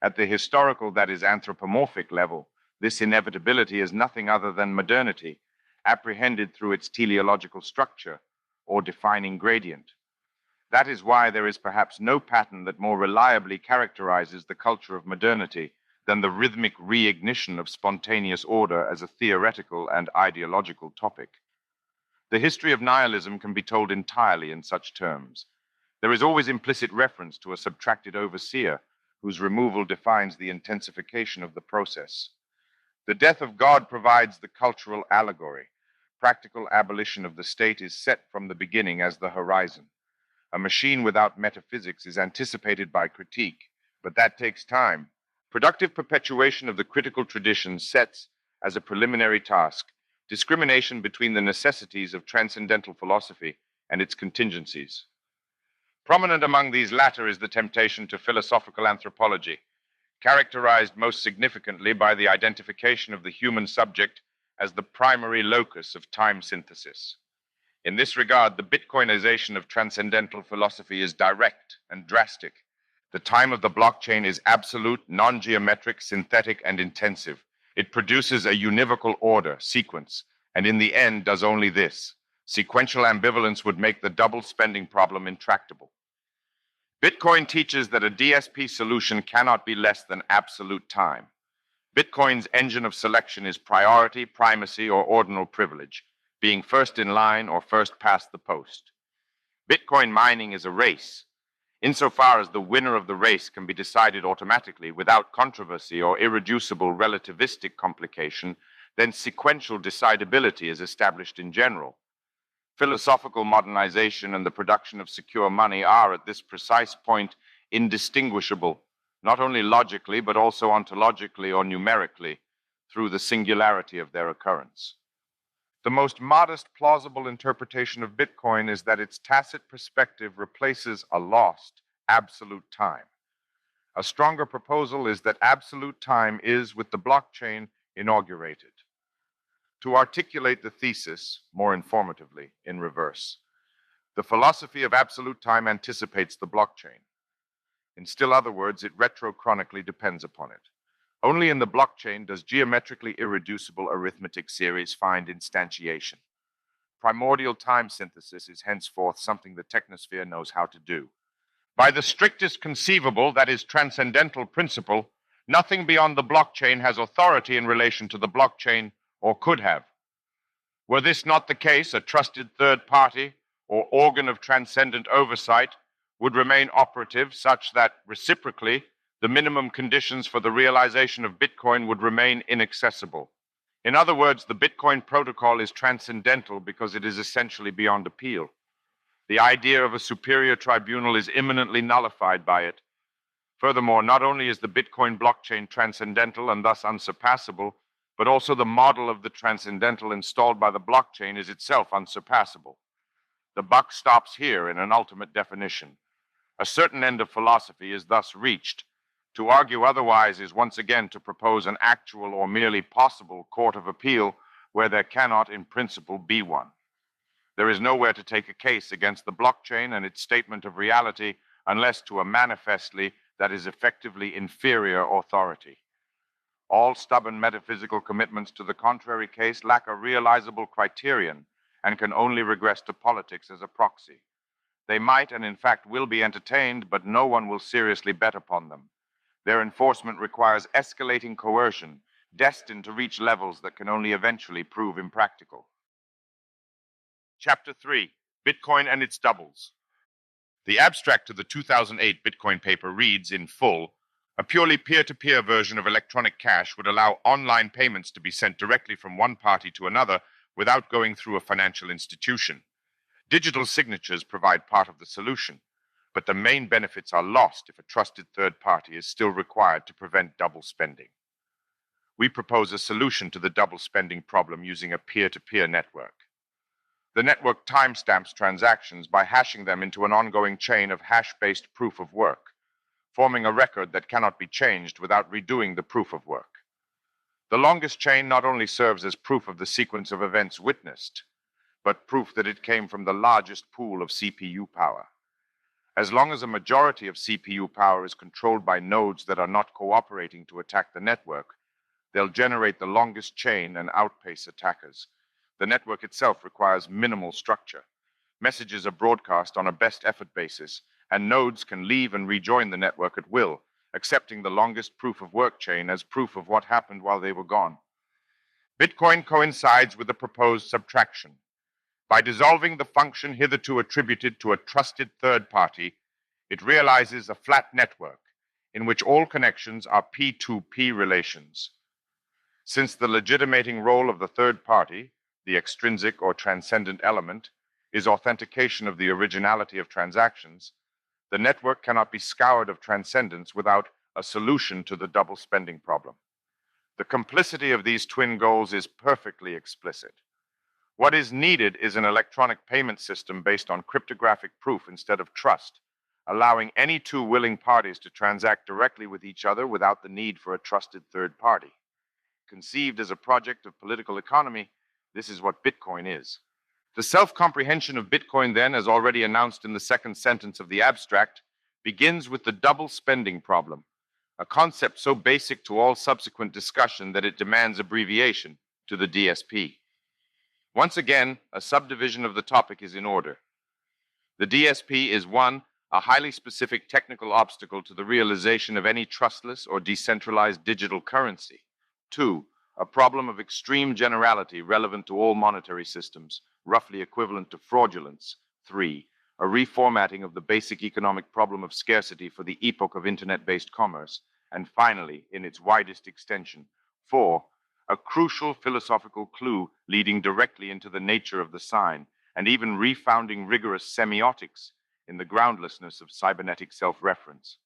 A: At the historical, that is, anthropomorphic level, this inevitability is nothing other than modernity, apprehended through its teleological structure or defining gradient. That is why there is perhaps no pattern that more reliably characterizes the culture of modernity than the rhythmic reignition of spontaneous order as a theoretical and ideological topic. The history of nihilism can be told entirely in such terms. There is always implicit reference to a subtracted overseer whose removal defines the intensification of the process. The death of God provides the cultural allegory. Practical abolition of the state is set from the beginning as the horizon. A machine without metaphysics is anticipated by critique, but that takes time. Productive perpetuation of the critical tradition sets, as a preliminary task, discrimination between the necessities of transcendental philosophy and its contingencies. Prominent among these latter is the temptation to philosophical anthropology, characterized most significantly by the identification of the human subject as the primary locus of time synthesis. In this regard, the Bitcoinization of transcendental philosophy is direct and drastic. The time of the blockchain is absolute, non-geometric, synthetic, and intensive. It produces a univocal order, sequence, and in the end does only this. Sequential ambivalence would make the double spending problem intractable. Bitcoin teaches that a DSP solution cannot be less than absolute time. Bitcoin's engine of selection is priority, primacy, or ordinal privilege, being first in line or first past the post. Bitcoin mining is a race. Insofar as the winner of the race can be decided automatically without controversy or irreducible relativistic complication, then sequential decidability is established in general. Philosophical modernization and the production of secure money are, at this precise point, indistinguishable, not only logically but also ontologically or numerically, through the singularity of their occurrence. The most modest plausible interpretation of Bitcoin is that its tacit perspective replaces a lost absolute time. A stronger proposal is that absolute time is, with the blockchain, inaugurated. To articulate the thesis more informatively, in reverse, the philosophy of absolute time anticipates the blockchain. In still other words, it retrochronically depends upon it. Only in the blockchain does geometrically irreducible arithmetic series find instantiation. Primordial time synthesis is henceforth something the technosphere knows how to do. By the strictest conceivable, that is, transcendental principle, nothing beyond the blockchain has authority in relation to the blockchain, or could have. Were this not the case, a trusted third party or organ of transcendent oversight would remain operative such that, reciprocally, the minimum conditions for the realization of Bitcoin would remain inaccessible. In other words, the Bitcoin protocol is transcendental because it is essentially beyond appeal. The idea of a superior tribunal is imminently nullified by it. Furthermore, not only is the Bitcoin blockchain transcendental and thus unsurpassable, but also the model of the transcendental installed by the blockchain is itself unsurpassable. The buck stops here in an ultimate definition. A certain end of philosophy is thus reached. To argue otherwise is once again to propose an actual or merely possible court of appeal where there cannot in principle be one. There is nowhere to take a case against the blockchain and its statement of reality unless to a manifestly, that is effectively inferior authority. All stubborn metaphysical commitments to the contrary case lack a realizable criterion and can only regress to politics as a proxy. They might and in fact will be entertained, but no one will seriously bet upon them. Their enforcement requires escalating coercion, destined to reach levels that can only eventually prove impractical. Chapter 3, Bitcoin and its Doubles. The abstract to the 2008 Bitcoin paper reads in full, a purely peer-to-peer version of electronic cash would allow online payments to be sent directly from one party to another without going through a financial institution. Digital signatures provide part of the solution, but the main benefits are lost if a trusted third party is still required to prevent double spending. We propose a solution to the double spending problem using a peer-to-peer network. The network timestamps transactions by hashing them into an ongoing chain of hash-based proof of work, forming a record that cannot be changed without redoing the proof of work. The longest chain not only serves as proof of the sequence of events witnessed, but proof that it came from the largest pool of CPU power. As long as a majority of CPU power is controlled by nodes that are not cooperating to attack the network, they'll generate the longest chain and outpace attackers. The network itself requires minimal structure. Messages are broadcast on a best effort basis, and nodes can leave and rejoin the network at will, accepting the longest proof of work chain as proof of what happened while they were gone. Bitcoin coincides with the proposed subtraction. By dissolving the function hitherto attributed to a trusted third party, it realizes a flat network in which all connections are P2P relations. Since the legitimating role of the third party, the extrinsic or transcendent element, is authentication of the originality of transactions, the network cannot be scoured of transcendence without a solution to the double spending problem. The complicity of these twin goals is perfectly explicit. What is needed is an electronic payment system based on cryptographic proof instead of trust, allowing any two willing parties to transact directly with each other without the need for a trusted third party. Conceived as a project of political economy, this is what Bitcoin is. The self-comprehension of Bitcoin, then, as already announced in the second sentence of the abstract, begins with the double spending problem, a concept so basic to all subsequent discussion that it demands abbreviation to the DSP. Once again, a subdivision of the topic is in order. The DSP is 1, a highly specific technical obstacle to the realization of any trustless or decentralized digital currency. 2, a problem of extreme generality relevant to all monetary systems, roughly equivalent to fraudulence. 3, a reformatting of the basic economic problem of scarcity for the epoch of internet-based commerce. And finally, in its widest extension, 4, a crucial philosophical clue leading directly into the nature of the sign, and even refounding rigorous semiotics in the groundlessness of cybernetic self-reference.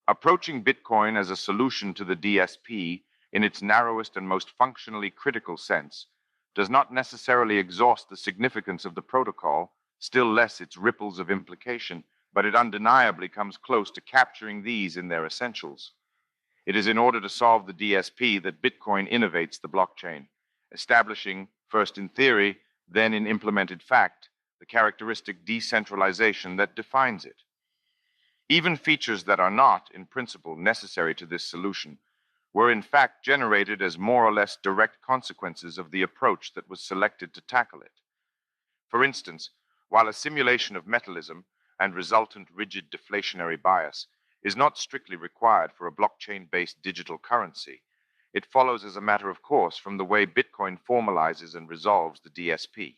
A: Approaching Bitcoin as a solution to the DSP, in its narrowest and most functionally critical sense, does not necessarily exhaust the significance of the protocol, still less its ripples of implication, but it undeniably comes close to capturing these in their essentials. It is in order to solve the DSP that Bitcoin innovates the blockchain, establishing, first in theory, then in implemented fact, the characteristic decentralization that defines it. Even features that are not, in principle, necessary to this solution were in fact generated as more or less direct consequences of the approach that was selected to tackle it. For instance, while a simulation of metallism and resultant rigid deflationary bias is not strictly required for a blockchain-based digital currency, it follows as a matter of course from the way Bitcoin formalizes and resolves the DSP.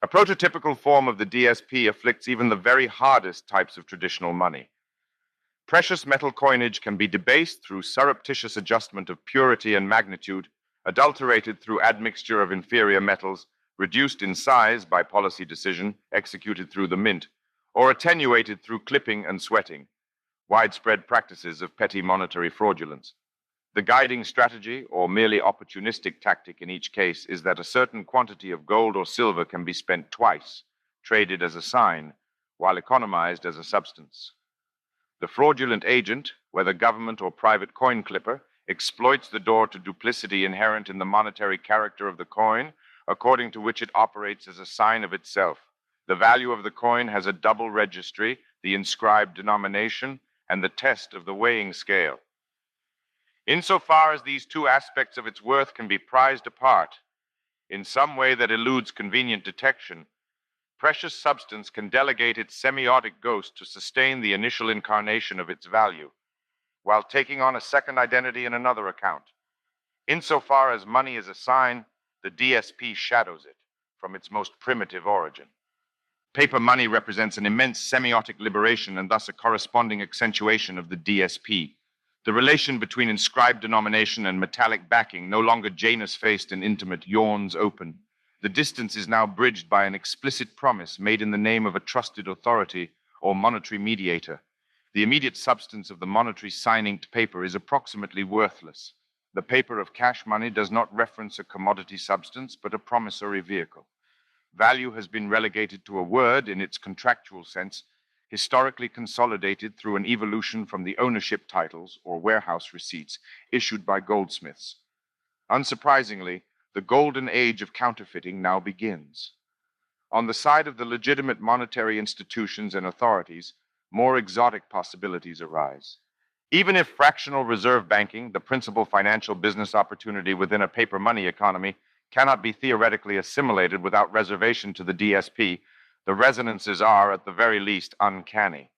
A: A prototypical form of the DSP afflicts even the very hardest types of traditional money. Precious metal coinage can be debased through surreptitious adjustment of purity and magnitude, adulterated through admixture of inferior metals, reduced in size by policy decision executed through the mint, or attenuated through clipping and sweating, widespread practices of petty monetary fraudulence. The guiding strategy, or merely opportunistic tactic in each case, is that a certain quantity of gold or silver can be spent twice, traded as a sign, while economized as a substance. The fraudulent agent, whether government or private coin clipper, exploits the door to duplicity inherent in the monetary character of the coin, according to which it operates as a sign of itself. The value of the coin has a double registry, the inscribed denomination, and the test of the weighing scale. Insofar as these two aspects of its worth can be prized apart, in some way that eludes convenient detection, precious substance can delegate its semiotic ghost to sustain the initial incarnation of its value, while taking on a second identity in another account. Insofar as money is a sign, the DSP shadows it from its most primitive origin. Paper money represents an immense semiotic liberation and thus a corresponding accentuation of the DSP. The relation between inscribed denomination and metallic backing, no longer Janus-faced and intimate, yawns open. The distance is now bridged by an explicit promise made in the name of a trusted authority or monetary mediator. The immediate substance of the monetary sign-inked paper is approximately worthless. The paper of cash money does not reference a commodity substance, but a promissory vehicle. value has been relegated to a word in its contractual sense, historically consolidated through an evolution from the ownership titles or warehouse receipts issued by goldsmiths. Unsurprisingly, the golden age of counterfeiting now begins. On the side of the legitimate monetary institutions and authorities, more exotic possibilities arise. Even if fractional reserve banking, the principal financial business opportunity within a paper money economy, cannot be theoretically assimilated without reservation to the DSP, the resonances are, at the very least, uncanny.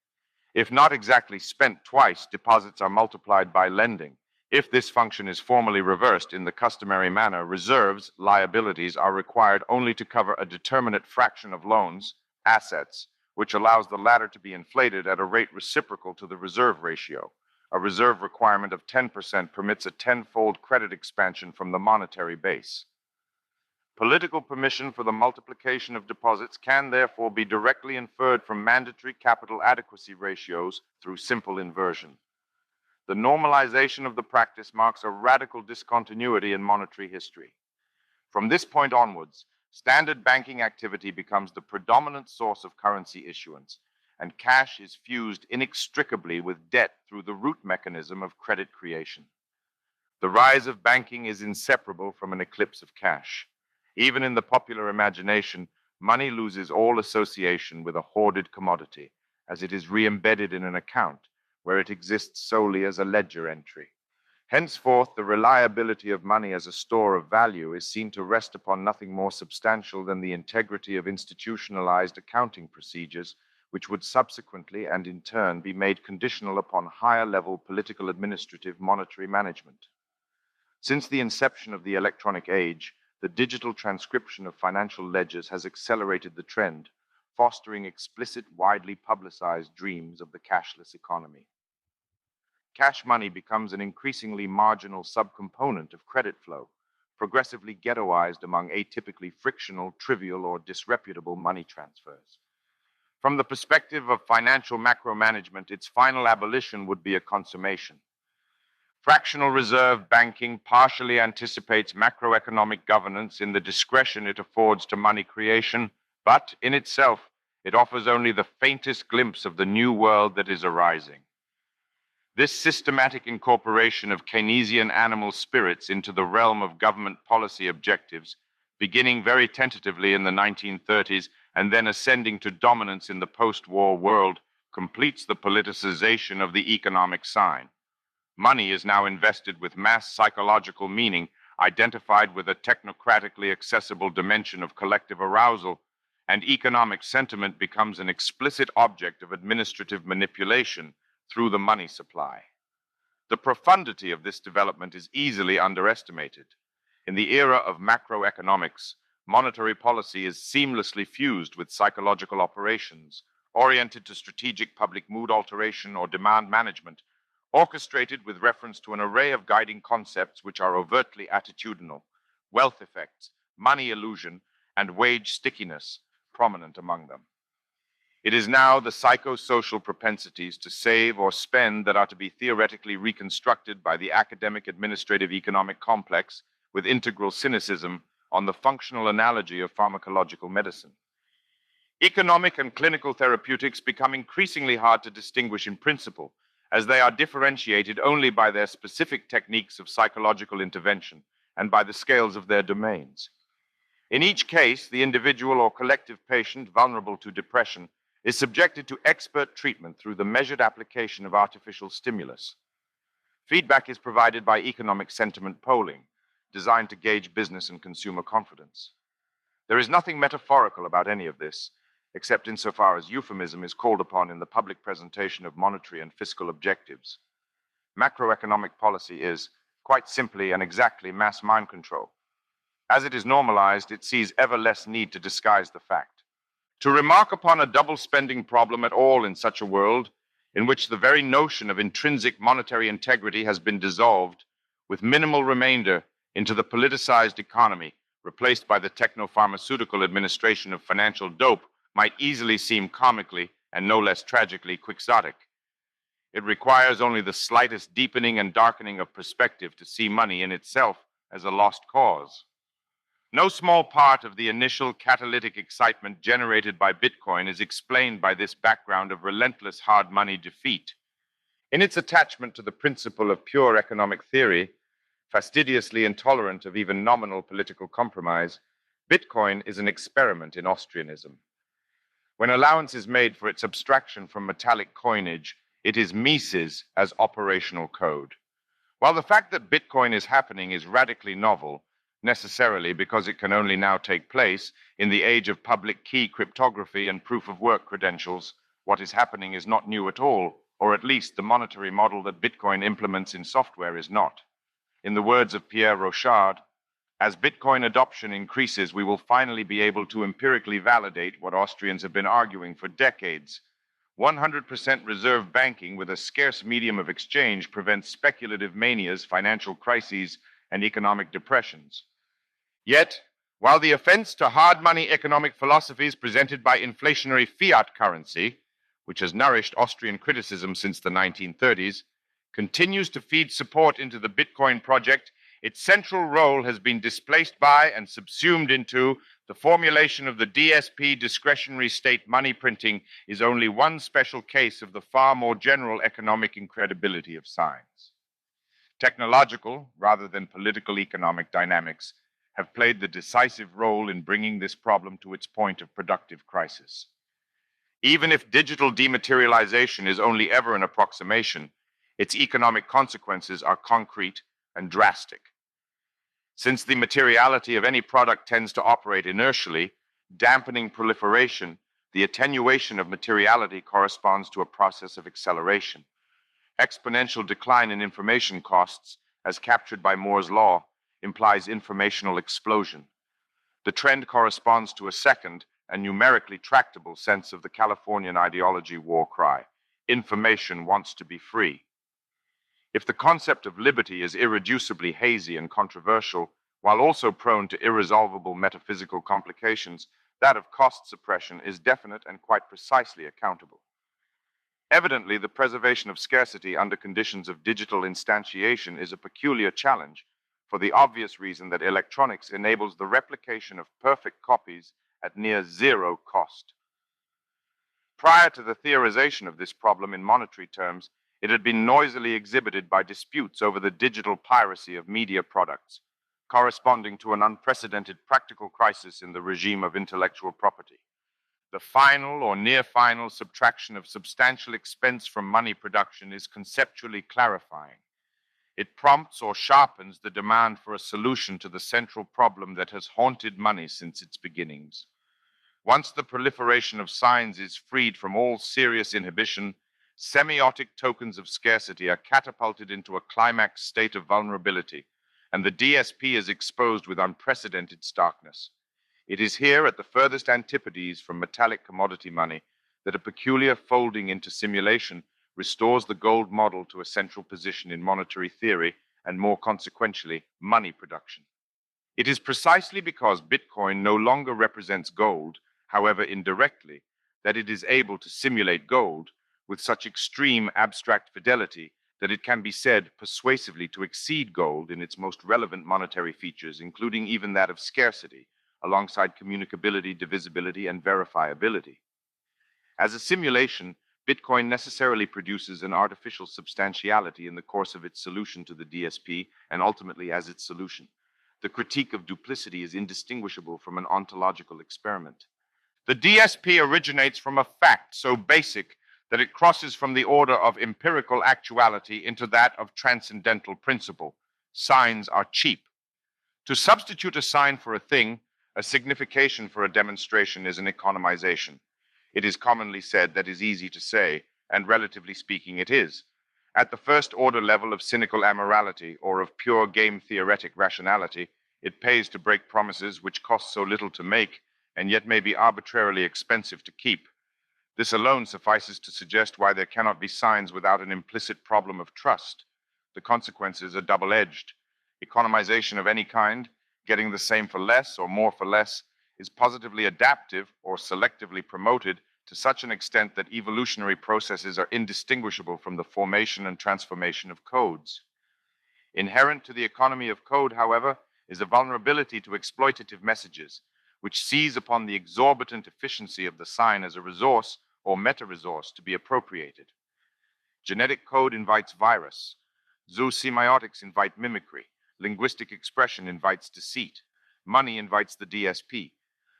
A: If not exactly spent twice, deposits are multiplied by lending. If this function is formally reversed in the customary manner, reserves, liabilities, are required only to cover a determinate fraction of loans, assets, which allows the latter to be inflated at a rate reciprocal to the reserve ratio. A reserve requirement of 10% permits a tenfold credit expansion from the monetary base. Political permission for the multiplication of deposits can therefore be directly inferred from mandatory capital adequacy ratios through simple inversion. The normalization of the practice marks a radical discontinuity in monetary history. From this point onwards, standard banking activity becomes the predominant source of currency issuance, and cash is fused inextricably with debt through the root mechanism of credit creation. The rise of banking is inseparable from an eclipse of cash. Even in the popular imagination, money loses all association with a hoarded commodity, as it is re-embedded in an account, where it exists solely as a ledger entry. Henceforth, the reliability of money as a store of value is seen to rest upon nothing more substantial than the integrity of institutionalized accounting procedures, which would subsequently and in turn be made conditional upon higher-level political, administrative, monetary management. Since the inception of the electronic age, the digital transcription of financial ledgers has accelerated the trend, fostering explicit, widely publicized dreams of the cashless economy. Cash money becomes an increasingly marginal subcomponent of credit flow, progressively ghettoized among atypically frictional, trivial, or disreputable money transfers. From the perspective of financial macro-management, its final abolition would be a consummation. Fractional reserve banking partially anticipates macroeconomic governance in the discretion it affords to money creation, but in itself, it offers only the faintest glimpse of the new world that is arising. This systematic incorporation of Keynesian animal spirits into the realm of government policy objectives, beginning very tentatively in the 1930s and then ascending to dominance in the post-war world, completes the politicization of the economic sign. Money is now invested with mass psychological meaning, identified with a technocratically accessible dimension of collective arousal, and economic sentiment becomes an explicit object of administrative manipulation through the money supply. The profundity of this development is easily underestimated. In the era of macroeconomics, monetary policy is seamlessly fused with psychological operations, oriented to strategic public mood alteration or demand management, orchestrated with reference to an array of guiding concepts which are overtly attitudinal, wealth effects, money illusion, and wage stickiness prominent among them. It is now the psychosocial propensities to save or spend that are to be theoretically reconstructed by the academic administrative economic complex with integral cynicism on the functional analogy of pharmacological medicine. Economic and clinical therapeutics become increasingly hard to distinguish in principle, as they are differentiated only by their specific techniques of psychological intervention and by the scales of their domains. In each case, the individual or collective patient vulnerable to depression is subjected to expert treatment through the measured application of artificial stimulus. Feedback is provided by economic sentiment polling, designed to gauge business and consumer confidence. There is nothing metaphorical about any of this, except insofar as euphemism is called upon in the public presentation of monetary and fiscal objectives. Macroeconomic policy is, quite simply and exactly, mass mind control. As it is normalized, it sees ever less need to disguise the fact. To remark upon a double spending problem at all in such a world, in which the very notion of intrinsic monetary integrity has been dissolved, with minimal remainder, into the politicized economy, replaced by the techno-pharmaceutical administration of financial dope, might easily seem comically, and no less tragically, quixotic. It requires only the slightest deepening and darkening of perspective to see money in itself as a lost cause. No small part of the initial catalytic excitement generated by Bitcoin is explained by this background of relentless hard money defeat. In its attachment to the principle of pure economic theory, fastidiously intolerant of even nominal political compromise, Bitcoin is an experiment in Austrianism. When allowance is made for its abstraction from metallic coinage, it is Mises as operational code. While the fact that Bitcoin is happening is radically novel, necessarily because it can only now take place in the age of public key cryptography and proof-of-work credentials, what is happening is not new at all, or at least the monetary model that Bitcoin implements in software is not. In the words of Pierre Rochard, as Bitcoin adoption increases, we will finally be able to empirically validate what Austrians have been arguing for decades. 100% reserve banking with a scarce medium of exchange prevents speculative manias, financial crises, and economic depressions. Yet, while the offense to hard money economic philosophies presented by inflationary fiat currency, which has nourished Austrian criticism since the 1930s, continues to feed support into the Bitcoin project, its central role has been displaced by and subsumed into the formulation of the DSP discretionary state money printing is only one special case of the far more general economic incredibility of science. Technological, rather than political economic dynamics, have played the decisive role in bringing this problem to its point of productive crisis. Even if digital dematerialization is only ever an approximation, its economic consequences are concrete and drastic. Since the materiality of any product tends to operate inertially, dampening proliferation, the attenuation of materiality corresponds to a process of acceleration. Exponential decline in information costs, as captured by Moore's law, implies informational explosion. The trend corresponds to a second and numerically tractable sense of the Californian ideology war cry: information wants to be free. If the concept of liberty is irreducibly hazy and controversial, while also prone to irresolvable metaphysical complications, that of cost suppression is definite and quite precisely accountable. Evidently, the preservation of scarcity under conditions of digital instantiation is a peculiar challenge, for the obvious reason that electronics enables the replication of perfect copies at near zero cost. Prior to the theorization of this problem in monetary terms, it had been noisily exhibited by disputes over the digital piracy of media products, corresponding to an unprecedented practical crisis in the regime of intellectual property. The final or near-final subtraction of substantial expense from money production is conceptually clarifying. It prompts or sharpens the demand for a solution to the central problem that has haunted money since its beginnings. Once the proliferation of signs is freed from all serious inhibition, semiotic tokens of scarcity are catapulted into a climax state of vulnerability, and the DSP is exposed with unprecedented starkness. It is here at the furthest antipodes from metallic commodity money that a peculiar folding into simulation restores the gold model to a central position in monetary theory and, more consequentially, money production. It is precisely because Bitcoin no longer represents gold, however indirectly, that it is able to simulate gold with such extreme abstract fidelity that it can be said persuasively to exceed gold in its most relevant monetary features, including even that of scarcity, alongside communicability, divisibility, and verifiability. As a simulation, Bitcoin necessarily produces an artificial substantiality in the course of its solution to the DSP and ultimately as its solution. The critique of duplicity is indistinguishable from an ontological experiment. The DSP originates from a fact so basic that it crosses from the order of empirical actuality into that of transcendental principle. Signs are cheap. To substitute a sign for a thing, a signification for a demonstration is an economization. It is commonly said that is easy to say, and relatively speaking it is. At the first order level of cynical amorality or of pure game theoretic rationality, it pays to break promises which cost so little to make and yet may be arbitrarily expensive to keep. This alone suffices to suggest why there cannot be signs without an implicit problem of trust. The consequences are double-edged. Economization of any kind, getting the same for less or more for less, is positively adaptive or selectively promoted to such an extent that evolutionary processes are indistinguishable from the formation and transformation of codes. Inherent to the economy of code, however, is a vulnerability to exploitative messages, which seize upon the exorbitant efficiency of the sign as a resource or meta-resource to be appropriated. Genetic code invites virus. Zoosemiotics invite mimicry. Linguistic expression invites deceit. Money invites the DSP.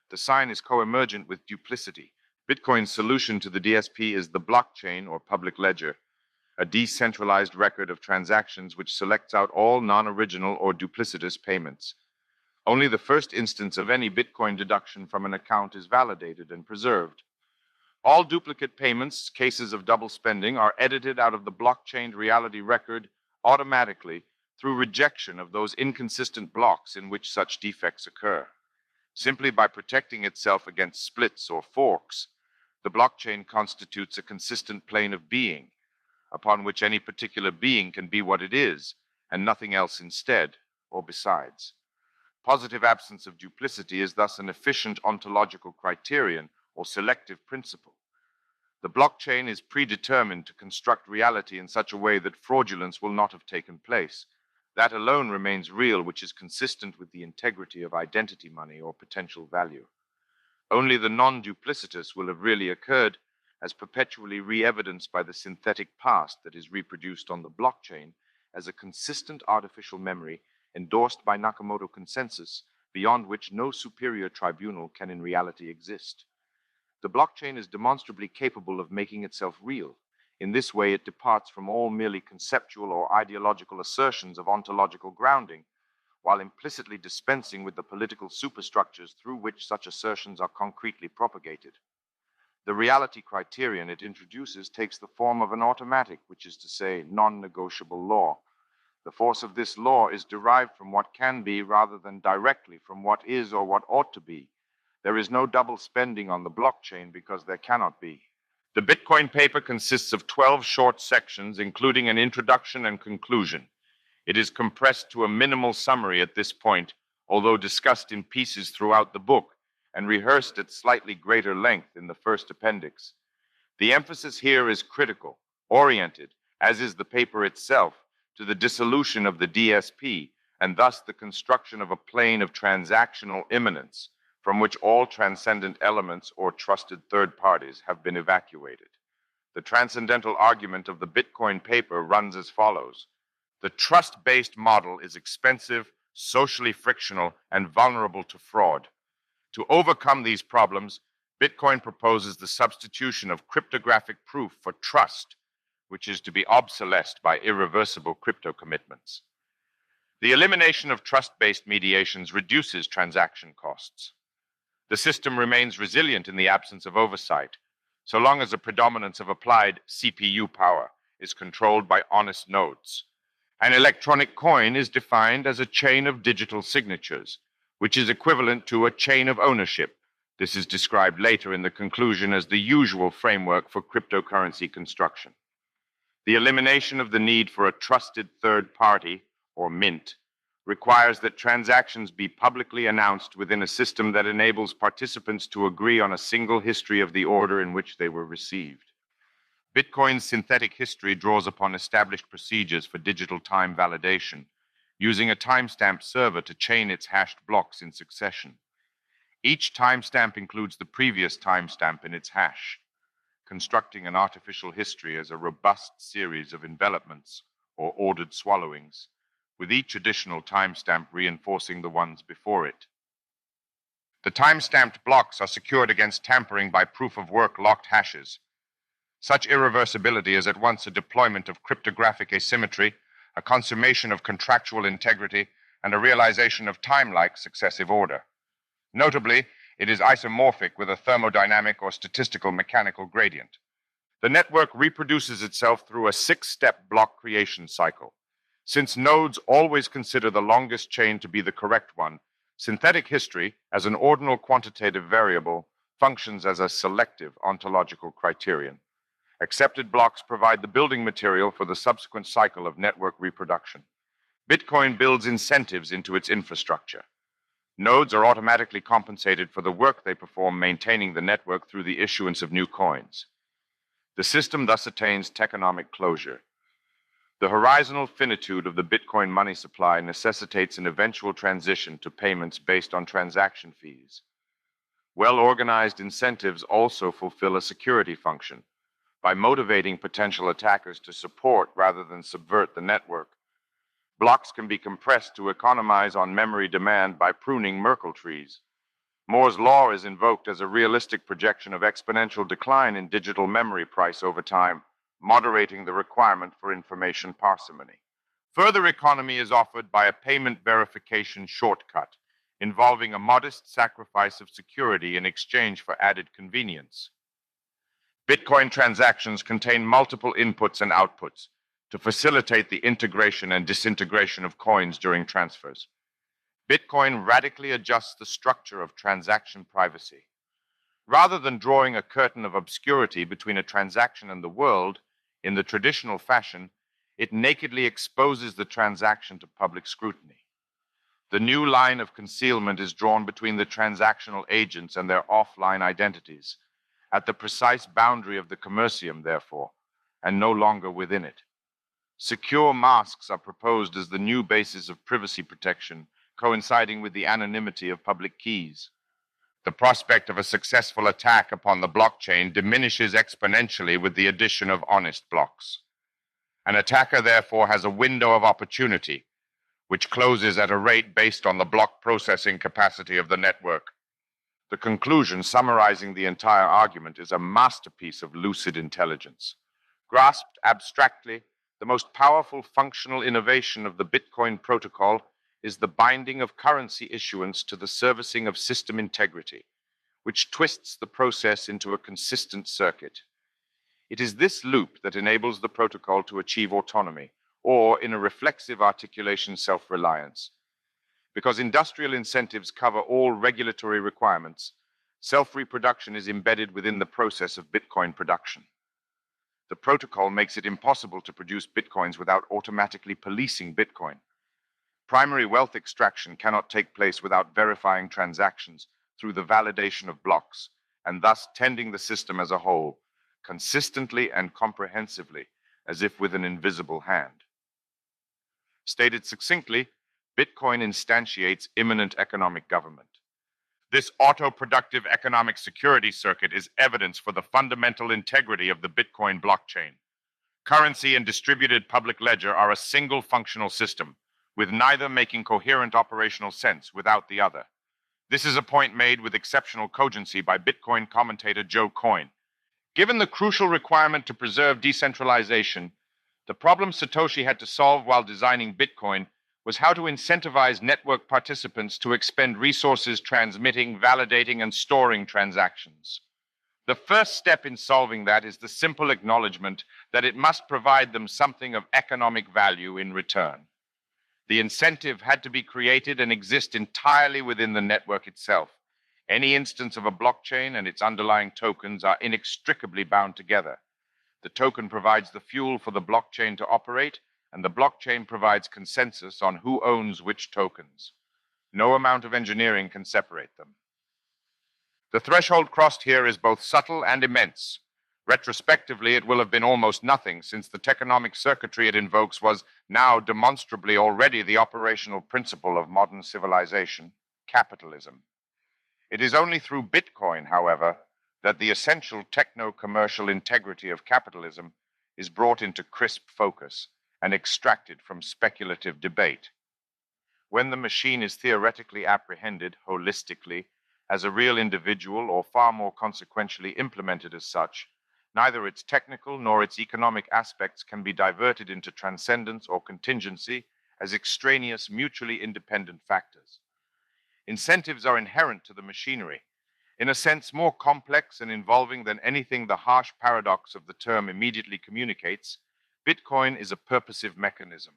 A: The sign is co-emergent with duplicity. Bitcoin's solution to the DSP is the blockchain or public ledger, a decentralized record of transactions which selects out all non-original or duplicitous payments. Only the first instance of any Bitcoin deduction from an account is validated and preserved. All duplicate payments, cases of double spending, are edited out of the blockchain reality record automatically through rejection of those inconsistent blocks in which such defects occur. Simply by protecting itself against splits or forks, the blockchain constitutes a consistent plane of being, upon which any particular being can be what it is, and nothing else instead or besides. Positive absence of duplicity is thus an efficient ontological criterion or selective principle. The blockchain is predetermined to construct reality in such a way that fraudulence will not have taken place. That alone remains real, which is consistent with the integrity of identity money or potential value. Only the non-duplicitous will have really occurred, as perpetually re-evidenced by the synthetic past that is reproduced on the blockchain as a consistent artificial memory endorsed by Nakamoto consensus, beyond which no superior tribunal can in reality exist. The blockchain is demonstrably capable of making itself real. In this way, it departs from all merely conceptual or ideological assertions of ontological grounding, while implicitly dispensing with the political superstructures through which such assertions are concretely propagated. The reality criterion it introduces takes the form of an automatic, which is to say, non-negotiable law. The force of this law is derived from what can be rather than directly from what is or what ought to be. There is no double spending on the blockchain because there cannot be. The Bitcoin paper consists of 12 short sections, including an introduction and conclusion. It is compressed to a minimal summary at this point, although discussed in pieces throughout the book and rehearsed at slightly greater length in the first appendix. The emphasis here is critical, oriented, as is the paper itself, to the dissolution of the DSP, and thus the construction of a plane of transactional immanence, from which all transcendent elements or trusted third parties have been evacuated. The transcendental argument of the Bitcoin paper runs as follows. The trust-based model is expensive, socially frictional, and vulnerable to fraud. To overcome these problems, Bitcoin proposes the substitution of cryptographic proof for trust, which is to be obsolesced by irreversible crypto commitments. The elimination of trust-based mediations reduces transaction costs. The system remains resilient in the absence of oversight, so long as a predominance of applied CPU power is controlled by honest nodes. An electronic coin is defined as a chain of digital signatures, which is equivalent to a chain of ownership. This is described later in the conclusion as the usual framework for cryptocurrency construction. The elimination of the need for a trusted third party, or mint, requires that transactions be publicly announced within a system that enables participants to agree on a single history of the order in which they were received. Bitcoin's synthetic history draws upon established procedures for digital time validation, using a timestamp server to chain its hashed blocks in succession. Each timestamp includes the previous timestamp in its hash, constructing an artificial history as a robust series of envelopments or ordered swallowings, with each additional timestamp reinforcing the ones before it. The timestamped blocks are secured against tampering by proof-of-work locked hashes. Such irreversibility is at once a deployment of cryptographic asymmetry, a consummation of contractual integrity, and a realization of time-like successive order. Notably, it is isomorphic with a thermodynamic or statistical mechanical gradient. The network reproduces itself through a 6-step block creation cycle. Since nodes always consider the longest chain to be the correct one, synthetic history, as an ordinal quantitative variable, functions as a selective ontological criterion. Accepted blocks provide the building material for the subsequent cycle of network reproduction. Bitcoin builds incentives into its infrastructure. Nodes are automatically compensated for the work they perform maintaining the network through the issuance of new coins. The system thus attains techonomic closure. The horizontal finitude of the Bitcoin money supply necessitates an eventual transition to payments based on transaction fees. Well-organized incentives also fulfill a security function by motivating potential attackers to support rather than subvert the network. Blocks can be compressed to economize on memory demand by pruning Merkle trees. Moore's law is invoked as a realistic projection of exponential decline in digital memory price over time, moderating the requirement for information parsimony. Further economy is offered by a payment verification shortcut, involving a modest sacrifice of security in exchange for added convenience. Bitcoin transactions contain multiple inputs and outputs to facilitate the integration and disintegration of coins during transfers. Bitcoin radically adjusts the structure of transaction privacy. Rather than drawing a curtain of obscurity between a transaction and the world, in the traditional fashion, it nakedly exposes the transaction to public scrutiny. The new line of concealment is drawn between the transactional agents and their offline identities, at the precise boundary of the commercium, therefore, and no longer within it. Secure masks are proposed as the new basis of privacy protection, coinciding with the anonymity of public keys. The prospect of a successful attack upon the blockchain diminishes exponentially with the addition of honest blocks. An attacker, therefore, has a window of opportunity, which closes at a rate based on the block processing capacity of the network. The conclusion, summarizing the entire argument, is a masterpiece of lucid intelligence. Grasped abstractly, the most powerful functional innovation of the Bitcoin protocol is the binding of currency issuance to the servicing of system integrity, which twists the process into a consistent circuit. It is this loop that enables the protocol to achieve autonomy, or, in a reflexive articulation, self-reliance. Because industrial incentives cover all regulatory requirements, self-reproduction is embedded within the process of Bitcoin production. The protocol makes it impossible to produce Bitcoins without automatically policing Bitcoin. Primary wealth extraction cannot take place without verifying transactions through the validation of blocks, and thus tending the system as a whole, consistently and comprehensively, as if with an invisible hand. Stated succinctly, Bitcoin instantiates immanent economic government. This auto-productive economic security circuit is evidence for the fundamental integrity of the Bitcoin blockchain. Currency and distributed public ledger are a single functional system, with neither making coherent operational sense without the other. This is a point made with exceptional cogency by Bitcoin commentator Joe Coyne. Given the crucial requirement to preserve decentralization, the problem Satoshi had to solve while designing Bitcoin was how to incentivize network participants to expend resources transmitting, validating, and storing transactions. The first step in solving that is the simple acknowledgement that it must provide them something of economic value in return. The incentive had to be created and exist entirely within the network itself. Any instance of a blockchain and its underlying tokens are inextricably bound together. The token provides the fuel for the blockchain to operate, and the blockchain provides consensus on who owns which tokens. No amount of engineering can separate them. The threshold crossed here is both subtle and immense. Retrospectively, it will have been almost nothing, since the techonomic circuitry it invokes was now demonstrably already the operational principle of modern civilization, capitalism. It is only through Bitcoin, however, that the essential techno-commercial integrity of capitalism is brought into crisp focus and extracted from speculative debate. When the machine is theoretically apprehended holistically as a real individual, or far more consequentially implemented as such, neither its technical nor its economic aspects can be diverted into transcendence or contingency as extraneous, mutually independent factors. Incentives are inherent to the machinery, in a sense more complex and involving than anything the harsh paradox of the term immediately communicates. Bitcoin is a purposive mechanism.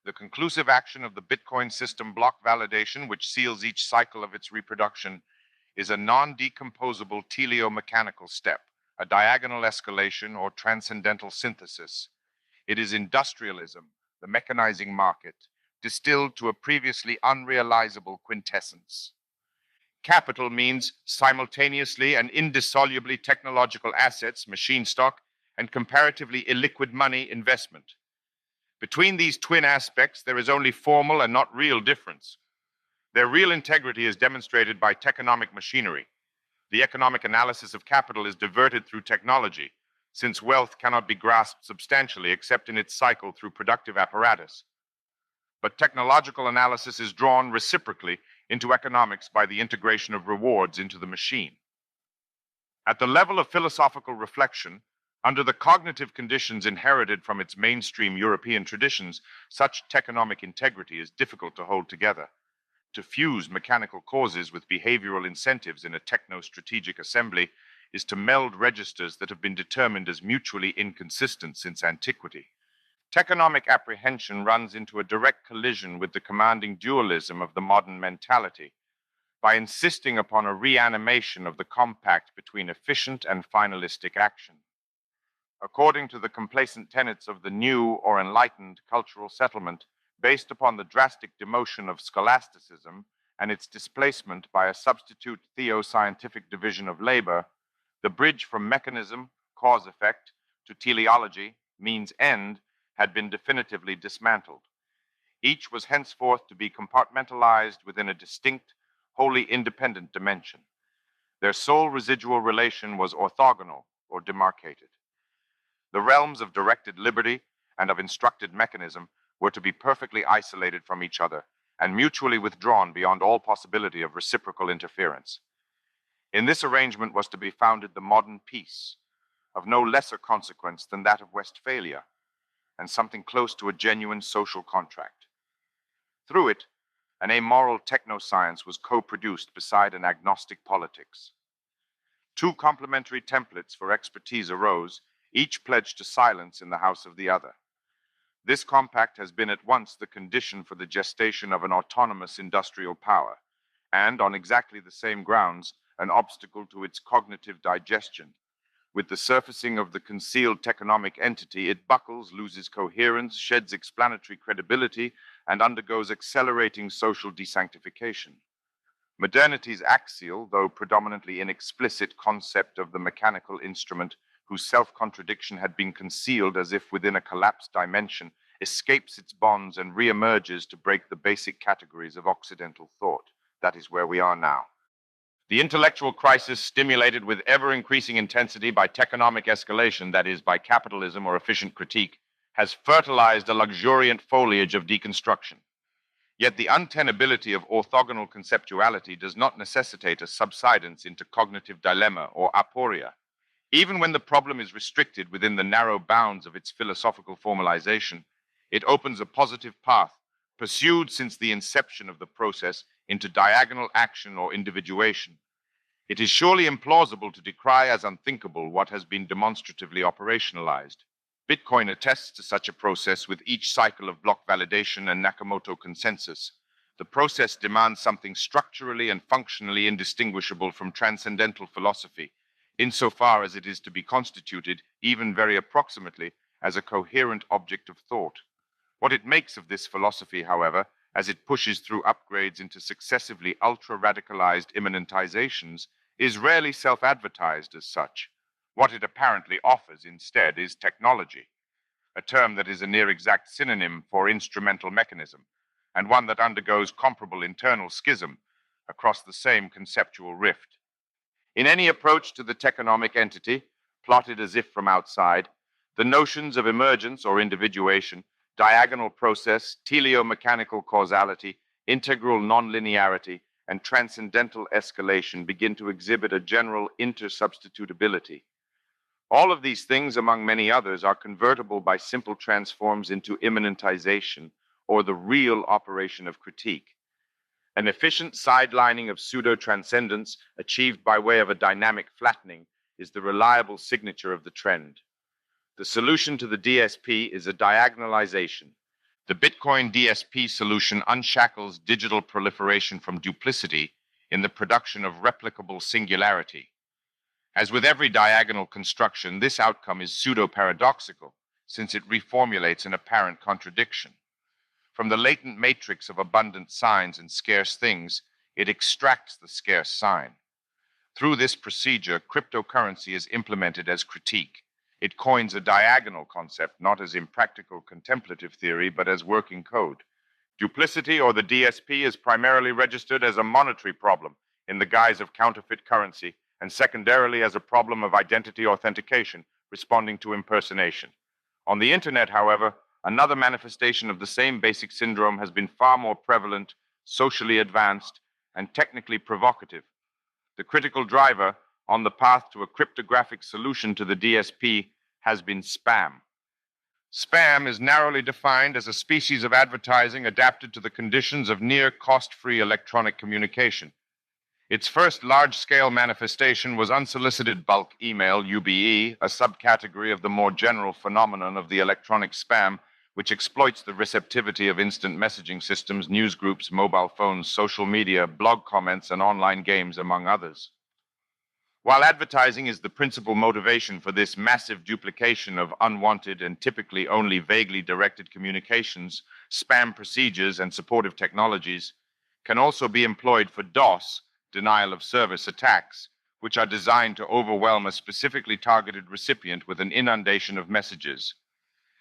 A: The conclusive action of the Bitcoin system block validation, which seals each cycle of its reproduction, is a non-decomposable teleomechanical step, a diagonal escalation or transcendental synthesis. It is industrialism, the mechanizing market, distilled to a previously unrealizable quintessence. Capital means simultaneously and indissolubly technological assets, machine stock, and comparatively illiquid money, investment. Between these twin aspects, there is only formal and not real difference. Their real integrity is demonstrated by techonomic machinery. The economic analysis of capital is diverted through technology, since wealth cannot be grasped substantially except in its cycle through productive apparatus. But technological analysis is drawn reciprocally into economics by the integration of rewards into the machine. At the level of philosophical reflection, under the cognitive conditions inherited from its mainstream European traditions, such techonomic integrity is difficult to hold together. To fuse mechanical causes with behavioral incentives in a techno-strategic assembly is to meld registers that have been determined as mutually inconsistent since antiquity. Techonomic apprehension runs into a direct collision with the commanding dualism of the modern mentality by insisting upon a reanimation of the compact between efficient and finalistic action. According to the complacent tenets of the new or enlightened cultural settlement, based upon the drastic demotion of scholasticism and its displacement by a substitute theo-scientific division of labor, the bridge from mechanism, cause-effect, to teleology, means-end, had been definitively dismantled. Each was henceforth to be compartmentalized within a distinct, wholly independent dimension. Their sole residual relation was orthogonal or demarcated. The realms of directed liberty and of instructed mechanism were to be perfectly isolated from each other and mutually withdrawn beyond all possibility of reciprocal interference. In this arrangement was to be founded the modern peace, of no lesser consequence than that of Westphalia, and something close to a genuine social contract. Through it, an amoral technoscience was co-produced beside an agnostic politics. Two complementary templates for expertise arose, each pledged to silence in the house of the other. This compact has been at once the condition for the gestation of an autonomous industrial power, and, on exactly the same grounds, an obstacle to its cognitive digestion. With the surfacing of the concealed techonomic entity, it buckles, loses coherence, sheds explanatory credibility, and undergoes accelerating social desanctification. Modernity's axial, though predominantly inexplicit, concept of the mechanical instrument, whose self-contradiction had been concealed as if within a collapsed dimension, escapes its bonds and re-emerges to break the basic categories of Occidental thought. That is where we are now. The intellectual crisis, stimulated with ever-increasing intensity by techonomic escalation, that is, by capitalism or efficient critique, has fertilized a luxuriant foliage of deconstruction. Yet the untenability of orthogonal conceptuality does not necessitate a subsidence into cognitive dilemma or aporia. Even when the problem is restricted within the narrow bounds of its philosophical formalization, it opens a positive path, pursued since the inception of the process, into diagonal action or individuation. It is surely implausible to decry as unthinkable what has been demonstratively operationalized. Bitcoin attests to such a process with each cycle of block validation and Nakamoto consensus. The process demands something structurally and functionally indistinguishable from transcendental philosophy, insofar as it is to be constituted, even very approximately, as a coherent object of thought. What it makes of this philosophy, however, as it pushes through upgrades into successively ultra-radicalized immanentizations, is rarely self-advertised as such. What it apparently offers instead is technology, a term that is a near exact synonym for instrumental mechanism, and one that undergoes comparable internal schism across the same conceptual rift. In any approach to the techonomic entity, plotted as if from outside, the notions of emergence or individuation, diagonal process, teleomechanical causality, integral nonlinearity, and transcendental escalation begin to exhibit a general intersubstitutability. All of these things, among many others, are convertible by simple transforms into immanentization, or the real operation of critique. An efficient sidelining of pseudo-transcendence, achieved by way of a dynamic flattening, is the reliable signature of the trend. The solution to the DSP is a diagonalization. The Bitcoin DSP solution unshackles digital proliferation from duplicity in the production of replicable singularity. As with every diagonal construction, this outcome is pseudo-paradoxical, since it reformulates an apparent contradiction. From the latent matrix of abundant signs and scarce things, it extracts the scarce sign. Through this procedure, cryptocurrency is implemented as critique. It coins a diagonal concept, not as impractical contemplative theory, but as working code. Duplicity, or the DSP, is primarily registered as a monetary problem in the guise of counterfeit currency, and secondarily as a problem of identity authentication, responding to impersonation. On the internet, however, another manifestation of the same basic syndrome has been far more prevalent, socially advanced, and technically provocative. The critical driver on the path to a cryptographic solution to the DSP has been spam. Spam is narrowly defined as a species of advertising adapted to the conditions of near cost-free electronic communication. Its first large-scale manifestation was unsolicited bulk email, UBE, a subcategory of the more general phenomenon of the electronic spam, which exploits the receptivity of instant messaging systems, newsgroups, mobile phones, social media, blog comments, and online games, among others. While advertising is the principal motivation for this massive duplication of unwanted and typically only vaguely directed communications, spam procedures and supportive technologies can also be employed for DOS, denial of service attacks, which are designed to overwhelm a specifically targeted recipient with an inundation of messages.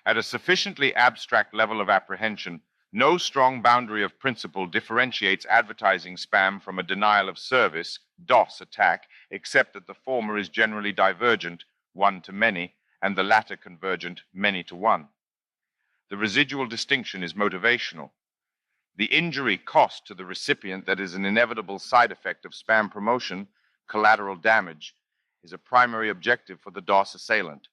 A: At a sufficiently abstract level of apprehension, no strong boundary of principle differentiates advertising spam from a denial of service, DOS attack, except that the former is generally divergent, one to many, and the latter convergent, many to one. The residual distinction is motivational. The injury cost to the recipient that is an inevitable side effect of spam promotion, collateral damage, is a primary objective for the DOS assailant.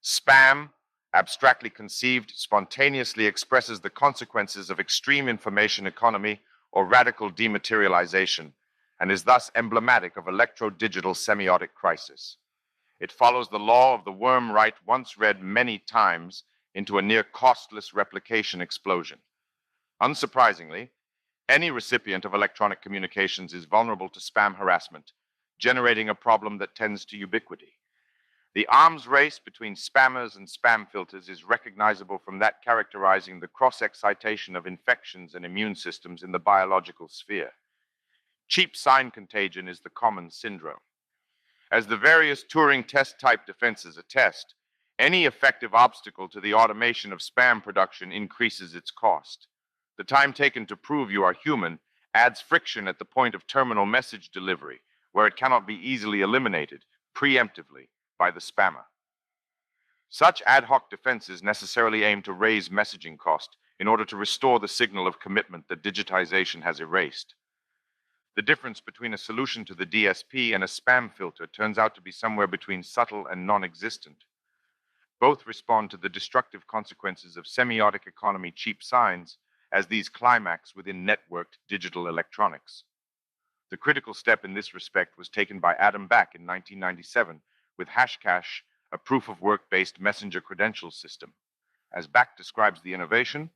A: Spam, abstractly conceived, spontaneously expresses the consequences of extreme information economy or radical dematerialization, and is thus emblematic of electro-digital semiotic crisis. It follows the law of the worm right once read many times into a near costless replication explosion. Unsurprisingly, any recipient of electronic communications is vulnerable to spam harassment, generating a problem that tends to ubiquity. The arms race between spammers and spam filters is recognizable from that characterizing the cross-excitation of infections and immune systems in the biological sphere. Cheap sign contagion is the common syndrome. As the various Turing test-type defenses attest, any effective obstacle to the automation of spam production increases its cost. The time taken to prove you are human adds friction at the point of terminal message delivery, where it cannot be easily eliminated, preemptively, by the spammer. Such ad hoc defenses necessarily aim to raise messaging cost in order to restore the signal of commitment that digitization has erased. The difference between a solution to the DSP and a spam filter turns out to be somewhere between subtle and non-existent. Both respond to the destructive consequences of semiotic economy cheap signs as these climax within networked digital electronics. The critical step in this respect was taken by Adam Back in 1997 with Hashcash, a proof-of-work-based messenger credentials system. As Back describes the innovation,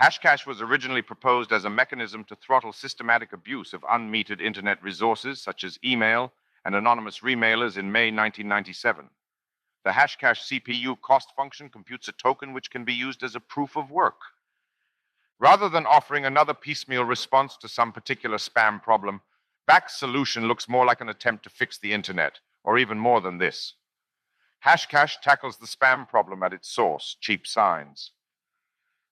A: Hashcash was originally proposed as a mechanism to throttle systematic abuse of unmetered internet resources such as email and anonymous remailers in May 1997. The Hashcash CPU cost function computes a token which can be used as a proof of work. Rather than offering another piecemeal response to some particular spam problem, Back's solution looks more like an attempt to fix the internet, or even more than this. Hashcash tackles the spam problem at its source, cheap signs.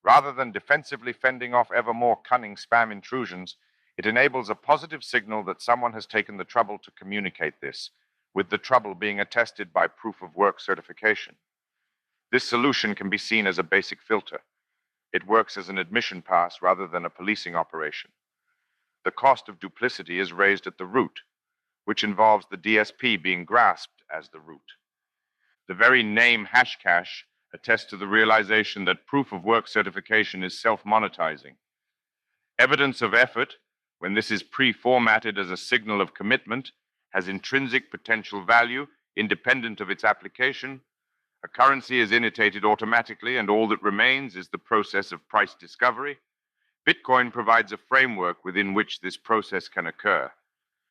A: Rather than defensively fending off ever more cunning spam intrusions, it enables a positive signal that someone has taken the trouble to communicate this, with the trouble being attested by proof-of-work certification. This solution can be seen as a basic filter. It works as an admission pass rather than a policing operation. The cost of duplicity is raised at the root, which involves the DSP being grasped as the root. The very name Hashcash attests to the realization that proof-of-work certification is self-monetizing. Evidence of effort, when this is pre-formatted as a signal of commitment, has intrinsic potential value independent of its application. A currency is initiated automatically, and all that remains is the process of price discovery. Bitcoin provides a framework within which this process can occur.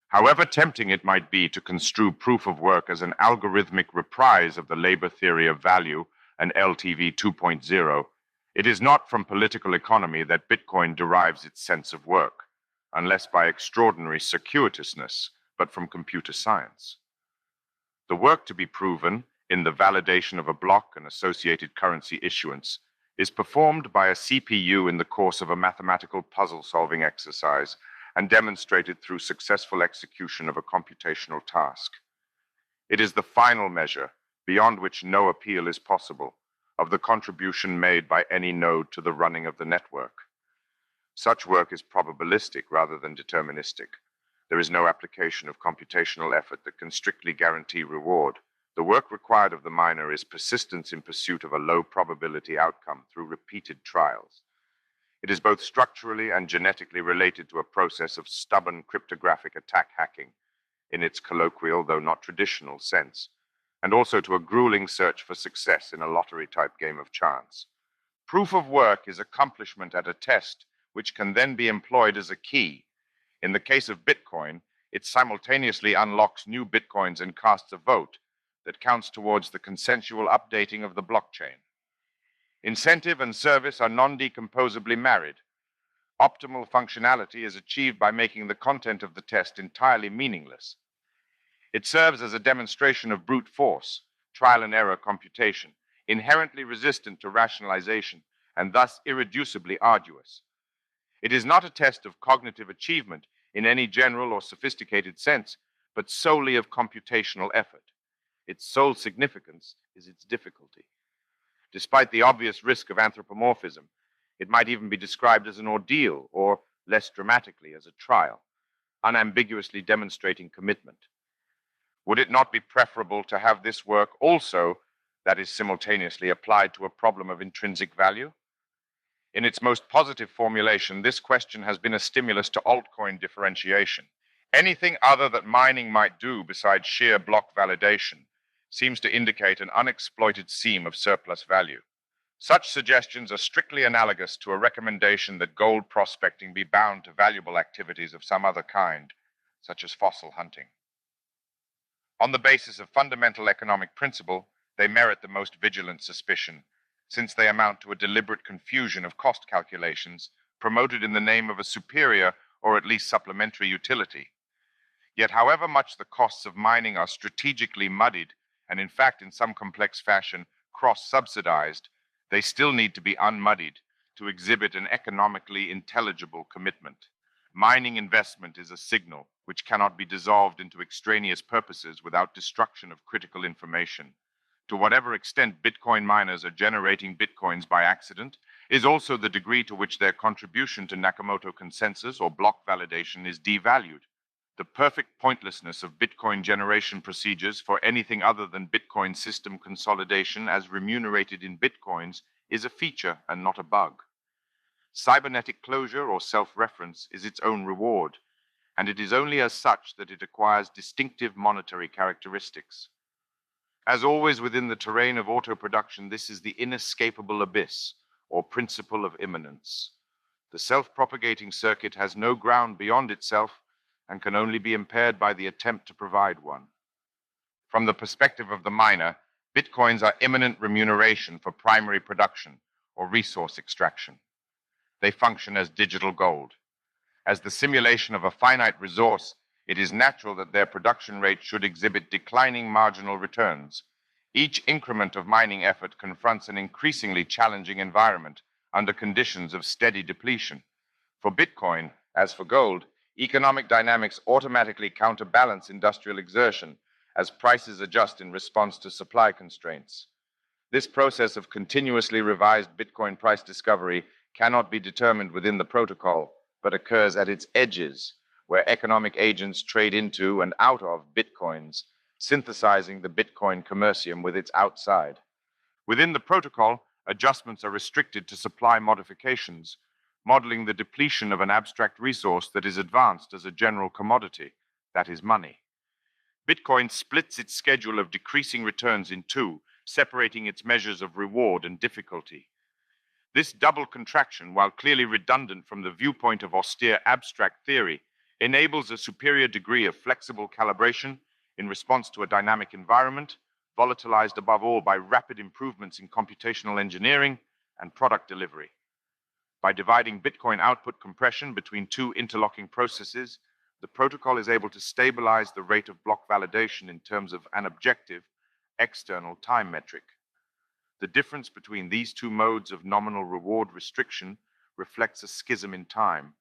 A: However tempting it might be to construe proof of work as an algorithmic reprise of the labor theory of value, an LTV 2.0, it is not from political economy that Bitcoin derives its sense of work, unless by extraordinary circuitousness, but from computer science. The work to be proven in the validation of a block and associated currency issuance is performed by a CPU in the course of a mathematical puzzle-solving exercise and demonstrated through successful execution of a computational task. It is the final measure, beyond which no appeal is possible, of the contribution made by any node to the running of the network. Such work is probabilistic rather than deterministic. There is no application of computational effort that can strictly guarantee reward. The work required of the miner is persistence in pursuit of a low probability outcome through repeated trials. It is both structurally and genetically related to a process of stubborn cryptographic attack hacking, in its colloquial though not traditional sense, and also to a grueling search for success in a lottery-type game of chance. Proof of work is accomplishment at a test which can then be employed as a key. In the case of Bitcoin, it simultaneously unlocks new Bitcoins and casts a vote that counts towards the consensual updating of the blockchain. Incentive and service are non-decomposably married. Optimal functionality is achieved by making the content of the test entirely meaningless. It serves as a demonstration of brute force, trial and error computation, inherently resistant to rationalization and thus irreducibly arduous. It is not a test of cognitive achievement in any general or sophisticated sense, but solely of computational effort. Its sole significance is its difficulty. Despite the obvious risk of anthropomorphism, it might even be described as an ordeal, or, less dramatically, as a trial, unambiguously demonstrating commitment. Would it not be preferable to have this work also, that is simultaneously applied to a problem of intrinsic value? In its most positive formulation, this question has been a stimulus to altcoin differentiation. Anything other that mining might do besides sheer block validation seems to indicate an unexploited seam of surplus value. Such suggestions are strictly analogous to a recommendation that gold prospecting be bound to valuable activities of some other kind, such as fossil hunting. On the basis of fundamental economic principle, they merit the most vigilant suspicion, since they amount to a deliberate confusion of cost calculations promoted in the name of a superior or at least supplementary utility. Yet however much the costs of mining are strategically muddied, and in fact in some complex fashion cross-subsidized, they still need to be unmuddied to exhibit an economically intelligible commitment. Mining investment is a signal which cannot be dissolved into extraneous purposes without destruction of critical information. To whatever extent Bitcoin miners are generating Bitcoins by accident is also the degree to which their contribution to Nakamoto consensus or block validation is devalued. The perfect pointlessness of Bitcoin generation procedures for anything other than Bitcoin system consolidation as remunerated in Bitcoins is a feature and not a bug. Cybernetic closure or self-reference is its own reward, and it is only as such that it acquires distinctive monetary characteristics. As always within the terrain of auto-production, this is the inescapable abyss, or principle of immanence. The self-propagating circuit has no ground beyond itself and can only be impaired by the attempt to provide one. From the perspective of the miner, Bitcoins are imminent remuneration for primary production or resource extraction. They function as digital gold. As the simulation of a finite resource, it is natural that their production rate should exhibit declining marginal returns. Each increment of mining effort confronts an increasingly challenging environment under conditions of steady depletion. For Bitcoin, as for gold, economic dynamics automatically counterbalance industrial exertion as prices adjust in response to supply constraints. This process of continuously revised Bitcoin price discovery cannot be determined within the protocol, but occurs at its edges, where economic agents trade into and out of Bitcoins, synthesizing the Bitcoin commercium with its outside. Within the protocol, adjustments are restricted to supply modifications, modeling the depletion of an abstract resource that is advanced as a general commodity, that is money. Bitcoin splits its schedule of decreasing returns in two, separating its measures of reward and difficulty. This double contraction, while clearly redundant from the viewpoint of austere abstract theory, enables a superior degree of flexible calibration in response to a dynamic environment, volatilized above all by rapid improvements in computational engineering and product delivery. By dividing Bitcoin output compression between two interlocking processes, the protocol is able to stabilize the rate of block validation in terms of an objective external time metric. The difference between these two modes of nominal reward restriction reflects a schism in time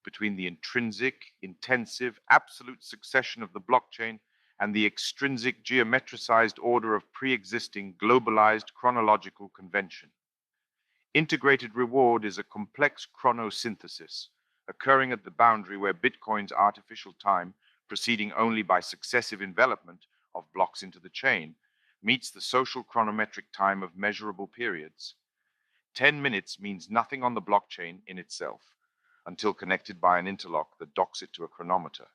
A: between the intrinsic, intensive, absolute succession of the blockchain and the extrinsic geometricized order of pre-existing globalized chronological convention. Integrated reward is a complex chronosynthesis occurring at the boundary where Bitcoin's artificial time, proceeding only by successive envelopment of blocks into the chain, meets the social chronometric time of measurable periods. 10 minutes means nothing on the blockchain in itself, until connected by an interlock that docks it to a chronometer.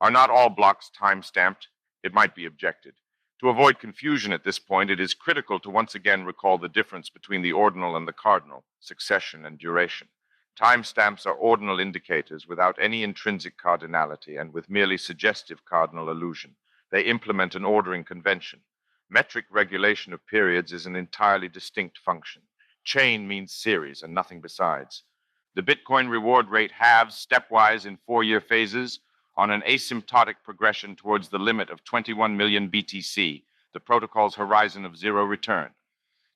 A: Are not all blocks time-stamped? It might be objected. To avoid confusion at this point, it is critical to once again recall the difference between the ordinal and the cardinal, succession and duration. Timestamps are ordinal indicators without any intrinsic cardinality and with merely suggestive cardinal illusion. They implement an ordering convention. Metric regulation of periods is an entirely distinct function. Chain means series and nothing besides. The Bitcoin reward rate halves stepwise in 4-year phases on an asymptotic progression towards the limit of 21 million BTC, the protocol's horizon of zero return.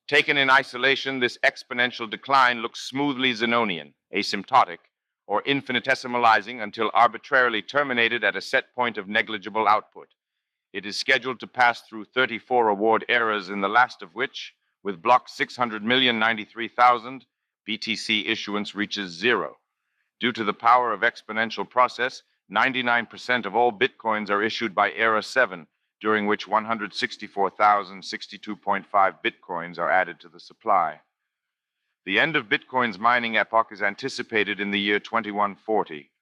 A: Taken in isolation, this exponential decline looks smoothly Zenonian, asymptotic, or infinitesimalizing until arbitrarily terminated at a set point of negligible output. It is scheduled to pass through 34 award eras, in the last of which, with block 600,093,000, BTC issuance reaches zero. Due to the power of exponential process, 99% of all Bitcoins are issued by Era 7, during which 164,062.5 Bitcoins are added to the supply. The end of Bitcoin's mining epoch is anticipated in the year 2140.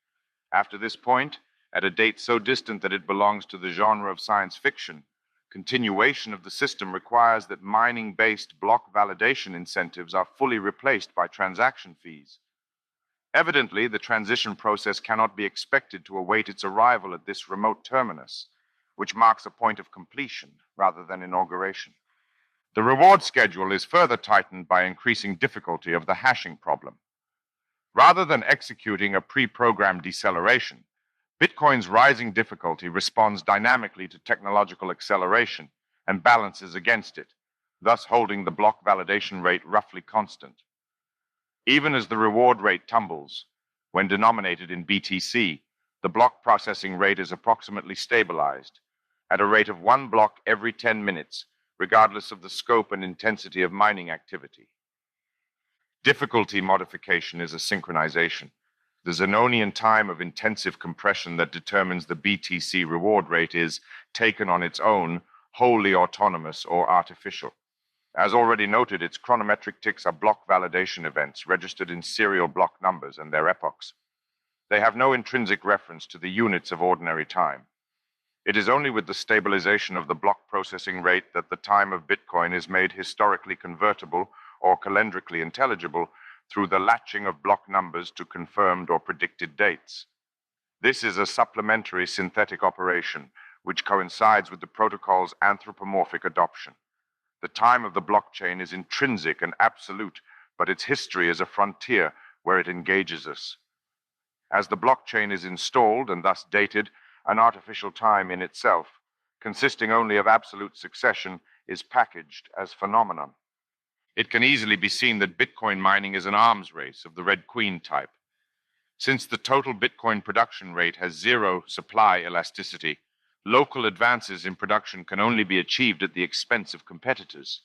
A: After this point, at a date so distant that it belongs to the genre of science fiction, continuation of the system requires that mining-based block validation incentives are fully replaced by transaction fees. Evidently, the transition process cannot be expected to await its arrival at this remote terminus, which marks a point of completion rather than inauguration. The reward schedule is further tightened by increasing difficulty of the hashing problem. Rather than executing a pre-programmed deceleration, Bitcoin's rising difficulty responds dynamically to technological acceleration and balances against it, thus holding the block validation rate roughly constant. Even as the reward rate tumbles, when denominated in BTC, the block processing rate is approximately stabilized at a rate of 1 block every 10 minutes, regardless of the scope and intensity of mining activity. Difficulty modification is a synchronization. The Zenonian time of intensive compression that determines the BTC reward rate is, taken on its own, wholly autonomous or artificial. As already noted, its chronometric ticks are block validation events registered in serial block numbers and their epochs. They have no intrinsic reference to the units of ordinary time. It is only with the stabilization of the block processing rate that the time of Bitcoin is made historically convertible or calendrically intelligible through the latching of block numbers to confirmed or predicted dates. This is a supplementary synthetic operation which coincides with the protocol's anthropomorphic adoption. The time of the blockchain is intrinsic and absolute, but its history is a frontier where it engages us. As the blockchain is installed and thus dated, an artificial time in itself, consisting only of absolute succession, is packaged as phenomenon. It can easily be seen that Bitcoin mining is an arms race of the Red Queen type. Since the total Bitcoin production rate has zero supply elasticity, local advances in production can only be achieved at the expense of competitors.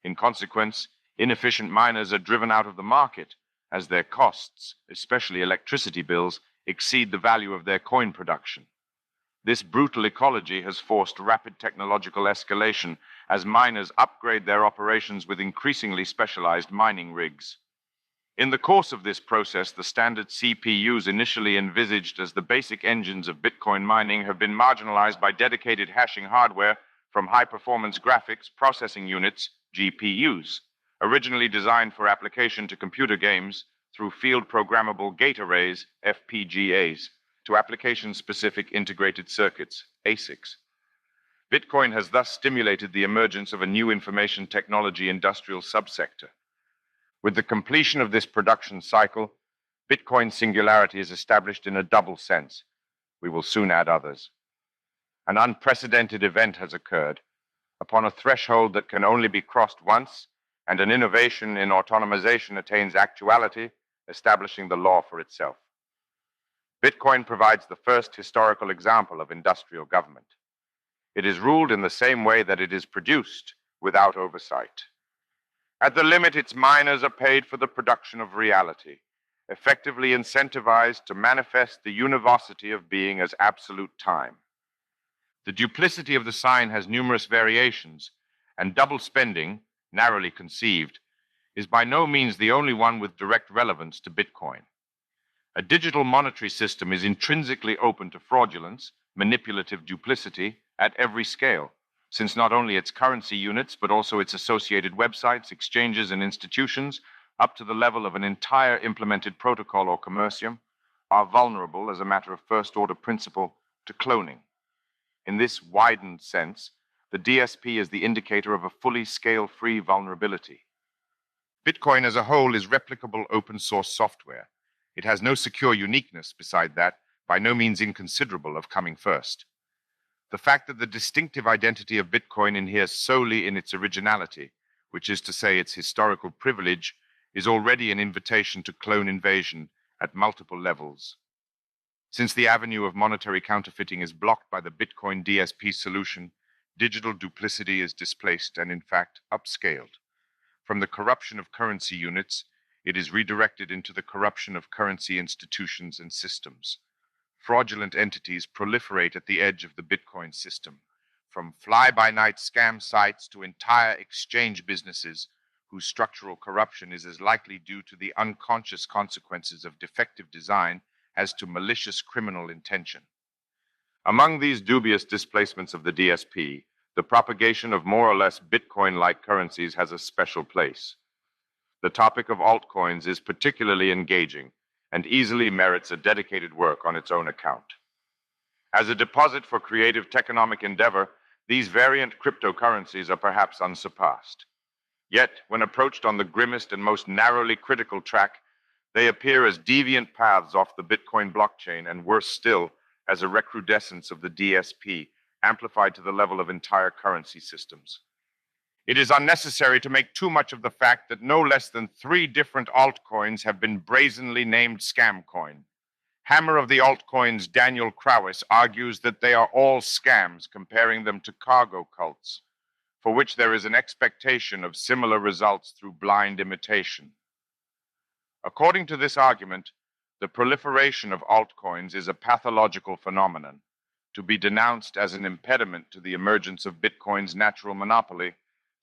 A: In consequence, inefficient miners are driven out of the market as their costs, especially electricity bills, exceed the value of their coin production. This brutal ecology has forced rapid technological escalation as miners upgrade their operations with increasingly specialized mining rigs. In the course of this process, the standard CPUs initially envisaged as the basic engines of Bitcoin mining have been marginalized by dedicated hashing hardware from high-performance graphics processing units, GPUs, originally designed for application to computer games through field programmable gate arrays, FPGAs, to application-specific integrated circuits, ASICs. Bitcoin has thus stimulated the emergence of a new information technology industrial subsector. With the completion of this production cycle, Bitcoin singularity is established in a double sense. We will soon add others. An unprecedented event has occurred. upon a threshold that can only be crossed once, and an innovation in autonomization attains actuality, establishing the law for itself. Bitcoin provides the first historical example of industrial government. It is ruled in the same way that it is produced, without oversight. At the limit, its miners are paid for the production of reality, effectively incentivized to manifest the univocity of being as absolute time. The duplicity of the sign has numerous variations, and double spending, narrowly conceived, is by no means the only one with direct relevance to Bitcoin. A digital monetary system is intrinsically open to fraudulence, manipulative duplicity at every scale, since not only its currency units, but also its associated websites, exchanges, and institutions, up to the level of an entire implemented protocol or commercium, are vulnerable as a matter of first-order principle to cloning. In this widened sense, the DSP is the indicator of a fully scale-free vulnerability. Bitcoin as a whole is replicable open-source software. It has no secure uniqueness beside that, by no means inconsiderable, of coming first. The fact that the distinctive identity of Bitcoin inheres solely in its originality, which is to say its historical privilege, is already an invitation to clone invasion at multiple levels. Since the avenue of monetary counterfeiting is blocked by the Bitcoin DSP solution, digital duplicity is displaced and, in fact, upscaled. From the corruption of currency units, it is redirected into the corruption of currency institutions and systems. Fraudulent entities proliferate at the edge of the Bitcoin system, from fly-by-night scam sites to entire exchange businesses whose structural corruption is as likely due to the unconscious consequences of defective design as to malicious criminal intention. Among these dubious displacements of the DSP, the propagation of more or less Bitcoin-like currencies has a special place. The topic of altcoins is particularly engaging and easily merits a dedicated work on its own account. As a deposit for creative techonomic endeavor, these variant cryptocurrencies are perhaps unsurpassed. Yet, when approached on the grimmest and most narrowly critical track, they appear as deviant paths off the Bitcoin blockchain, and worse still, as a recrudescence of the DSP, amplified to the level of entire currency systems. It is unnecessary to make too much of the fact that no less than 3 different altcoins have been brazenly named scamcoin. Hammer of the altcoins Daniel Crowis argues that they are all scams, comparing them to cargo cults, for which there is an expectation of similar results through blind imitation. According to this argument, the proliferation of altcoins is a pathological phenomenon, to be denounced as an impediment to the emergence of Bitcoin's natural monopoly,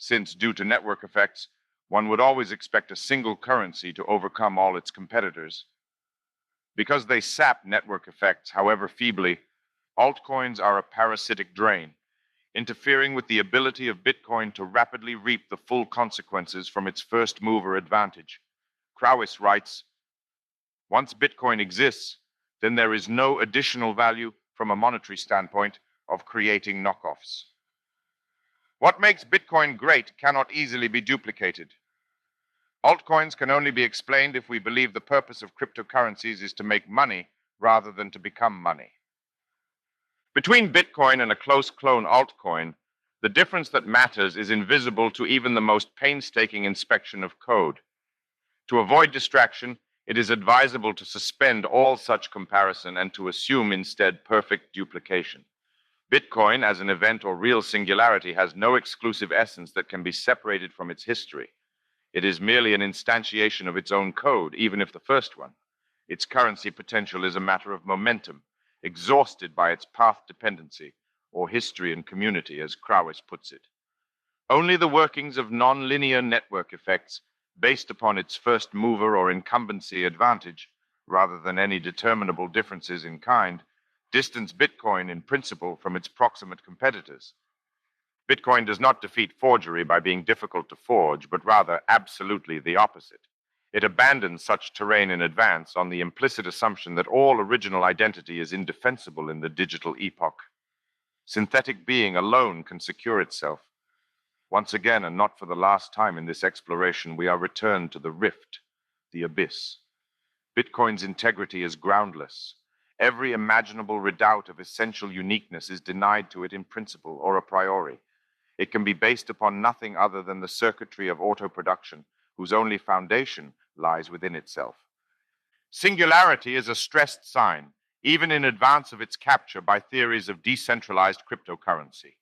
A: since, due to network effects, one would always expect a single currency to overcome all its competitors. Because they sap network effects, however feebly, altcoins are a parasitic drain, interfering with the ability of Bitcoin to rapidly reap the full consequences from its first mover advantage. Crowis writes, "Once Bitcoin exists, then there is no additional value from a monetary standpoint of creating knockoffs. What makes Bitcoin great cannot easily be duplicated. Altcoins can only be explained if we believe the purpose of cryptocurrencies is to make money rather than to become money. Between Bitcoin and a close clone altcoin, the difference that matters is invisible to even the most painstaking inspection of code. To avoid distraction, it is advisable to suspend all such comparison and to assume instead perfect duplication. Bitcoin, as an event or real singularity, has no exclusive essence that can be separated from its history. It is merely an instantiation of its own code, even if the first one. Its currency potential is a matter of momentum, exhausted by its path dependency, or history and community, as Crowis puts it. Only the workings of nonlinear network effects, based upon its first mover or incumbency advantage, rather than any determinable differences in kind, distance Bitcoin in principle from its proximate competitors. Bitcoin does not defeat forgery by being difficult to forge, but rather absolutely the opposite. It abandons such terrain in advance on the implicit assumption that all original identity is indefensible in the digital epoch. Synthetic being alone can secure itself. Once again, and not for the last time in this exploration, we are returned to the rift, the abyss. Bitcoin's integrity is groundless. Every imaginable redoubt of essential uniqueness is denied to it in principle or a priori. it can be based upon nothing other than the circuitry of auto-production, whose only foundation lies within itself. Singularity is a stressed sign, even in advance of its capture by theories of decentralized cryptocurrency.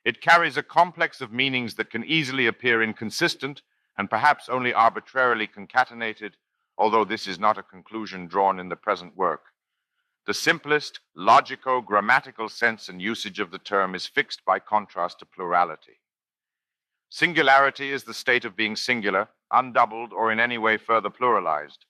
A: It carries a complex of meanings that can easily appear inconsistent and perhaps only arbitrarily concatenated, although this is not a conclusion drawn in the present work. The simplest, logico-grammatical sense and usage of the term is fixed by contrast to plurality. Singularity is the state of being singular, undoubled, or in any way further pluralized.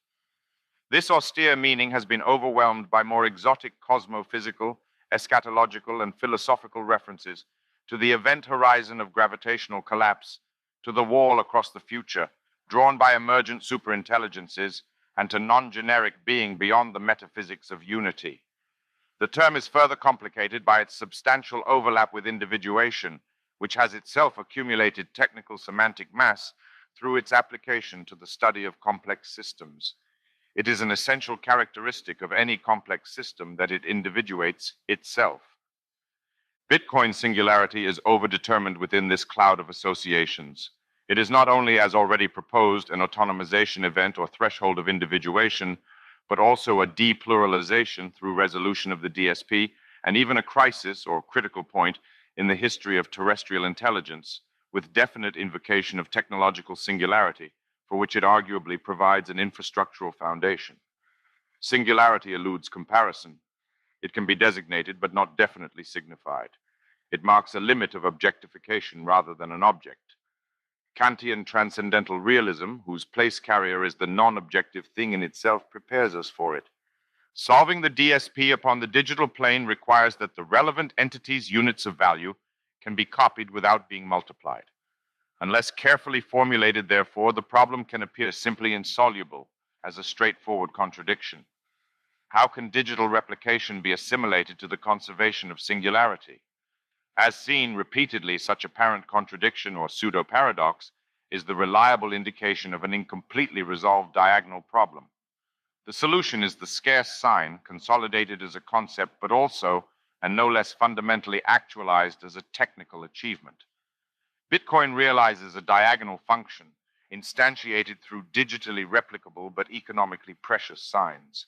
A: This austere meaning has been overwhelmed by more exotic cosmophysical, eschatological, and philosophical references to the event horizon of gravitational collapse, to the wall across the future, drawn by emergent superintelligences, and to non-generic being beyond the metaphysics of unity. The term is further complicated by its substantial overlap with individuation, which has itself accumulated technical semantic mass through its application to the study of complex systems. It is an essential characteristic of any complex system that it individuates itself. Bitcoin singularity is overdetermined within this cloud of associations. It is not only, as already proposed, an autonomization event or threshold of individuation, but also a depluralization through resolution of the DSP, and even a crisis or critical point in the history of terrestrial intelligence, with definite invocation of technological singularity, for which it arguably provides an infrastructural foundation. Singularity eludes comparison. It can be designated but not definitely signified. It marks a limit of objectification rather than an object. Kantian transcendental realism, whose place carrier is the non-objective thing in itself, prepares us for it. Solving the DSP upon the digital plane requires that the relevant entity's units of value can be copied without being multiplied. Unless carefully formulated, therefore, the problem can appear simply insoluble as a straightforward contradiction. How can digital replication be assimilated to the conservation of singularity? As seen repeatedly, such apparent contradiction or pseudo-paradox is the reliable indication of an incompletely resolved diagonal problem. The solution is the scarce sign, consolidated as a concept, but also, and no less fundamentally, actualized as a technical achievement. Bitcoin realizes a diagonal function, instantiated through digitally replicable but economically precious signs.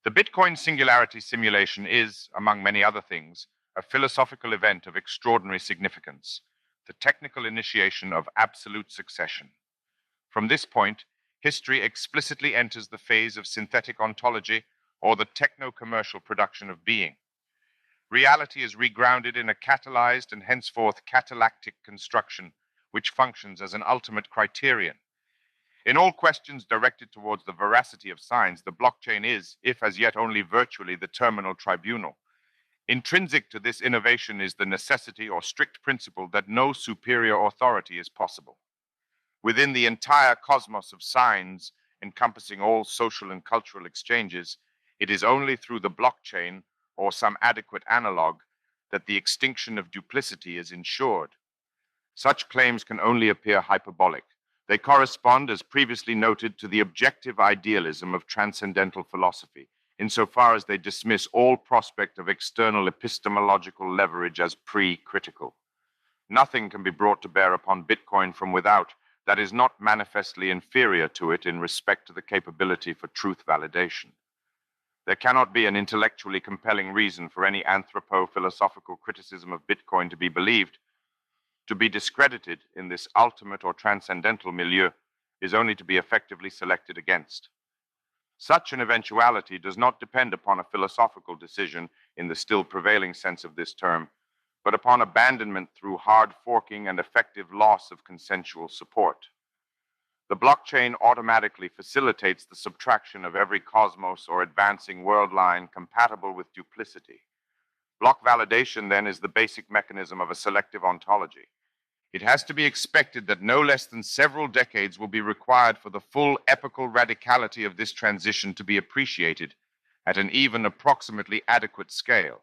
A: The Bitcoin singularity simulation is, among many other things, a philosophical event of extraordinary significance, the technical initiation of absolute succession. From this point, history explicitly enters the phase of synthetic ontology or the techno-commercial production of being. Reality is regrounded in a catalyzed and henceforth catalactic construction which functions as an ultimate criterion. In all questions directed towards the veracity of signs, the blockchain is, if as yet only virtually, the terminal tribunal. Intrinsic to this innovation is the necessity or strict principle that no superior authority is possible. Within the entire cosmos of signs, encompassing all social and cultural exchanges, it is only through the blockchain or some adequate analog that the extinction of duplicity is ensured. Such claims can only appear hyperbolic. They correspond, as previously noted, to the objective idealism of transcendental philosophy, insofar as they dismiss all prospect of external epistemological leverage as pre-critical. Nothing can be brought to bear upon Bitcoin from without that is not manifestly inferior to it in respect to the capability for truth validation. There cannot be an intellectually compelling reason for any anthropo-philosophical criticism of Bitcoin to be believed. To be discredited in this ultimate or transcendental milieu is only to be effectively selected against. Such an eventuality does not depend upon a philosophical decision in the still prevailing sense of this term, but upon abandonment through hard forking and effective loss of consensual support. The blockchain automatically facilitates the subtraction of every cosmos or advancing world line compatible with duplicity. Block validation, then, is the basic mechanism of a selective ontology. It has to be expected that no less than several decades will be required for the full epical radicality of this transition to be appreciated at an even approximately adequate scale.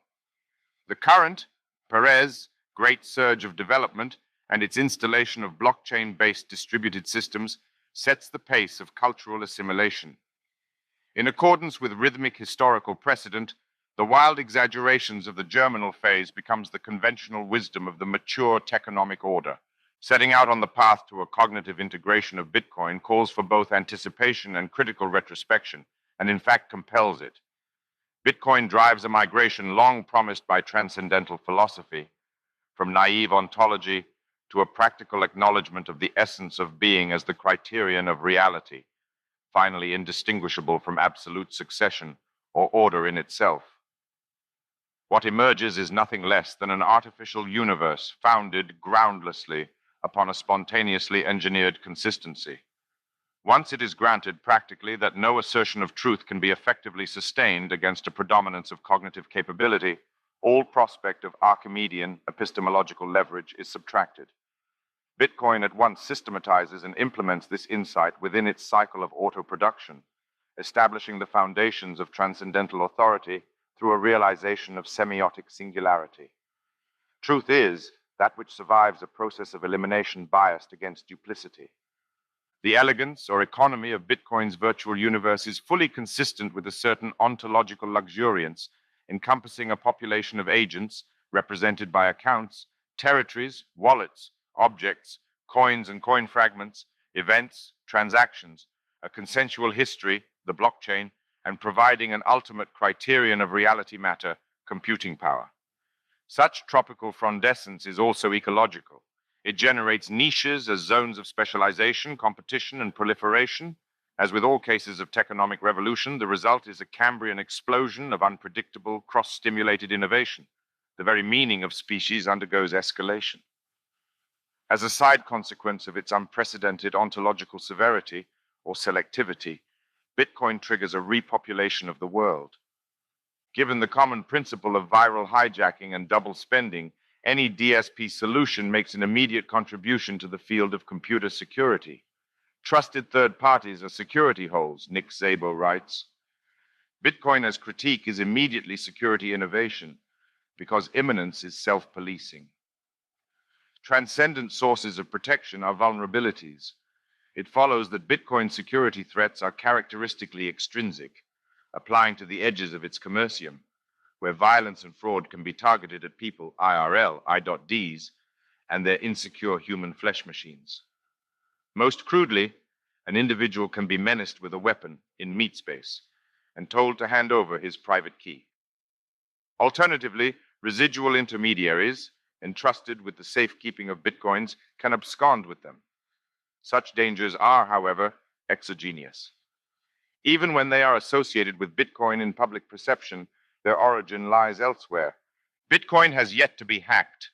A: The current, Perez, great surge of development and its installation of blockchain-based distributed systems sets the pace of cultural assimilation. In accordance with rhythmic historical precedent, The wild exaggerations of the germinal phase becomes the conventional wisdom of the mature techonomic order. Setting out on the path to a cognitive integration of Bitcoin calls for both anticipation and critical retrospection, and in fact compels it. Bitcoin drives a migration long promised by transcendental philosophy, from naive ontology to a practical acknowledgement of the essence of being as the criterion of reality, finally indistinguishable from absolute succession or order in itself. What emerges is nothing less than an artificial universe founded groundlessly upon a spontaneously engineered consistency. Once it is granted practically that no assertion of truth can be effectively sustained against a predominance of cognitive capability, all prospect of Archimedean epistemological leverage is subtracted. Bitcoin at once systematizes and implements this insight within its cycle of auto-production, establishing the foundations of transcendental authority through a realization of semiotic singularity. Truth is that which survives a process of elimination biased against duplicity. The elegance or economy of Bitcoin's virtual universe is fully consistent with a certain ontological luxuriance, encompassing a population of agents represented by accounts, territories, wallets, objects, coins and coin fragments, events, transactions, a consensual history, the blockchain, and providing an ultimate criterion of reality matter, computing power. Such tropical frondescence is also ecological. It generates niches as zones of specialization, competition, and proliferation. As with all cases of techonomic revolution, the result is a Cambrian explosion of unpredictable, cross-stimulated innovation. The very meaning of species undergoes escalation. As a side consequence of its unprecedented ontological severity or selectivity, Bitcoin triggers a repopulation of the world. Given the common principle of viral hijacking and double spending, any DSP solution makes an immediate contribution to the field of computer security. Trusted third parties are security holes, Nick Szabo writes. Bitcoin as critique is immediately security innovation because immanence is self-policing. Transcendent sources of protection are vulnerabilities. It follows that Bitcoin security threats are characteristically extrinsic, applying to the edges of its commercium, where violence and fraud can be targeted at people, IRL, I.Ds, and their insecure human flesh machines. Most crudely, an individual can be menaced with a weapon in meat space and told to hand over his private key. Alternatively, residual intermediaries, entrusted with the safekeeping of Bitcoins, can abscond with them. Such dangers are, however, exogenous. Even when they are associated with Bitcoin in public perception, their origin lies elsewhere. Bitcoin has yet to be hacked.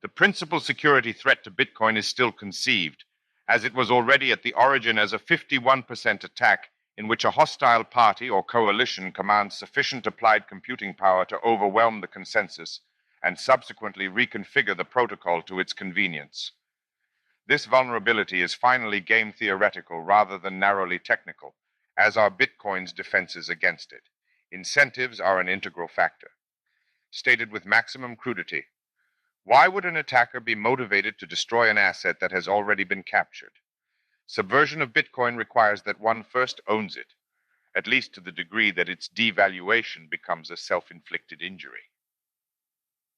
A: The principal security threat to Bitcoin is still conceived, as it was already at the origin as a 51% attack in which a hostile party or coalition commands sufficient applied computing power to overwhelm the consensus and subsequently reconfigure the protocol to its convenience. This vulnerability is finally game theoretical rather than narrowly technical, as are Bitcoin's defenses against it. Incentives are an integral factor. Stated with maximum crudity, why would an attacker be motivated to destroy an asset that has already been captured? Subversion of Bitcoin requires that one first owns it, at least to the degree that its devaluation becomes a self-inflicted injury.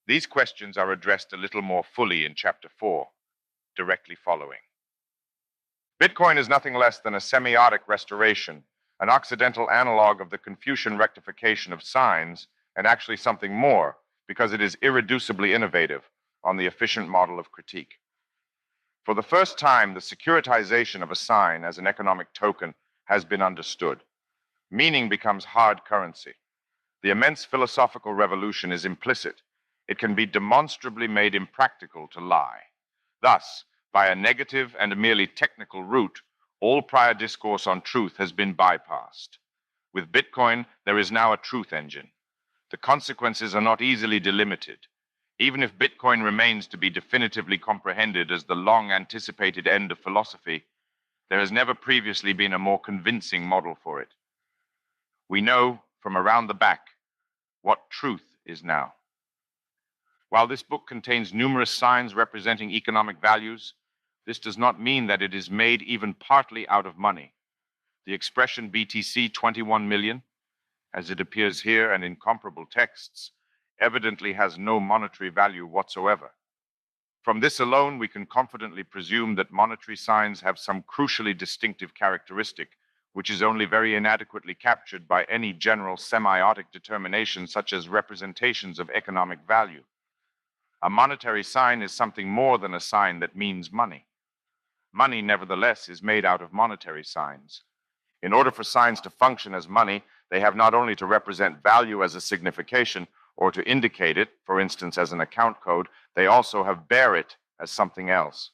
A: These questions are addressed a little more fully in Chapter 4, directly following. Bitcoin is nothing less than a semiotic restoration, an occidental analog of the Confucian rectification of signs, and actually something more, because it is irreducibly innovative on the efficient model of critique. For the first time, the securitization of a sign as an economic token has been understood. Meaning becomes hard currency. The immense philosophical revolution is implicit. It can be demonstrably made impractical to lie. Thus, by a negative and a merely technical route, all prior discourse on truth has been bypassed. With Bitcoin, there is now a truth engine. The consequences are not easily delimited. Even if Bitcoin remains to be definitively comprehended as the long-anticipated end of philosophy, there has never previously been a more convincing model for it. We know from around the back what truth is now. While this book contains numerous signs representing economic values, this does not mean that it is made even partly out of money. The expression BTC 21 million as it appears here and in comparable texts, evidently has no monetary value whatsoever. From this alone, we can confidently presume that monetary signs have some crucially distinctive characteristic, which is only very inadequately captured by any general semiotic determination, such as representations of economic value. A monetary sign is something more than a sign that means money. Money, nevertheless, is made out of monetary signs. In order for signs to function as money, they have not only to represent value as a signification, or to indicate it, for instance, as an account code, they also have bear it as something else.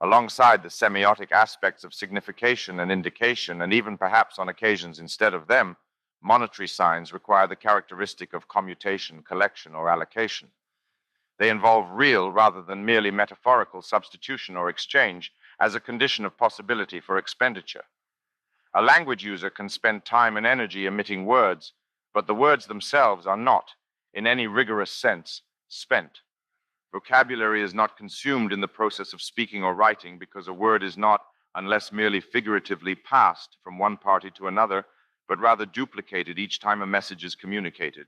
A: Alongside the semiotic aspects of signification and indication, and even perhaps on occasions instead of them, monetary signs require the characteristic of commutation, collection, or allocation. They involve real rather than merely metaphorical substitution or exchange as a condition of possibility for expenditure. A language user can spend time and energy emitting words, but the words themselves are not, in any rigorous sense, spent. Vocabulary is not consumed in the process of speaking or writing because a word is not, unless merely figuratively, passed from one party to another, but rather duplicated each time a message is communicated.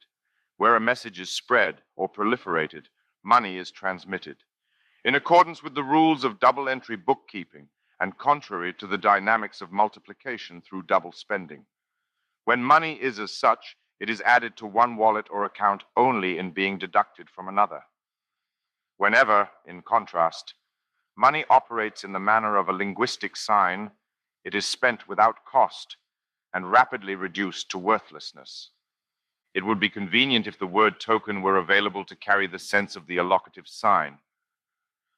A: Where a message is spread or proliferated, money is transmitted. In accordance with the rules of double-entry bookkeeping and contrary to the dynamics of multiplication through double spending. When money is as such, it is added to one wallet or account only in being deducted from another. Whenever, in contrast, money operates in the manner of a linguistic sign, it is spent without cost and rapidly reduced to worthlessness. It would be convenient if the word token were available to carry the sense of the allocative sign.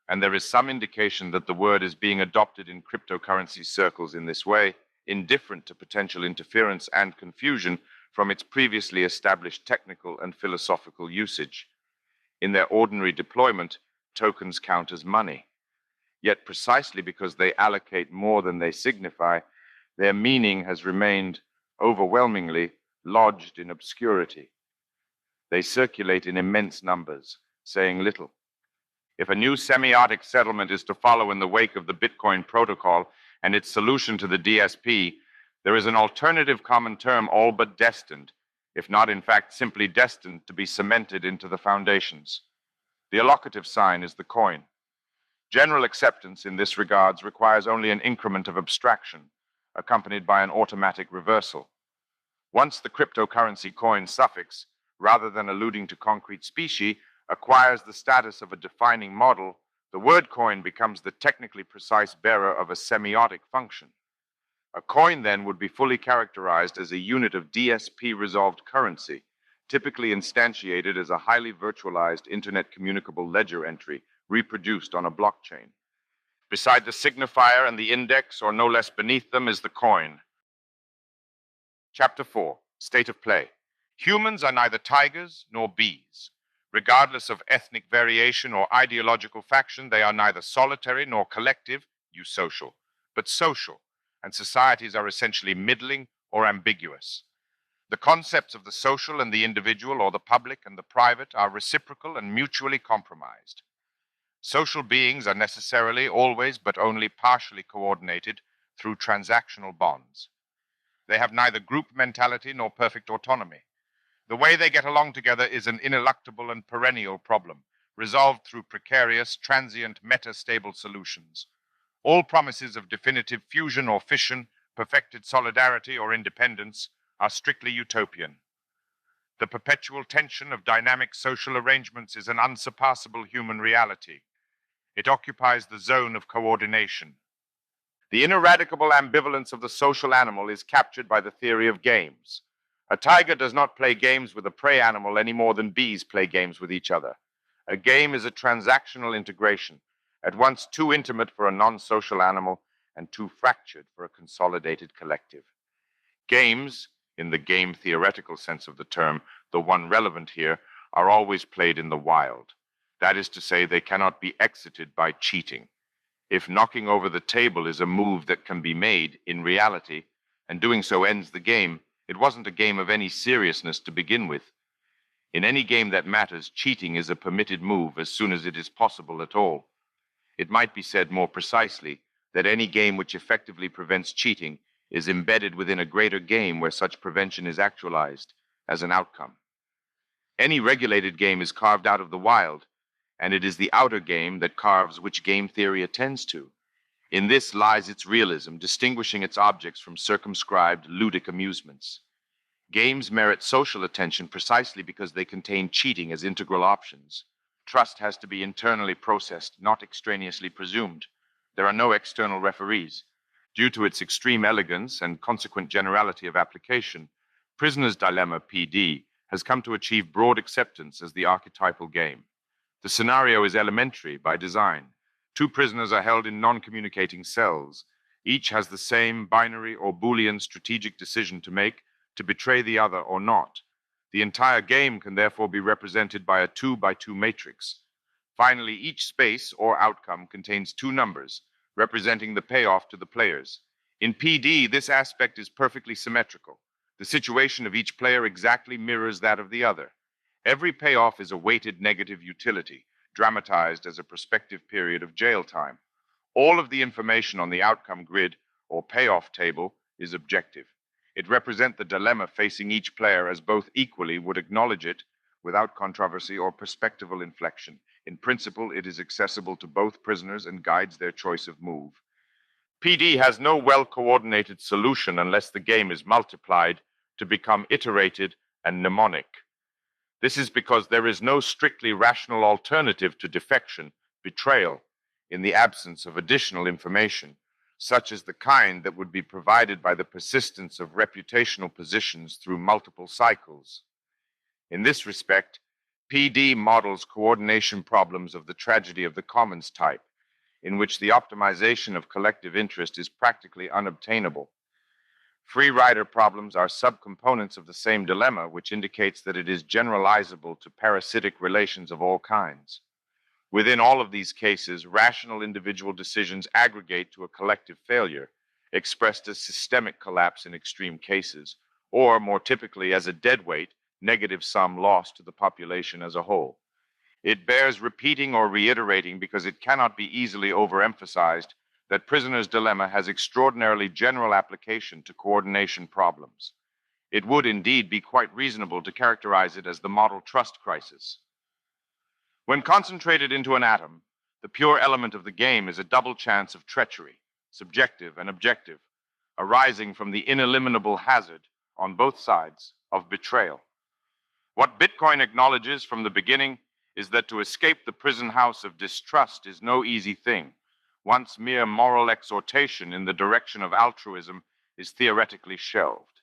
A: And there is some indication that the word is being adopted in cryptocurrency circles in this way, indifferent to potential interference and confusion from its previously established technical and philosophical usage. In their ordinary deployment, tokens count as money. Yet precisely because they allocate more than they signify, their meaning has remained overwhelmingly lodged in obscurity. They circulate in immense numbers, saying little. If a new semiotic settlement is to follow in the wake of the Bitcoin protocol and its solution to the DSP, there is an alternative common term all but destined, if not in fact simply destined to be cemented into the foundations. The allocative sign is the coin. General acceptance in this regards requires only an increment of abstraction, accompanied by an automatic reversal. Once the cryptocurrency coin suffix, rather than alluding to concrete species, acquires the status of a defining model, the word coin becomes the technically precise bearer of a semiotic function. A coin then would be fully characterized as a unit of DSP-resolved currency, typically instantiated as a highly virtualized internet communicable ledger entry reproduced on a blockchain. Beside the signifier and the index, or no less beneath them, is the coin. Chapter 4, State of Play. Humans are neither tigers nor bees. Regardless of ethnic variation or ideological faction, they are neither solitary nor collective, eusocial, but social, and societies are essentially middling or ambiguous. The concepts of the social and the individual, or the public and the private, are reciprocal and mutually compromised. Social beings are necessarily, always, but only partially coordinated through transactional bonds. They have neither group mentality nor perfect autonomy. The way they get along together is an ineluctable and perennial problem, resolved through precarious, transient, metastable solutions. All promises of definitive fusion or fission, perfected solidarity or independence, are strictly utopian. The perpetual tension of dynamic social arrangements is an unsurpassable human reality. It occupies the zone of coordination. The ineradicable ambivalence of the social animal is captured by the theory of games. A tiger does not play games with a prey animal any more than bees play games with each other. A game is a transactional integration, at once too intimate for a non-social animal and too fractured for a consolidated collective. Games, in the game theoretical sense of the term, the one relevant here, are always played in the wild. That is to say, they cannot be exited by cheating. If knocking over the table is a move that can be made in reality, and doing so ends the game, it wasn't a game of any seriousness to begin with. In any game that matters, cheating is a permitted move as soon as it is possible at all. It might be said more precisely that any game which effectively prevents cheating is embedded within a greater game where such prevention is actualized, as an outcome. Any regulated game is carved out of the wild, and it is the outer game that carves which game theory attends to. In this lies its realism, distinguishing its objects from circumscribed, ludic amusements. Games merit social attention precisely because they contain cheating as integral options. Trust has to be internally processed, not extraneously presumed. There are no external referees. Due to its extreme elegance and consequent generality of application, Prisoner's Dilemma, PD, has come to achieve broad acceptance as the archetypal game. The scenario is elementary by design. Two prisoners are held in non-communicating cells. Each has the same binary or Boolean strategic decision to make to betray the other or not. The entire game can therefore be represented by a 2-by-2 matrix. Finally, each space or outcome contains two numbers, representing the payoff to the players. In PD, this aspect is perfectly symmetrical. The situation of each player exactly mirrors that of the other. Every payoff is a weighted negative utility, dramatized as a prospective period of jail time. All of the information on the outcome grid or payoff table is objective. It represents the dilemma facing each player as both equally would acknowledge it without controversy or perspectival inflection. In principle, it is accessible to both prisoners and guides their choice of move. PD has no well-coordinated solution unless the game is multiplied to become iterated and mnemonic. This is because there is no strictly rational alternative to defection, betrayal, in the absence of additional information, such as the kind that would be provided by the persistence of reputational positions through multiple cycles. In this respect, PD models coordination problems of the tragedy of the commons type, in which the optimization of collective interest is practically unobtainable. Free rider problems are subcomponents of the same dilemma, which indicates that it is generalizable to parasitic relations of all kinds. Within all of these cases, rational individual decisions aggregate to a collective failure, expressed as systemic collapse in extreme cases, or more typically as a deadweight, negative sum loss to the population as a whole. It bears repeating or reiterating because it cannot be easily overemphasized that Prisoner's Dilemma has extraordinarily general application to coordination problems. It would indeed be quite reasonable to characterize it as the model trust crisis. When concentrated into an atom, the pure element of the game is a double chance of treachery, subjective and objective, arising from the ineliminable hazard, on both sides, of betrayal. What Bitcoin acknowledges from the beginning is that to escape the prison house of distrust is no easy thing. Once mere moral exhortation in the direction of altruism is theoretically shelved.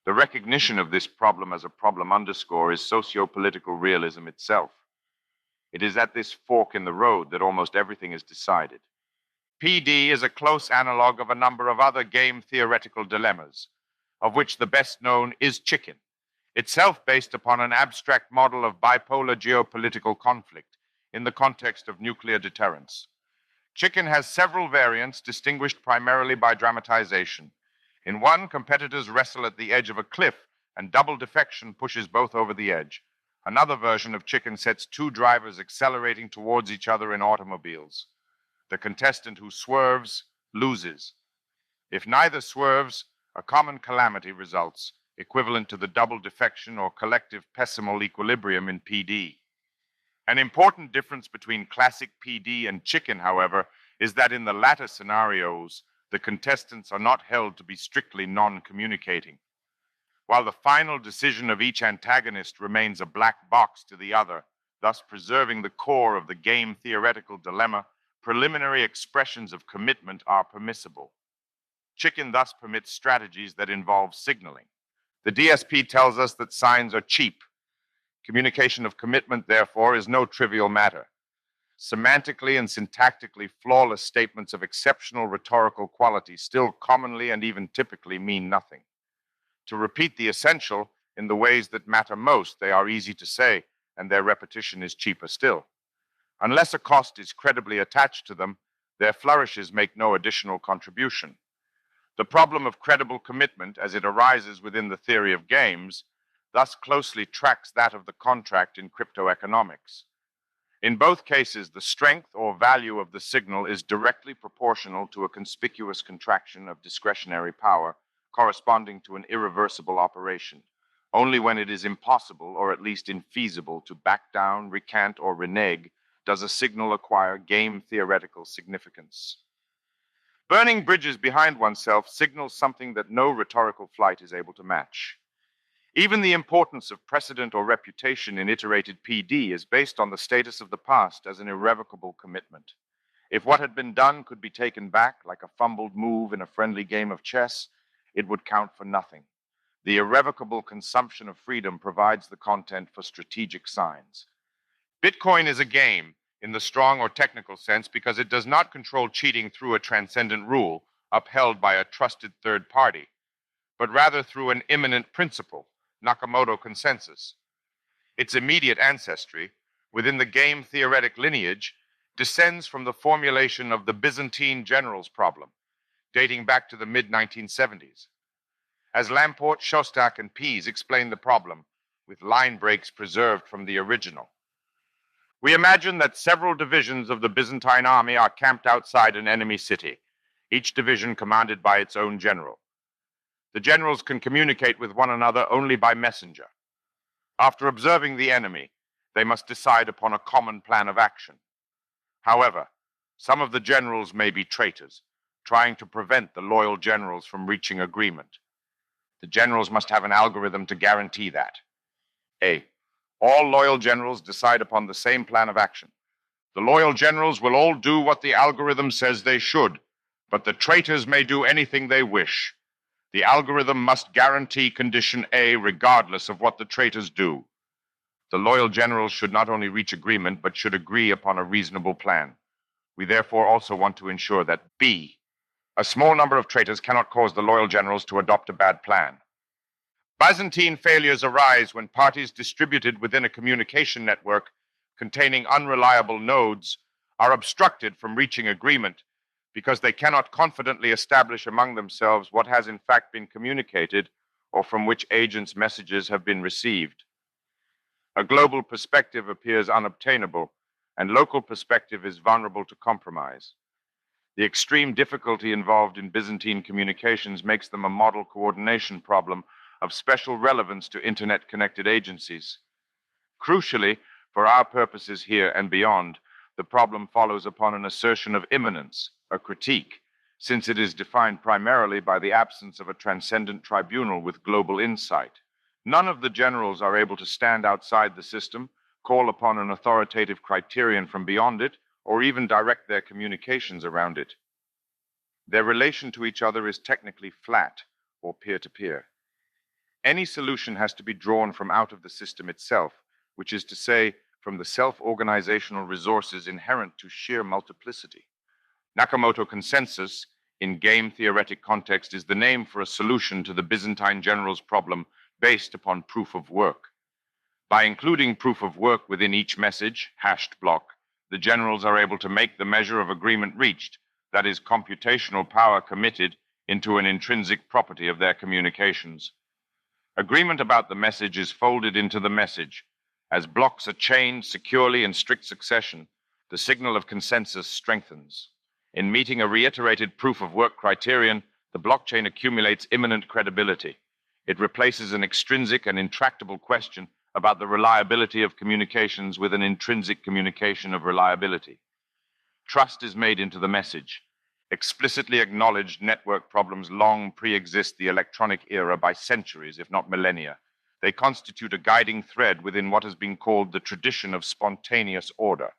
A: The recognition of this problem as a problem underscore is socio-political realism itself. It is at this fork in the road that almost everything is decided. PD is a close analog of a number of other game theoretical dilemmas, of which the best known is Chicken, itself based upon an abstract model of bipolar geopolitical conflict in the context of nuclear deterrence. Chicken has several variants distinguished primarily by dramatization. In one, competitors wrestle at the edge of a cliff and double defection pushes both over the edge. Another version of Chicken sets two drivers accelerating towards each other in automobiles. The contestant who swerves loses. If neither swerves, a common calamity results, equivalent to the double defection or collective pessimal equilibrium in PD. An important difference between classic PD and Chicken, however, is that in the latter scenarios, the contestants are not held to be strictly non-communicating. While the final decision of each antagonist remains a black box to the other, thus preserving the core of the game theoretical dilemma, preliminary expressions of commitment are permissible. Chicken thus permits strategies that involve signaling. The DSP tells us that signs are cheap. Communication of commitment, therefore, is no trivial matter. Semantically and syntactically flawless statements of exceptional rhetorical quality still commonly and even typically mean nothing. To repeat the essential in the ways that matter most, they are easy to say, and their repetition is cheaper still. Unless a cost is credibly attached to them, their flourishes make no additional contribution. The problem of credible commitment, as it arises within the theory of games, thus closely tracks that of the contract in cryptoeconomics. In both cases, the strength or value of the signal is directly proportional to a conspicuous contraction of discretionary power corresponding to an irreversible operation. Only when it is impossible, or at least infeasible, to back down, recant, or renege does a signal acquire game theoretical significance. Burning bridges behind oneself signals something that no rhetorical flight is able to match. Even the importance of precedent or reputation in iterated PD is based on the status of the past as an irrevocable commitment. If what had been done could be taken back, like a fumbled move in a friendly game of chess, it would count for nothing. The irrevocable consumption of freedom provides the content for strategic signs. Bitcoin is a game in the strong or technical sense because it does not control cheating through a transcendent rule upheld by a trusted third party, but rather through an immanent principle, Nakamoto consensus. Its immediate ancestry, within the game theoretic lineage, descends from the formulation of the Byzantine generals problem, dating back to the mid-1970s. As Lamport, Shostak, and Pease explain the problem, with line breaks preserved from the original. We imagine that several divisions of the Byzantine army are camped outside an enemy city, each division commanded by its own general. The generals can communicate with one another only by messenger. After observing the enemy, they must decide upon a common plan of action. However, some of the generals may be traitors, trying to prevent the loyal generals from reaching agreement. The generals must have an algorithm to guarantee that. A. All loyal generals decide upon the same plan of action. The loyal generals will all do what the algorithm says they should, but the traitors may do anything they wish. The algorithm must guarantee condition A regardless of what the traitors do. The loyal generals should not only reach agreement, but should agree upon a reasonable plan. We therefore also want to ensure that B. A small number of traitors cannot cause the loyal generals to adopt a bad plan. Byzantine failures arise when parties distributed within a communication network containing unreliable nodes are obstructed from reaching agreement because they cannot confidently establish among themselves what has in fact been communicated or from which agents' messages have been received. A global perspective appears unobtainable, and local perspective is vulnerable to compromise. The extreme difficulty involved in Byzantine communications makes them a model coordination problem of special relevance to internet-connected agencies. Crucially, for our purposes here and beyond, the problem follows upon an assertion of immanence, a critique, since it is defined primarily by the absence of a transcendent tribunal with global insight. None of the generals are able to stand outside the system, call upon an authoritative criterion from beyond it, or even direct their communications around it. Their relation to each other is technically flat or peer-to-peer. Any solution has to be drawn from out of the system itself, which is to say, from the self-organizational resources inherent to sheer multiplicity. Nakamoto consensus, in game theoretic context, is the name for a solution to the Byzantine generals' problem based upon proof of work. By including proof of work within each message, hashed block, the generals are able to make the measure of agreement reached, that is, computational power committed, into an intrinsic property of their communications. Agreement about the message is folded into the message. As blocks are chained securely in strict succession, the signal of consensus strengthens. In meeting a reiterated proof of work criterion, the blockchain accumulates immanent credibility. It replaces an extrinsic and intractable question about the reliability of communications with an intrinsic communication of reliability. Trust is made into the message. Explicitly acknowledged network problems long pre-exist the electronic era by centuries, if not millennia. They constitute a guiding thread within what has been called the tradition of spontaneous order.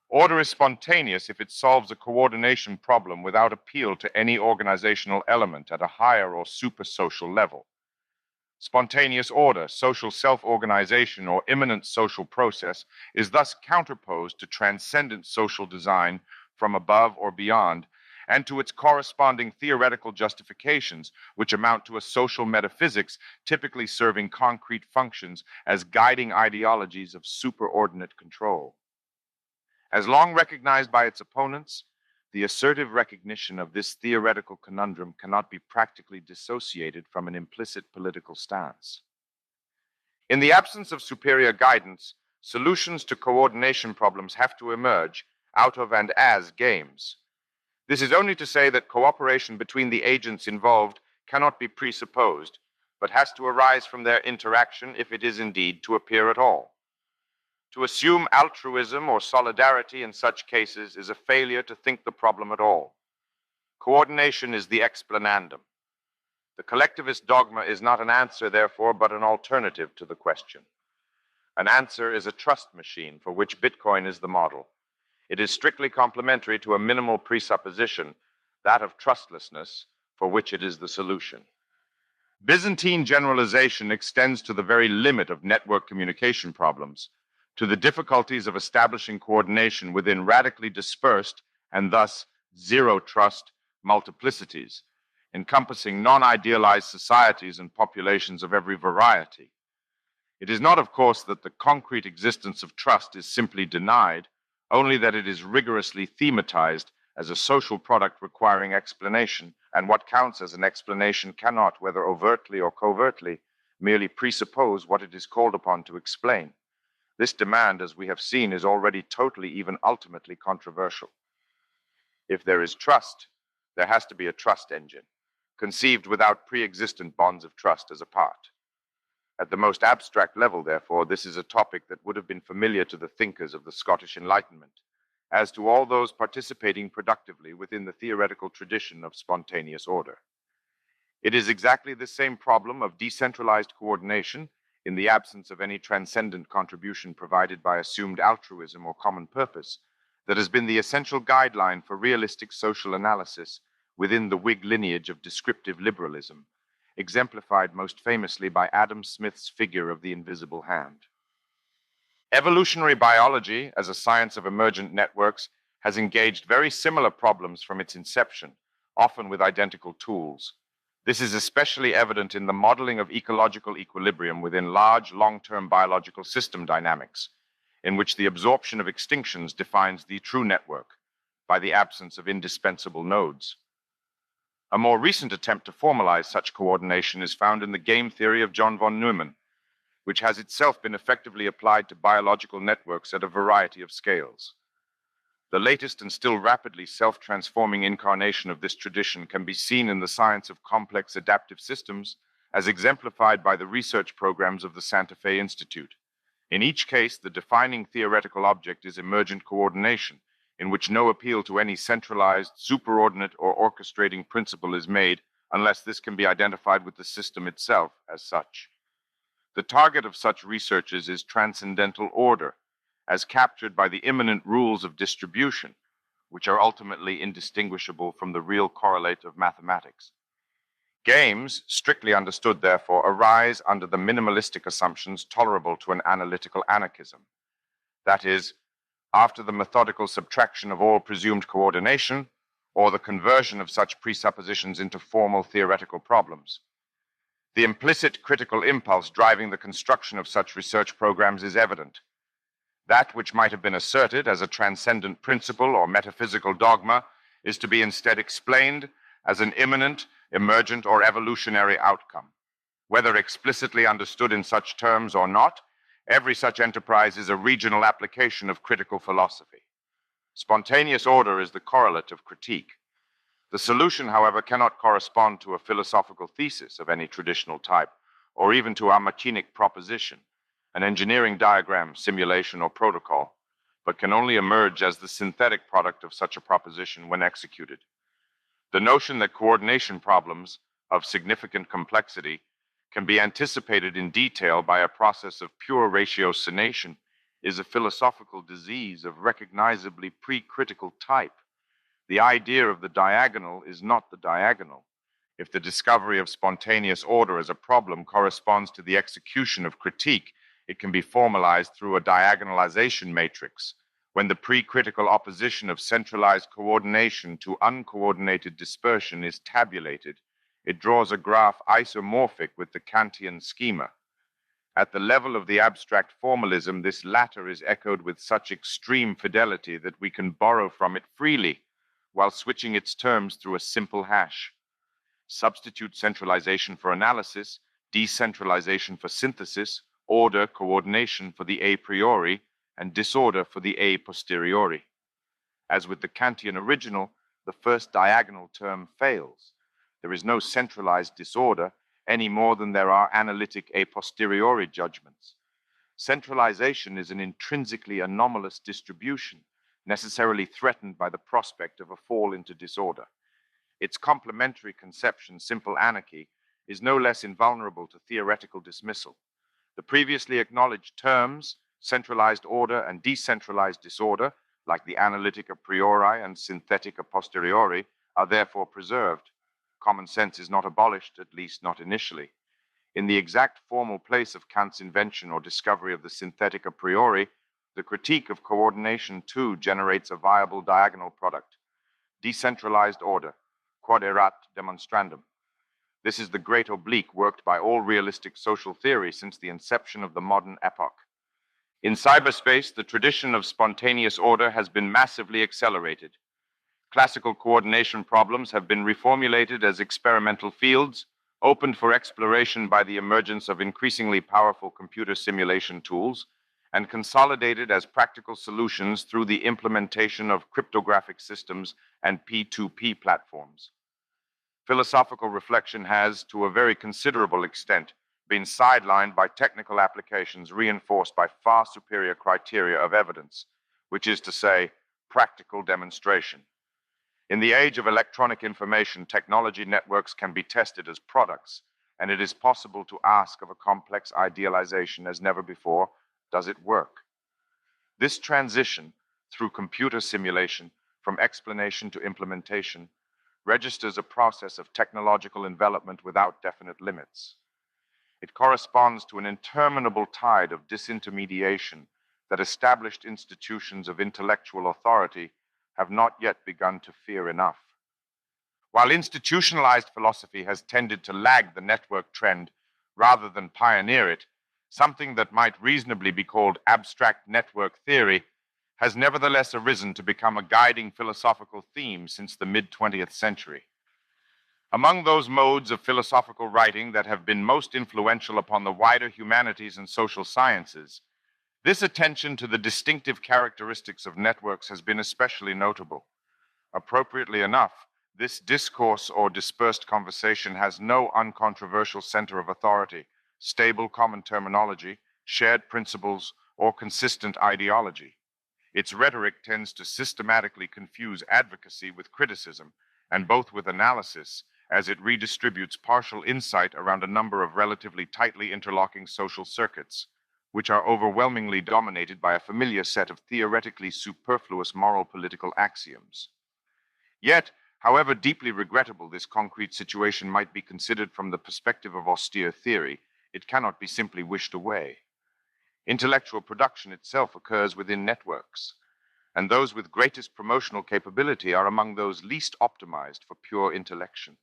A: Order is spontaneous if it solves a coordination problem without appeal to any organizational element at a higher or super-social level. Spontaneous order, social self-organization, or immanent social process is thus counterposed to transcendent social design from above or beyond, and to its corresponding theoretical justifications, which amount to a social metaphysics typically serving concrete functions as guiding ideologies of superordinate control. As long recognized by its opponents, the assertive recognition of this theoretical conundrum cannot be practically dissociated from an implicit political stance. In the absence of superior guidance, solutions to coordination problems have to emerge out of and as games. This is only to say that cooperation between the agents involved cannot be presupposed, but has to arise from their interaction if it is indeed to appear at all. To assume altruism or solidarity in such cases is a failure to think the problem at all. Coordination is the explanandum. The collectivist dogma is not an answer, therefore, but an alternative to the question. An answer is a trust machine for which Bitcoin is the model. It is strictly complementary to a minimal presupposition, that of trustlessness, for which it is the solution. Byzantine generalization extends to the very limit of network communication problems, to the difficulties of establishing coordination within radically dispersed and thus zero trust multiplicities, encompassing non-idealized societies and populations of every variety. It is not, of course, that the concrete existence of trust is simply denied, only that it is rigorously thematized as a social product requiring explanation, and what counts as an explanation cannot, whether overtly or covertly, merely presuppose what it is called upon to explain. This demand, as we have seen, is already totally, even ultimately controversial. If there is trust, there has to be a trust engine, conceived without pre-existent bonds of trust as a part. At the most abstract level, therefore, this is a topic that would have been familiar to the thinkers of the Scottish Enlightenment, as to all those participating productively within the theoretical tradition of spontaneous order. It is exactly the same problem of decentralized coordination, in the absence of any transcendent contribution provided by assumed altruism or common purpose, that has been the essential guideline for realistic social analysis within the Whig lineage of descriptive liberalism, exemplified most famously by Adam Smith's figure of the invisible hand. Evolutionary biology, as a science of emergent networks, has engaged very similar problems from its inception, often with identical tools. This is especially evident in the modeling of ecological equilibrium within large, long-term biological system dynamics, in which the absorption of extinctions defines the true network by the absence of indispensable nodes. A more recent attempt to formalize such coordination is found in the game theory of John von Neumann, which has itself been effectively applied to biological networks at a variety of scales. The latest and still rapidly self-transforming incarnation of this tradition can be seen in the science of complex adaptive systems, as exemplified by the research programs of the Santa Fe Institute. In each case, the defining theoretical object is emergent coordination, in which no appeal to any centralized, superordinate, or orchestrating principle is made, unless this can be identified with the system itself as such. The target of such researches is transcendental order, as captured by the immanent rules of distribution, which are ultimately indistinguishable from the real correlate of mathematics. Games, strictly understood, therefore, arise under the minimalistic assumptions tolerable to an analytical anarchism. That is, after the methodical subtraction of all presumed coordination, or the conversion of such presuppositions into formal theoretical problems. The implicit critical impulse driving the construction of such research programs is evident. That which might have been asserted as a transcendent principle or metaphysical dogma is to be instead explained as an immanent, emergent, or evolutionary outcome. Whether explicitly understood in such terms or not, every such enterprise is a regional application of critical philosophy. Spontaneous order is the correlate of critique. The solution, however, cannot correspond to a philosophical thesis of any traditional type, or even to a machinic proposition, an engineering diagram, simulation, or protocol, but can only emerge as the synthetic product of such a proposition when executed. The notion that coordination problems of significant complexity can be anticipated in detail by a process of pure ratiocination is a philosophical disease of recognizably pre-critical type. The idea of the diagonal is not the diagonal. If the discovery of spontaneous order as a problem corresponds to the execution of critique, it can be formalized through a diagonalization matrix. When the pre-critical opposition of centralized coordination to uncoordinated dispersion is tabulated, it draws a graph isomorphic with the Kantian schema. At the level of the abstract formalism, this latter is echoed with such extreme fidelity that we can borrow from it freely, while switching its terms through a simple hash. Substitute centralization for analysis, decentralization for synthesis, order, coordination for the a priori, and disorder for the a posteriori. As with the Kantian original, the first diagonal term fails. There is no centralized disorder, any more than there are analytic a posteriori judgments. Centralization is an intrinsically anomalous distribution, necessarily threatened by the prospect of a fall into disorder. Its complementary conception, simple anarchy, is no less invulnerable to theoretical dismissal. The previously acknowledged terms, centralized order and decentralized disorder, like the analytic a priori and synthetic a posteriori, are therefore preserved. Common sense is not abolished, at least not initially. In the exact formal place of Kant's invention or discovery of the synthetic a priori, the critique of coordination too generates a viable diagonal product. Decentralized order, quod erat demonstrandum. This is the great oblique worked by all realistic social theory since the inception of the modern epoch. In cyberspace, the tradition of spontaneous order has been massively accelerated. Classical coordination problems have been reformulated as experimental fields, opened for exploration by the emergence of increasingly powerful computer simulation tools, and consolidated as practical solutions through the implementation of cryptographic systems and P2P platforms. Philosophical reflection has, to a very considerable extent, been sidelined by technical applications reinforced by far superior criteria of evidence, which is to say, practical demonstration. In the age of electronic information, technology networks can be tested as products, and it is possible to ask of a complex idealization as never before, does it work? This transition through computer simulation from explanation to implementation registers a process of technological envelopment without definite limits. It corresponds to an interminable tide of disintermediation that established institutions of intellectual authority have not yet begun to fear enough. While institutionalized philosophy has tended to lag the network trend rather than pioneer it, something that might reasonably be called abstract network theory has nevertheless arisen to become a guiding philosophical theme since the mid-20th century. Among those modes of philosophical writing that have been most influential upon the wider humanities and social sciences, this attention to the distinctive characteristics of networks has been especially notable. Appropriately enough, this discourse or dispersed conversation has no uncontroversial center of authority, stable common terminology, shared principles, or consistent ideology. Its rhetoric tends to systematically confuse advocacy with criticism, and both with analysis, as it redistributes partial insight around a number of relatively tightly interlocking social circuits, which are overwhelmingly dominated by a familiar set of theoretically superfluous moral political axioms. Yet, however deeply regrettable this concrete situation might be considered from the perspective of austere theory, it cannot be simply wished away. Intellectual production itself occurs within networks, and those with greatest promotional capability are among those least optimized for pure intellection.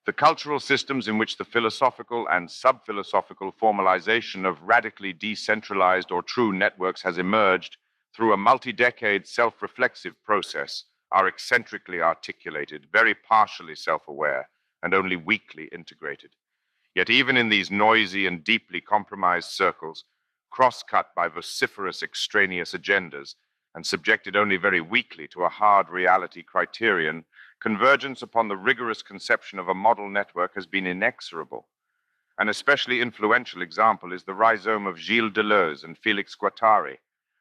A: The cultural systems in which the philosophical and sub-philosophical formalization of radically decentralized or true networks has emerged through a multi-decade self-reflexive process are eccentrically articulated, very partially self-aware, and only weakly integrated. Yet even in these noisy and deeply compromised circles, cross-cut by vociferous extraneous agendas, and subjected only very weakly to a hard reality criterion, convergence upon the rigorous conception of a model network has been inexorable. An especially influential example is the rhizome of Gilles Deleuze and Félix Guattari,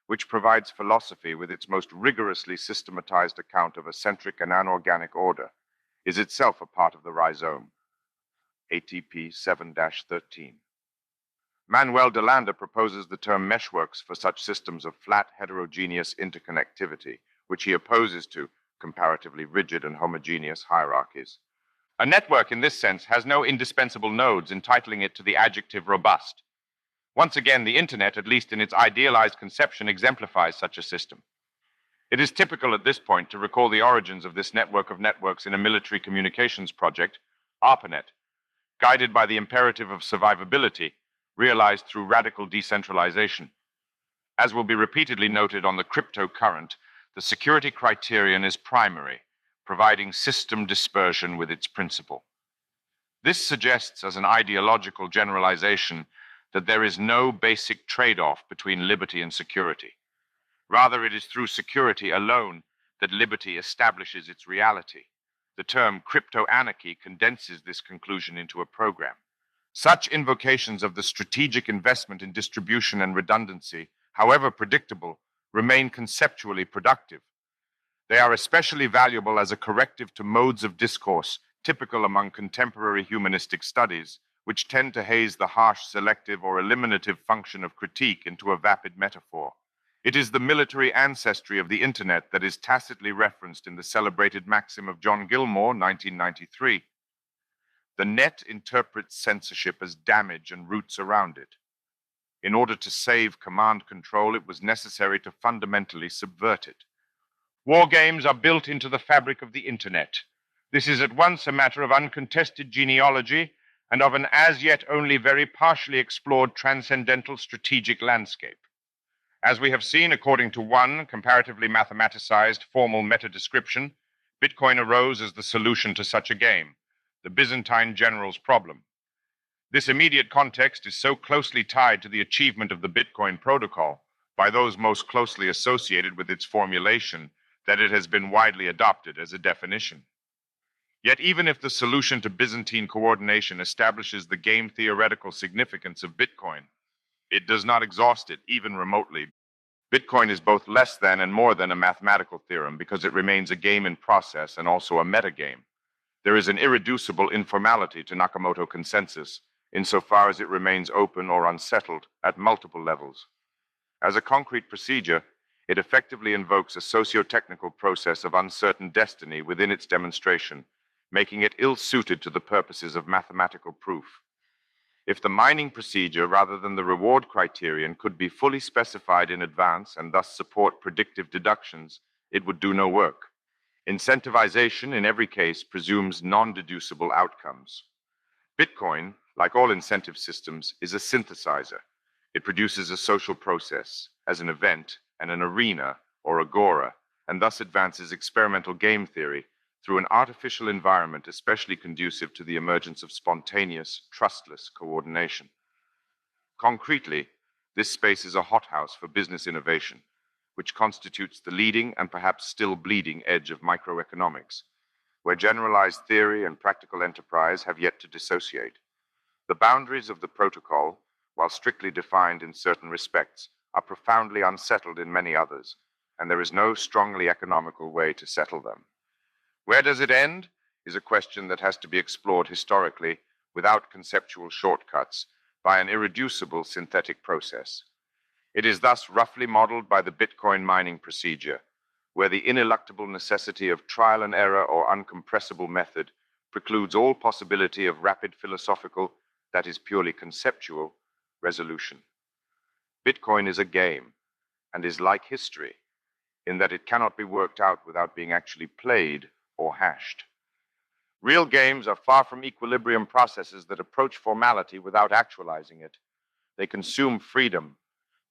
A: which provides philosophy with its most rigorously systematized account of a centric and anorganic order, is itself a part of the rhizome. ATP 7-13. Manuel de Landa proposes the term meshworks for such systems of flat, heterogeneous interconnectivity, which he opposes to comparatively rigid and homogeneous hierarchies. A network in this sense has no indispensable nodes entitling it to the adjective robust. Once again, the internet, at least in its idealized conception, exemplifies such a system. It is typical at this point to recall the origins of this network of networks in a military communications project, ARPANET, guided by the imperative of survivability, realized through radical decentralization. As will be repeatedly noted on the cryptocurrent, the security criterion is primary, providing system dispersion with its principle. This suggests as an ideological generalization that there is no basic trade-off between liberty and security. Rather, it is through security alone that liberty establishes its reality. The term crypto-anarchy condenses this conclusion into a program. Such invocations of the strategic investment in distribution and redundancy, however predictable, remain conceptually productive. They are especially valuable as a corrective to modes of discourse typical among contemporary humanistic studies, which tend to haze the harsh selective or eliminative function of critique into a vapid metaphor. It is the military ancestry of the Internet that is tacitly referenced in the celebrated maxim of John Gilmore, 1993. The net interprets censorship as damage and roots around it. In order to save command control, it was necessary to fundamentally subvert it. War games are built into the fabric of the Internet. This is at once a matter of uncontested genealogy and of an as yet only very partially explored transcendental strategic landscape. As we have seen, according to one comparatively mathematicized formal meta-description, Bitcoin arose as the solution to such a game, the Byzantine general's problem. This immediate context is so closely tied to the achievement of the Bitcoin protocol by those most closely associated with its formulation that it has been widely adopted as a definition. Yet even if the solution to Byzantine coordination establishes the game theoretical significance of Bitcoin, it does not exhaust it even remotely. Bitcoin is both less than and more than a mathematical theorem because it remains a game in process and also a metagame. There is an irreducible informality to Nakamoto consensus insofar as it remains open or unsettled at multiple levels. As a concrete procedure, it effectively invokes a socio-technical process of uncertain destiny within its demonstration, making it ill-suited to the purposes of mathematical proof. If the mining procedure, rather than the reward criterion, could be fully specified in advance and thus support predictive deductions, it would do no work. Incentivization, in every case, presumes non-deducible outcomes. Bitcoin, like all incentive systems, is a synthesizer. It produces a social process as an event and an arena, or agora, and thus advances experimental game theory through an artificial environment especially conducive to the emergence of spontaneous, trustless coordination. Concretely, this space is a hothouse for business innovation, which constitutes the leading and perhaps still bleeding edge of microeconomics, where generalized theory and practical enterprise have yet to dissociate. The boundaries of the protocol, while strictly defined in certain respects, are profoundly unsettled in many others, and there is no strongly economical way to settle them. Where does it end is a question that has to be explored historically without conceptual shortcuts by an irreducible synthetic process. It is thus roughly modeled by the Bitcoin mining procedure, where the ineluctable necessity of trial and error or uncompressible method precludes all possibility of rapid philosophical, that is purely conceptual, resolution. Bitcoin is a game and is like history in that it cannot be worked out without being actually played or hashed. Real games are far from equilibrium processes that approach formality without actualizing it. They consume freedom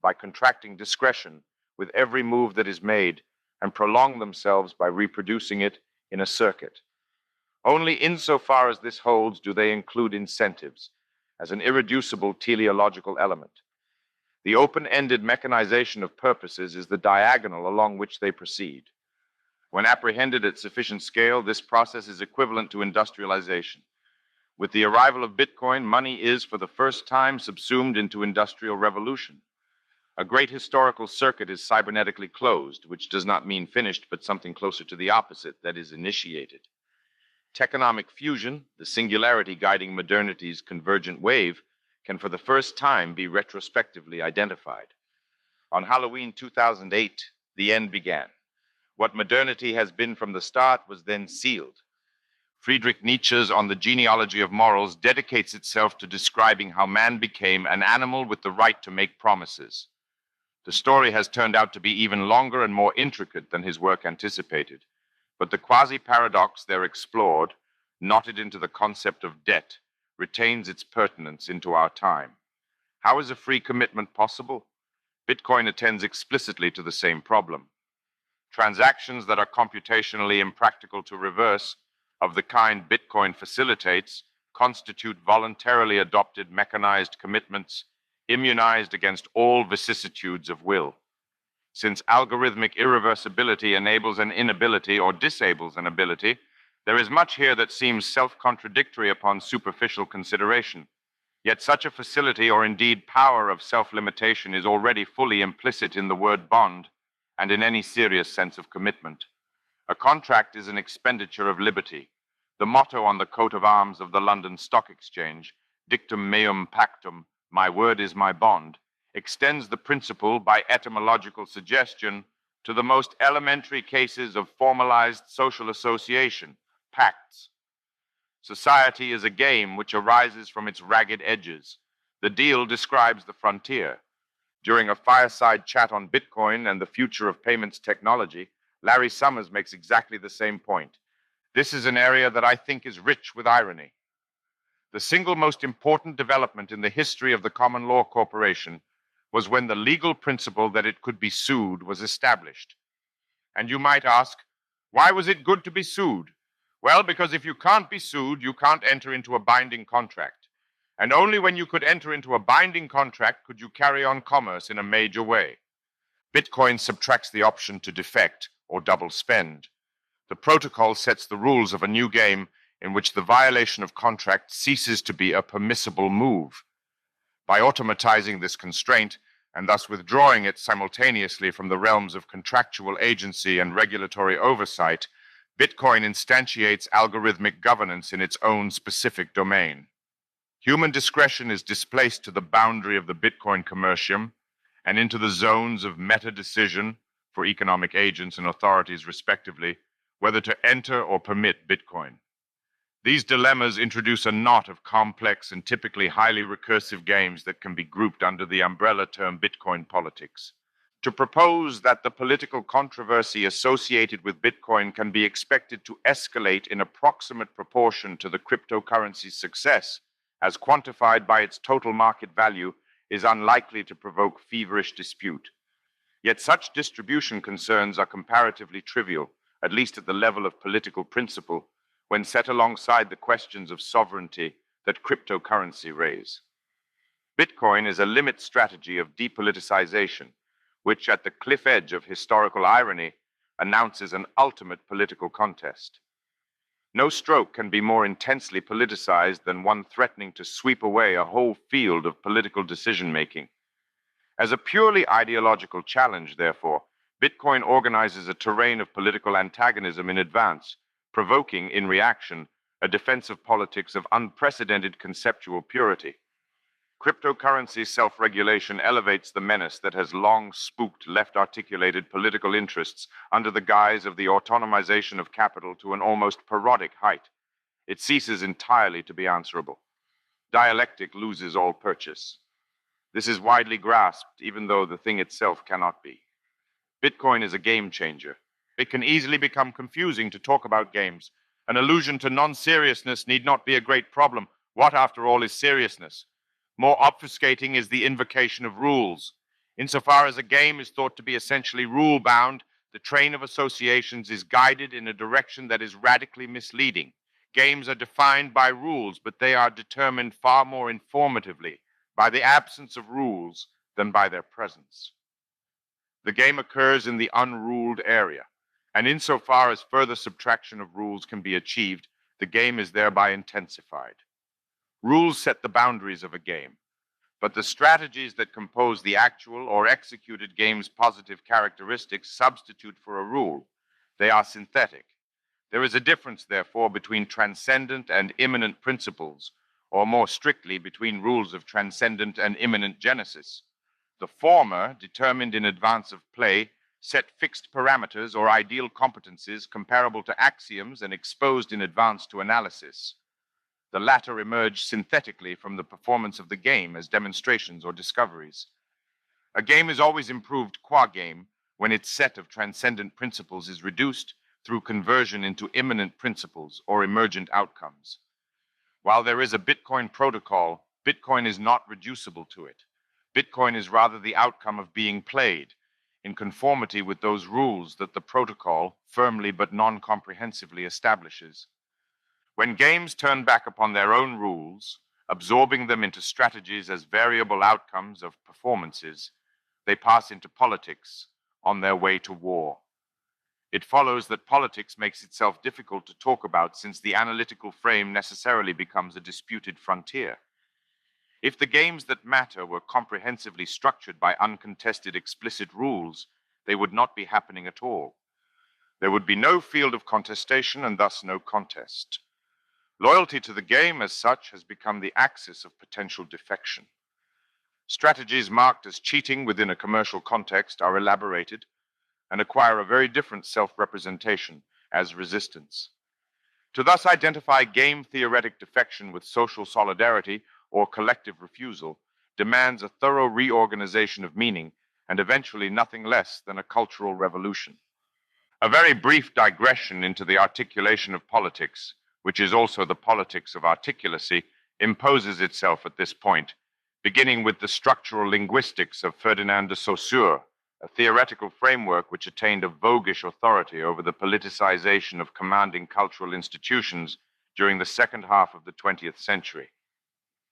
A: by contracting discretion with every move that is made and prolong themselves by reproducing it in a circuit. Only insofar as this holds do they include incentives as an irreducible teleological element. The open-ended mechanization of purposes is the diagonal along which they proceed. When apprehended at sufficient scale, this process is equivalent to industrialization. With the arrival of Bitcoin, money is, for the first time, subsumed into industrial revolution. A great historical circuit is cybernetically closed, which does not mean finished, but something closer to the opposite, that is initiated. Techonomic fusion, the singularity guiding modernity's convergent wave, can for the first time be retrospectively identified. On Halloween 2008, the end began. What modernity has been from the start was then sealed. Friedrich Nietzsche's On the Genealogy of Morals dedicates itself to describing how man became an animal with the right to make promises. The story has turned out to be even longer and more intricate than his work anticipated, but the quasi-paradox there explored, knotted into the concept of debt, retains its pertinence into our time. How is a free commitment possible? Bitcoin attends explicitly to the same problem. Transactions that are computationally impractical to reverse, of the kind Bitcoin facilitates, constitute voluntarily adopted mechanized commitments, immunized against all vicissitudes of will. Since algorithmic irreversibility enables an inability or disables an ability, there is much here that seems self-contradictory upon superficial consideration. Yet such a facility or indeed power of self-limitation is already fully implicit in the word bond and in any serious sense of commitment. A contract is an expenditure of liberty. The motto on the coat of arms of the London Stock Exchange, dictum meum pactum, my word is my bond, extends the principle by etymological suggestion to the most elementary cases of formalized social association, pacts. Society is a game which arises from its ragged edges. The deal describes the frontier. During a fireside chat on Bitcoin and the future of payments technology, Larry Summers makes exactly the same point. This is an area that I think is rich with irony. The single most important development in the history of the common law corporation was when the legal principle that it could be sued was established. And you might ask, why was it good to be sued? Well, because if you can't be sued, you can't enter into a binding contract. And only when you could enter into a binding contract could you carry on commerce in a major way. Bitcoin subtracts the option to defect or double spend. The protocol sets the rules of a new game in which the violation of contract ceases to be a permissible move. By automatizing this constraint, and thus withdrawing it simultaneously from the realms of contractual agency and regulatory oversight, Bitcoin instantiates algorithmic governance in its own specific domain. Human discretion is displaced to the boundary of the Bitcoin commercium and into the zones of meta-decision for economic agents and authorities respectively, whether to enter or permit Bitcoin. These dilemmas introduce a knot of complex and typically highly recursive games that can be grouped under the umbrella term Bitcoin politics. To propose that the political controversy associated with Bitcoin can be expected to escalate in approximate proportion to the cryptocurrency's success, as quantified by its total market value, is unlikely to provoke feverish dispute. Yet such distribution concerns are comparatively trivial, at least at the level of political principle, when set alongside the questions of sovereignty that cryptocurrency raise. Bitcoin is a limit strategy of depoliticization, which at the cliff edge of historical irony announces an ultimate political contest. No stroke can be more intensely politicized than one threatening to sweep away a whole field of political decision-making. As a purely ideological challenge, therefore, Bitcoin organizes a terrain of political antagonism in advance, provoking, in reaction, a defensive politics of unprecedented conceptual purity. Cryptocurrency self-regulation elevates the menace that has long spooked left-articulated political interests under the guise of the autonomization of capital to an almost parodic height. It ceases entirely to be answerable. Dialectic loses all purchase. This is widely grasped, even though the thing itself cannot be. Bitcoin is a game changer. It can easily become confusing to talk about games. An allusion to non-seriousness need not be a great problem. What, after all, is seriousness? More obfuscating is the invocation of rules. Insofar as a game is thought to be essentially rule-bound, the train of associations is guided in a direction that is radically misleading. Games are defined by rules, but they are determined far more informatively by the absence of rules than by their presence. The game occurs in the unruled area, and insofar as further subtraction of rules can be achieved, the game is thereby intensified. Rules set the boundaries of a game, but the strategies that compose the actual or executed game's positive characteristics substitute for a rule. They are synthetic. There is a difference, therefore, between transcendent and immanent principles, or more strictly, between rules of transcendent and immanent genesis. The former, determined in advance of play, set fixed parameters or ideal competencies comparable to axioms and exposed in advance to analysis. The latter emerge synthetically from the performance of the game as demonstrations or discoveries. A game is always improved qua game when its set of transcendent principles is reduced through conversion into immanent principles or emergent outcomes. While there is a Bitcoin protocol, Bitcoin is not reducible to it. Bitcoin is rather the outcome of being played, in conformity with those rules that the protocol firmly but non-comprehensively establishes. When games turn back upon their own rules, absorbing them into strategies as variable outcomes of performances, they pass into politics on their way to war. It follows that politics makes itself difficult to talk about since the analytical frame necessarily becomes a disputed frontier. If the games that matter were comprehensively structured by uncontested explicit rules, they would not be happening at all. There would be no field of contestation and thus no contest. Loyalty to the game as such has become the axis of potential defection. Strategies marked as cheating within a commercial context are elaborated and acquire a very different self-representation as resistance. To thus identify game-theoretic defection with social solidarity or collective refusal demands a thorough reorganization of meaning and eventually nothing less than a cultural revolution. A very brief digression into the articulation of politics, which is also the politics of articulacy, imposes itself at this point, beginning with the structural linguistics of Ferdinand de Saussure, a theoretical framework which attained a voguish authority over the politicization of commanding cultural institutions during the second half of the 20th century.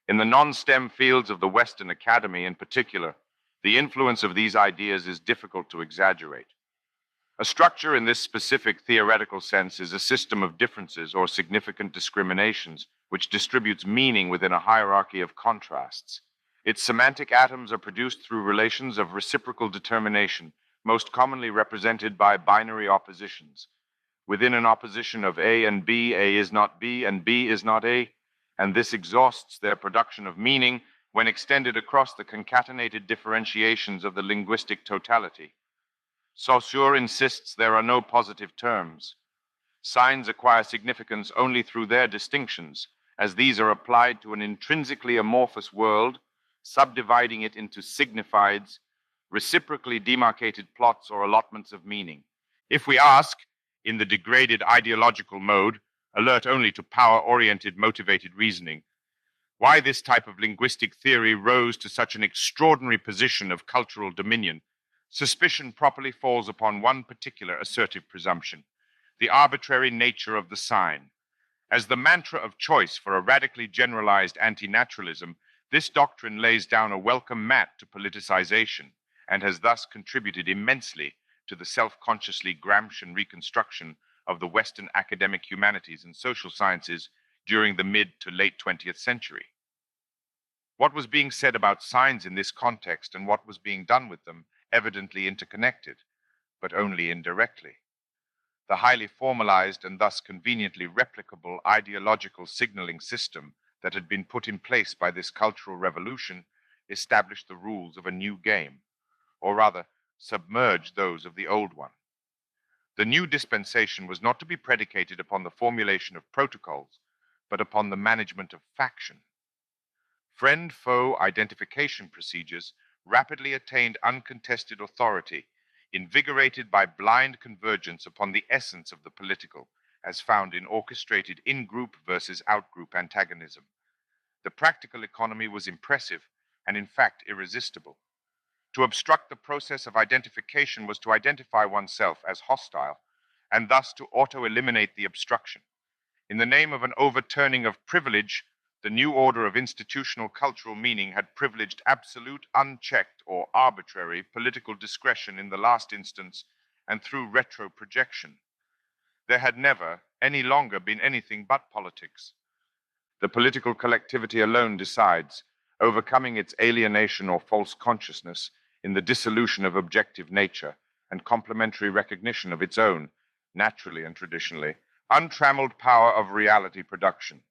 A: In the non-STEM fields of the Western Academy in particular, the influence of these ideas is difficult to exaggerate. A structure in this specific theoretical sense is a system of differences or significant discriminations which distributes meaning within a hierarchy of contrasts. Its semantic atoms are produced through relations of reciprocal determination, most commonly represented by binary oppositions. Within an opposition of A and B, A is not B and B is not A, and this exhausts their production of meaning when extended across the concatenated differentiations of the linguistic totality. Saussure insists there are no positive terms. Signs acquire significance only through their distinctions, as these are applied to an intrinsically amorphous world, subdividing it into signifieds, reciprocally demarcated plots or allotments of meaning. If we ask, in the degraded ideological mode, alert only to power-oriented motivated reasoning, why this type of linguistic theory rose to such an extraordinary position of cultural dominion, suspicion properly falls upon one particular assertive presumption, the arbitrary nature of the sign. As the mantra of choice for a radically generalized anti-naturalism, this doctrine lays down a welcome mat to politicization and has thus contributed immensely to the self-consciously Gramscian reconstruction of the Western academic humanities and social sciences during the mid to late 20th century. What was being said about signs in this context and what was being done with them evidently interconnected, but only indirectly. The highly formalized and thus conveniently replicable ideological signaling system that had been put in place by this cultural revolution established the rules of a new game, or rather, submerged those of the old one. The new dispensation was not to be predicated upon the formulation of protocols, but upon the management of faction. Friend-foe identification procedures rapidly attained uncontested authority, invigorated by blind convergence upon the essence of the political, as found in orchestrated in-group versus out-group antagonism. The practical economy was impressive and in fact irresistible. To obstruct the process of identification was to identify oneself as hostile, and thus to auto-eliminate the obstruction. In the name of an overturning of privilege, the new order of institutional cultural meaning had privileged absolute, unchecked, or arbitrary political discretion in the last instance and through retro-projection. There had never, any longer, been anything but politics. The political collectivity alone decides, overcoming its alienation or false consciousness in the dissolution of objective nature and complementary recognition of its own, naturally and traditionally, untrammeled power of reality production.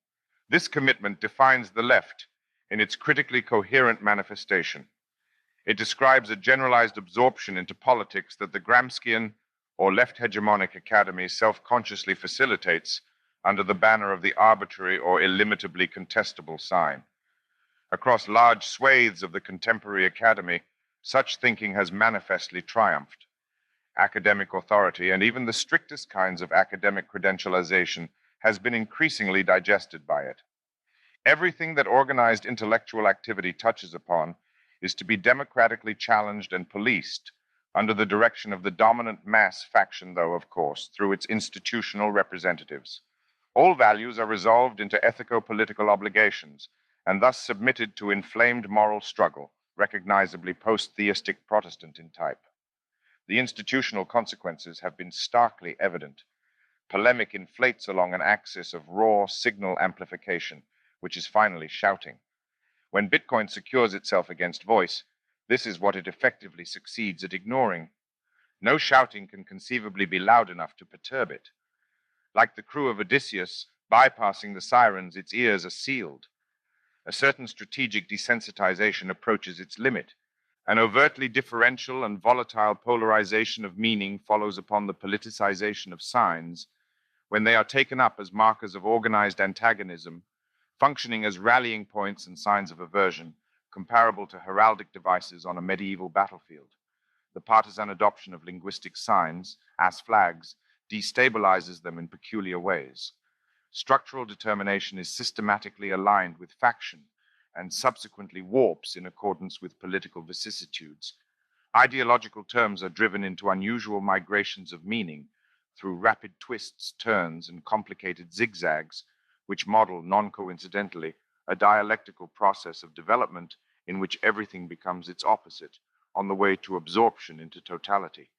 A: This commitment defines the left in its critically coherent manifestation. It describes a generalized absorption into politics that the Gramscian or left hegemonic academy self-consciously facilitates under the banner of the arbitrary or illimitably contestable sign. Across large swathes of the contemporary academy, such thinking has manifestly triumphed. Academic authority, and even the strictest kinds of academic credentialization, has been increasingly digested by it. Everything that organized intellectual activity touches upon is to be democratically challenged and policed under the direction of the dominant mass faction, though, of course, through its institutional representatives. All values are resolved into ethico-political obligations and thus submitted to inflamed moral struggle, recognizably post-theistic Protestant in type. The institutional consequences have been starkly evident. Polemic inflates along an axis of raw signal amplification, which is finally shouting. When Bitcoin secures itself against voice, this is what it effectively succeeds at ignoring. No shouting can conceivably be loud enough to perturb it. Like the crew of Odysseus, bypassing the sirens, its ears are sealed. A certain strategic desensitization approaches its limit. An overtly differential and volatile polarization of meaning follows upon the politicization of signs when they are taken up as markers of organized antagonism, functioning as rallying points and signs of aversion, comparable to heraldic devices on a medieval battlefield. The partisan adoption of linguistic signs, as flags, destabilizes them in peculiar ways. Structural determination is systematically aligned with faction and subsequently warps in accordance with political vicissitudes. Ideological terms are driven into unusual migrations of meaning through rapid twists, turns, and complicated zigzags, which model, non-coincidentally, a dialectical process of development in which everything becomes its opposite on the way to absorption into totality.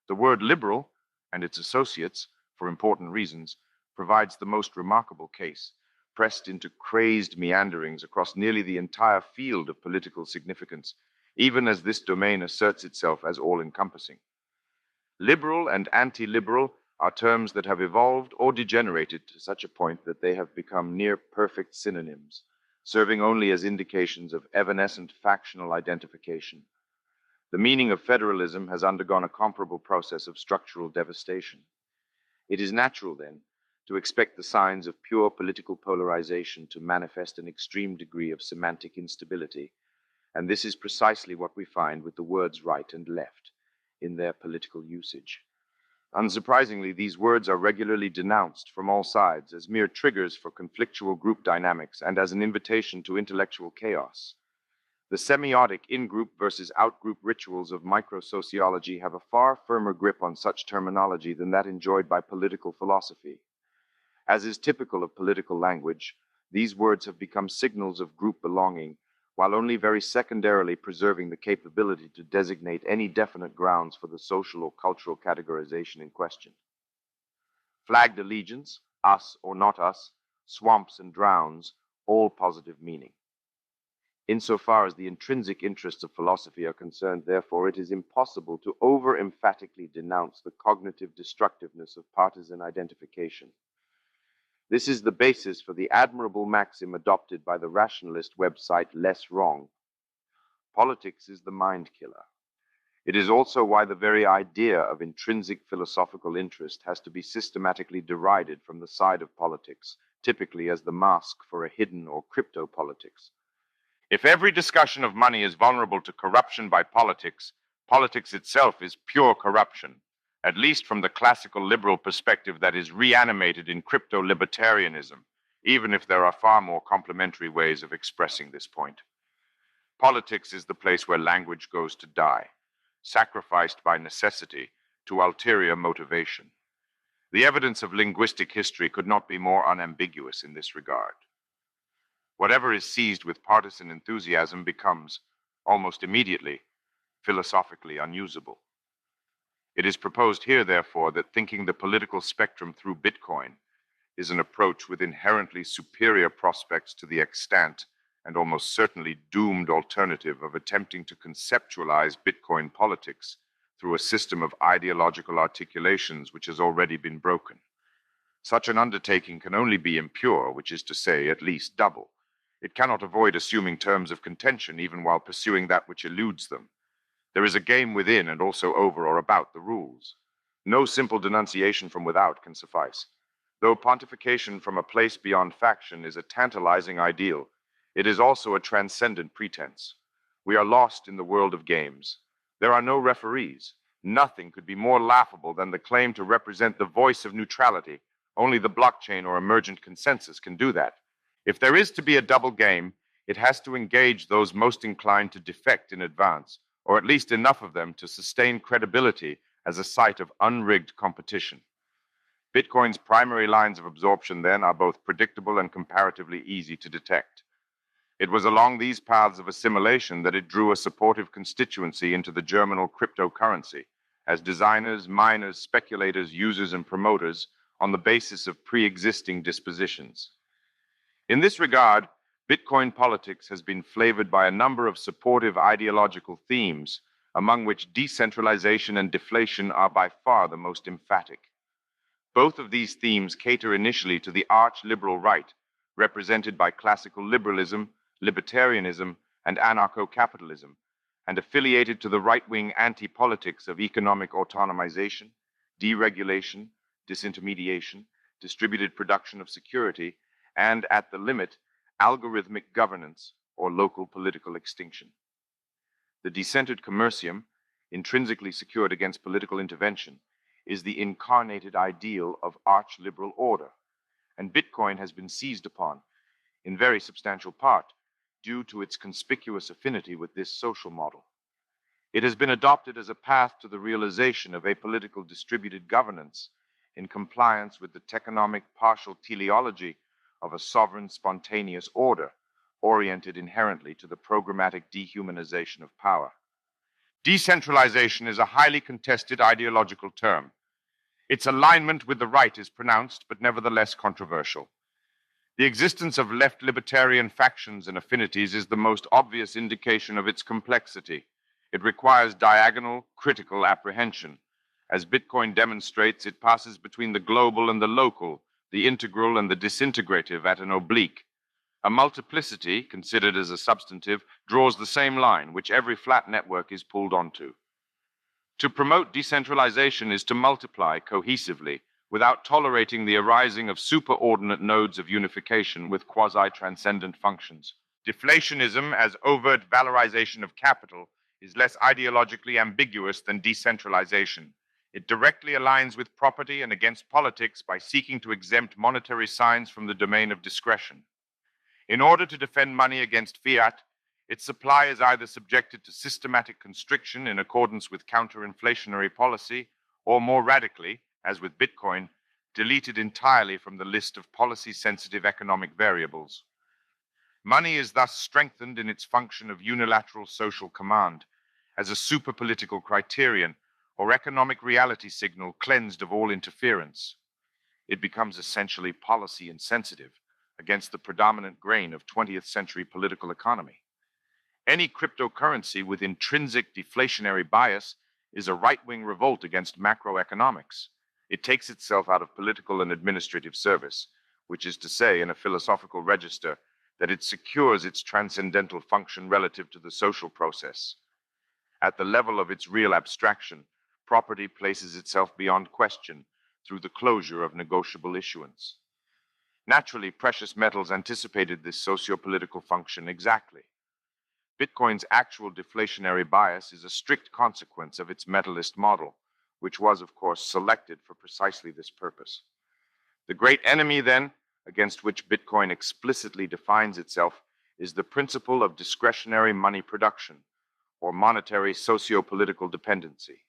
A: The word liberal and its associates, for important reasons, provides the most remarkable case, pressed into crazed meanderings across nearly the entire field of political significance, even as this domain asserts itself as all-encompassing. Liberal and anti-liberal are terms that have evolved or degenerated to such a point that they have become near-perfect synonyms, serving only as indications of evanescent factional identification. The meaning of federalism has undergone a comparable process of structural devastation. It is natural, then, to expect the signs of pure political polarization to manifest an extreme degree of semantic instability, and this is precisely what we find with the words right and left in their political usage. Unsurprisingly, these words are regularly denounced from all sides as mere triggers for conflictual group dynamics and as an invitation to intellectual chaos. The semiotic in-group versus out-group rituals of microsociology have a far firmer grip on such terminology than that enjoyed by political philosophy. As is typical of political language, these words have become signals of group belonging, while only very secondarily preserving the capability to designate any definite grounds for the social or cultural categorization in question. Flagged allegiance, us or not us, swamps and drowns, all positive meaning. Insofar as the intrinsic interests of philosophy are concerned, therefore, it is impossible to over-emphatically denounce the cognitive destructiveness of partisan identification. This is the basis for the admirable maxim adopted by the rationalist website Less Wrong. Politics is the mind killer. It is also why the very idea of intrinsic philosophical interest has to be systematically derided from the side of politics, typically as the mask for a hidden or crypto-politics. If every discussion of money is vulnerable to corruption by politics, politics itself is pure corruption, at least from the classical liberal perspective that is reanimated in crypto-libertarianism, even if there are far more complementary ways of expressing this point. Politics is the place where language goes to die, sacrificed by necessity to ulterior motivation. The evidence of linguistic history could not be more unambiguous in this regard. Whatever is seized with partisan enthusiasm becomes, almost immediately, philosophically unusable. It is proposed here, therefore, that thinking the political spectrum through Bitcoin is an approach with inherently superior prospects to the extant and almost certainly doomed alternative of attempting to conceptualize Bitcoin politics through a system of ideological articulations which has already been broken. Such an undertaking can only be impure, which is to say, at least double. It cannot avoid assuming terms of contention even while pursuing that which eludes them. There is a game within and also over or about the rules. No simple denunciation from without can suffice. Though pontification from a place beyond faction is a tantalizing ideal, it is also a transcendent pretense. We are lost in the world of games. There are no referees. Nothing could be more laughable than the claim to represent the voice of neutrality. Only the blockchain or emergent consensus can do that. If there is to be a double game, it has to engage those most inclined to defect in advance, or at least enough of them to sustain credibility as a site of unrigged competition. Bitcoin's primary lines of absorption, then, are both predictable and comparatively easy to detect. It was along these paths of assimilation that it drew a supportive constituency into the germinal cryptocurrency, as designers, miners, speculators, users, and promoters on the basis of pre-existing dispositions. In this regard, Bitcoin politics has been flavored by a number of supportive ideological themes, among which decentralization and deflation are by far the most emphatic. Both of these themes cater initially to the arch-liberal right, represented by classical liberalism, libertarianism, and anarcho-capitalism, and affiliated to the right-wing anti-politics of economic autonomization, deregulation, disintermediation, distributed production of security, and, at the limit, algorithmic governance or local political extinction. The decentered commercium, intrinsically secured against political intervention, is the incarnated ideal of arch-liberal order, and Bitcoin has been seized upon, in very substantial part, due to its conspicuous affinity with this social model. It has been adopted as a path to the realization of apolitical distributed governance in compliance with the techonomic partial teleology of a sovereign spontaneous order, oriented inherently to the programmatic dehumanization of power. Decentralization is a highly contested ideological term. Its alignment with the right is pronounced, but nevertheless controversial. The existence of left libertarian factions and affinities is the most obvious indication of its complexity. It requires diagonal, critical apprehension. As Bitcoin demonstrates, it passes between the global and the local, the integral and the disintegrative at an oblique. A multiplicity, considered as a substantive, draws the same line, which every flat network is pulled onto. To promote decentralization is to multiply cohesively, without tolerating the arising of superordinate nodes of unification with quasi-transcendent functions. Deflationism, as overt valorization of capital, is less ideologically ambiguous than decentralization. It directly aligns with property and against politics by seeking to exempt monetary signs from the domain of discretion. In order to defend money against fiat, its supply is either subjected to systematic constriction in accordance with counter-inflationary policy, or more radically, as with Bitcoin, deleted entirely from the list of policy-sensitive economic variables. Money is thus strengthened in its function of unilateral social command, as a super-political criterion or economic reality signal cleansed of all interference. It becomes essentially policy insensitive against the predominant grain of 20th century political economy. Any cryptocurrency with intrinsic deflationary bias is a right-wing revolt against macroeconomics. It takes itself out of political and administrative service, which is to say, in a philosophical register, that it secures its transcendental function relative to the social process. At the level of its real abstraction, property places itself beyond question through the closure of negotiable issuance. Naturally, precious metals anticipated this socio-political function exactly. Bitcoin's actual deflationary bias is a strict consequence of its metalist model, which was, of course, selected for precisely this purpose. The great enemy, then, against which Bitcoin explicitly defines itself, is the principle of discretionary money production, or monetary socio-political dependency.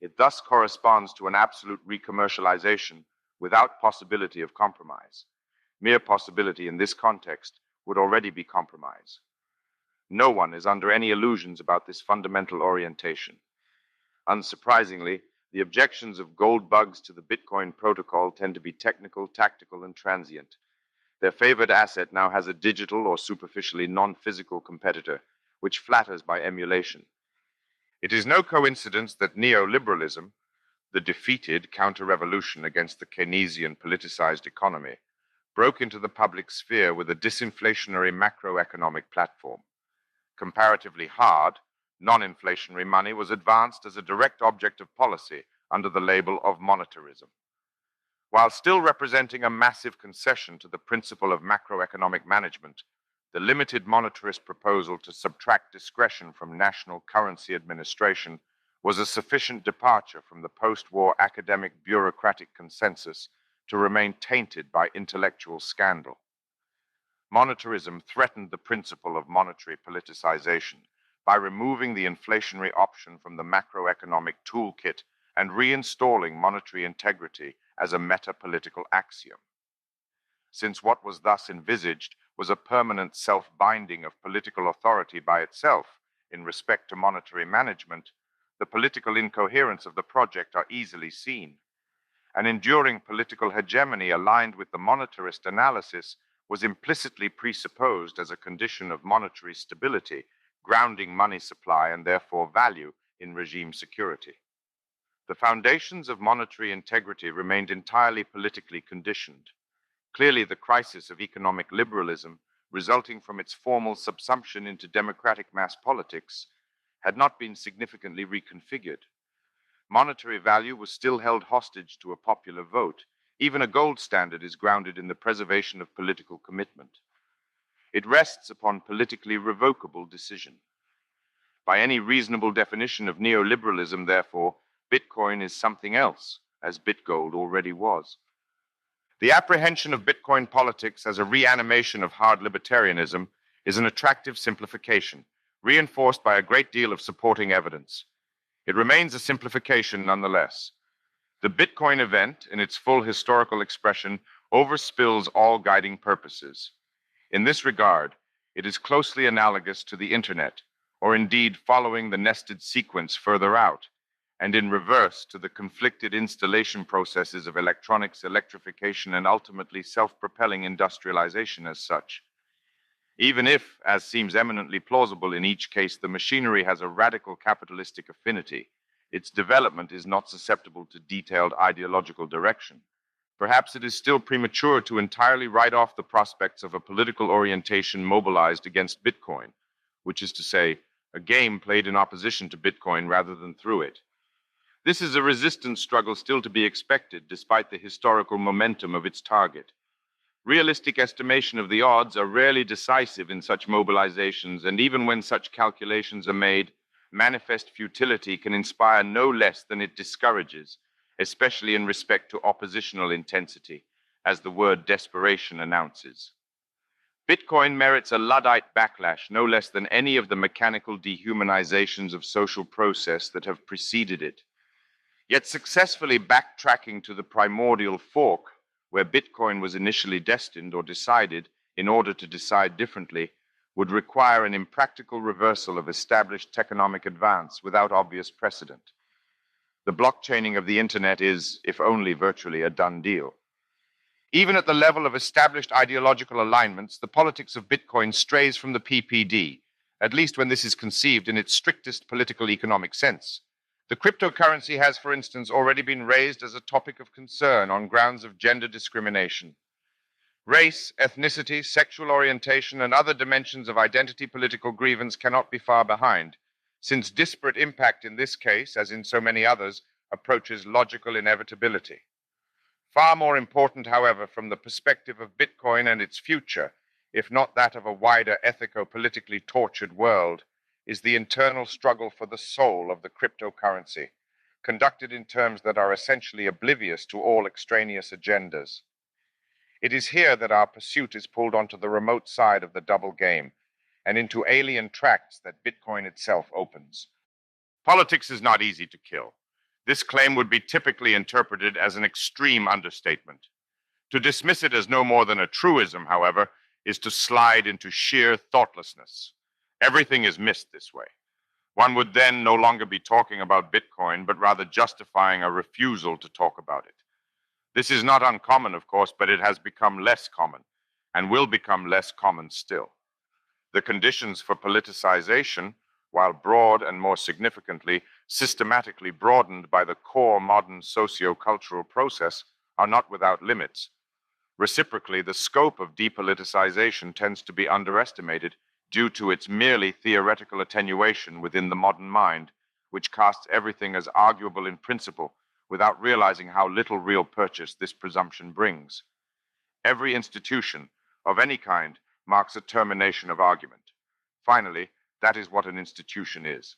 A: It thus corresponds to an absolute recommercialization without possibility of compromise. Mere possibility in this context would already be compromise. No one is under any illusions about this fundamental orientation. Unsurprisingly, the objections of gold bugs to the Bitcoin protocol tend to be technical, tactical, and transient. Their favored asset now has a digital or superficially non-physical competitor, which flatters by emulation. It is no coincidence that neoliberalism, the defeated counter-revolution against the Keynesian politicized economy, broke into the public sphere with a disinflationary macroeconomic platform. Comparatively hard, non-inflationary money was advanced as a direct object of policy under the label of monetarism. While still representing a massive concession to the principle of macroeconomic management, the limited monetarist proposal to subtract discretion from national currency administration was a sufficient departure from the post-war academic bureaucratic consensus to remain tainted by intellectual scandal. Monetarism threatened the principle of monetary politicization by removing the inflationary option from the macroeconomic toolkit and reinstalling monetary integrity as a meta-political axiom. Since what was thus envisaged was a permanent self-binding of political authority by itself in respect to monetary management, the political incoherence of the project are easily seen. An enduring political hegemony aligned with the monetarist analysis was implicitly presupposed as a condition of monetary stability, grounding money supply and therefore value in regime security. The foundations of monetary integrity remained entirely politically conditioned. Clearly, the crisis of economic liberalism, resulting from its formal subsumption into democratic mass politics, had not been significantly reconfigured. Monetary value was still held hostage to a popular vote. Even a gold standard is grounded in the preservation of political commitment. It rests upon politically revocable decision. By any reasonable definition of neoliberalism, therefore, Bitcoin is something else, as Bitgold already was. The apprehension of Bitcoin politics as a reanimation of hard libertarianism is an attractive simplification, reinforced by a great deal of supporting evidence. It remains a simplification nonetheless. The Bitcoin event, in its full historical expression, overspills all guiding purposes. In this regard, it is closely analogous to the Internet, or indeed following the nested sequence further out, and in reverse to the conflicted installation processes of electronics, electrification, and ultimately self-propelling industrialization as such. Even if, as seems eminently plausible in each case, the machinery has a radical capitalistic affinity, its development is not susceptible to detailed ideological direction. Perhaps it is still premature to entirely write off the prospects of a political orientation mobilized against Bitcoin, which is to say, a game played in opposition to Bitcoin rather than through it. This is a resistance struggle still to be expected, despite the historical momentum of its target. Realistic estimation of the odds are rarely decisive in such mobilizations, and even when such calculations are made, manifest futility can inspire no less than it discourages, especially in respect to oppositional intensity, as the word desperation announces. Bitcoin merits a Luddite backlash no less than any of the mechanical dehumanizations of social process that have preceded it. Yet successfully backtracking to the primordial fork, where Bitcoin was initially destined or decided in order to decide differently, would require an impractical reversal of established techonomic advance without obvious precedent. The blockchaining of the Internet is, if only virtually, a done deal. Even at the level of established ideological alignments, the politics of Bitcoin strays from the PPD, at least when this is conceived in its strictest political economic sense. The cryptocurrency has, for instance, already been raised as a topic of concern on grounds of gender discrimination. Race, ethnicity, sexual orientation, and other dimensions of identity political grievance cannot be far behind, since disparate impact in this case, as in so many others, approaches logical inevitability. Far more important, however, from the perspective of Bitcoin and its future, if not that of a wider ethico-politically tortured world, is the internal struggle for the soul of the cryptocurrency, conducted in terms that are essentially oblivious to all extraneous agendas. It is here that our pursuit is pulled onto the remote side of the double game, and into alien tracts that Bitcoin itself opens. Politics is not easy to kill. This claim would be typically interpreted as an extreme understatement. To dismiss it as no more than a truism, however, is to slide into sheer thoughtlessness. Everything is missed this way. One would then no longer be talking about Bitcoin, but rather justifying a refusal to talk about it. This is not uncommon, of course, but it has become less common, and will become less common still. The conditions for politicization, while broad and more significantly, systematically broadened by the core modern socio-cultural process, are not without limits. Reciprocally, the scope of depoliticization tends to be underestimated due to its merely theoretical attenuation within the modern mind, which casts everything as arguable in principle, without realizing how little real purchase this presumption brings. Every institution, of any kind, marks a termination of argument. Finally, that is what an institution is.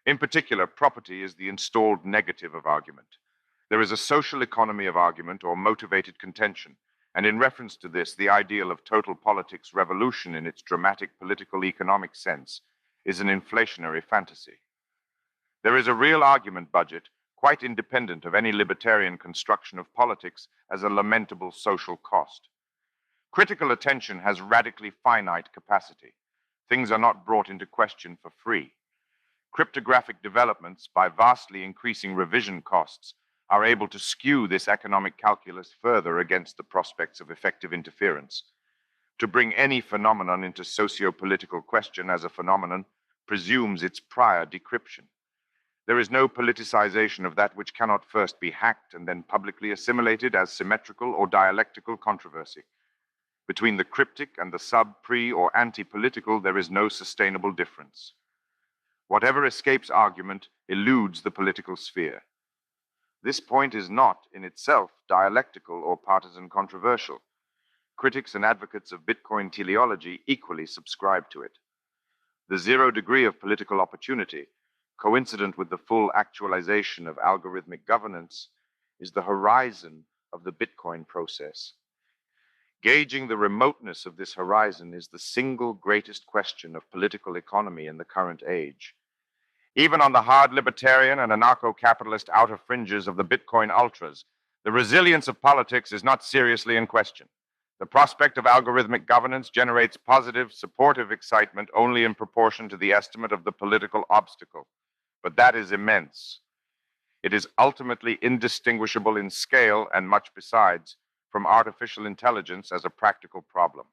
A: In particular, property is the installed negative of argument. There is a social economy of argument or motivated contention, and in reference to this, the ideal of total politics revolution in its dramatic political economic sense is an inflationary fantasy. There is a real argument budget, quite independent of any libertarian construction of politics as a lamentable social cost. Critical attention has radically finite capacity. Things are not brought into question for free. Cryptographic developments, by vastly increasing revision costs, are able to skew this economic calculus further against the prospects of effective interference. To bring any phenomenon into socio-political question as a phenomenon presumes its prior decryption. There is no politicization of that which cannot first be hacked and then publicly assimilated as symmetrical or dialectical controversy. Between the cryptic and the sub, pre, or anti-political, there is no sustainable difference. Whatever escapes argument eludes the political sphere. This point is not, in itself, dialectical or partisan controversial. Critics and advocates of Bitcoin teleology equally subscribe to it. The zero degree of political opportunity, coincident with the full actualization of algorithmic governance, is the horizon of the Bitcoin process. Gauging the remoteness of this horizon is the single greatest question of political economy in the current age. Even on the hard libertarian and anarcho-capitalist outer fringes of the Bitcoin ultras, the resilience of politics is not seriously in question. The prospect of algorithmic governance generates positive, supportive excitement only in proportion to the estimate of the political obstacle. But that is immense. It is ultimately indistinguishable in scale and much besides from artificial intelligence as a practical problem.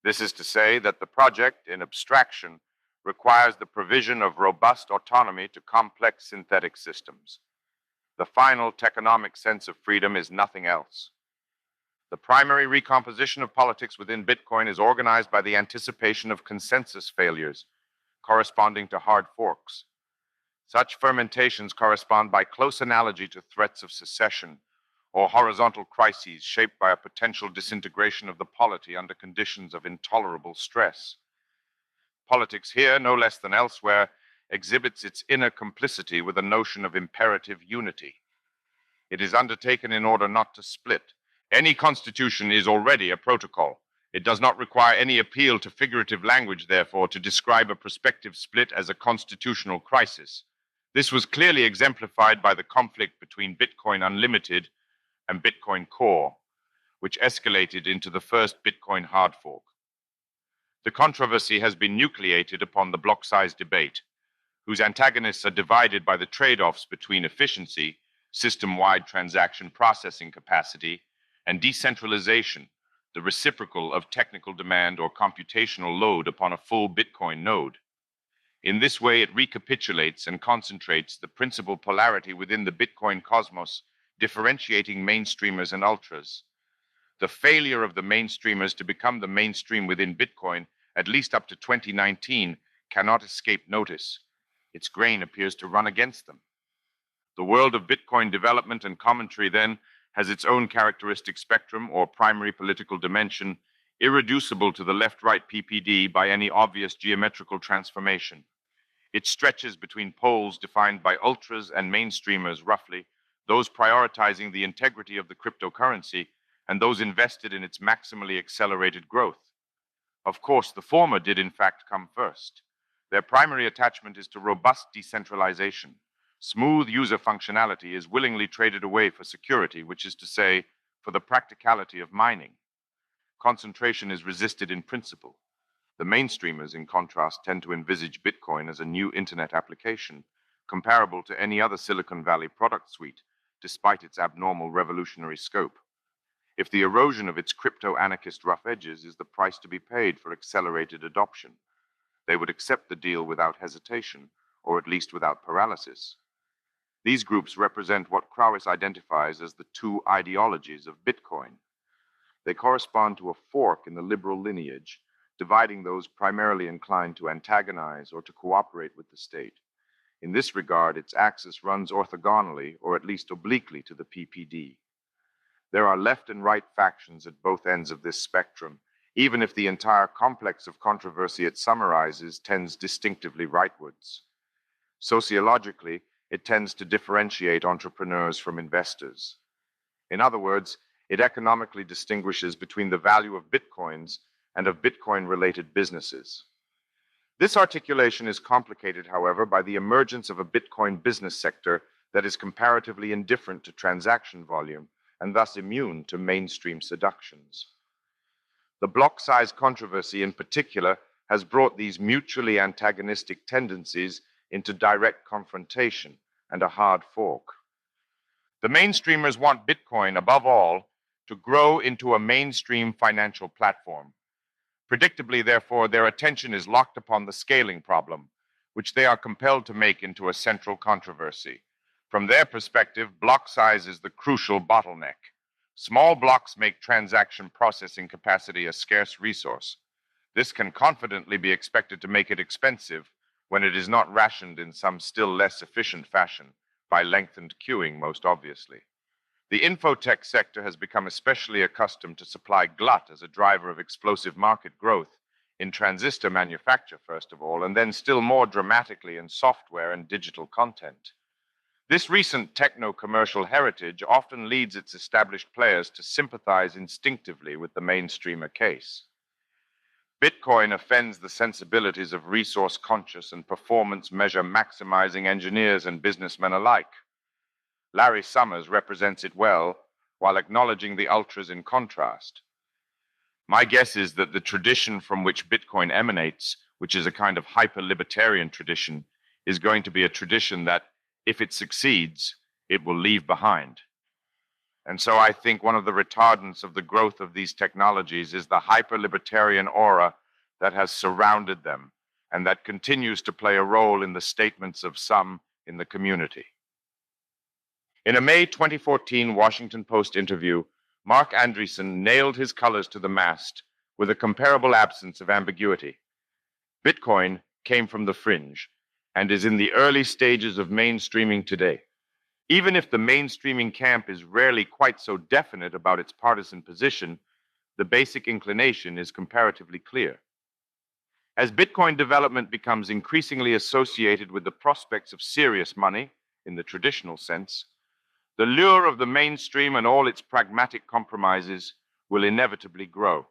A: This is to say that the project, in abstraction, requires the provision of robust autonomy to complex synthetic systems. The final techonomic sense of freedom is nothing else. The primary recomposition of politics within Bitcoin is organized by the anticipation of consensus failures, corresponding to hard forks. Such fermentations correspond by close analogy to threats of secession or horizontal crises shaped by a potential disintegration of the polity under conditions of intolerable stress. Politics here, no less than elsewhere, exhibits its inner complicity with a notion of imperative unity. It is undertaken in order not to split. Any constitution is already a protocol. It does not require any appeal to figurative language, therefore, to describe a prospective split as a constitutional crisis. This was clearly exemplified by the conflict between Bitcoin Unlimited and Bitcoin Core, which escalated into the first Bitcoin hard fork. The controversy has been nucleated upon the block size debate, whose antagonists are divided by the trade-offs between efficiency, system-wide transaction processing capacity, and decentralization, the reciprocal of technical demand or computational load upon a full Bitcoin node. In this way, it recapitulates and concentrates the principal polarity within the Bitcoin cosmos, differentiating mainstreamers and ultras. The failure of the mainstreamers to become the mainstream within Bitcoin, at least up to 2019, cannot escape notice. Its grain appears to run against them. The world of Bitcoin development and commentary, then, has its own characteristic spectrum or primary political dimension, irreducible to the left-right PPD by any obvious geometrical transformation. It stretches between poles defined by ultras and mainstreamers roughly, those prioritizing the integrity of the cryptocurrency and those invested in its maximally accelerated growth. Of course, the former did in fact come first. Their primary attachment is to robust decentralization. Smooth user functionality is willingly traded away for security, which is to say, for the practicality of mining. Concentration is resisted in principle. The mainstreamers, in contrast, tend to envisage Bitcoin as a new internet application, comparable to any other Silicon Valley product suite, despite its abnormal revolutionary scope. If the erosion of its crypto-anarchist rough edges is the price to be paid for accelerated adoption, they would accept the deal without hesitation, or at least without paralysis. These groups represent what Crowis identifies as the two ideologies of Bitcoin. They correspond to a fork in the liberal lineage, dividing those primarily inclined to antagonize or to cooperate with the state. In this regard, its axis runs orthogonally, or at least obliquely, to the PPD. There are left and right factions at both ends of this spectrum, even if the entire complex of controversy it summarizes tends distinctively rightwards. Sociologically, it tends to differentiate entrepreneurs from investors. In other words, it economically distinguishes between the value of Bitcoins and of Bitcoin-related businesses. This articulation is complicated, however, by the emergence of a Bitcoin business sector that is comparatively indifferent to transaction volume and thus immune to mainstream seductions. The block size controversy in particular has brought these mutually antagonistic tendencies into direct confrontation and a hard fork. The mainstreamers want Bitcoin, above all, to grow into a mainstream financial platform, Predictably, therefore, their attention is locked upon the scaling problem, which they are compelled to make into a central controversy. From their perspective, block size is the crucial bottleneck. Small blocks make transaction processing capacity a scarce resource. This can confidently be expected to make it expensive when it is not rationed in some still less efficient fashion, by lengthened queuing most obviously. The infotech sector has become especially accustomed to supply glut as a driver of explosive market growth in transistor manufacture, first of all, and then still more dramatically in software and digital content. This recent techno-commercial heritage often leads its established players to sympathize instinctively with the mainstreamer case. Bitcoin offends the sensibilities of resource-conscious and performance measure-maximizing engineers and businessmen alike. Larry Summers represents it well, while acknowledging the ultras in contrast. My guess is that the tradition from which Bitcoin emanates, which is a kind of hyper-libertarian tradition, is going to be a tradition that, if it succeeds, it will leave behind. And so I think one of the retardants of the growth of these technologies is the hyper-libertarian aura that has surrounded them and that continues to play a role in the statements of some in the community. In a May 2014 Washington Post interview, Mark Andreessen nailed his colors to the mast with a comparable absence of ambiguity. Bitcoin came from the fringe and is in the early stages of mainstreaming today. Even if the mainstreaming camp is rarely quite so definite about its partisan position, the basic inclination is comparatively clear. As Bitcoin development becomes increasingly associated with the prospects of serious money, in the traditional sense, the lure of the mainstream and all its pragmatic compromises will inevitably grow.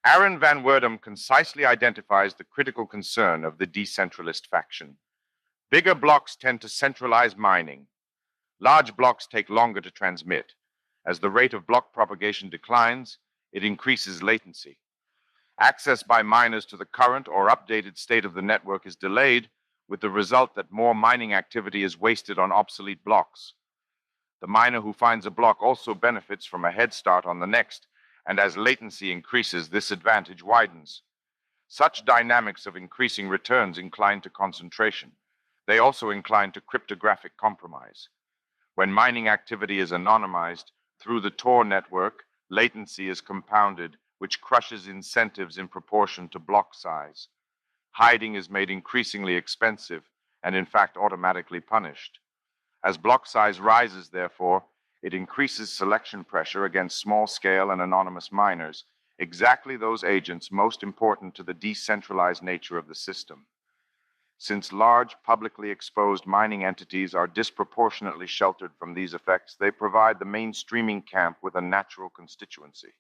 A: Aaron Van Werdum concisely identifies the critical concern of the decentralist faction. Bigger blocks tend to centralize mining. Large blocks take longer to transmit. As the rate of block propagation declines, it increases latency. Access by miners to the current or updated state of the network is delayed, with the result that more mining activity is wasted on obsolete blocks. The miner who finds a block also benefits from a head start on the next, and as latency increases, this advantage widens. Such dynamics of increasing returns incline to concentration. They also incline to cryptographic compromise. When mining activity is anonymized through the Tor network, latency is compounded, which crushes incentives in proportion to block size. Hiding is made increasingly expensive and, in fact, automatically punished. As block size rises, therefore, it increases selection pressure against small-scale and anonymous miners, exactly those agents most important to the decentralized nature of the system. Since large, publicly exposed mining entities are disproportionately sheltered from these effects, they provide the mainstreaming camp with a natural constituency.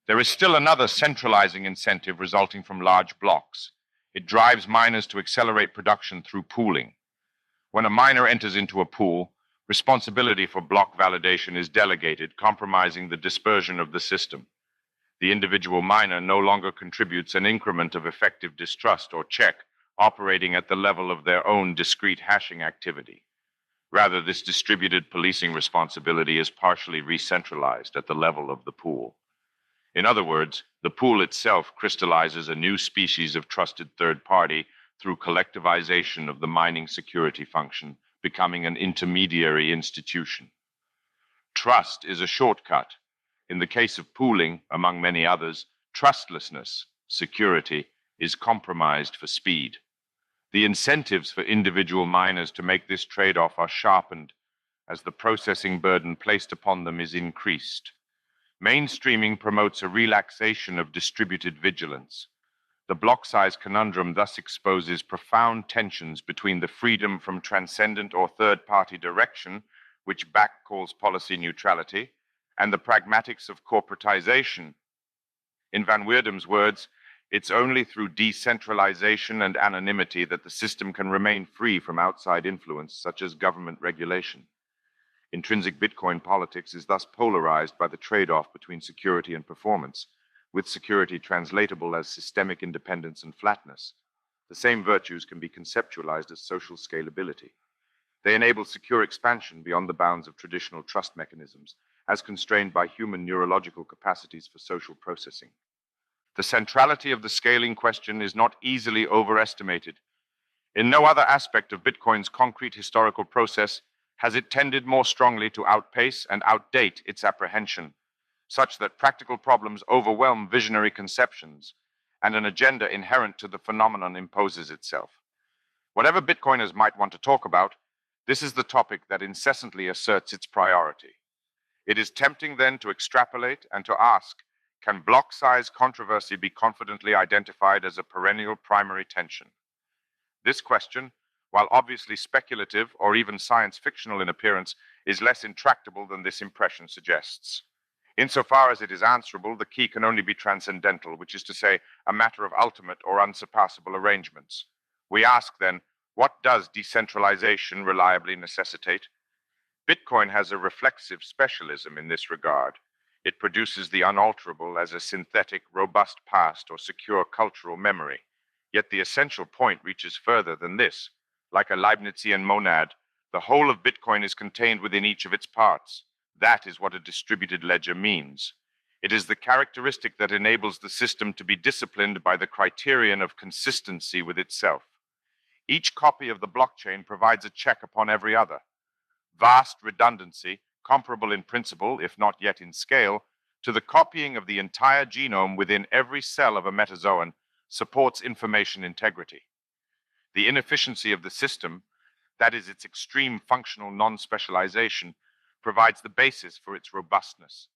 A: There is still another centralizing incentive resulting from large blocks. It drives miners to accelerate production through pooling. When a miner enters into a pool, responsibility for block validation is delegated, compromising the dispersion of the system. The individual miner no longer contributes an increment of effective distrust or check, operating at the level of their own discrete hashing activity. Rather, this distributed policing responsibility is partially re-centralized at the level of the pool. In other words, the pool itself crystallizes a new species of trusted third party through collectivization of the mining security function, becoming an intermediary institution. Trust is a shortcut. In the case of pooling, among many others, trustlessness, security, is compromised for speed. The incentives for individual miners to make this trade-off are sharpened as the processing burden placed upon them is increased. Mainstreaming promotes a relaxation of distributed vigilance. The block size conundrum thus exposes profound tensions between the freedom from transcendent or third-party direction, which Back calls policy neutrality, and the pragmatics of corporatization. In Van Werdum's words, it's only through decentralization and anonymity that the system can remain free from outside influence, such as government regulation. Intrinsic Bitcoin politics is thus polarized by the trade-off between security and performance, with security translatable as systemic independence and flatness. The same virtues can be conceptualized as social scalability. They enable secure expansion beyond the bounds of traditional trust mechanisms, as constrained by human neurological capacities for social processing. The centrality of the scaling question is not easily overestimated. In no other aspect of Bitcoin's concrete historical process has it tended more strongly to outpace and outdate its apprehension, such that practical problems overwhelm visionary conceptions, and an agenda inherent to the phenomenon imposes itself. Whatever Bitcoiners might want to talk about, this is the topic that incessantly asserts its priority. It is tempting then to extrapolate and to ask, can block size controversy be confidently identified as a perennial primary tension? This question, while obviously speculative or even science fictional in appearance, is less intractable than this impression suggests. Insofar as it is answerable, the key can only be transcendental, which is to say, a matter of ultimate or unsurpassable arrangements. We ask then, what does decentralization reliably necessitate? Bitcoin has a reflexive specialism in this regard. It produces the unalterable as a synthetic, robust past or secure cultural memory. Yet the essential point reaches further than this. Like a Leibnizian monad, the whole of Bitcoin is contained within each of its parts. That is what a distributed ledger means. It is the characteristic that enables the system to be disciplined by the criterion of consistency with itself. Each copy of the blockchain provides a check upon every other. Vast redundancy, comparable in principle, if not yet in scale, to the copying of the entire genome within every cell of a metazoan, supports information integrity. The inefficiency of the system, that is its extreme functional non-specialization, provides the basis for its robustness.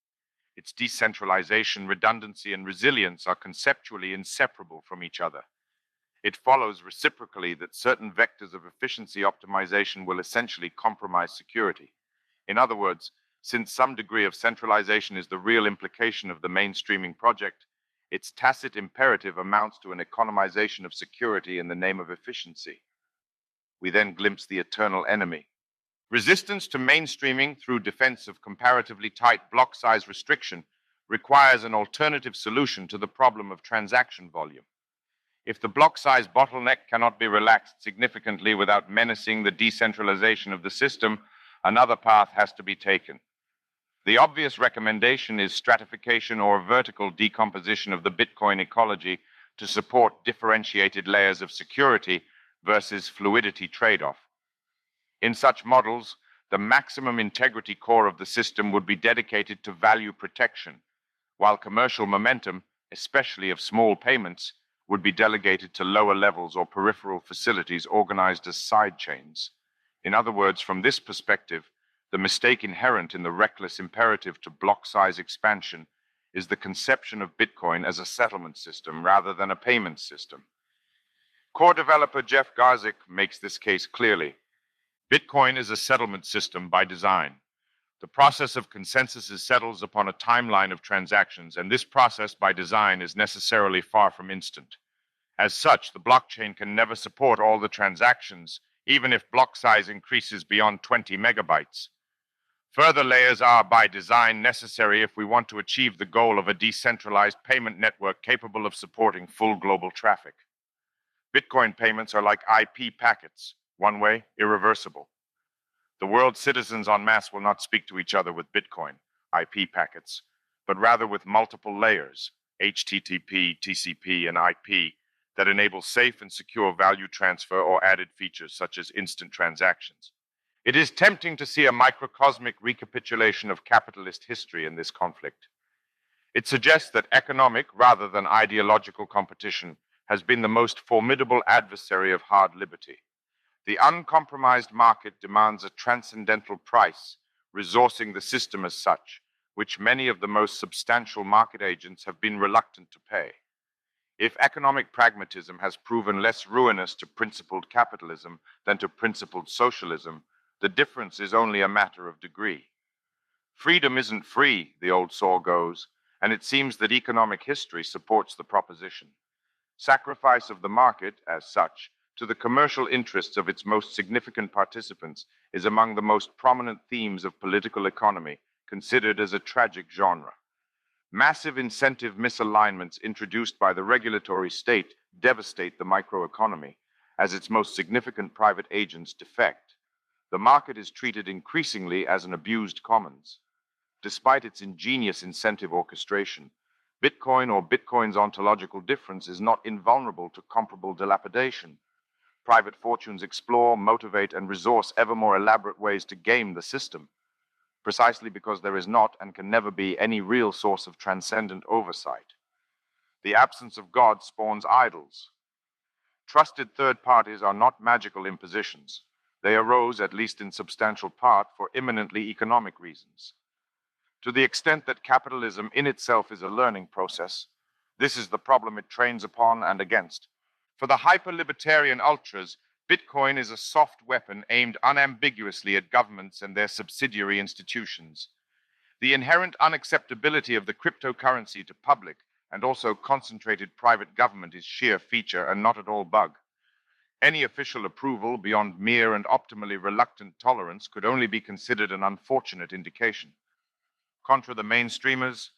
A: Its decentralization, redundancy, and resilience are conceptually inseparable from each other. It follows reciprocally that certain vectors of efficiency optimization will essentially compromise security. In other words, since some degree of centralization is the real implication of the mainstreaming project, its tacit imperative amounts to an economization of security in the name of efficiency. We then glimpse the eternal enemy. Resistance to mainstreaming through defense of comparatively tight block size restriction requires an alternative solution to the problem of transaction volume. If the block size bottleneck cannot be relaxed significantly without menacing the decentralization of the system, another path has to be taken. The obvious recommendation is stratification or vertical decomposition of the Bitcoin ecology to support differentiated layers of security versus fluidity trade-off. In such models, the maximum integrity core of the system would be dedicated to value protection, while commercial momentum, especially of small payments, would be delegated to lower levels or peripheral facilities organized as side chains. In other words, from this perspective, the mistake inherent in the reckless imperative to block size expansion is the conception of Bitcoin as a settlement system rather than a payment system. Core developer Jeff Garzik makes this case clearly. Bitcoin is a settlement system by design. The process of consensus settles upon a timeline of transactions, and this process by design is necessarily far from instant. As such, the blockchain can never support all the transactions, even if block size increases beyond 20 megabytes. Further layers are, by design, necessary if we want to achieve the goal of a decentralized payment network capable of supporting full global traffic. Bitcoin payments are like IP packets, one way, irreversible. The world's citizens en masse will not speak to each other with Bitcoin, IP packets, but rather with multiple layers, HTTP, TCP, and IP, that enable safe and secure value transfer or added features such as instant transactions. It is tempting to see a microcosmic recapitulation of capitalist history in this conflict. It suggests that economic rather than ideological competition has been the most formidable adversary of hard liberty. The uncompromised market demands a transcendental price, resourcing the system as such, which many of the most substantial market agents have been reluctant to pay. If economic pragmatism has proven less ruinous to principled capitalism than to principled socialism, the difference is only a matter of degree. Freedom isn't free, the old saw goes, and it seems that economic history supports the proposition. Sacrifice of the market, as such, to the commercial interests of its most significant participants is among the most prominent themes of political economy, considered as a tragic genre. Massive incentive misalignments introduced by the regulatory state devastate the microeconomy, as its most significant private agents defect. The market is treated increasingly as an abused commons. Despite its ingenious incentive orchestration, Bitcoin or Bitcoin's ontological difference is not invulnerable to comparable dilapidation. Private fortunes explore, motivate, and resource ever more elaborate ways to game the system, precisely because there is not and can never be any real source of transcendent oversight. The absence of God spawns idols. Trusted third parties are not magical impositions. They arose, at least in substantial part, for imminently economic reasons. To the extent that capitalism in itself is a learning process, this is the problem it trains upon and against. For the hyper-libertarian ultras, Bitcoin is a soft weapon aimed unambiguously at governments and their subsidiary institutions. The inherent unacceptability of the cryptocurrency to public and also concentrated private government is sheer feature and not at all bug. Any official approval beyond mere and optimally reluctant tolerance could only be considered an unfortunate indication. Contra the mainstreamers,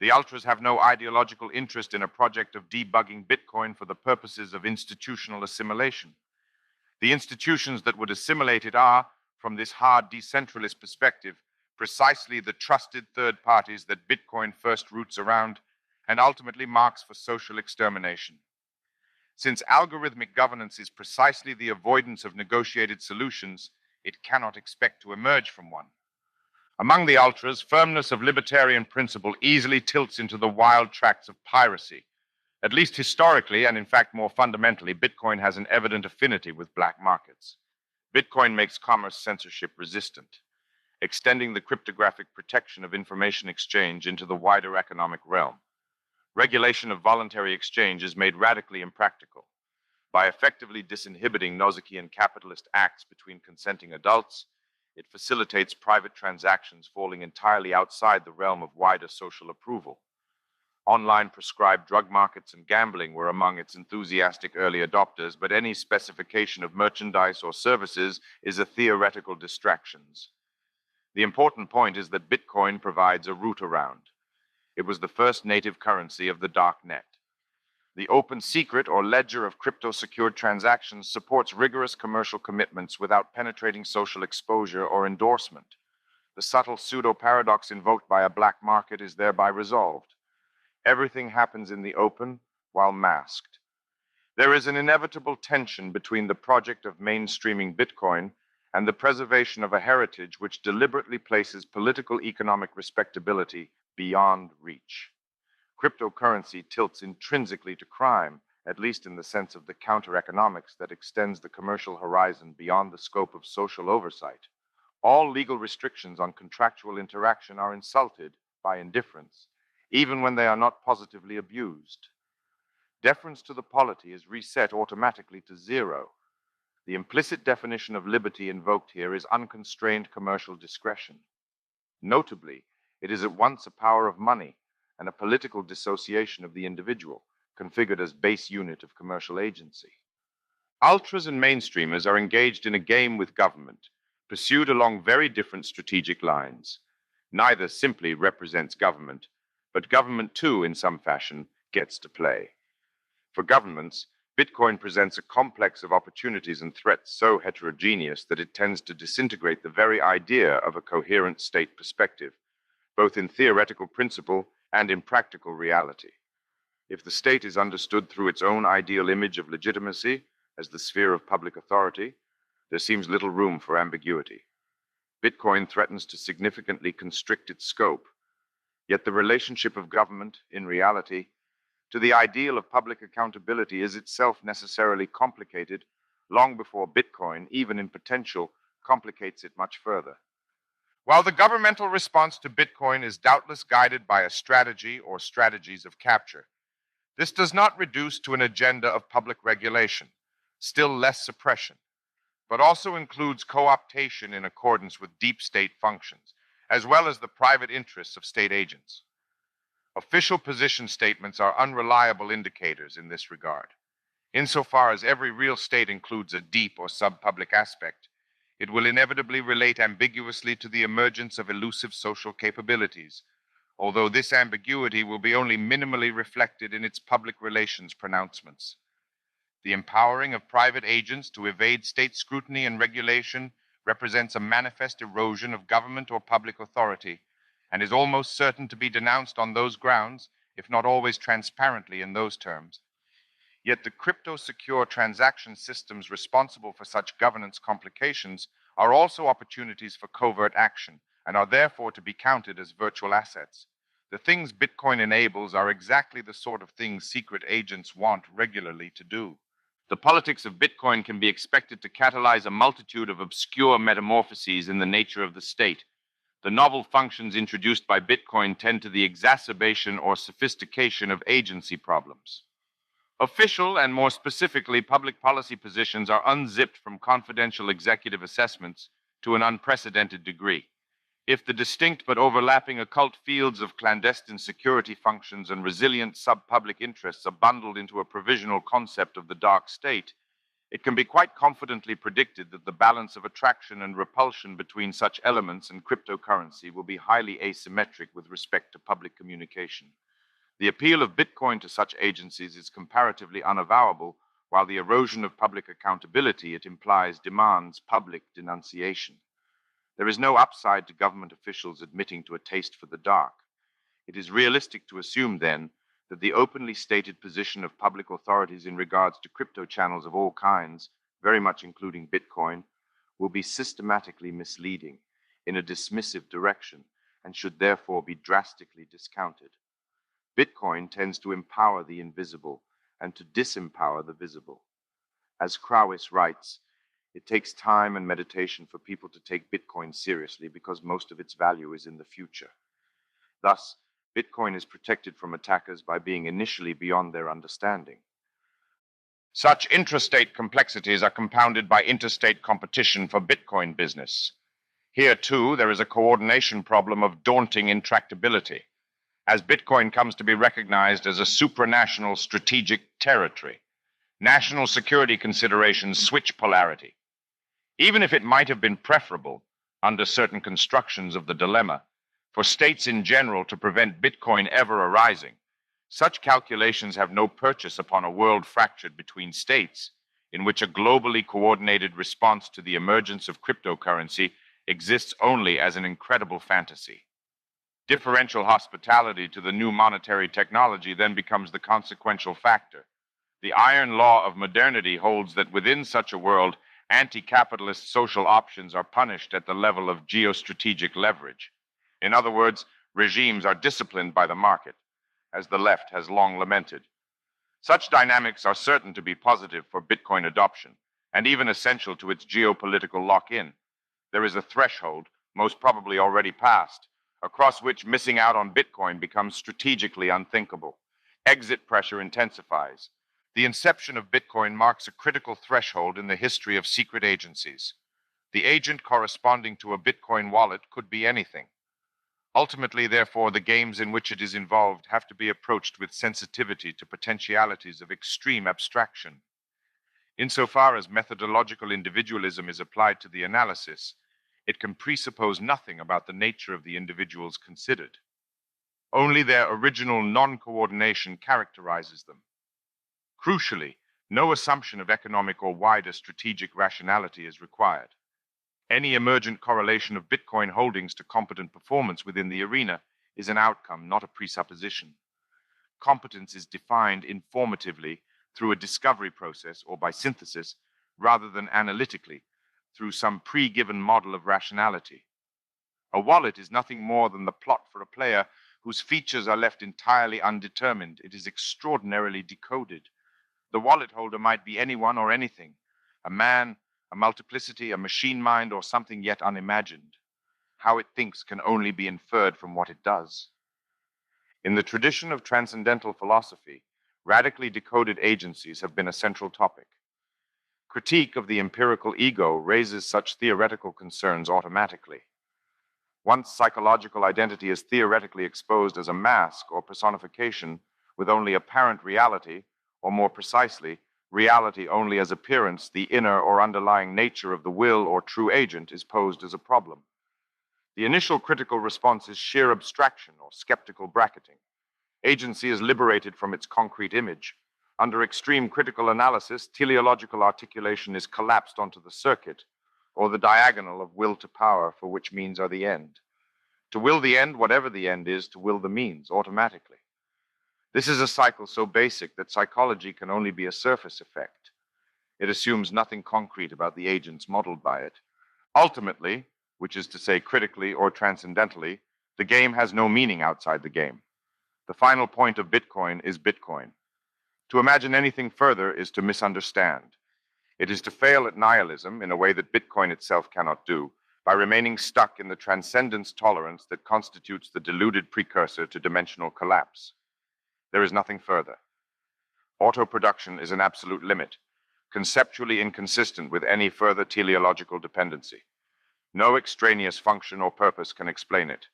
A: the ultras have no ideological interest in a project of debugging Bitcoin for the purposes of institutional assimilation. The institutions that would assimilate it are, from this hard decentralist perspective, precisely the trusted third parties that Bitcoin first roots around and ultimately marks for social extermination. Since algorithmic governance is precisely the avoidance of negotiated solutions, it cannot expect to emerge from one. Among the ultras, firmness of libertarian principle easily tilts into the wild tracts of piracy. At least historically, and in fact more fundamentally, Bitcoin has an evident affinity with black markets. Bitcoin makes commerce censorship resistant, extending the cryptographic protection of information exchange into the wider economic realm. Regulation of voluntary exchange is made radically impractical. By effectively disinhibiting Nozikian capitalist acts between consenting adults, it facilitates private transactions falling entirely outside the realm of wider social approval. Online prescribed drug markets and gambling were among its enthusiastic early adopters, but any specification of merchandise or services is a theoretical distraction. The important point is that Bitcoin provides a route around. It was the first native currency of the dark net. The open secret or ledger of crypto-secured transactions supports rigorous commercial commitments without penetrating social exposure or endorsement. The subtle pseudo-paradox invoked by a black market is thereby resolved. Everything happens in the open while masked. There is an inevitable tension between the project of mainstreaming Bitcoin and the preservation of a heritage which deliberately places political economic respectability beyond reach. Cryptocurrency tilts intrinsically to crime, at least in the sense of the counter-economics that extends the commercial horizon beyond the scope of social oversight. All legal restrictions on contractual interaction are insulted by indifference, even when they are not positively abused. Deference to the polity is reset automatically to zero. The implicit definition of liberty invoked here is unconstrained commercial discretion. Notably, it is at once a power of money and a political dissociation of the individual, configured as base unit of commercial agency. Ultras and mainstreamers are engaged in a game with government, pursued along very different strategic lines. Neither simply represents government, but government too, in some fashion, gets to play. For governments, Bitcoin presents a complex of opportunities and threats so heterogeneous that it tends to disintegrate the very idea of a coherent state perspective, both in theoretical principle and in practical reality. If the state is understood through its own ideal image of legitimacy as the sphere of public authority, there seems little room for ambiguity. Bitcoin threatens to significantly constrict its scope, yet the relationship of government, in reality, to the ideal of public accountability is itself necessarily complicated long before Bitcoin, even in potential, complicates it much further. While the governmental response to Bitcoin is doubtless guided by a strategy or strategies of capture, this does not reduce to an agenda of public regulation, still less suppression, but also includes co-optation in accordance with deep state functions, as well as the private interests of state agents. Official position statements are unreliable indicators in this regard. Insofar as every real state includes a deep or sub-public aspect, it will inevitably relate ambiguously to the emergence of elusive social capabilities, although this ambiguity will be only minimally reflected in its public relations pronouncements. The empowering of private agents to evade state scrutiny and regulation represents a manifest erosion of government or public authority, and is almost certain to be denounced on those grounds if not always transparently in those terms. Yet the crypto-secure transaction systems responsible for such governance complications are also opportunities for covert action and are therefore to be counted as virtual assets. The things Bitcoin enables are exactly the sort of things secret agents want regularly to do. The politics of Bitcoin can be expected to catalyze a multitude of obscure metamorphoses in the nature of the state. The novel functions introduced by Bitcoin tend to the exacerbation or sophistication of agency problems. Official and more specifically public policy positions are unzipped from confidential executive assessments to an unprecedented degree. If the distinct but overlapping occult fields of clandestine security functions and resilient sub-public interests are bundled into a provisional concept of the dark state, it can be quite confidently predicted that the balance of attraction and repulsion between such elements and cryptocurrency will be highly asymmetric with respect to public communication. The appeal of Bitcoin to such agencies is comparatively unavowable, while the erosion of public accountability it implies demands public denunciation. There is no upside to government officials admitting to a taste for the dark. It is realistic to assume, then, that the openly stated position of public authorities in regards to crypto channels of all kinds, very much including Bitcoin, will be systematically misleading in a dismissive direction and should therefore be drastically discounted. Bitcoin tends to empower the invisible and to disempower the visible. As Crowis writes, it takes time and meditation for people to take Bitcoin seriously because most of its value is in the future. Thus, Bitcoin is protected from attackers by being initially beyond their understanding. Such intrastate complexities are compounded by interstate competition for Bitcoin business. Here, too, there is a coordination problem of daunting intractability, as Bitcoin comes to be recognized as a supranational strategic territory. National security considerations switch polarity. Even if it might have been preferable, under certain constructions of the dilemma, for states in general to prevent Bitcoin ever arising, such calculations have no purchase upon a world fractured between states, in which a globally coordinated response to the emergence of cryptocurrency exists only as an incredible fantasy. Differential hospitality to the new monetary technology then becomes the consequential factor. The iron law of modernity holds that within such a world, anti-capitalist social options are punished at the level of geostrategic leverage. In other words, regimes are disciplined by the market, as the left has long lamented. Such dynamics are certain to be positive for Bitcoin adoption, and even essential to its geopolitical lock-in. There is a threshold, most probably already passed, across which missing out on Bitcoin becomes strategically unthinkable. Exit pressure intensifies. The inception of Bitcoin marks a critical threshold in the history of secret agencies. The agent corresponding to a Bitcoin wallet could be anything. Ultimately, therefore, the games in which it is involved have to be approached with sensitivity to potentialities of extreme abstraction. Insofar as methodological individualism is applied to the analysis, it can presuppose nothing about the nature of the individuals considered. Only their original non-coordination characterizes them. Crucially, no assumption of economic or wider strategic rationality is required. Any emergent correlation of Bitcoin holdings to competent performance within the arena is an outcome, not a presupposition. Competence is defined informatively through a discovery process or by synthesis, rather than analytically, through some pre-given model of rationality. A wallet is nothing more than the plot for a player whose features are left entirely undetermined. It is extraordinarily decoded. The wallet holder might be anyone or anything, a man, a multiplicity, a machine mind, or something yet unimagined. How it thinks can only be inferred from what it does. In the tradition of transcendental philosophy, radically decoded agencies have been a central topic. Critique of the empirical ego raises such theoretical concerns automatically. Once psychological identity is theoretically exposed as a mask or personification with only apparent reality, or more precisely, reality only as appearance, the inner or underlying nature of the will or true agent is posed as a problem. The initial critical response is sheer abstraction or skeptical bracketing. Agency is liberated from its concrete image. Under extreme critical analysis, teleological articulation is collapsed onto the circuit, or the diagonal of will to power, for which means are the end. To will the end, whatever the end is, to will the means, automatically. This is a cycle so basic that psychology can only be a surface effect. It assumes nothing concrete about the agents modeled by it. Ultimately, which is to say critically or transcendentally, the game has no meaning outside the game. The final point of Bitcoin is Bitcoin. To imagine anything further is to misunderstand. It is to fail at nihilism in a way that Bitcoin itself cannot do, by remaining stuck in the transcendence tolerance that constitutes the deluded precursor to dimensional collapse. There is nothing further. Auto production is an absolute limit, conceptually inconsistent with any further teleological dependency. No extraneous function or purpose can explain it.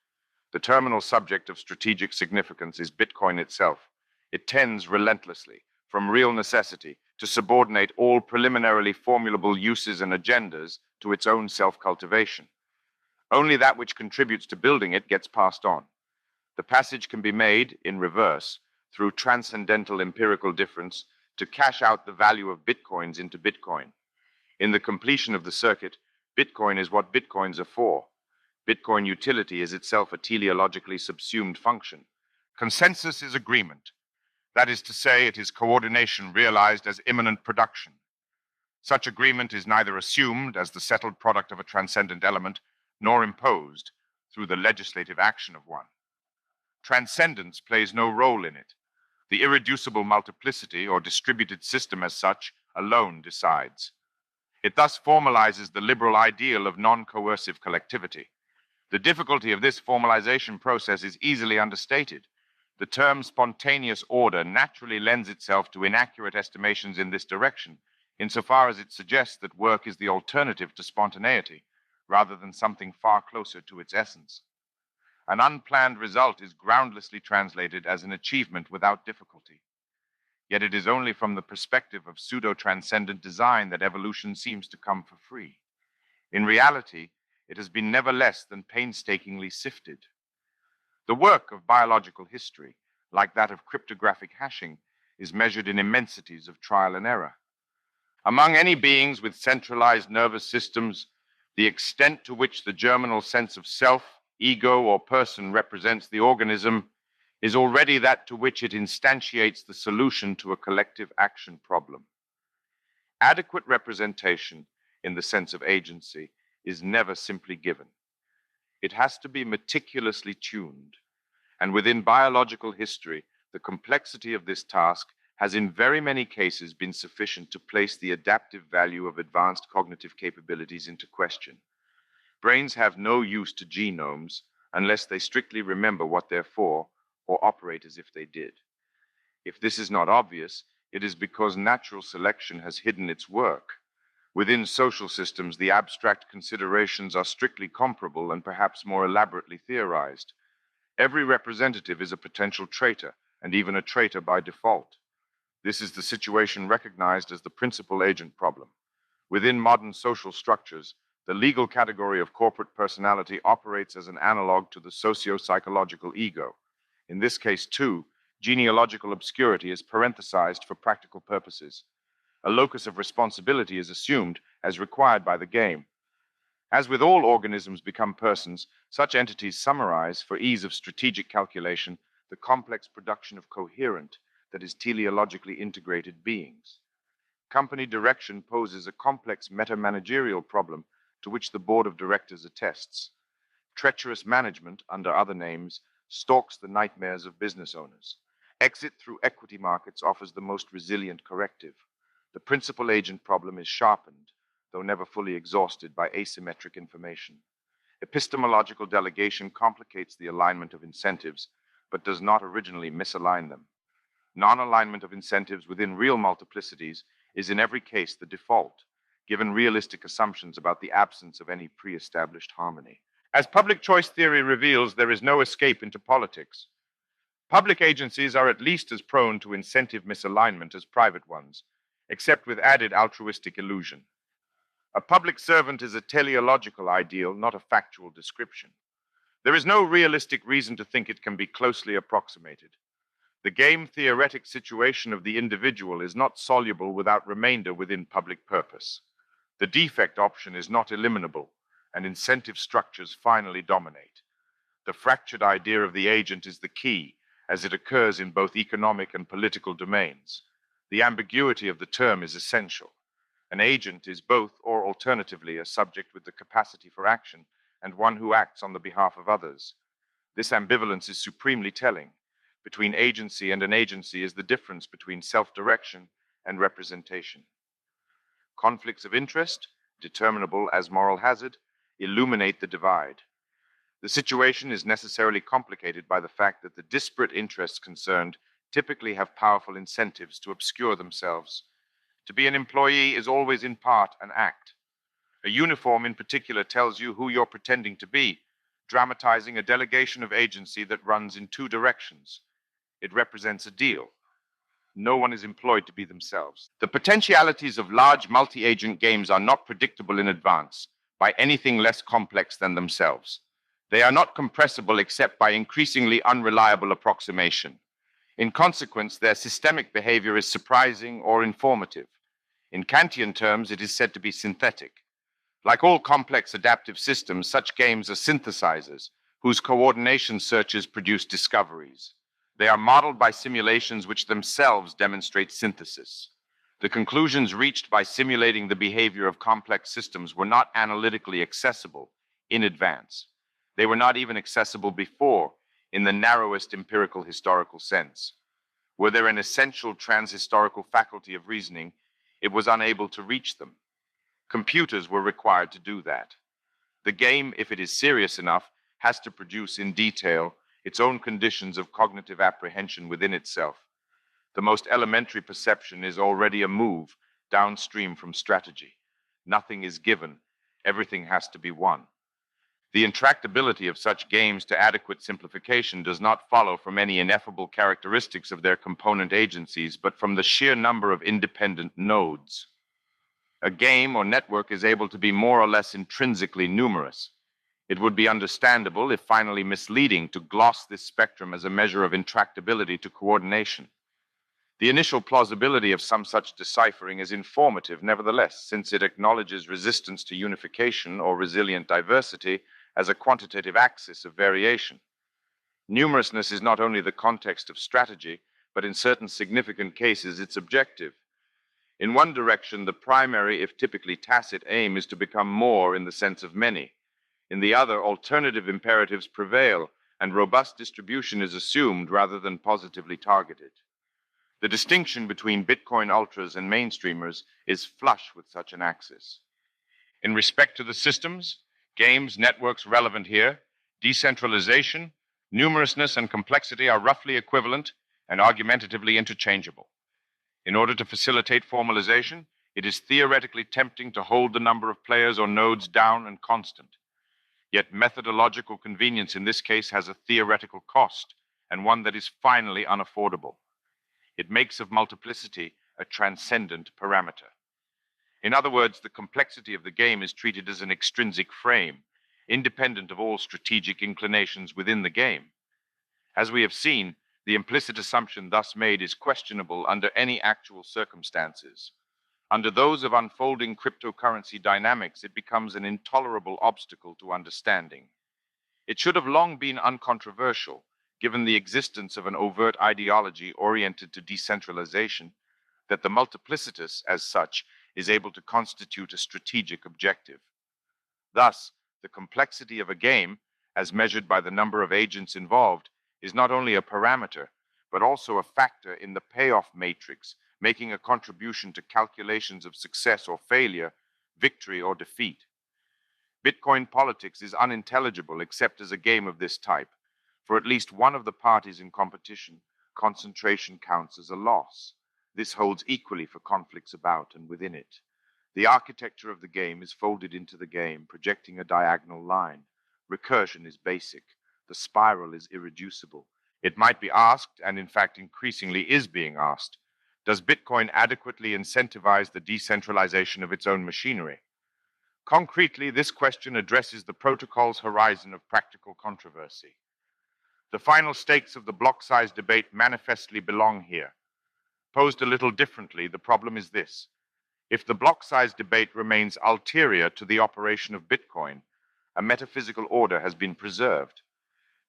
A: The terminal subject of strategic significance is Bitcoin itself. It tends relentlessly, from real necessity, to subordinate all preliminarily formulable uses and agendas to its own self-cultivation. Only that which contributes to building it gets passed on. The passage can be made, in reverse, through transcendental empirical difference, to cash out the value of Bitcoins into Bitcoin. In the completion of the circuit, Bitcoin is what Bitcoins are for. Bitcoin utility is itself a teleologically subsumed function. Consensus is agreement. That is to say, it is coordination realized as immanent production. Such agreement is neither assumed as the settled product of a transcendent element, nor imposed through the legislative action of one. Transcendence plays no role in it. The irreducible multiplicity, or distributed system as such, alone decides. It thus formalizes the liberal ideal of non-coercive collectivity. The difficulty of this formalization process is easily understated. The term spontaneous order naturally lends itself to inaccurate estimations in this direction, insofar as it suggests that work is the alternative to spontaneity, rather than something far closer to its essence. An unplanned result is groundlessly translated as an achievement without difficulty. Yet it is only from the perspective of pseudo-transcendent design that evolution seems to come for free. In reality, it has been never less than painstakingly sifted. The work of biological history, like that of cryptographic hashing, is measured in immensities of trial and error. Among any beings with centralized nervous systems, the extent to which the germinal sense of self, ego, or person represents the organism is already that to which it instantiates the solution to a collective action problem. Adequate representation, in the sense of agency, is never simply given. It has to be meticulously tuned, and within biological history, the complexity of this task has in very many cases been sufficient to place the adaptive value of advanced cognitive capabilities into question. Brains have no use to genomes unless they strictly remember what they're for or operate as if they did. If this is not obvious, it is because natural selection has hidden its work. Within social systems, the abstract considerations are strictly comparable and perhaps more elaborately theorized. Every representative is a potential traitor, and even a traitor by default. This is the situation recognized as the principal agent problem. Within modern social structures, the legal category of corporate personality operates as an analog to the socio-psychological ego. In this case, too, genealogical obscurity is parenthesized for practical purposes. A locus of responsibility is assumed as required by the game. As with all organisms become persons, such entities summarize, for ease of strategic calculation, the complex production of coherent, that is teleologically integrated beings. Company direction poses a complex meta-managerial problem to which the board of directors attests. Treacherous management, under other names, stalks the nightmares of business owners. Exit through equity markets offers the most resilient corrective. The principal agent problem is sharpened, though never fully exhausted, by asymmetric information. Epistemological delegation complicates the alignment of incentives, but does not originally misalign them. Non-alignment of incentives within real multiplicities is in every case the default, given realistic assumptions about the absence of any pre-established harmony. As public choice theory reveals, there is no escape into politics. Public agencies are at least as prone to incentive misalignment as private ones, except with added altruistic illusion. A public servant is a teleological ideal, not a factual description. There is no realistic reason to think it can be closely approximated. The game theoretic situation of the individual is not soluble without remainder within public purpose. The defect option is not eliminable, and incentive structures finally dominate. The fractured idea of the agent is the key, as it occurs in both economic and political domains. The ambiguity of the term is essential. An agent is both, or alternatively, a subject with the capacity for action and one who acts on the behalf of others. This ambivalence is supremely telling. Between agency and an agency is the difference between self-direction and representation. Conflicts of interest, determinable as moral hazard, illuminate the divide. The situation is necessarily complicated by the fact that the disparate interests concerned typically have powerful incentives to obscure themselves. To be an employee is always in part an act. A uniform in particular tells you who you're pretending to be, dramatizing a delegation of agency that runs in two directions. It represents a deal. No one is employed to be themselves. The potentialities of large multi-agent games are not predictable in advance by anything less complex than themselves. They are not compressible except by increasingly unreliable approximation. In consequence, their systemic behavior is surprising or informative. In Kantian terms, it is said to be synthetic. Like all complex adaptive systems, such games are synthesizers, whose coordination searches produce discoveries. They are modeled by simulations which themselves demonstrate synthesis. The conclusions reached by simulating the behavior of complex systems were not analytically accessible in advance. They were not even accessible before, in the narrowest empirical historical sense. Were there an essential transhistorical faculty of reasoning, it was unable to reach them. Computers were required to do that. The game, if it is serious enough, has to produce in detail its own conditions of cognitive apprehension within itself. The most elementary perception is already a move downstream from strategy. Nothing is given. Everything has to be won. The intractability of such games to adequate simplification does not follow from any ineffable characteristics of their component agencies, but from the sheer number of independent nodes. A game or network is able to be more or less intrinsically numerous. It would be understandable, if finally misleading, to gloss this spectrum as a measure of intractability to coordination. The initial plausibility of some such deciphering is informative, nevertheless, since it acknowledges resistance to unification or resilient diversity as a quantitative axis of variation. Numerousness is not only the context of strategy, but in certain significant cases its objective. In one direction, the primary, if typically tacit, aim is to become more in the sense of many. In the other, alternative imperatives prevail, and robust distribution is assumed rather than positively targeted. The distinction between Bitcoin ultras and mainstreamers is flush with such an axis. In respect to the systems, games, networks relevant here, decentralization, numerousness, and complexity are roughly equivalent and argumentatively interchangeable. In order to facilitate formalization, it is theoretically tempting to hold the number of players or nodes down and constant. Yet methodological convenience in this case has a theoretical cost, and one that is finally unaffordable. It makes of multiplicity a transcendent parameter. In other words, the complexity of the game is treated as an extrinsic frame, independent of all strategic inclinations within the game. As we have seen, the implicit assumption thus made is questionable under any actual circumstances. Under those of unfolding cryptocurrency dynamics, it becomes an intolerable obstacle to understanding. It should have long been uncontroversial, given the existence of an overt ideology oriented to decentralization, that the multiplicitous, as such, is able to constitute a strategic objective. Thus, the complexity of a game, as measured by the number of agents involved, is not only a parameter, but also a factor in the payoff matrix, making a contribution to calculations of success or failure, victory or defeat. Bitcoin politics is unintelligible except as a game of this type. For at least one of the parties in competition, concentration counts as a loss. This holds equally for conflicts about and within it. The architecture of the game is folded into the game, projecting a diagonal line. Recursion is basic. The spiral is irreducible. It might be asked, and in fact increasingly is being asked, does Bitcoin adequately incentivize the decentralization of its own machinery? Concretely, this question addresses the protocol's horizon of practical controversy. The final stakes of the block size debate manifestly belong here. Posed a little differently, the problem is this. If the block size debate remains ulterior to the operation of Bitcoin, a metaphysical order has been preserved.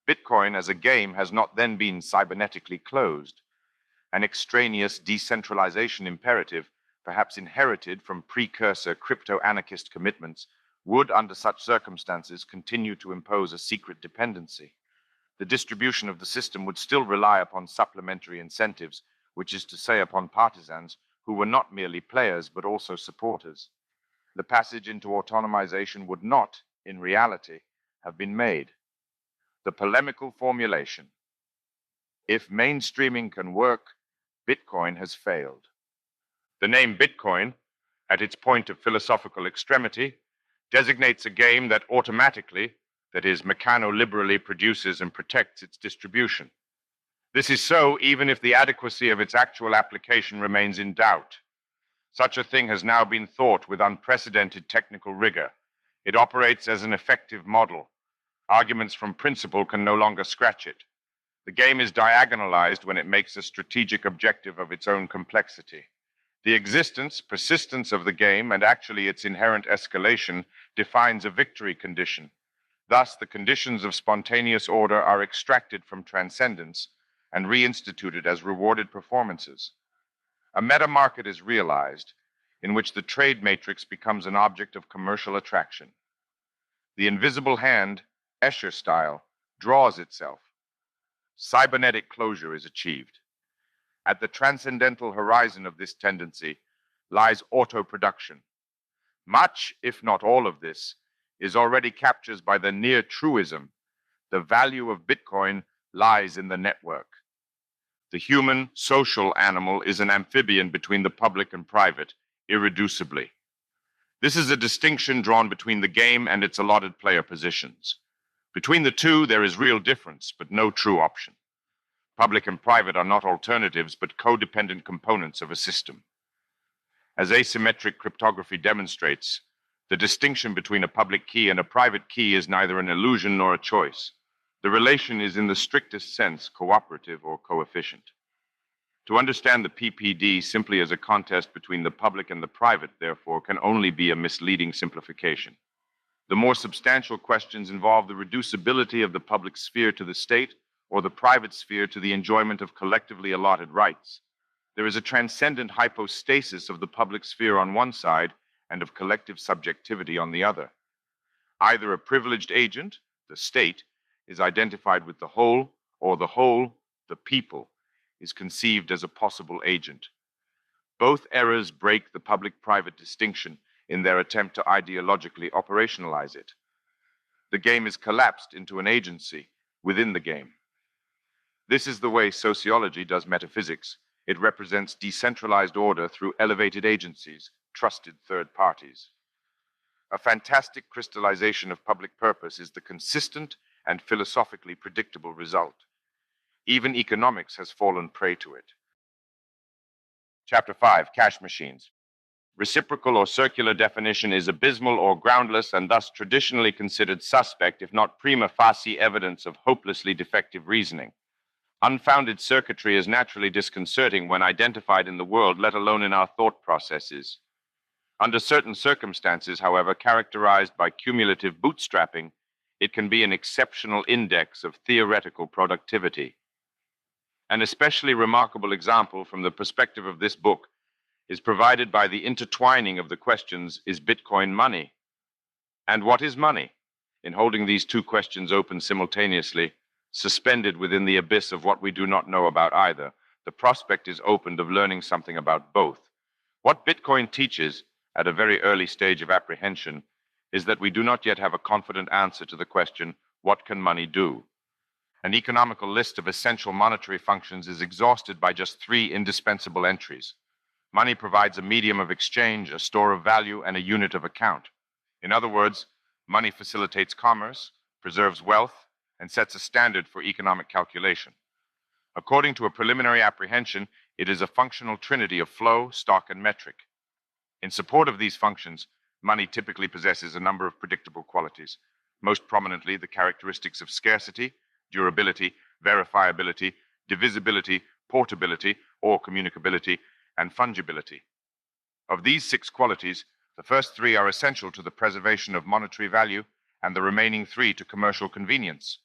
A: Bitcoin as a game has not then been cybernetically closed. An extraneous decentralization imperative, perhaps inherited from precursor crypto-anarchist commitments, would, under such circumstances, continue to impose a secret dependency. The distribution of the system would still rely upon supplementary incentives, which is to say upon partisans who were not merely players but also supporters. The passage into autonomization would not, in reality, have been made. The polemical formulation, if mainstreaming can work, Bitcoin has failed. The name Bitcoin, at its point of philosophical extremity, designates a game that automatically, that is, mechano-liberally produces and protects its distribution. This is so even if the adequacy of its actual application remains in doubt. Such a thing has now been thought with unprecedented technical rigor. It operates as an effective model. Arguments from principle can no longer scratch it. The game is diagonalized when it makes a strategic objective of its own complexity. The existence, persistence of the game, and actually its inherent escalation, defines a victory condition. Thus, the conditions of spontaneous order are extracted from transcendence and reinstituted as rewarded performances. A meta-market is realized, in which the trade matrix becomes an object of commercial attraction. The invisible hand, Escher style, draws itself. Cybernetic closure is achieved. At the transcendental horizon of this tendency lies auto-production. Much, if not all of this, is already captured by the near truism. The value of Bitcoin lies in the network. The human, social animal is an amphibian between the public and private, irreducibly. This is a distinction drawn between the game and its allotted player positions. Between the two, there is real difference, but no true option. Public and private are not alternatives, but codependent components of a system. As asymmetric cryptography demonstrates, the distinction between a public key and a private key is neither an illusion nor a choice. The relation is in the strictest sense cooperative or coefficient. To understand the PPD simply as a contest between the public and the private, therefore, can only be a misleading simplification. The more substantial questions involve the reducibility of the public sphere to the state or the private sphere to the enjoyment of collectively allotted rights. There is a transcendent hypostasis of the public sphere on one side and of collective subjectivity on the other. Either a privileged agent, the state, is identified with the whole, or the whole, the people, is conceived as a possible agent. Both errors break the public-private distinction in their attempt to ideologically operationalize it. The game is collapsed into an agency within the game. This is the way sociology does metaphysics. It represents decentralized order through elevated agencies, trusted third parties. A fantastic crystallization of public purpose is the consistent and philosophically predictable result. Even economics has fallen prey to it. Chapter 5, Cash Machines. Reciprocal or circular definition is abysmal or groundless and thus traditionally considered suspect, if not prima facie evidence of hopelessly defective reasoning. Unfounded circuitry is naturally disconcerting when identified in the world, let alone in our thought processes. Under certain circumstances, however, characterized by cumulative bootstrapping, it can be an exceptional index of theoretical productivity. An especially remarkable example from the perspective of this book is provided by the intertwining of the questions, is Bitcoin money? And what is money? In holding these two questions open simultaneously, suspended within the abyss of what we do not know about either, the prospect is opened of learning something about both. What Bitcoin teaches, at a very early stage of apprehension, is that we do not yet have a confident answer to the question, what can money do? An economical list of essential monetary functions is exhausted by just 3 indispensable entries. Money provides a medium of exchange, a store of value, and a unit of account. In other words, money facilitates commerce, preserves wealth, and sets a standard for economic calculation. According to a preliminary apprehension, it is a functional trinity of flow, stock, and metric. In support of these functions, money typically possesses a number of predictable qualities, most prominently the characteristics of scarcity, durability, verifiability, divisibility, portability or communicability, and fungibility. Of these 6 qualities, the first 3 are essential to the preservation of monetary value and the remaining 3 to commercial convenience.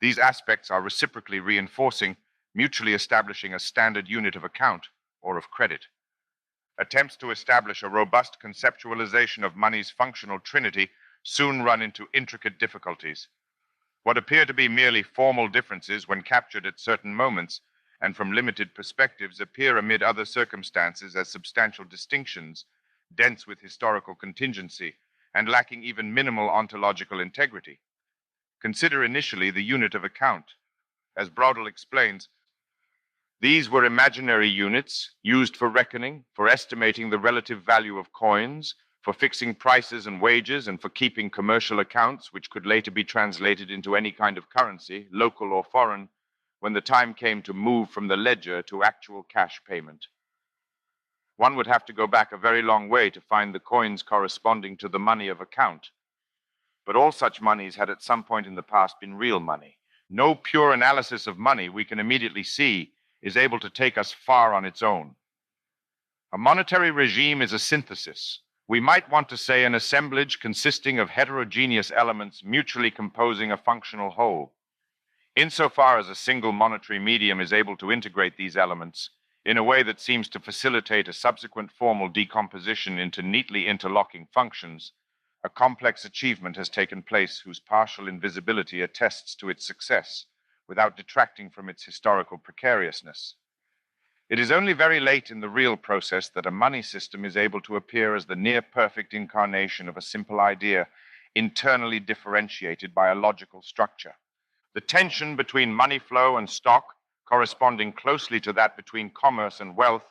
A: These aspects are reciprocally reinforcing, mutually establishing a standard unit of account or of credit. Attempts to establish a robust conceptualization of money's functional trinity soon run into intricate difficulties. What appear to be merely formal differences when captured at certain moments and from limited perspectives appear amid other circumstances as substantial distinctions, dense with historical contingency, and lacking even minimal ontological integrity. Consider initially the unit of account. As Braudel explains, these were imaginary units used for reckoning, for estimating the relative value of coins, for fixing prices and wages, and for keeping commercial accounts which could later be translated into any kind of currency, local or foreign, when the time came to move from the ledger to actual cash payment. One would have to go back a very long way to find the coins corresponding to the money of account. But all such monies had at some point in the past been real money. No pure analysis of money, we can immediately see, is able to take us far on its own. A monetary regime is a synthesis. We might want to say an assemblage consisting of heterogeneous elements mutually composing a functional whole. Insofar as a single monetary medium is able to integrate these elements in a way that seems to facilitate a subsequent formal decomposition into neatly interlocking functions, a complex achievement has taken place whose partial invisibility attests to its success, without detracting from its historical precariousness. It is only very late in the real process that a money system is able to appear as the near-perfect incarnation of a simple idea, internally differentiated by a logical structure. The tension between money flow and stock, corresponding closely to that between commerce and wealth,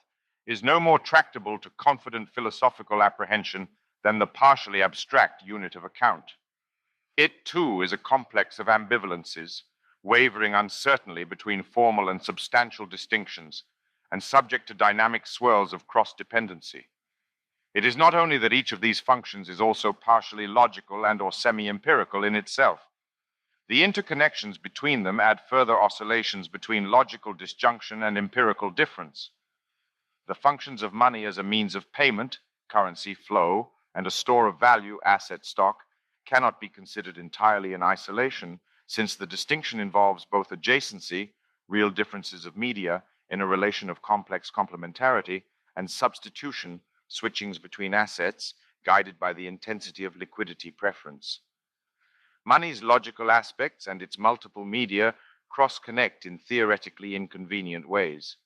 A: is no more tractable to confident philosophical apprehension than the partially abstract unit of account. It, too, is a complex of ambivalences, wavering uncertainly between formal and substantial distinctions, and subject to dynamic swirls of cross-dependency. It is not only that each of these functions is also partially logical and or semi-empirical in itself. The interconnections between them add further oscillations between logical disjunction and empirical difference. The functions of money as a means of payment, currency flow, and a store of value, asset stock, cannot be considered entirely in isolation, since the distinction involves both adjacency, real differences of media, in a relation of complex complementarity, and substitution, switchings between assets, guided by the intensity of liquidity preference. Money's logical aspects and its multiple media cross-connect in theoretically inconvenient ways.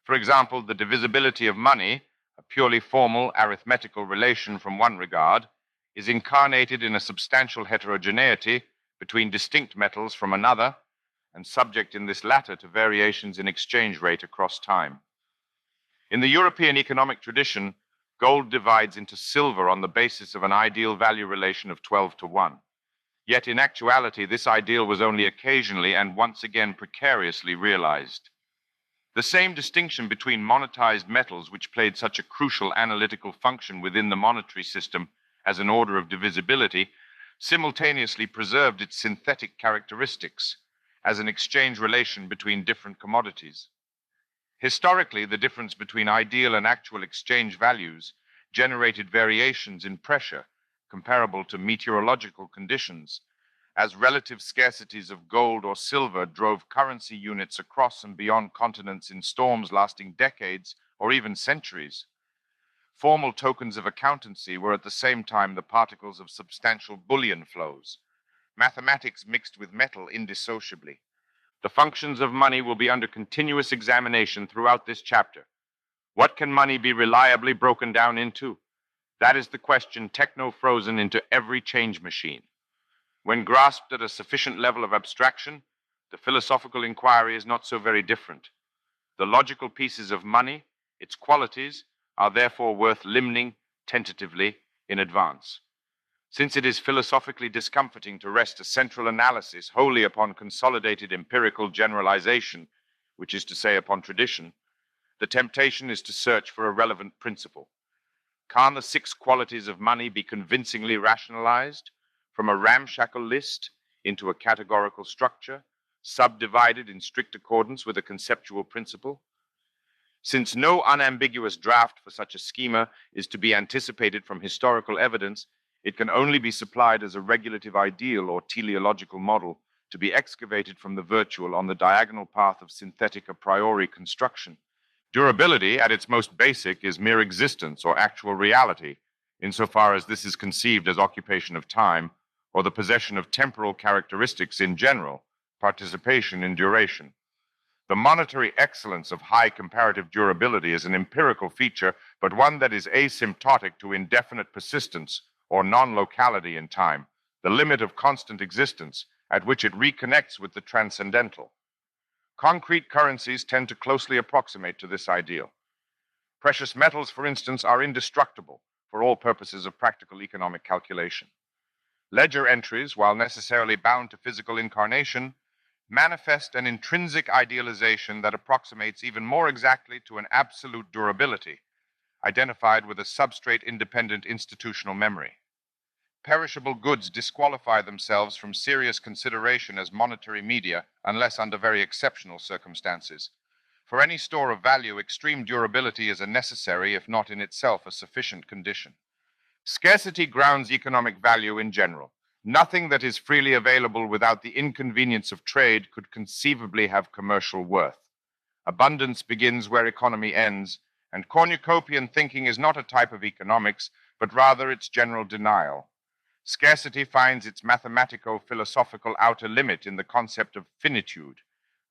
A: For example, the divisibility of money, a purely formal arithmetical relation from one regard, is incarnated in a substantial heterogeneity between distinct metals from another, and subject in this latter to variations in exchange rate across time. In the European economic tradition, gold divides into silver on the basis of an ideal value relation of 12:1. Yet in actuality, this ideal was only occasionally and once again precariously realized. The same distinction between monetized metals, which played such a crucial analytical function within the monetary system as an order of divisibility, simultaneously preserved its synthetic characteristics as an exchange relation between different commodities. Historically, the difference between ideal and actual exchange values generated variations in pressure comparable to meteorological conditions, as relative scarcities of gold or silver drove currency units across and beyond continents in storms lasting decades or even centuries. Formal tokens of accountancy were at the same time the particles of substantial bullion flows. Mathematics mixed with metal indissociably. The functions of money will be under continuous examination throughout this chapter. What can money be reliably broken down into? That is the question techno-frozen into every change machine. When grasped at a sufficient level of abstraction, the philosophical inquiry is not so very different. The logical pieces of money, its qualities, are therefore worth limning tentatively in advance. Since it is philosophically discomforting to rest a central analysis wholly upon consolidated empirical generalization, which is to say upon tradition, the temptation is to search for a relevant principle. Can the 6 qualities of money be convincingly rationalized from a ramshackle list into a categorical structure, subdivided in strict accordance with a conceptual principle? Since no unambiguous draft for such a schema is to be anticipated from historical evidence, it can only be supplied as a regulative ideal or teleological model to be excavated from the virtual on the diagonal path of synthetic a priori construction. Durability, at its most basic, is mere existence or actual reality, insofar as this is conceived as occupation of time or the possession of temporal characteristics in general, participation in duration. The monetary excellence of high comparative durability is an empirical feature, but one that is asymptotic to indefinite persistence or non-locality in time, the limit of constant existence at which it reconnects with the transcendental. Concrete currencies tend to closely approximate to this ideal. Precious metals, for instance, are indestructible for all purposes of practical economic calculation. Ledger entries, while necessarily bound to physical incarnation, manifest an intrinsic idealization that approximates even more exactly to an absolute durability, identified with a substrate-independent institutional memory. Perishable goods disqualify themselves from serious consideration as monetary media unless under very exceptional circumstances. For any store of value, extreme durability is a necessary, if not in itself a sufficient condition. Scarcity grounds economic value in general. Nothing that is freely available without the inconvenience of trade could conceivably have commercial worth. Abundance begins where economy ends, and cornucopian thinking is not a type of economics, but rather its general denial. Scarcity finds its mathematico-philosophical outer limit in the concept of finitude,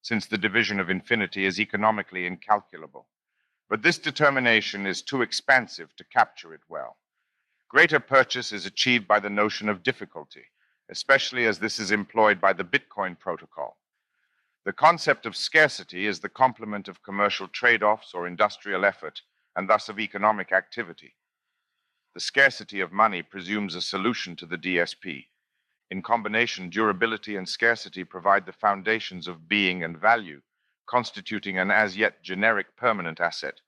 A: since the division of infinity is economically incalculable. But this determination is too expansive to capture it well. Greater purchase is achieved by the notion of difficulty, especially as this is employed by the Bitcoin protocol. The concept of scarcity is the complement of commercial trade-offs or industrial effort, and thus of economic activity. The scarcity of money presumes a solution to the DSP. In combination, durability and scarcity provide the foundations of being and value, constituting an as yet generic permanent asset,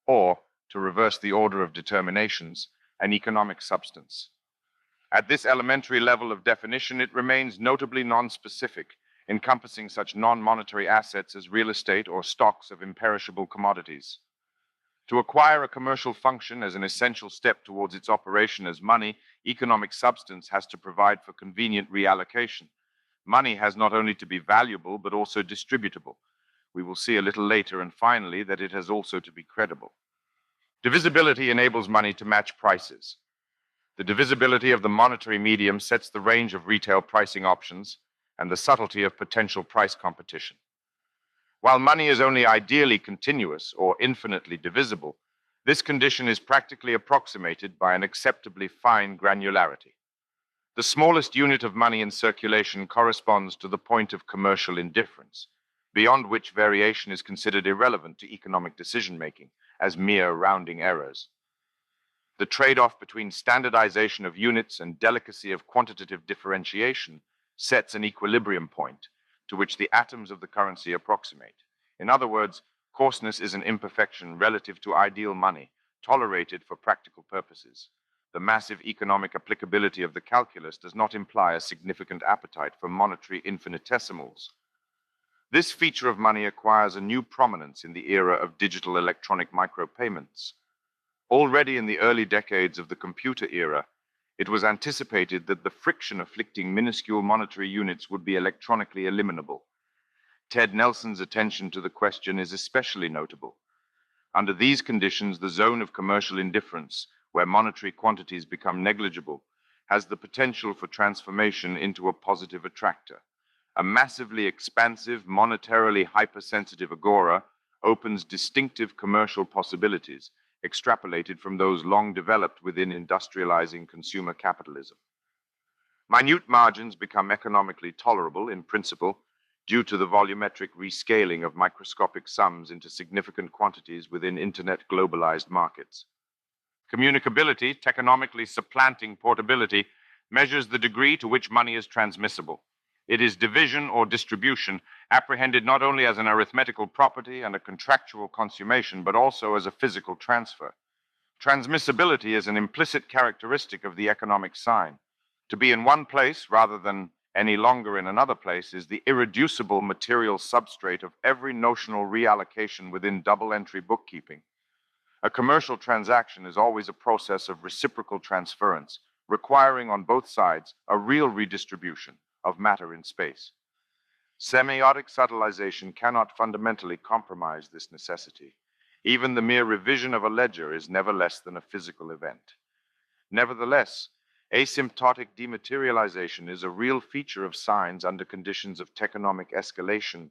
A: or, to reverse the order of determinations, an economic substance. At this elementary level of definition, it remains notably non-specific, encompassing such non-monetary assets as real estate or stocks of imperishable commodities. To acquire a commercial function as an essential step towards its operation as money, economic substance has to provide for convenient reallocation. Money has not only to be valuable, but also distributable. We will see a little later, and finally, that it has also to be credible. Divisibility enables money to match prices. The divisibility of the monetary medium sets the range of retail pricing options and the subtlety of potential price competition. While money is only ideally continuous or infinitely divisible, this condition is practically approximated by an acceptably fine granularity. The smallest unit of money in circulation corresponds to the point of commercial indifference, beyond which variation is considered irrelevant to economic decision-making as mere rounding errors. The trade-off between standardization of units and delicacy of quantitative differentiation sets an equilibrium point to which the atoms of the currency approximate. In other words, coarseness is an imperfection relative to ideal money, tolerated for practical purposes. The massive economic applicability of the calculus does not imply a significant appetite for monetary infinitesimals. This feature of money acquires a new prominence in the era of digital electronic micropayments. Already in the early decades of the computer era, it was anticipated that the friction afflicting minuscule monetary units would be electronically eliminable. Ted Nelson's attention to the question is especially notable. Under these conditions, the zone of commercial indifference, where monetary quantities become negligible, has the potential for transformation into a positive attractor. A massively expansive, monetarily hypersensitive agora opens distinctive commercial possibilities, extrapolated from those long developed within industrializing consumer capitalism. Minute margins become economically tolerable in principle due to the volumetric rescaling of microscopic sums into significant quantities within internet globalized markets. Communicability, techonomically supplanting portability, measures the degree to which money is transmissible. It is division or distribution, apprehended not only as an arithmetical property and a contractual consummation, but also as a physical transfer. Transmissibility is an implicit characteristic of the economic sign. To be in one place rather than any longer in another place is the irreducible material substrate of every notional reallocation within double-entry bookkeeping. A commercial transaction is always a process of reciprocal transference, requiring on both sides a real redistribution of matter in space. Semiotic subtilization cannot fundamentally compromise this necessity. Even the mere revision of a ledger is never less than a physical event. Nevertheless, asymptotic dematerialization is a real feature of signs under conditions of techonomic escalation,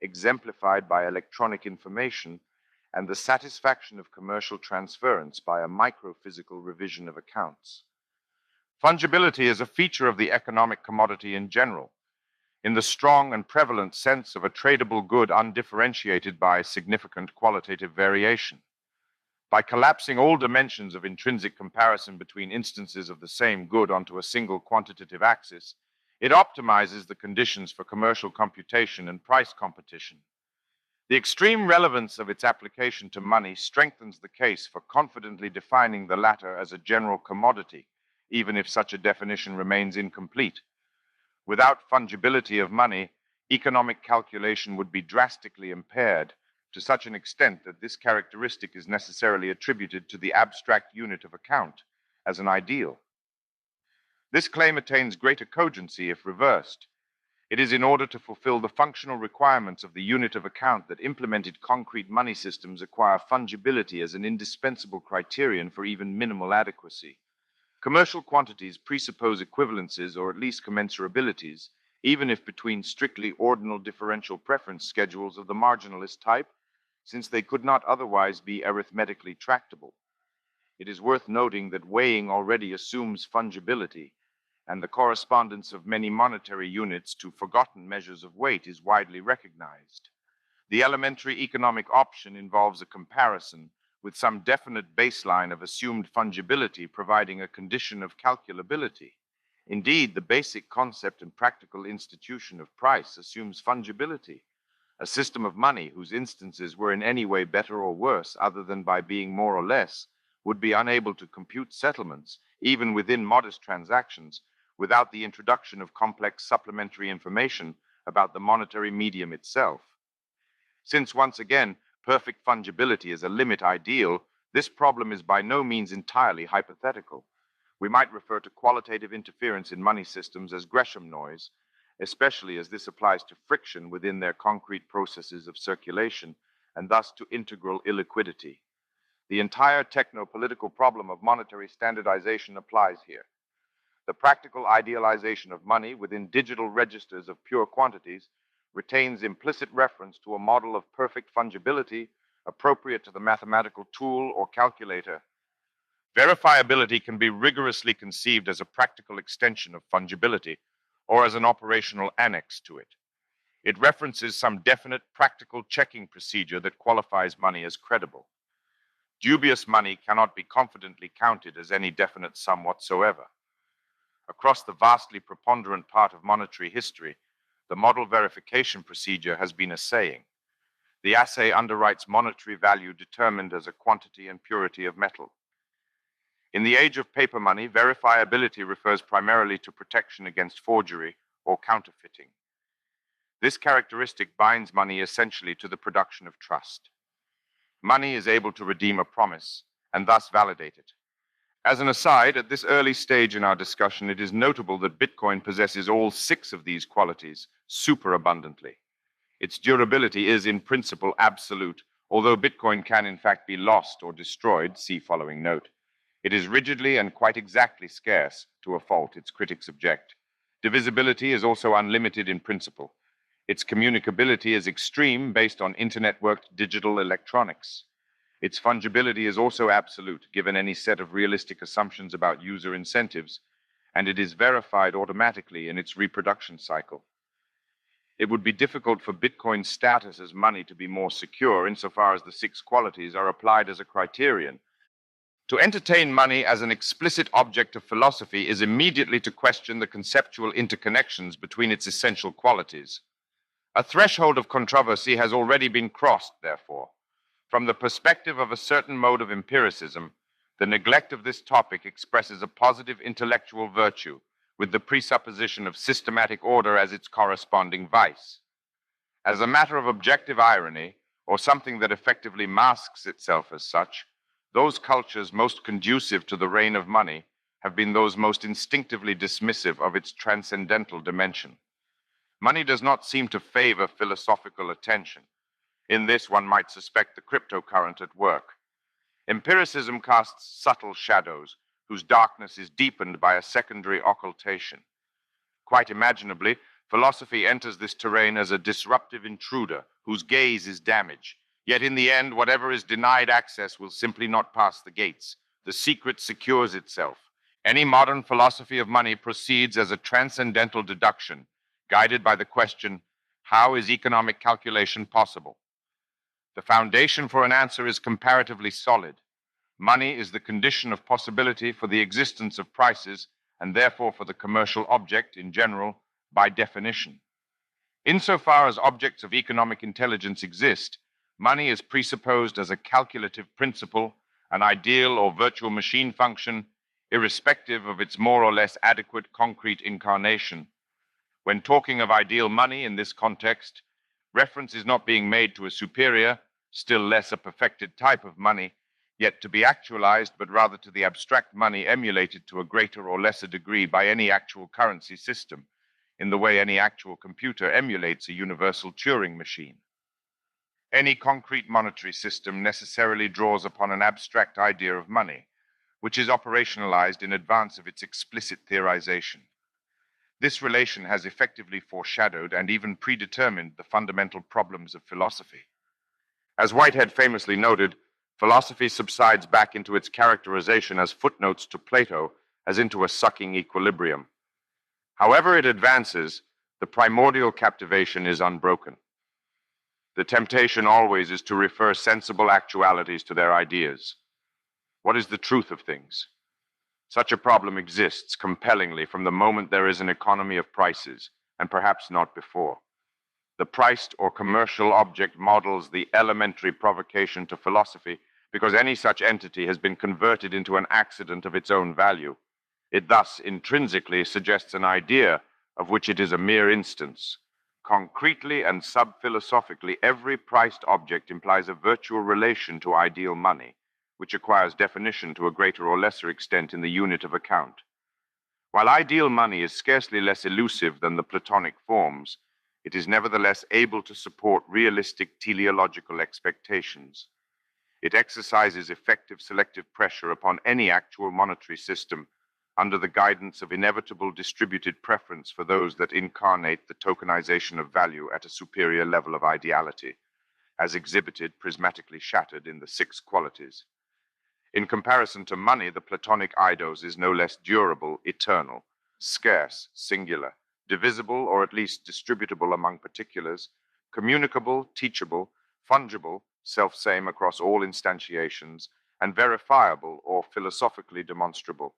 A: exemplified by electronic information and the satisfaction of commercial transference by a microphysical revision of accounts. Fungibility is a feature of the economic commodity in general, in the strong and prevalent sense of a tradable good undifferentiated by significant qualitative variation. By collapsing all dimensions of intrinsic comparison between instances of the same good onto a single quantitative axis, it optimizes the conditions for commercial computation and price competition. The extreme relevance of its application to money strengthens the case for confidently defining the latter as a general commodity, even if such a definition remains incomplete. Without fungibility of money, economic calculation would be drastically impaired, to such an extent that this characteristic is necessarily attributed to the abstract unit of account as an ideal. This claim attains greater cogency if reversed. It is in order to fulfill the functional requirements of the unit of account that implemented concrete money systems acquire fungibility as an indispensable criterion for even minimal adequacy. Commercial quantities presuppose equivalences or at least commensurabilities, even if between strictly ordinal differential preference schedules of the marginalist type, since they could not otherwise be arithmetically tractable. It is worth noting that weighing already assumes fungibility, and the correspondence of many monetary units to forgotten measures of weight is widely recognized. The elementary economic option involves a comparison with some definite baseline of assumed fungibility providing a condition of calculability. Indeed, the basic concept and practical institution of price assumes fungibility. A system of money whose instances were in any way better or worse other than by being more or less would be unable to compute settlements, even within modest transactions, without the introduction of complex supplementary information about the monetary medium itself. Since, once again, perfect fungibility is a limit ideal, this problem is by no means entirely hypothetical. We might refer to qualitative interference in money systems as Gresham noise, especially as this applies to friction within their concrete processes of circulation, and thus to integral illiquidity. The entire techno-political problem of monetary standardization applies here. The practical idealization of money within digital registers of pure quantities retains implicit reference to a model of perfect fungibility appropriate to the mathematical tool or calculator. Verifiability can be rigorously conceived as a practical extension of fungibility or as an operational annex to it. It references some definite practical checking procedure that qualifies money as credible. Dubious money cannot be confidently counted as any definite sum whatsoever. Across the vastly preponderant part of monetary history, the model verification procedure has been a saying. The assay underwrites monetary value determined as a quantity and purity of metal. In the age of paper money, verifiability refers primarily to protection against forgery or counterfeiting. This characteristic binds money essentially to the production of trust. Money is able to redeem a promise and thus validate it. As an aside, at this early stage in our discussion, it is notable that Bitcoin possesses all 6 of these qualities superabundantly. Its durability is in principle absolute, although Bitcoin can in fact be lost or destroyed, see following note. It is rigidly and quite exactly scarce, to a fault its critics object. Divisibility is also unlimited in principle. Its communicability is extreme based on internet-worked digital electronics. Its fungibility is also absolute, given any set of realistic assumptions about user incentives, and it is verified automatically in its reproduction cycle. It would be difficult for Bitcoin's status as money to be more secure insofar as the 6 qualities are applied as a criterion. To entertain money as an explicit object of philosophy is immediately to question the conceptual interconnections between its essential qualities. A threshold of controversy has already been crossed, therefore. From the perspective of a certain mode of empiricism, the neglect of this topic expresses a positive intellectual virtue, with the presupposition of systematic order as its corresponding vice. As a matter of objective irony, or something that effectively masks itself as such, those cultures most conducive to the reign of money have been those most instinctively dismissive of its transcendental dimension. Money does not seem to favor philosophical attention. In this, one might suspect the cryptocurrent at work. Empiricism casts subtle shadows, whose darkness is deepened by a secondary occultation. Quite imaginably, philosophy enters this terrain as a disruptive intruder whose gaze is damaged. Yet in the end, whatever is denied access will simply not pass the gates. The secret secures itself. Any modern philosophy of money proceeds as a transcendental deduction, guided by the question, how is economic calculation possible? The foundation for an answer is comparatively solid. Money is the condition of possibility for the existence of prices, and therefore for the commercial object in general, by definition. Insofar as objects of economic intelligence exist, money is presupposed as a calculative principle, an ideal or virtual machine function, irrespective of its more or less adequate concrete incarnation. When talking of ideal money in this context, reference is not being made to a superior, still less a perfected type of money, yet to be actualized, but rather to the abstract money emulated to a greater or lesser degree by any actual currency system, in the way any actual computer emulates a universal Turing machine. Any concrete monetary system necessarily draws upon an abstract idea of money, which is operationalized in advance of its explicit theorization. This relation has effectively foreshadowed and even predetermined the fundamental problems of philosophy. As Whitehead famously noted, philosophy subsides back into its characterization as footnotes to Plato, as into a sucking equilibrium. However it advances, the primordial captivation is unbroken. The temptation always is to refer sensible actualities to their ideas. What is the truth of things? Such a problem exists compellingly from the moment there is an economy of prices, and perhaps not before. The priced or commercial object models the elementary provocation to philosophy because any such entity has been converted into an accident of its own value. It thus intrinsically suggests an idea of which it is a mere instance. Concretely and sub-philosophically, every priced object implies a virtual relation to ideal money, which acquires definition to a greater or lesser extent in the unit of account. While ideal money is scarcely less elusive than the Platonic forms, it is nevertheless able to support realistic teleological expectations. It exercises effective selective pressure upon any actual monetary system under the guidance of inevitable distributed preference for those that incarnate the tokenization of value at a superior level of ideality, as exhibited prismatically shattered in the 6 qualities. In comparison to money, the Platonic eidos is no less durable, eternal, scarce, singular, divisible or at least distributable among particulars, communicable, teachable, fungible, self-same across all instantiations, and verifiable or philosophically demonstrable.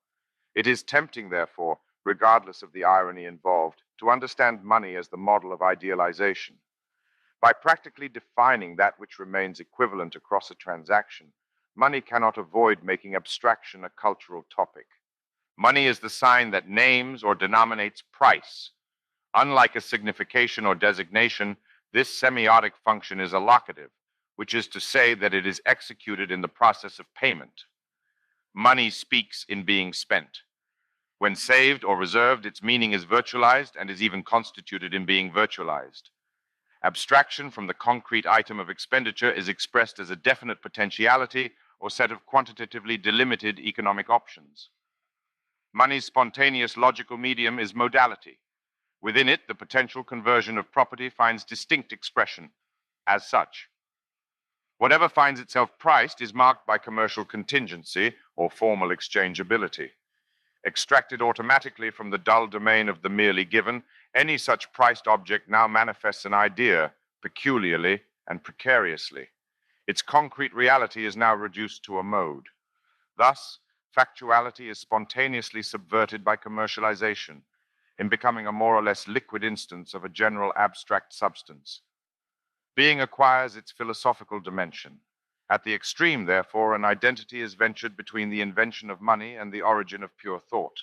A: It is tempting, therefore, regardless of the irony involved, to understand money as the model of idealization. By practically defining that which remains equivalent across a transaction, money cannot avoid making abstraction a cultural topic. Money is the sign that names or denominates price. Unlike a signification or designation, this semiotic function is allocative, which is to say that it is executed in the process of payment. Money speaks in being spent. When saved or reserved, its meaning is virtualized and is even constituted in being virtualized. Abstraction from the concrete item of expenditure is expressed as a definite potentiality or set of quantitatively delimited economic options. Money's spontaneous logical medium is modality. Within it, the potential conversion of property finds distinct expression as such. Whatever finds itself priced is marked by commercial contingency or formal exchangeability. Extracted automatically from the dull domain of the merely given, any such priced object now manifests an idea, peculiarly and precariously. Its concrete reality is now reduced to a mode. Thus, factuality is spontaneously subverted by commercialization, in becoming a more or less liquid instance of a general abstract substance. Being acquires its philosophical dimension. At the extreme, therefore, an identity is ventured between the invention of money and the origin of pure thought.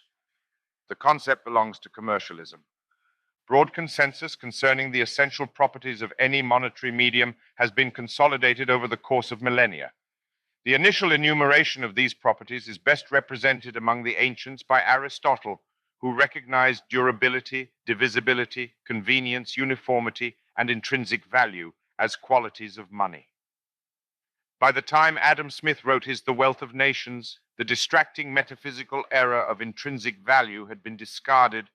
A: The concept belongs to commercialism. Broad consensus concerning the essential properties of any monetary medium has been consolidated over the course of millennia. The initial enumeration of these properties is best represented among the ancients by Aristotle, who recognized durability, divisibility, convenience, uniformity, and intrinsic value as qualities of money. By the time Adam Smith wrote his The Wealth of Nations, the distracting metaphysical error of intrinsic value had been discarded,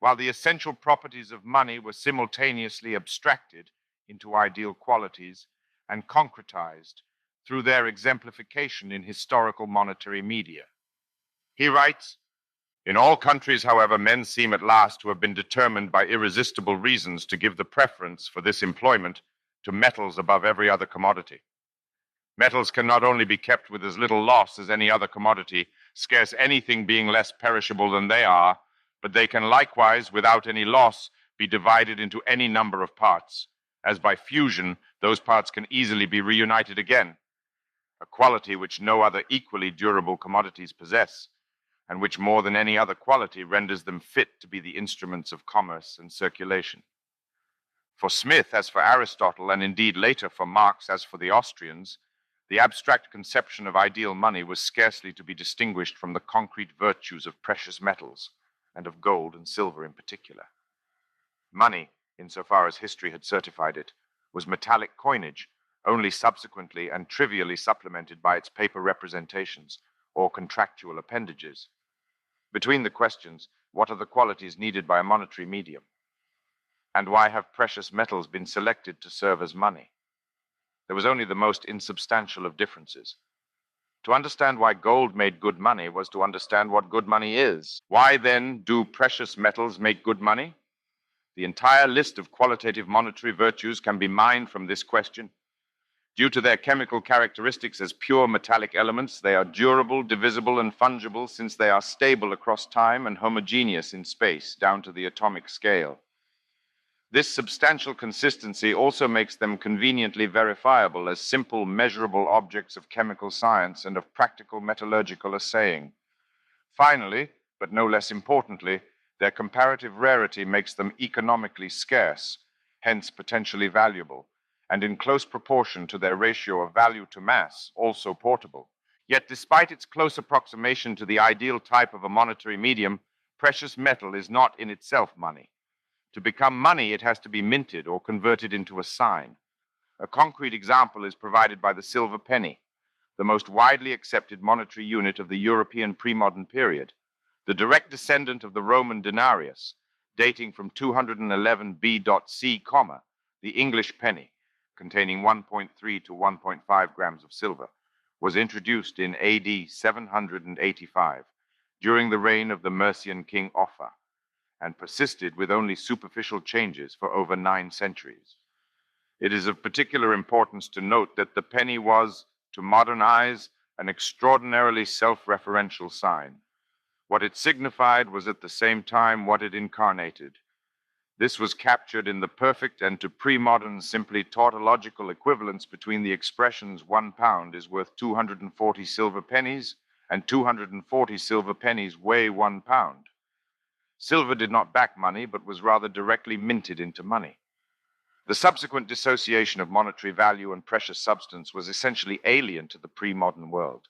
A: while the essential properties of money were simultaneously abstracted into ideal qualities and concretized through their exemplification in historical monetary media. He writes, "In all countries, however, men seem at last to have been determined by irresistible reasons to give the preference for this employment to metals above every other commodity. Metals can not only be kept with as little loss as any other commodity, scarce anything being less perishable than they are, but they can likewise, without any loss, be divided into any number of parts, as by fusion those parts can easily be reunited again, a quality which no other equally durable commodities possess, and which more than any other quality renders them fit to be the instruments of commerce and circulation." For Smith, as for Aristotle, and indeed later for Marx as for the Austrians, the abstract conception of ideal money was scarcely to be distinguished from the concrete virtues of precious metals, and of gold and silver in particular. Money, insofar as history had certified it, was metallic coinage, only subsequently and trivially supplemented by its paper representations or contractual appendages. Between the questions, what are the qualities needed by a monetary medium? And why have precious metals been selected to serve as money? There was only the most insubstantial of differences. To understand why gold made good money was to understand what good money is. Why then do precious metals make good money? The entire list of qualitative monetary virtues can be mined from this question. Due to their chemical characteristics as pure metallic elements, they are durable, divisible, and fungible, since they are stable across time and homogeneous in space, down to the atomic scale. This substantial consistency also makes them conveniently verifiable as simple, measurable objects of chemical science and of practical metallurgical assaying. Finally, but no less importantly, their comparative rarity makes them economically scarce, hence potentially valuable, and in close proportion to their ratio of value to mass, also portable. Yet despite its close approximation to the ideal type of a monetary medium, precious metal is not in itself money. To become money, it has to be minted or converted into a sign. A concrete example is provided by the silver penny, the most widely accepted monetary unit of the European pre-modern period, the direct descendant of the Roman denarius, dating from 211 B.C., the English penny, containing 1.3 to 1.5 grams of silver, was introduced in AD 785 during the reign of the Mercian king Offa, and persisted with only superficial changes for over 9 centuries. It is of particular importance to note that the penny was, to modern eyes, an extraordinarily self-referential sign. What it signified was at the same time what it incarnated. This was captured in the perfect and to pre-modern simply tautological equivalence between the expressions 1 pound is worth 240 silver pennies and 240 silver pennies weigh 1 pound. Silver did not back money, but was rather directly minted into money. The subsequent dissociation of monetary value and precious substance was essentially alien to the pre-modern world.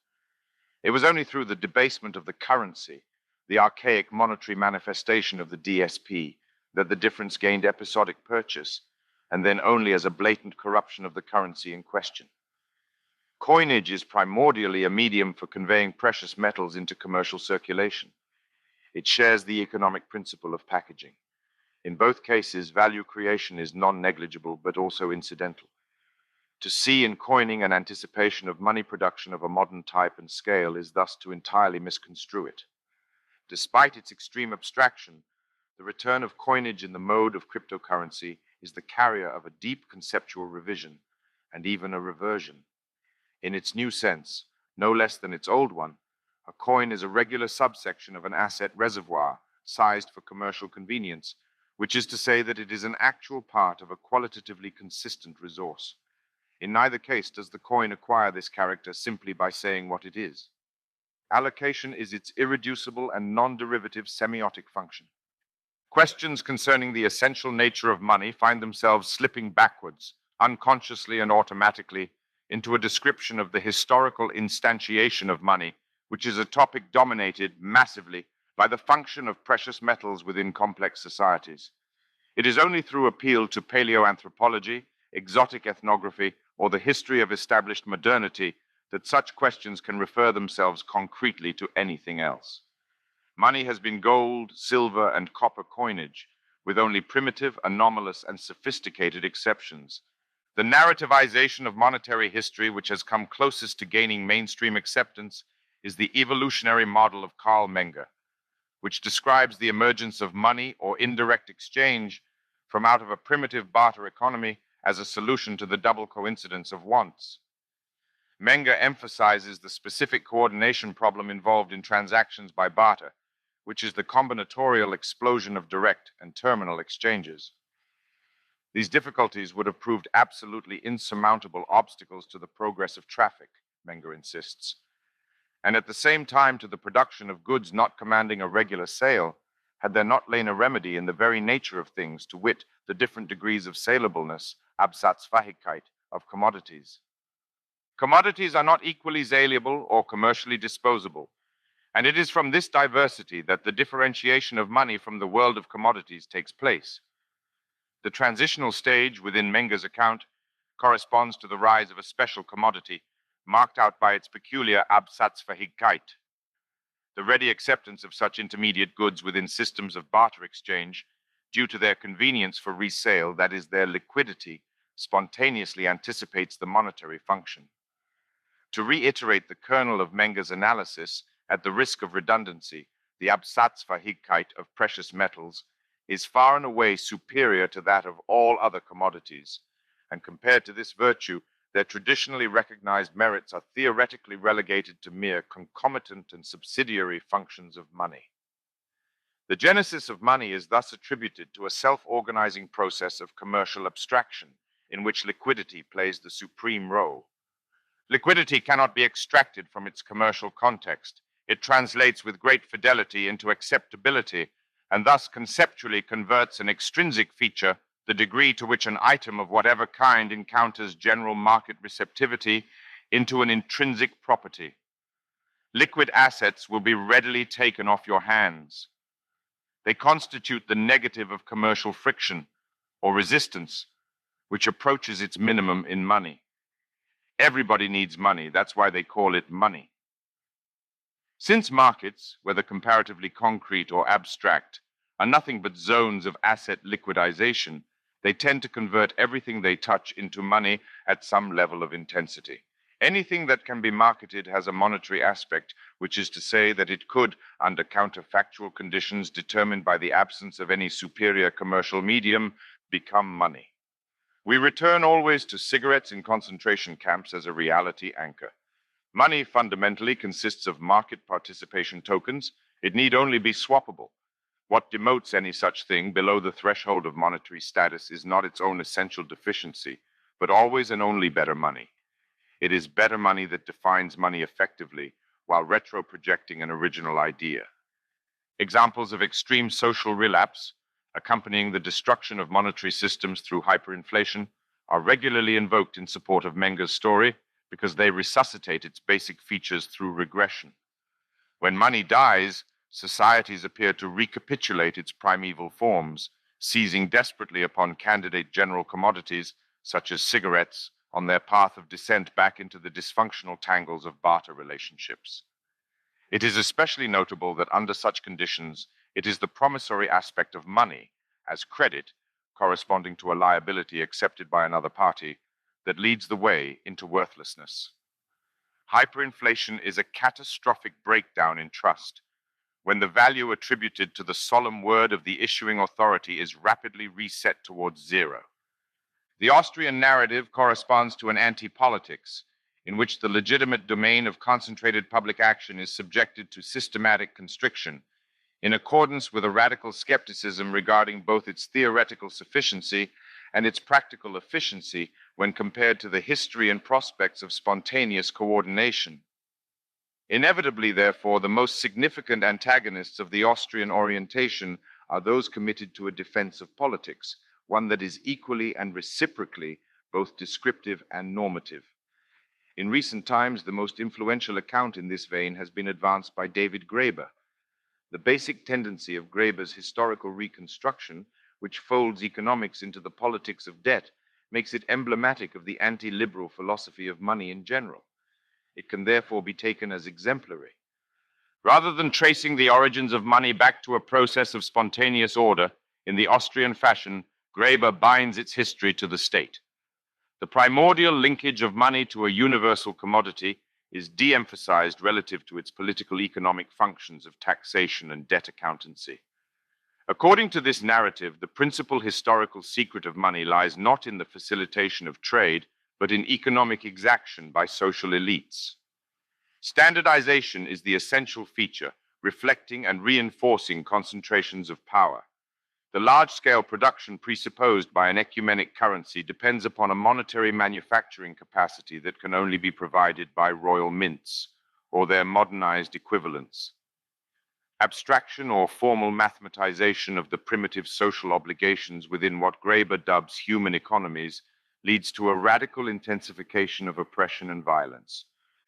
A: It was only through the debasement of the currency, the archaic monetary manifestation of the DSP, that the difference gained episodic purchase, and then only as a blatant corruption of the currency in question. Coinage is primordially a medium for conveying precious metals into commercial circulation. It shares the economic principle of packaging. In both cases, value creation is non-negligible but also incidental. To see in coining an anticipation of money production of a modern type and scale is thus to entirely misconstrue it. Despite its extreme abstraction, the return of coinage in the mode of cryptocurrency is the carrier of a deep conceptual revision and even a reversion. In its new sense, no less than its old one, a coin is a regular subsection of an asset reservoir sized for commercial convenience, which is to say that it is an actual part of a qualitatively consistent resource. In neither case does the coin acquire this character simply by saying what it is. Allocation is its irreducible and non-derivative semiotic function. Questions concerning the essential nature of money find themselves slipping backwards, unconsciously and automatically, into a description of the historical instantiation of money, which is a topic dominated massively by the function of precious metals within complex societies. It is only through appeal to paleoanthropology, exotic ethnography, or the history of established modernity that such questions can refer themselves concretely to anything else. Money has been gold, silver, and copper coinage, with only primitive, anomalous, and sophisticated exceptions. The narrativization of monetary history which has come closest to gaining mainstream acceptance is the evolutionary model of Carl Menger, which describes the emergence of money or indirect exchange from out of a primitive barter economy as a solution to the double coincidence of wants. Menger emphasizes the specific coordination problem involved in transactions by barter, which is the combinatorial explosion of direct and terminal exchanges. These difficulties would have proved absolutely insurmountable obstacles to the progress of traffic, Menger insists, and at the same time to the production of goods not commanding a regular sale, had there not lain a remedy in the very nature of things, to wit, the different degrees of salableness, Absatzfähigkeit, of commodities. Commodities are not equally saleable or commercially disposable, and it is from this diversity that the differentiation of money from the world of commodities takes place. The transitional stage within Menger's account corresponds to the rise of a special commodity, marked out by its peculiar Absatzfähigkeit. The ready acceptance of such intermediate goods within systems of barter exchange, due to their convenience for resale, that is, their liquidity, spontaneously anticipates the monetary function. To reiterate the kernel of Menger's analysis, at the risk of redundancy, the Absatzfähigkeit of precious metals is far and away superior to that of all other commodities, and compared to this virtue, their traditionally recognized merits are theoretically relegated to mere concomitant and subsidiary functions of money. The genesis of money is thus attributed to a self-organizing process of commercial abstraction, in which liquidity plays the supreme role. Liquidity cannot be extracted from its commercial context. It translates with great fidelity into acceptability, and thus conceptually converts an extrinsic feature, the degree to which an item of whatever kind encounters general market receptivity, into an intrinsic property. Liquid assets will be readily taken off your hands. They constitute the negative of commercial friction or resistance, which approaches its minimum in money. Everybody needs money. That's why they call it money. Since markets, whether comparatively concrete or abstract, are nothing but zones of asset liquidization, they tend to convert everything they touch into money at some level of intensity. Anything that can be marketed has a monetary aspect, which is to say that it could, under counterfactual conditions determined by the absence of any superior commercial medium, become money. We return always to cigarettes in concentration camps as a reality anchor. Money fundamentally consists of market participation tokens. It need only be swappable. What demotes any such thing below the threshold of monetary status is not its own essential deficiency, but always and only better money. It is better money that defines money effectively, while retro-projecting an original idea. Examples of extreme social relapse, accompanying the destruction of monetary systems through hyperinflation, are regularly invoked in support of Menger's story, because they resuscitate its basic features through regression. When money dies, societies appear to recapitulate its primeval forms, seizing desperately upon candidate general commodities, such as cigarettes, on their path of descent back into the dysfunctional tangles of barter relationships. It is especially notable that under such conditions, it is the promissory aspect of money, as credit, corresponding to a liability accepted by another party, that leads the way into worthlessness. Hyperinflation is a catastrophic breakdown in trust, when the value attributed to the solemn word of the issuing authority is rapidly reset towards zero. The Austrian narrative corresponds to an anti-politics, in which the legitimate domain of concentrated public action is subjected to systematic constriction, in accordance with a radical skepticism regarding both its theoretical sufficiency and its practical efficiency when compared to the history and prospects of spontaneous coordination. Inevitably, therefore, the most significant antagonists of the Austrian orientation are those committed to a defense of politics, one that is equally and reciprocally both descriptive and normative. In recent times, the most influential account in this vein has been advanced by David Graeber. The basic tendency of Graeber's historical reconstruction, which folds economics into the politics of debt, makes it emblematic of the anti-liberal philosophy of money in general. It can therefore be taken as exemplary. Rather than tracing the origins of money back to a process of spontaneous order, in the Austrian fashion, Graeber binds its history to the state. The primordial linkage of money to a universal commodity is de-emphasized relative to its political economic functions of taxation and debt accountancy. According to this narrative, the principal historical secret of money lies not in the facilitation of trade, but in economic exaction by social elites. Standardization is the essential feature, reflecting and reinforcing concentrations of power. The large-scale production presupposed by an ecumenic currency depends upon a monetary manufacturing capacity that can only be provided by royal mints or their modernized equivalents. Abstraction or formal mathematization of the primitive social obligations within what Graeber dubs human economies leads to a radical intensification of oppression and violence.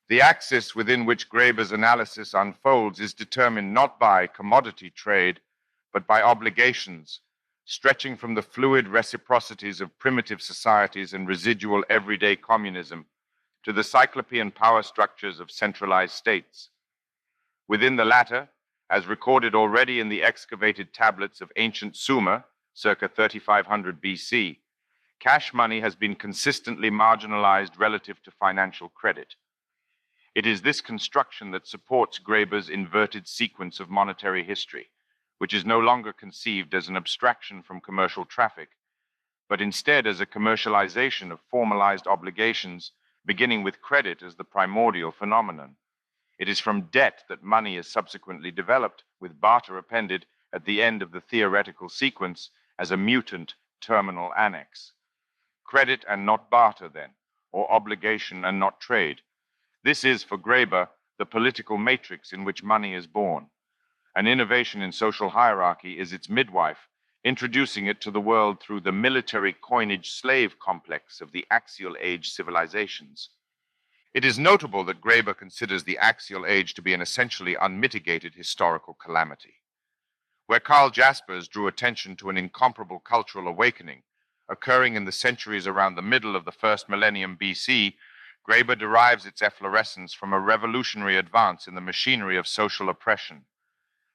A: The axis within which Graeber's analysis unfolds is determined not by commodity trade, but by obligations, stretching from the fluid reciprocities of primitive societies and residual everyday communism to the cyclopean power structures of centralized states. Within the latter, as recorded already in the excavated tablets of ancient Sumer, circa 3500 BC, cash money has been consistently marginalized relative to financial credit. It is this construction that supports Graeber's inverted sequence of monetary history, which is no longer conceived as an abstraction from commercial traffic, but instead as a commercialization of formalized obligations, beginning with credit as the primordial phenomenon. It is from debt that money is subsequently developed, with barter appended at the end of the theoretical sequence as a mutant terminal annex. Credit and not barter, then, or obligation and not trade. This is, for Graeber, the political matrix in which money is born. An innovation in social hierarchy is its midwife, introducing it to the world through the military coinage slave complex of the axial age civilizations. It is notable that Graeber considers the axial age to be an essentially unmitigated historical calamity. Where Karl Jaspers drew attention to an incomparable cultural awakening occurring in the centuries around the middle of the first millennium BC, Graeber derives its efflorescence from a revolutionary advance in the machinery of social oppression.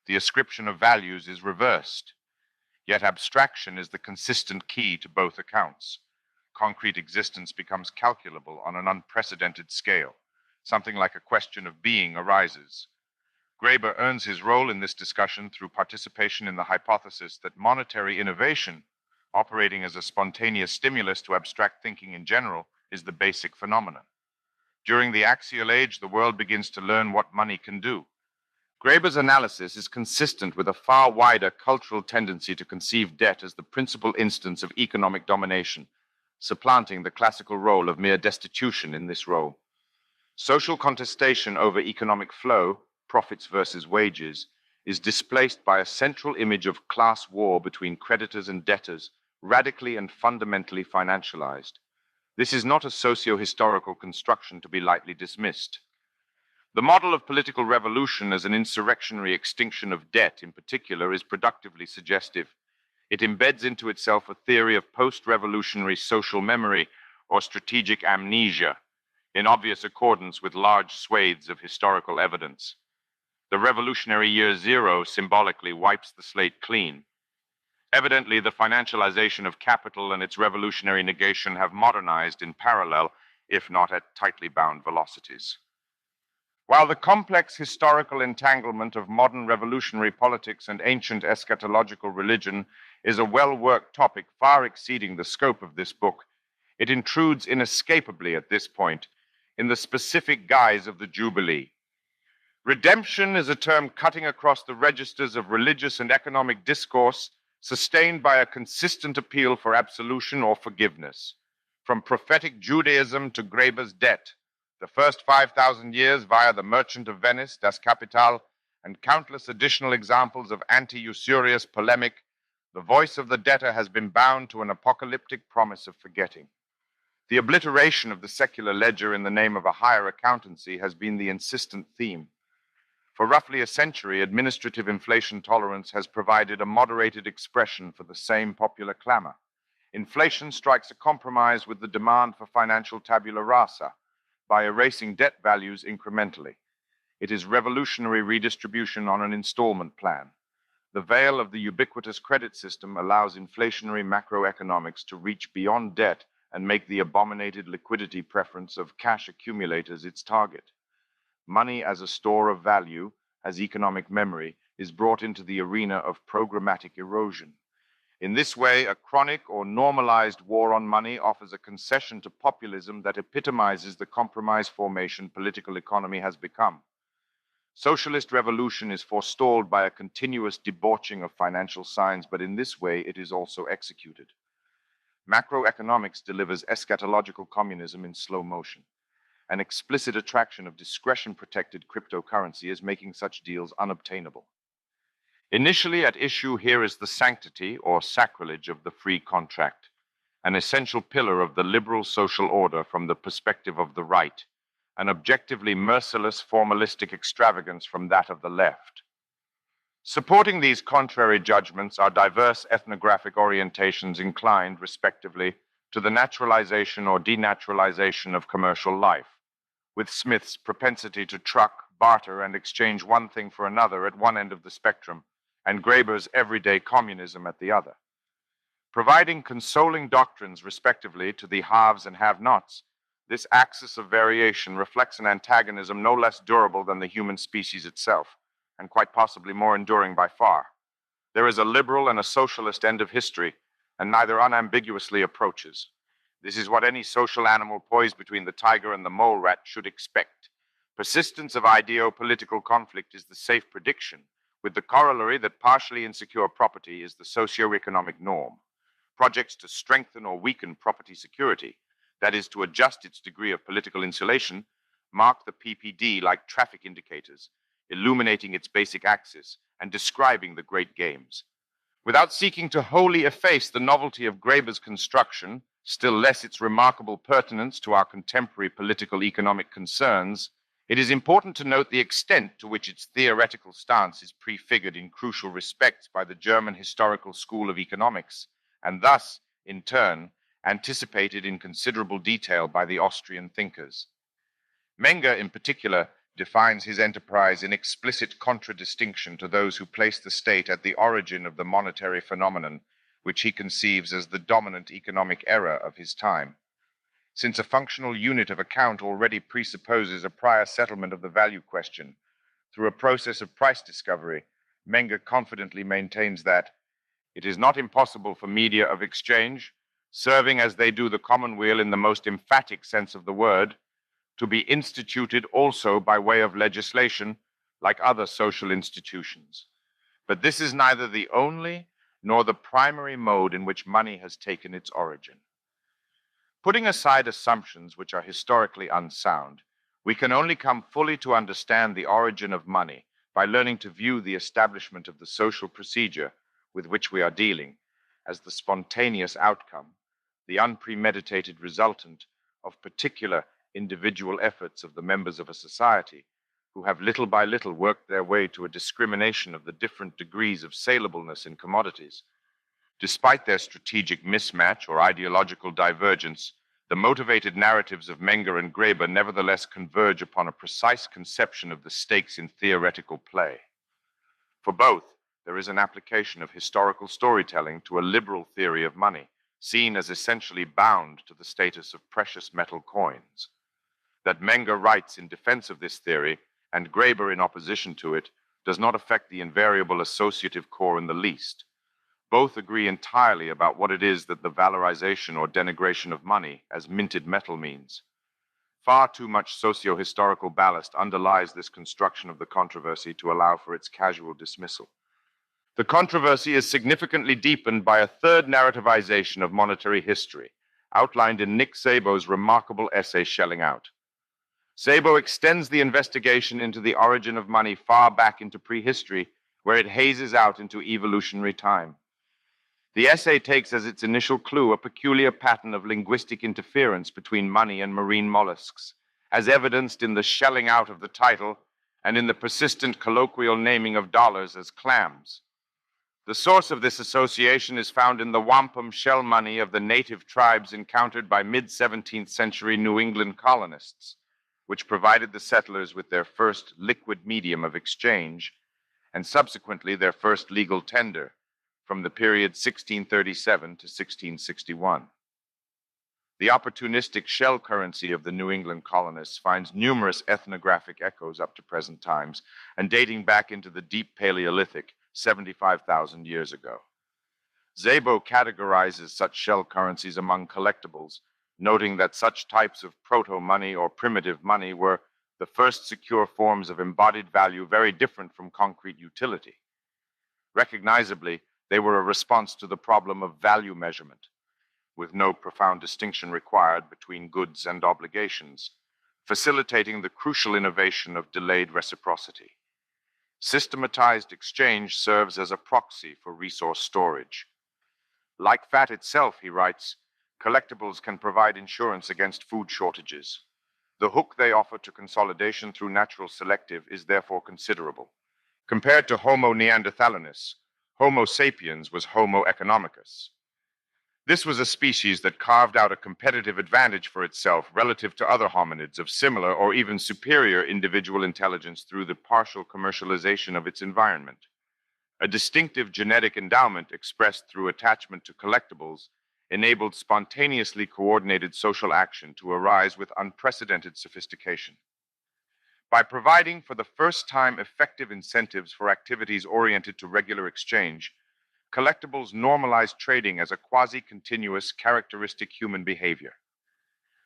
A: The ascription of values is reversed, yet abstraction is the consistent key to both accounts. Concrete existence becomes calculable on an unprecedented scale. Something like a question of being arises. Graeber earns his role in this discussion through participation in the hypothesis that monetary innovation, operating as a spontaneous stimulus to abstract thinking in general, is the basic phenomenon. During the axial age, the world begins to learn what money can do. Graeber's analysis is consistent with a far wider cultural tendency to conceive debt as the principal instance of economic domination, supplanting the classical role of mere destitution in this role. Social contestation over economic flow, profits versus wages, is displaced by a central image of class war between creditors and debtors, radically and fundamentally financialized. This is not a socio-historical construction to be lightly dismissed. The model of political revolution as an insurrectionary extinction of debt, in particular, is productively suggestive. It embeds into itself a theory of post-revolutionary social memory or strategic amnesia, in obvious accordance with large swathes of historical evidence. The revolutionary year zero symbolically wipes the slate clean. Evidently, the financialization of capital and its revolutionary negation have modernized in parallel, if not at tightly bound velocities. While the complex historical entanglement of modern revolutionary politics and ancient eschatological religion is a well-worked topic far exceeding the scope of this book, it intrudes inescapably at this point in the specific guise of the Jubilee. Redemption is a term cutting across the registers of religious and economic discourse, sustained by a consistent appeal for absolution or forgiveness. From prophetic Judaism to Graeber's debt, the first 5,000 years via the Merchant of Venice, Das Kapital, and countless additional examples of anti-usurious polemic, the voice of the debtor has been bound to an apocalyptic promise of forgetting. The obliteration of the secular ledger in the name of a higher accountancy has been the insistent theme. For roughly a century, administrative inflation tolerance has provided a moderated expression for the same popular clamor. Inflation strikes a compromise with the demand for financial tabula rasa by erasing debt values incrementally. It is revolutionary redistribution on an installment plan. The veil of the ubiquitous credit system allows inflationary macroeconomics to reach beyond debt and make the abominated liquidity preference of cash accumulators its target. Money as a store of value, as economic memory, is brought into the arena of programmatic erosion. In this way, a chronic or normalized war on money offers a concession to populism that epitomizes the compromise formation political economy has become. Socialist revolution is forestalled by a continuous debauching of financial signs, but in this way it is also executed. Macroeconomics delivers eschatological communism in slow motion. An explicit attraction of discretion-protected cryptocurrency is making such deals unobtainable. Initially at issue here is the sanctity or sacrilege of the free contract, an essential pillar of the liberal social order from the perspective of the right, an objectively merciless formalistic extravagance from that of the left. Supporting these contrary judgments are diverse ethnographic orientations inclined, respectively, to the naturalization or denaturalization of commercial life, with Smith's propensity to truck, barter, and exchange one thing for another at one end of the spectrum, and Graeber's everyday communism at the other. Providing consoling doctrines, respectively, to the haves and have-nots, this axis of variation reflects an antagonism no less durable than the human species itself, and quite possibly more enduring by far. There is a liberal and a socialist end of history, and neither unambiguously approaches. This is what any social animal poised between the tiger and the mole rat should expect. Persistence of ideo-political conflict is the safe prediction, with the corollary that partially insecure property is the socio-economic norm. Projects to strengthen or weaken property security, that is, to adjust its degree of political insulation, mark the PPD like traffic indicators, illuminating its basic axis and describing the great games. Without seeking to wholly efface the novelty of Graeber's construction, still less its remarkable pertinence to our contemporary political economic concerns, it is important to note the extent to which its theoretical stance is prefigured in crucial respects by the German historical school of economics, and thus, in turn, anticipated in considerable detail by the Austrian thinkers. Menger, in particular, defines his enterprise in explicit contradistinction to those who place the state at the origin of the monetary phenomenon, which he conceives as the dominant economic era of his time. Since a functional unit of account already presupposes a prior settlement of the value question, through a process of price discovery, Menger confidently maintains that it is not impossible for media of exchange, serving as they do the commonweal in the most emphatic sense of the word, to be instituted also by way of legislation, like other social institutions. But this is neither the only nor the primary mode in which money has taken its origin. Putting aside assumptions which are historically unsound, we can only come fully to understand the origin of money by learning to view the establishment of the social procedure with which we are dealing as the spontaneous outcome, the unpremeditated resultant of particular individual efforts of the members of a society who have little by little worked their way to a discrimination of the different degrees of salableness in commodities. Despite their strategic mismatch or ideological divergence, the motivated narratives of Menger and Graeber nevertheless converge upon a precise conception of the stakes in theoretical play. For both, there is an application of historical storytelling to a liberal theory of money, seen as essentially bound to the status of precious metal coins. That Menger writes in defense of this theory, and Graeber in opposition to it, does not affect the invariable associative core in the least. Both agree entirely about what it is that the valorization or denigration of money as minted metal means. Far too much socio-historical ballast underlies this construction of the controversy to allow for its casual dismissal. The controversy is significantly deepened by a third narrativization of monetary history, outlined in Nick Szabo's remarkable essay, Shelling Out. Szabo extends the investigation into the origin of money far back into prehistory, where it hazes out into evolutionary time. The essay takes as its initial clue a peculiar pattern of linguistic interference between money and marine mollusks, as evidenced in the shelling out of the title and in the persistent colloquial naming of dollars as clams. The source of this association is found in the wampum shell money of the native tribes encountered by mid-17th century New England colonists, which provided the settlers with their first liquid medium of exchange and subsequently their first legal tender from the period 1637 to 1661. The opportunistic shell currency of the New England colonists finds numerous ethnographic echoes up to present times and dating back into the deep Paleolithic, 75,000 years ago. Szabo categorizes such shell currencies among collectibles, noting that such types of proto-money or primitive money were the first secure forms of embodied value very different from concrete utility. Recognizably, they were a response to the problem of value measurement, with no profound distinction required between goods and obligations, facilitating the crucial innovation of delayed reciprocity. Systematized exchange serves as a proxy for resource storage. Like fat itself, he writes, collectibles can provide insurance against food shortages. The hook they offer to consolidation through natural selective is therefore considerable. Compared to Homo neanderthalensis, Homo sapiens was Homo economicus. This was a species that carved out a competitive advantage for itself relative to other hominids of similar or even superior individual intelligence through the partial commercialization of its environment. A distinctive genetic endowment expressed through attachment to collectibles enabled spontaneously coordinated social action to arise with unprecedented sophistication. By providing for the first time effective incentives for activities oriented to regular exchange, collectibles normalized trading as a quasi-continuous characteristic human behavior.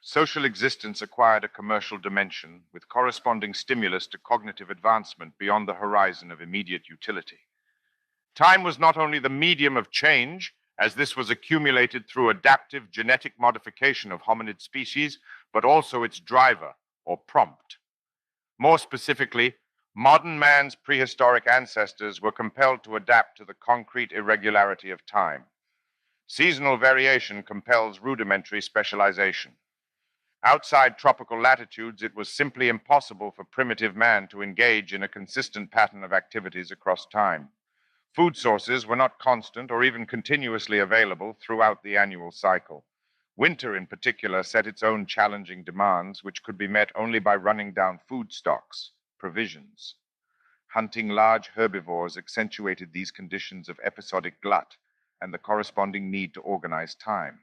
A: Social existence acquired a commercial dimension with corresponding stimulus to cognitive advancement beyond the horizon of immediate utility. Time was not only the medium of change, as this was accumulated through adaptive genetic modification of hominid species, but also its driver, or prompt. More specifically, modern man's prehistoric ancestors were compelled to adapt to the concrete irregularity of time. Seasonal variation compels rudimentary specialization. Outside tropical latitudes, it was simply impossible for primitive man to engage in a consistent pattern of activities across time. Food sources were not constant or even continuously available throughout the annual cycle. Winter, in particular, set its own challenging demands, which could be met only by running down food stocks, provisions. Hunting large herbivores accentuated these conditions of episodic glut and the corresponding need to organize time.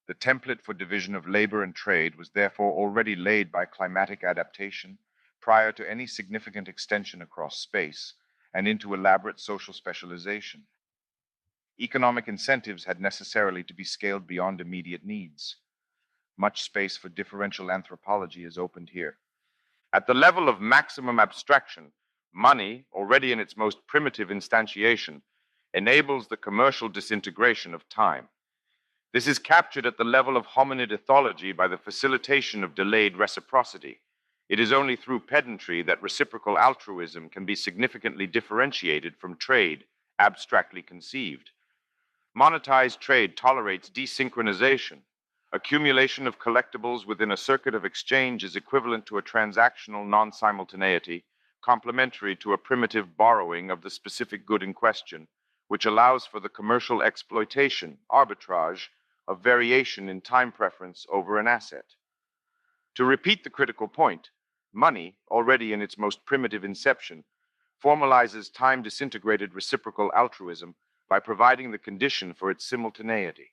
A: The template for division of labor and trade was therefore already laid by climatic adaptation prior to any significant extension across space and into elaborate social specialization. Economic incentives had necessarily to be scaled beyond immediate needs. Much space for differential anthropology is opened here. At the level of maximum abstraction, money, already in its most primitive instantiation, enables the commercial disintegration of time. This is captured at the level of hominid ethology by the facilitation of delayed reciprocity. It is only through pedantry that reciprocal altruism can be significantly differentiated from trade, abstractly conceived. Monetized trade tolerates desynchronization. Accumulation of collectibles within a circuit of exchange is equivalent to a transactional non-simultaneity, complementary to a primitive borrowing of the specific good in question, which allows for the commercial exploitation, arbitrage, of variation in time preference over an asset. To repeat the critical point, money, already in its most primitive inception, formalizes time-disintegrated reciprocal altruism by providing the condition for its simultaneity.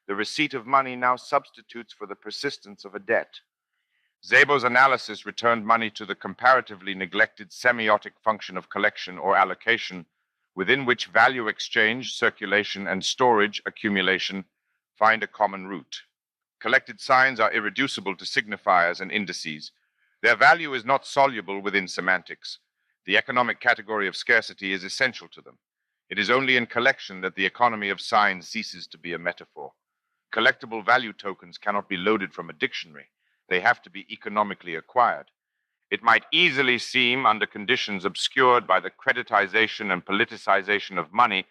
A: The receipt of money now substitutes for the persistence of a debt. Szabo's analysis returned money to the comparatively neglected semiotic function of collection or allocation, within which value exchange, circulation, and storage, accumulation, find a common root. Collected signs are irreducible to signifiers and indices. Their value is not soluble within semantics. The economic category of scarcity is essential to them. It is only in collection that the economy of signs ceases to be a metaphor. Collectible value tokens cannot be loaded from a dictionary. They have to be economically acquired. It might easily seem, under conditions obscured by the creditization and politicization of money,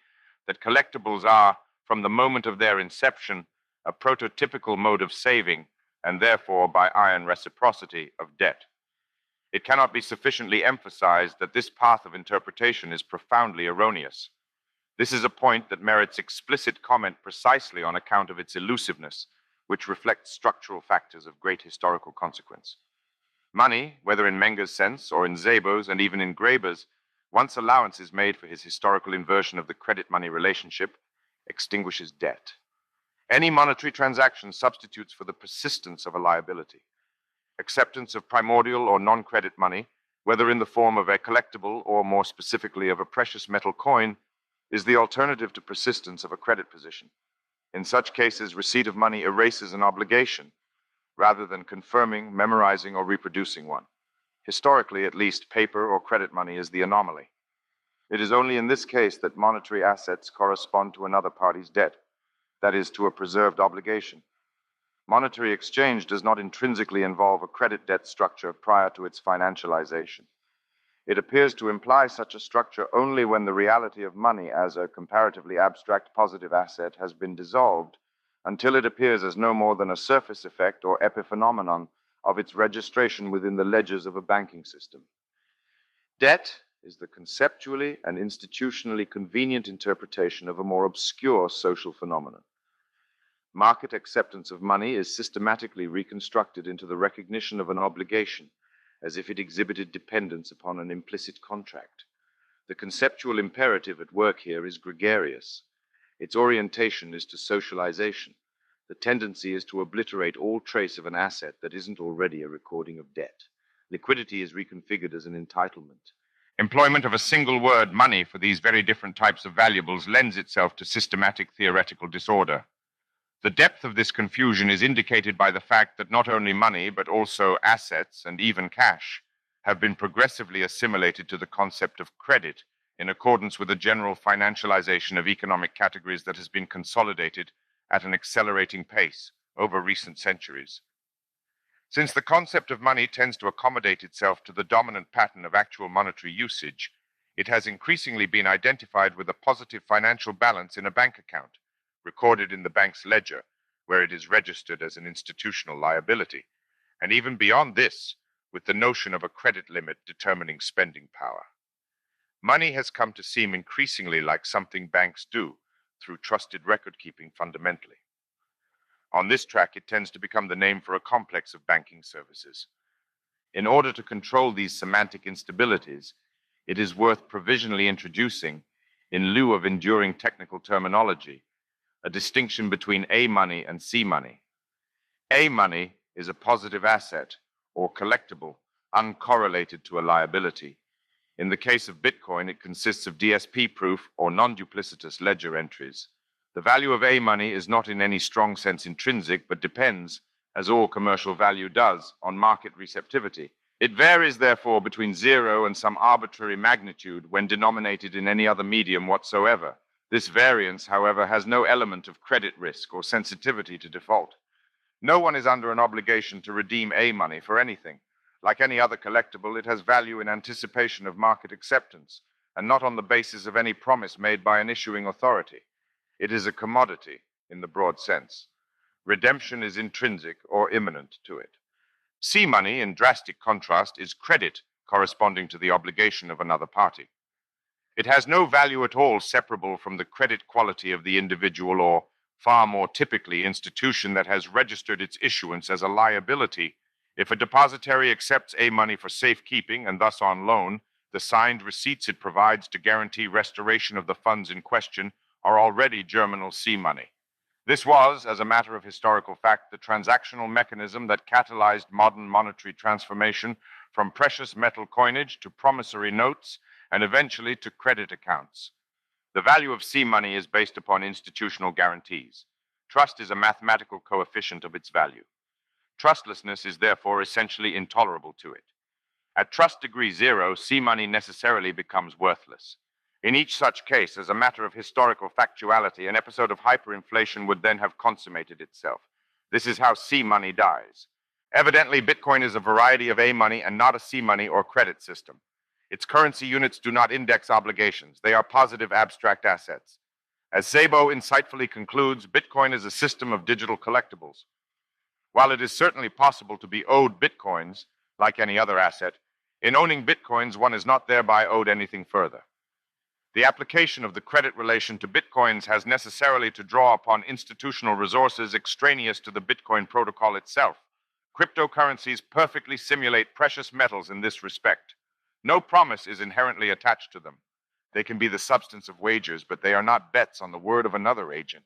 A: that collectibles are, from the moment of their inception, a prototypical mode of saving, and therefore, by iron reciprocity, of debt. It cannot be sufficiently emphasized that this path of interpretation is profoundly erroneous. This is a point that merits explicit comment precisely on account of its elusiveness, which reflects structural factors of great historical consequence. Money, whether in Menger's sense or in Szabo's and even in Graeber's, once allowance is made for his historical inversion of the credit-money relationship, extinguishes debt. Any monetary transaction substitutes for the persistence of a liability. Acceptance of primordial or non-credit money, whether in the form of a collectible or more specifically of a precious metal coin, is the alternative to persistence of a credit position. In such cases, receipt of money erases an obligation, rather than confirming, memorizing, or reproducing one. Historically, at least, paper or credit money is the anomaly. It is only in this case that monetary assets correspond to another party's debt, that is, to a preserved obligation. Monetary exchange does not intrinsically involve a credit debt structure prior to its financialization. It appears to imply such a structure only when the reality of money as a comparatively abstract positive asset has been dissolved, until it appears as no more than a surface effect or epiphenomenon of its registration within the ledgers of a banking system. Debt is the conceptually and institutionally convenient interpretation of a more obscure social phenomenon. Market acceptance of money is systematically reconstructed into the recognition of an obligation, as if it exhibited dependence upon an implicit contract. The conceptual imperative at work here is gregarious. Its orientation is to socialization. The tendency is to obliterate all trace of an asset that isn't already a recording of debt. Liquidity is reconfigured as an entitlement. Employment of a single word, money, for these very different types of valuables lends itself to systematic theoretical disorder. The depth of this confusion is indicated by the fact that not only money, but also assets and even cash have been progressively assimilated to the concept of credit in accordance with a general financialization of economic categories that has been consolidated at an accelerating pace over recent centuries. Since the concept of money tends to accommodate itself to the dominant pattern of actual monetary usage, it has increasingly been identified with a positive financial balance in a bank account, recorded in the bank's ledger, where it is registered as an institutional liability, and even beyond this, with the notion of a credit limit determining spending power. Money has come to seem increasingly like something banks do, through trusted record-keeping fundamentally. On this track, it tends to become the name for a complex of banking services. In order to control these semantic instabilities, it is worth provisionally introducing, in lieu of enduring technical terminology, a distinction between A money and C money. A money is a positive asset or collectible uncorrelated to a liability. In the case of Bitcoin, it consists of DSP proof or non-duplicitous ledger entries. The value of A money is not in any strong sense intrinsic, but depends, as all commercial value does, on market receptivity. It varies, therefore, between 0 and some arbitrary magnitude when denominated in any other medium whatsoever. This variance, however, has no element of credit risk or sensitivity to default. No one is under an obligation to redeem A money for anything. Like any other collectible, it has value in anticipation of market acceptance, and not on the basis of any promise made by an issuing authority. It is a commodity in the broad sense. Redemption is intrinsic or imminent to it. C money, in drastic contrast, is credit corresponding to the obligation of another party. It has no value at all separable from the credit quality of the individual or, far more typically, institution that has registered its issuance as a liability. If a depositary accepts A money for safekeeping and thus on loan, the signed receipts it provides to guarantee restoration of the funds in question are already germinal C money. This was, as a matter of historical fact, the transactional mechanism that catalyzed modern monetary transformation from precious metal coinage to promissory notes and eventually to credit accounts. The value of C money is based upon institutional guarantees. Trust is a mathematical coefficient of its value. Trustlessness is therefore essentially intolerable to it. At trust degree 0, C money necessarily becomes worthless. In each such case, as a matter of historical factuality, an episode of hyperinflation would then have consummated itself. This is how C money dies. Evidently, Bitcoin is a variety of A money and not a C money or credit system. Its currency units do not index obligations. They are positive abstract assets. As Szabo insightfully concludes, Bitcoin is a system of digital collectibles. While it is certainly possible to be owed Bitcoins, like any other asset, In owning bitcoins, one is not thereby owed anything further. The application of the credit relation to bitcoins has necessarily to draw upon institutional resources extraneous to the Bitcoin protocol itself. Cryptocurrencies perfectly simulate precious metals in this respect. No promise is inherently attached to them. They can be the substance of wagers, but they are not bets on the word of another agent.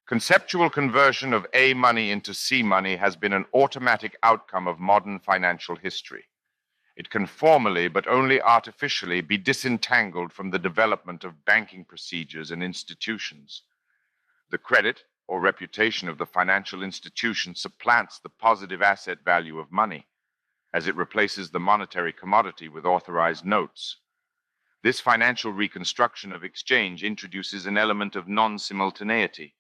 A: Conceptual conversion of A money into C money has been an automatic outcome of modern financial history. It can formally, but only artificially, be disentangled from the development of banking procedures and institutions. The credit or reputation of the financial institution supplants the positive asset value of money, as it replaces the monetary commodity with authorized notes. This financial reconstruction of exchange introduces an element of non-simultaneity.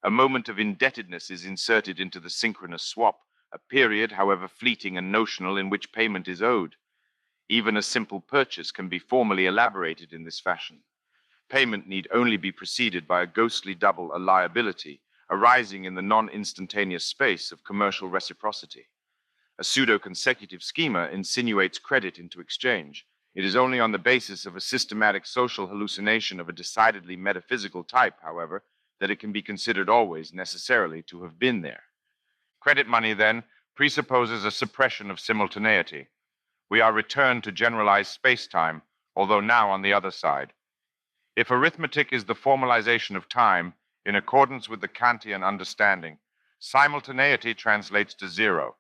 A: A moment of indebtedness is inserted into the synchronous swap, a period, however fleeting and notional, in which payment is owed. Even a simple purchase can be formally elaborated in this fashion. Payment need only be preceded by a ghostly double, a liability, arising in the non-instantaneous space of commercial reciprocity. A pseudo-consecutive schema insinuates credit into exchange. It is only on the basis of a systematic social hallucination of a decidedly metaphysical type, however, that it can be considered always necessarily to have been there. Credit money, then, presupposes a suppression of simultaneity. We are returned to generalized space-time, although now on the other side. If arithmetic is the formalization of time, in accordance with the Kantian understanding, simultaneity translates to zero.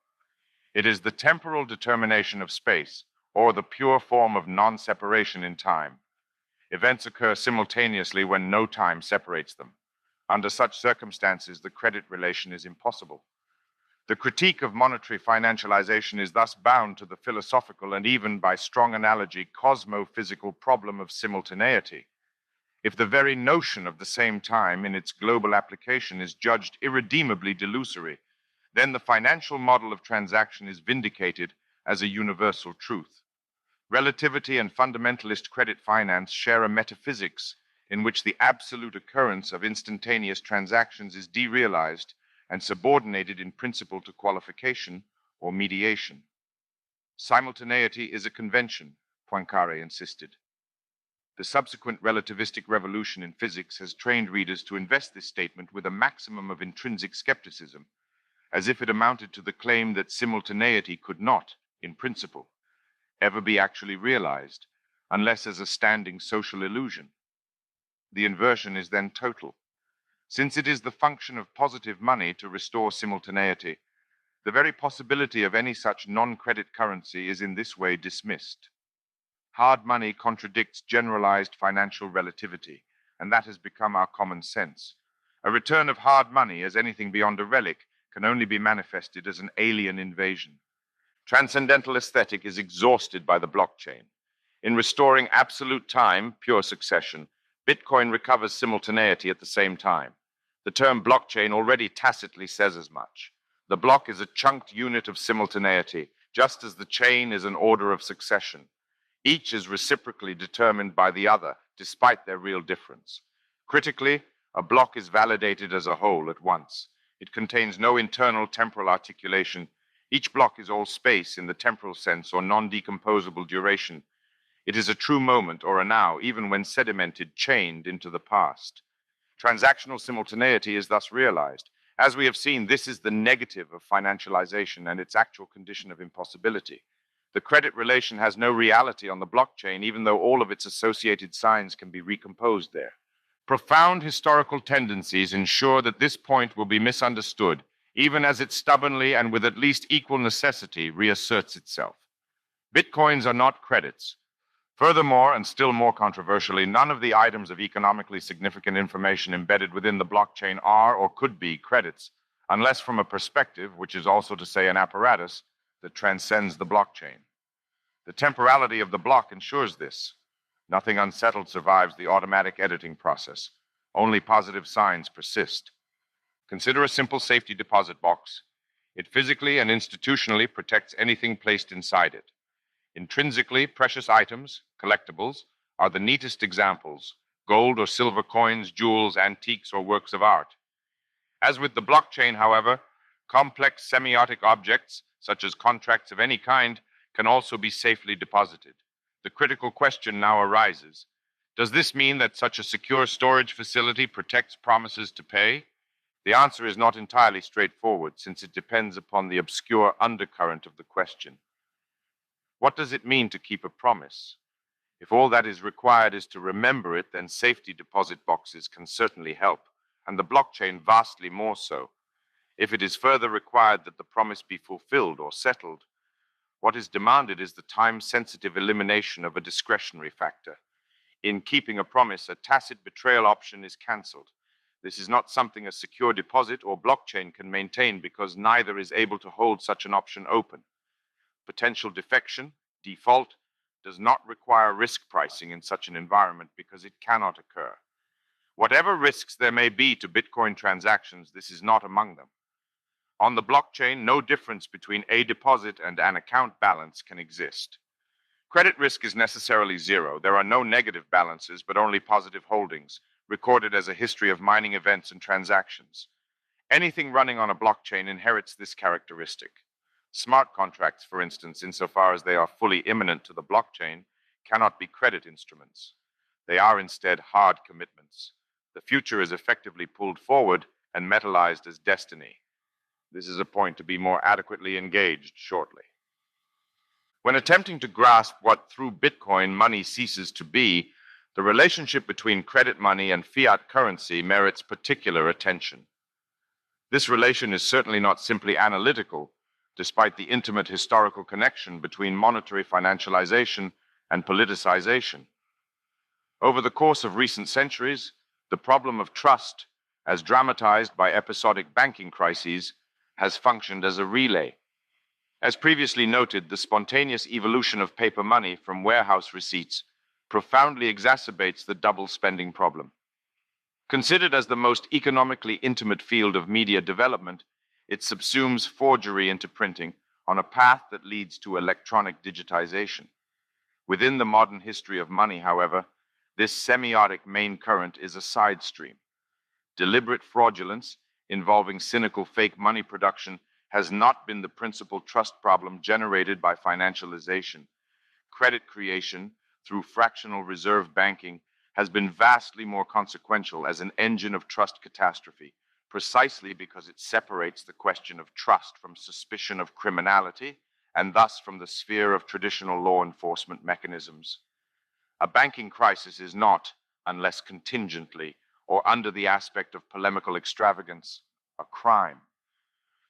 A: It is the temporal determination of space, or the pure form of non-separation in time. Events occur simultaneously when no time separates them. Under such circumstances, the credit relation is impossible. The critique of monetary financialization is thus bound to the philosophical and even, by strong analogy, cosmo-physical problem of simultaneity. If the very notion of the same time in its global application is judged irredeemably delusory, then the financial model of transaction is vindicated as a universal truth. Relativity and fundamentalist credit finance share a metaphysics in which the absolute occurrence of instantaneous transactions is derealized and subordinated in principle to qualification or mediation. Simultaneity is a convention, Poincaré insisted. The subsequent relativistic revolution in physics has trained readers to invest this statement with a maximum of intrinsic skepticism, as if it amounted to the claim that simultaneity could not, in principle, ever be actually realized, unless as a standing social illusion. The inversion is then total. Since it is the function of positive money to restore simultaneity, the very possibility of any such non-credit currency is in this way dismissed. Hard money contradicts generalized financial relativity, and that has become our common sense. A return of hard money as anything beyond a relic can only be manifested as an alien invasion. Transcendental aesthetic is exhausted by the blockchain. In restoring absolute time, pure succession, Bitcoin recovers simultaneity at the same time. The term blockchain already tacitly says as much. The block is a chunked unit of simultaneity, just as the chain is an order of succession. Each is reciprocally determined by the other, despite their real difference. Critically, a block is validated as a whole at once. It contains no internal temporal articulation. Each block is all space in the temporal sense or non-decomposable duration. It is a true moment or a now, even when sedimented, chained into the past. Transactional simultaneity is thus realized. As we have seen, this is the negative of financialization and its actual condition of impossibility. The credit relation has no reality on the blockchain, even though all of its associated signs can be recomposed there. Profound historical tendencies ensure that this point will be misunderstood, even as it stubbornly and with at least equal necessity reasserts itself. Bitcoins are not credits. Furthermore, and still more controversially, none of the items of economically significant information embedded within the blockchain are or could be credits, unless from a perspective, which is also to say an apparatus, that transcends the blockchain. The temporality of the block ensures this. Nothing unsettled survives the automatic editing process. Only positive signs persist. Consider a simple safety deposit box. It physically and institutionally protects anything placed inside it. Intrinsically, precious items, collectibles, are the neatest examples: gold or silver coins, jewels, antiques, or works of art. As with the blockchain, however, complex semiotic objects, such as contracts of any kind, can also be safely deposited. The critical question now arises: does this mean that such a secure storage facility protects promises to pay? The answer is not entirely straightforward, since it depends upon the obscure undercurrent of the question. What does it mean to keep a promise? If all that is required is to remember it, then safety deposit boxes can certainly help, and the blockchain vastly more so. If it is further required that the promise be fulfilled or settled, what is demanded is the time-sensitive elimination of a discretionary factor. In keeping a promise, a tacit betrayal option is cancelled. This is not something a secure deposit or blockchain can maintain, because neither is able to hold such an option open. Potential defection, default, does not require risk pricing in such an environment because it cannot occur. Whatever risks there may be to Bitcoin transactions, this is not among them. On the blockchain, no difference between a deposit and an account balance can exist. Credit risk is necessarily zero. There are no negative balances, but only positive holdings, recorded as a history of mining events and transactions. Anything running on a blockchain inherits this characteristic. Smart contracts, for instance, insofar as they are fully immanent to the blockchain, cannot be credit instruments. They are instead hard commitments. The future is effectively pulled forward and metallized as destiny. This is a point to be more adequately engaged shortly. When attempting to grasp what through Bitcoin money ceases to be, the relationship between credit money and fiat currency merits particular attention. This relation is certainly not simply analytical, despite the intimate historical connection between monetary financialization and politicization. Over the course of recent centuries, the problem of trust, as dramatized by episodic banking crises, has functioned as a relay. As previously noted, the spontaneous evolution of paper money from warehouse receipts profoundly exacerbates the double spending problem. Considered as the most economically intimate field of media development, it subsumes forgery into printing on a path that leads to electronic digitization. Within the modern history of money, however, this semiotic main current is a side stream. Deliberate fraudulence involving cynical fake money production has not been the principal trust problem generated by financialization. Credit creation through fractional reserve banking has been vastly more consequential as an engine of trust catastrophe, precisely because it separates the question of trust from suspicion of criminality, and thus from the sphere of traditional law enforcement mechanisms. A banking crisis is not, unless contingently or under the aspect of polemical extravagance, a crime.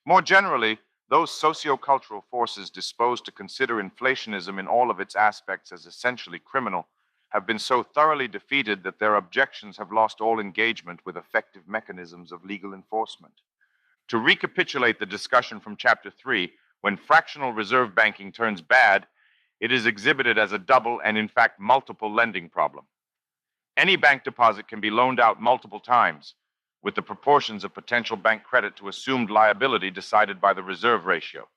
A: More generally, those sociocultural forces disposed to consider inflationism in all of its aspects as essentially criminal have been so thoroughly defeated that their objections have lost all engagement with effective mechanisms of legal enforcement. To recapitulate the discussion from Chapter 3, when fractional reserve banking turns bad, it is exhibited as a double and in fact multiple lending problem. Any bank deposit can be loaned out multiple times, with the proportions of potential bank credit to assumed liability decided by the reserve ratio.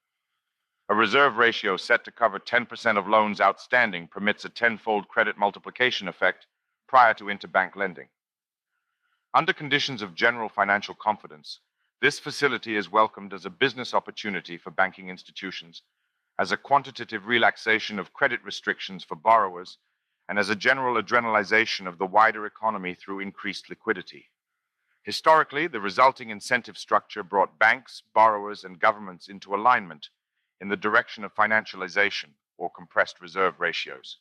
A: A reserve ratio set to cover 10% of loans outstanding permits a tenfold credit multiplication effect prior to interbank lending. Under conditions of general financial confidence, this facility is welcomed as a business opportunity for banking institutions, as a quantitative relaxation of credit restrictions for borrowers, and as a general adrenalization of the wider economy through increased liquidity. Historically, the resulting incentive structure brought banks, borrowers, and governments into alignment in the direction of financialization or compressed reserve ratios.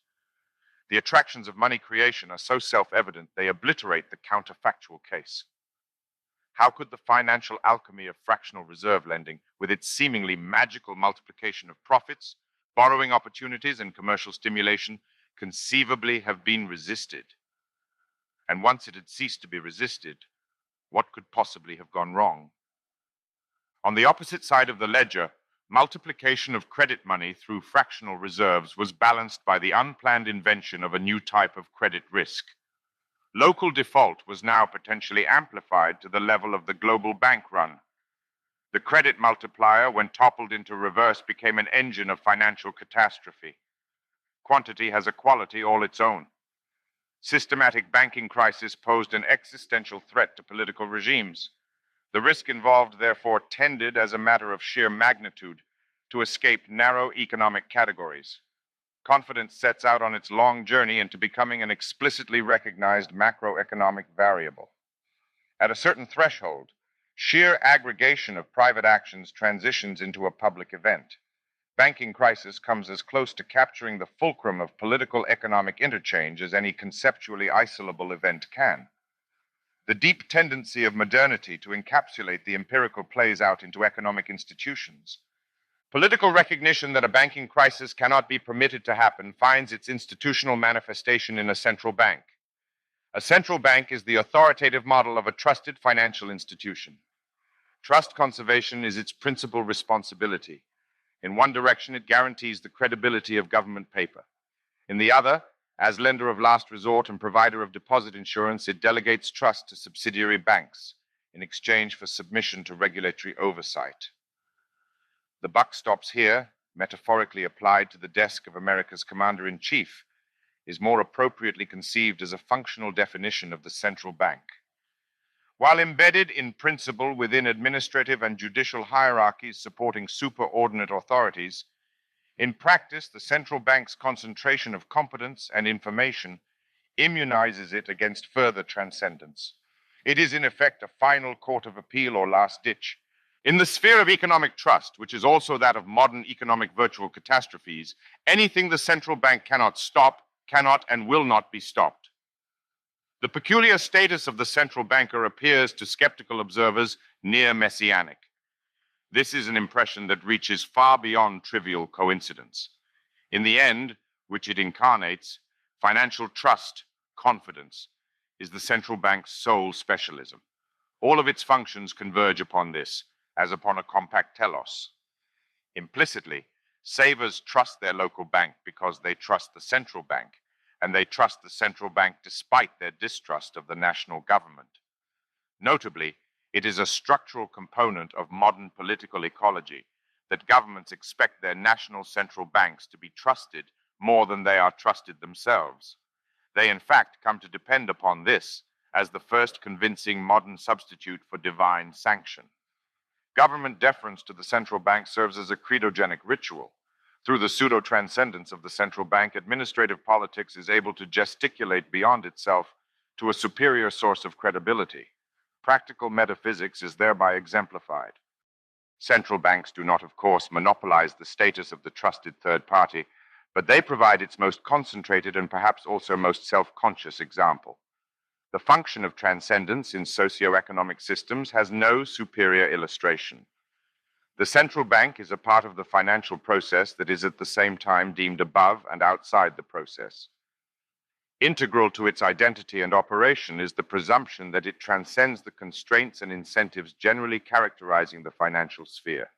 A: The attractions of money creation are so self-evident they obliterate the counterfactual case. How could the financial alchemy of fractional reserve lending, with its seemingly magical multiplication of profits, borrowing opportunities, and commercial stimulation, conceivably have been resisted? And once it had ceased to be resisted, what could possibly have gone wrong? On the opposite side of the ledger, multiplication of credit money through fractional reserves was balanced by the unplanned invention of a new type of credit risk. Local default was now potentially amplified to the level of the global bank run. The credit multiplier, when toppled into reverse, became an engine of financial catastrophe. Quantity has a quality all its own. Systematic banking crisis posed an existential threat to political regimes. The risk involved, therefore, tended, as a matter of sheer magnitude, to escape narrow economic categories. Confidence sets out on its long journey into becoming an explicitly recognized macroeconomic variable. At a certain threshold, sheer aggregation of private actions transitions into a public event. Banking crisis comes as close to capturing the fulcrum of political economic interchange as any conceptually isolable event can. The deep tendency of modernity to encapsulate the empirical plays out into economic institutions. Political recognition that a banking crisis cannot be permitted to happen finds its institutional manifestation in a central bank. A central bank is the authoritative model of a trusted financial institution. Trust conservation is its principal responsibility. In one direction, it guarantees the credibility of government paper. In the other, as lender of last resort and provider of deposit insurance, it delegates trust to subsidiary banks in exchange for submission to regulatory oversight. The buck stops here, metaphorically applied to the desk of America's commander-in-chief, is more appropriately conceived as a functional definition of the central bank. While embedded in principle within administrative and judicial hierarchies supporting superordinate authorities, in practice, the central bank's concentration of competence and information immunizes it against further transcendence. It is, in effect, a final court of appeal or last ditch. In the sphere of economic trust, which is also that of modern economic virtual catastrophes, anything the central bank cannot stop, cannot and will not be stopped. The peculiar status of the central banker appears to skeptical observers near messianic. This is an impression that reaches far beyond trivial coincidence. In the end, which it incarnates, financial trust, confidence, is the central bank's sole specialism. All of its functions converge upon this, as upon a compact telos. Implicitly, savers trust their local bank because they trust the central bank, and they trust the central bank despite their distrust of the national government. Notably, it is a structural component of modern political ecology that governments expect their national central banks to be trusted more than they are trusted themselves. They, in fact, come to depend upon this as the first convincing modern substitute for divine sanction. Government deference to the central bank serves as a credogenic ritual. Through the pseudo-transcendence of the central bank, administrative politics is able to gesticulate beyond itself to a superior source of credibility. Practical metaphysics is thereby exemplified. Central banks do not, of course, monopolize the status of the trusted third party, but they provide its most concentrated and perhaps also most self-conscious example. The function of transcendence in socio-economic systems has no superior illustration. The central bank is a part of the financial process that is at the same time deemed above and outside the process. Integral to its identity and operation is the presumption that it transcends the constraints and incentives generally characterizing the financial sphere.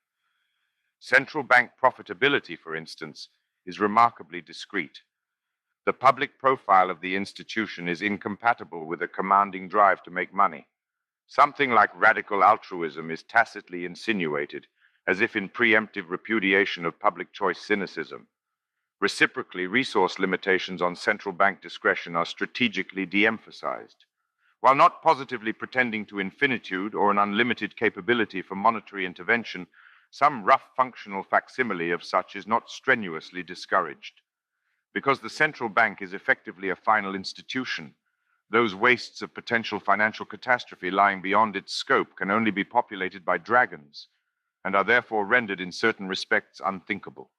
A: Central bank profitability, for instance, is remarkably discreet. The public profile of the institution is incompatible with a commanding drive to make money. Something like radical altruism is tacitly insinuated, as if in preemptive repudiation of public choice cynicism. Reciprocally, resource limitations on central bank discretion are strategically de-emphasized. While not positively pretending to infinitude or an unlimited capability for monetary intervention, some rough functional facsimile of such is not strenuously discouraged. Because the central bank is effectively a final institution, those wastes of potential financial catastrophe lying beyond its scope can only be populated by dragons, and are therefore rendered in certain respects unthinkable.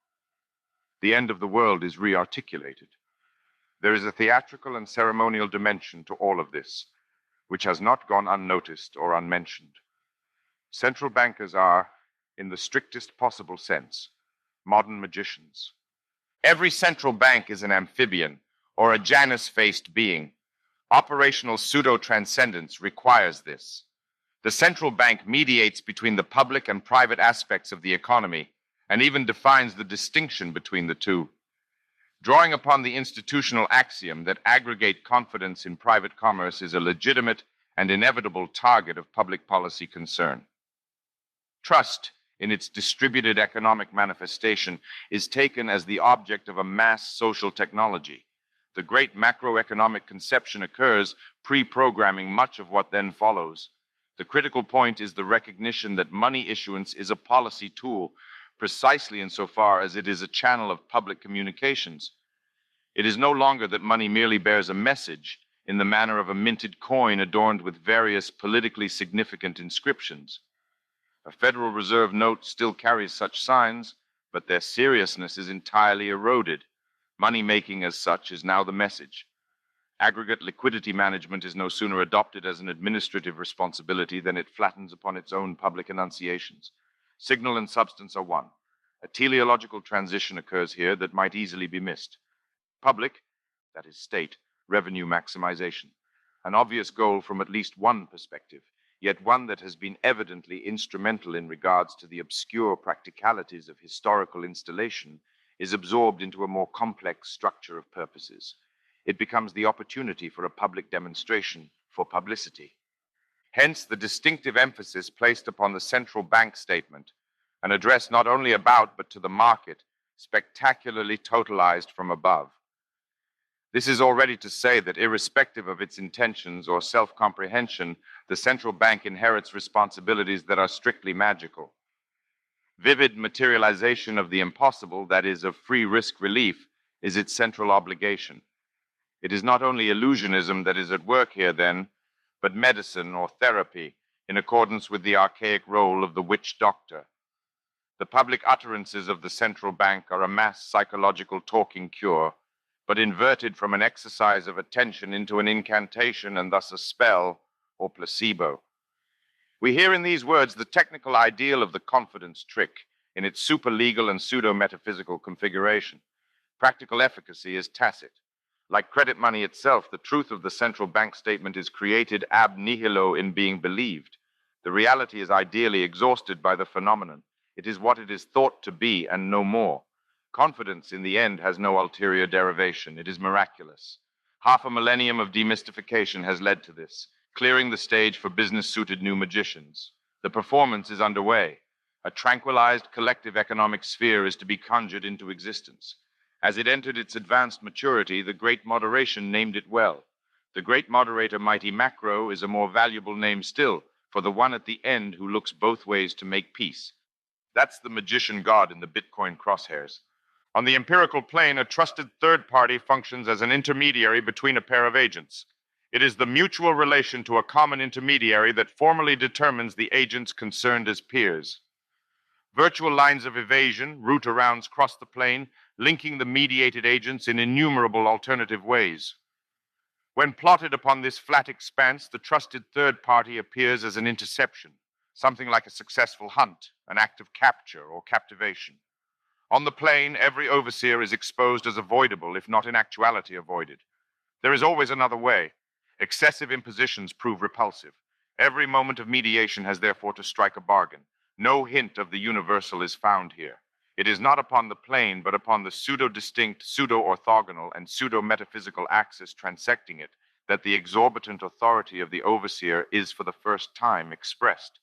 A: The end of the world is re-articulated. There is a theatrical and ceremonial dimension to all of this, which has not gone unnoticed or unmentioned. Central bankers are, in the strictest possible sense, modern magicians. Every central bank is an amphibian or a Janus-faced being. Operational pseudo-transcendence requires this. The central bank mediates between the public and private aspects of the economy and even defines the distinction between the two. Drawing upon the institutional axiom that aggregate confidence in private commerce is a legitimate and inevitable target of public policy concern. Trust, in its distributed economic manifestation, is taken as the object of a mass social technology. The great macroeconomic conception occurs, pre-programming much of what then follows. The critical point is the recognition that money issuance is a policy tool, precisely insofar as it is a channel of public communications. It is no longer that money merely bears a message in the manner of a minted coin adorned with various politically significant inscriptions. A Federal Reserve note still carries such signs, but their seriousness is entirely eroded. Money-making as such is now the message. Aggregate liquidity management is no sooner adopted as an administrative responsibility than it flattens upon its own public enunciations. Signal and substance are one. A teleological transition occurs here that might easily be missed. Public, that is state, revenue maximization. An obvious goal from at least one perspective, yet one that has been evidently instrumental in regards to the obscure practicalities of historical installation, is absorbed into a more complex structure of purposes. It becomes the opportunity for a public demonstration, for publicity. Hence, the distinctive emphasis placed upon the central bank statement, an address not only about but to the market, spectacularly totalized from above. This is already to say that irrespective of its intentions or self-comprehension, the central bank inherits responsibilities that are strictly magical. Vivid materialization of the impossible, that is, of free risk relief, is its central obligation. It is not only illusionism that is at work here, then, but medicine or therapy, in accordance with the archaic role of the witch doctor. The public utterances of the central bank are a mass psychological talking cure, but inverted from an exercise of attention into an incantation and thus a spell or placebo. We hear in these words the technical ideal of the confidence trick in its super-legal and pseudo-metaphysical configuration. Practical efficacy is tacit. Like credit money itself, the truth of the central bank statement is created ab nihilo in being believed. The reality is ideally exhausted by the phenomenon. It is what it is thought to be and no more. Confidence in the end has no ulterior derivation. It is miraculous. Half a millennium of demystification has led to this, clearing the stage for business-suited new magicians. The performance is underway. A tranquilized collective economic sphere is to be conjured into existence. As it entered its advanced maturity, the Great Moderation named it well. The Great Moderator, Mighty Macro, is a more valuable name still, for the one at the end who looks both ways to make peace. That's the magician god in the Bitcoin crosshairs. On the empirical plane, a trusted third party functions as an intermediary between a pair of agents. It is the mutual relation to a common intermediary that formally determines the agents concerned as peers. Virtual lines of evasion, route arounds cross the plane, linking the mediated agents in innumerable alternative ways. When plotted upon this flat expanse, the trusted third party appears as an interception, something like a successful hunt, an act of capture or captivation. On the plane, every overseer is exposed as avoidable, if not in actuality avoided. There is always another way. Excessive impositions prove repulsive. Every moment of mediation has therefore to strike a bargain. No hint of the universal is found here. It is not upon the plane, but upon the pseudo-distinct, pseudo-orthogonal, and pseudo-metaphysical axis transecting it, that the exorbitant authority of the overseer is for the first time expressed.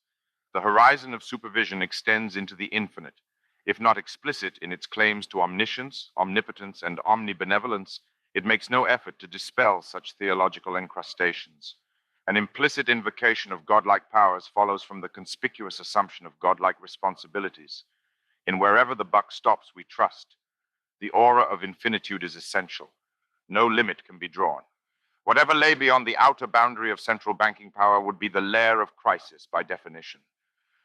A: The horizon of supervision extends into the infinite. If not explicit in its claims to omniscience, omnipotence, and omnibenevolence, it makes no effort to dispel such theological encrustations. An implicit invocation of godlike powers follows from the conspicuous assumption of godlike responsibilities. In wherever the buck stops, we trust. The aura of infinitude is essential. No limit can be drawn. Whatever lay beyond the outer boundary of central banking power would be the lair of crisis by definition.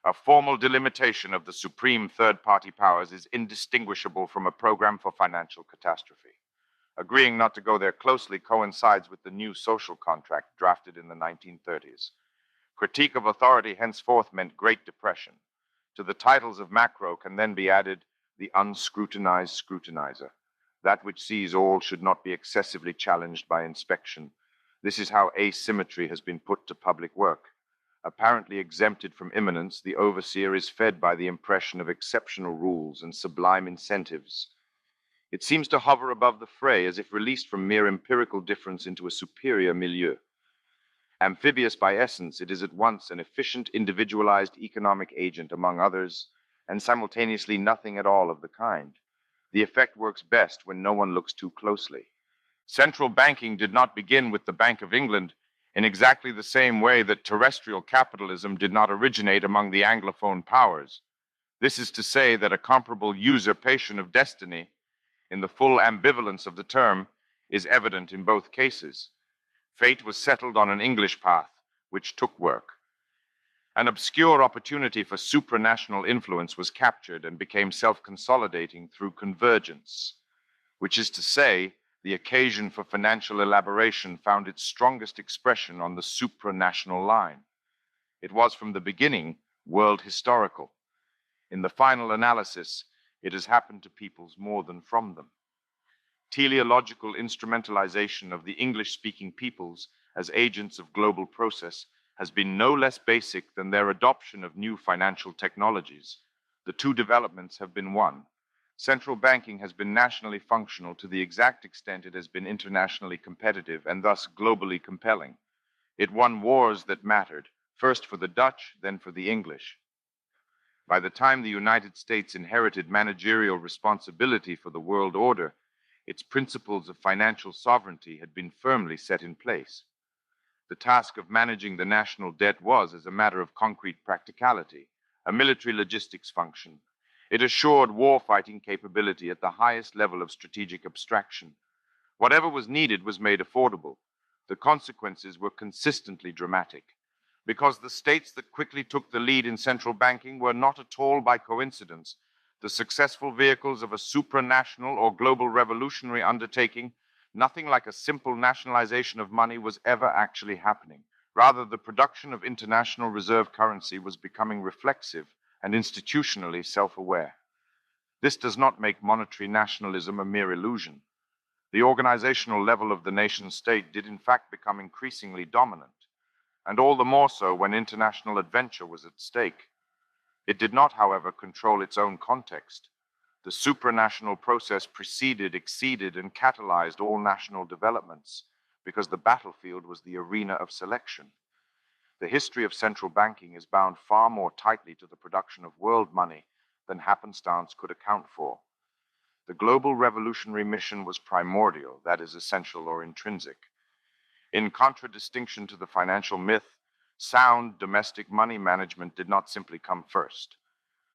A: A formal delimitation of the supreme third-party powers is indistinguishable from a program for financial catastrophe. Agreeing not to go there closely coincides with the new social contract drafted in the 1930s. Critique of authority henceforth meant Great Depression. To the titles of macro can then be added the unscrutinized scrutinizer. That which sees all should not be excessively challenged by inspection. This is how asymmetry has been put to public work. Apparently exempted from immanence, the overseer is fed by the impression of exceptional rules and sublime incentives. It seems to hover above the fray as if released from mere empirical difference into a superior milieu. Amphibious by essence, it is at once an efficient, individualized economic agent among others, and simultaneously nothing at all of the kind. The effect works best when no one looks too closely. Central banking did not begin with the Bank of England in exactly the same way that terrestrial capitalism did not originate among the Anglophone powers. This is to say that a comparable usurpation of destiny, in the full ambivalence of the term, is evident in both cases. Fate was settled on an English path, which took work. An obscure opportunity for supranational influence was captured and became self-consolidating through convergence, which is to say, the occasion for financial elaboration found its strongest expression on the supranational line. It was from the beginning world historical. In the final analysis, it has happened to peoples more than from them. Teleological instrumentalization of the English-speaking peoples as agents of global process has been no less basic than their adoption of new financial technologies. The two developments have been one. Central banking has been nationally functional to the exact extent it has been internationally competitive and thus globally compelling. It won wars that mattered, first for the Dutch, then for the English. By the time the United States inherited managerial responsibility for the world order, its principles of financial sovereignty had been firmly set in place. The task of managing the national debt was, as a matter of concrete practicality, a military logistics function. It assured war-fighting capability at the highest level of strategic abstraction. Whatever was needed was made affordable. The consequences were consistently dramatic, because the states that quickly took the lead in central banking were not at all by coincidence the successful vehicles of a supranational or global revolutionary undertaking. Nothing like a simple nationalization of money was ever actually happening. Rather, the production of international reserve currency was becoming reflexive and institutionally self-aware. This does not make monetary nationalism a mere illusion. The organizational level of the nation-state did in fact become increasingly dominant, and all the more so when international adventure was at stake. It did not, however, control its own context. The supranational process preceded, exceeded, and catalyzed all national developments because the battlefield was the arena of selection. The history of central banking is bound far more tightly to the production of world money than happenstance could account for. The global revolutionary mission was primordial, that is, essential or intrinsic. In contradistinction to the financial myth, sound domestic money management did not simply come first.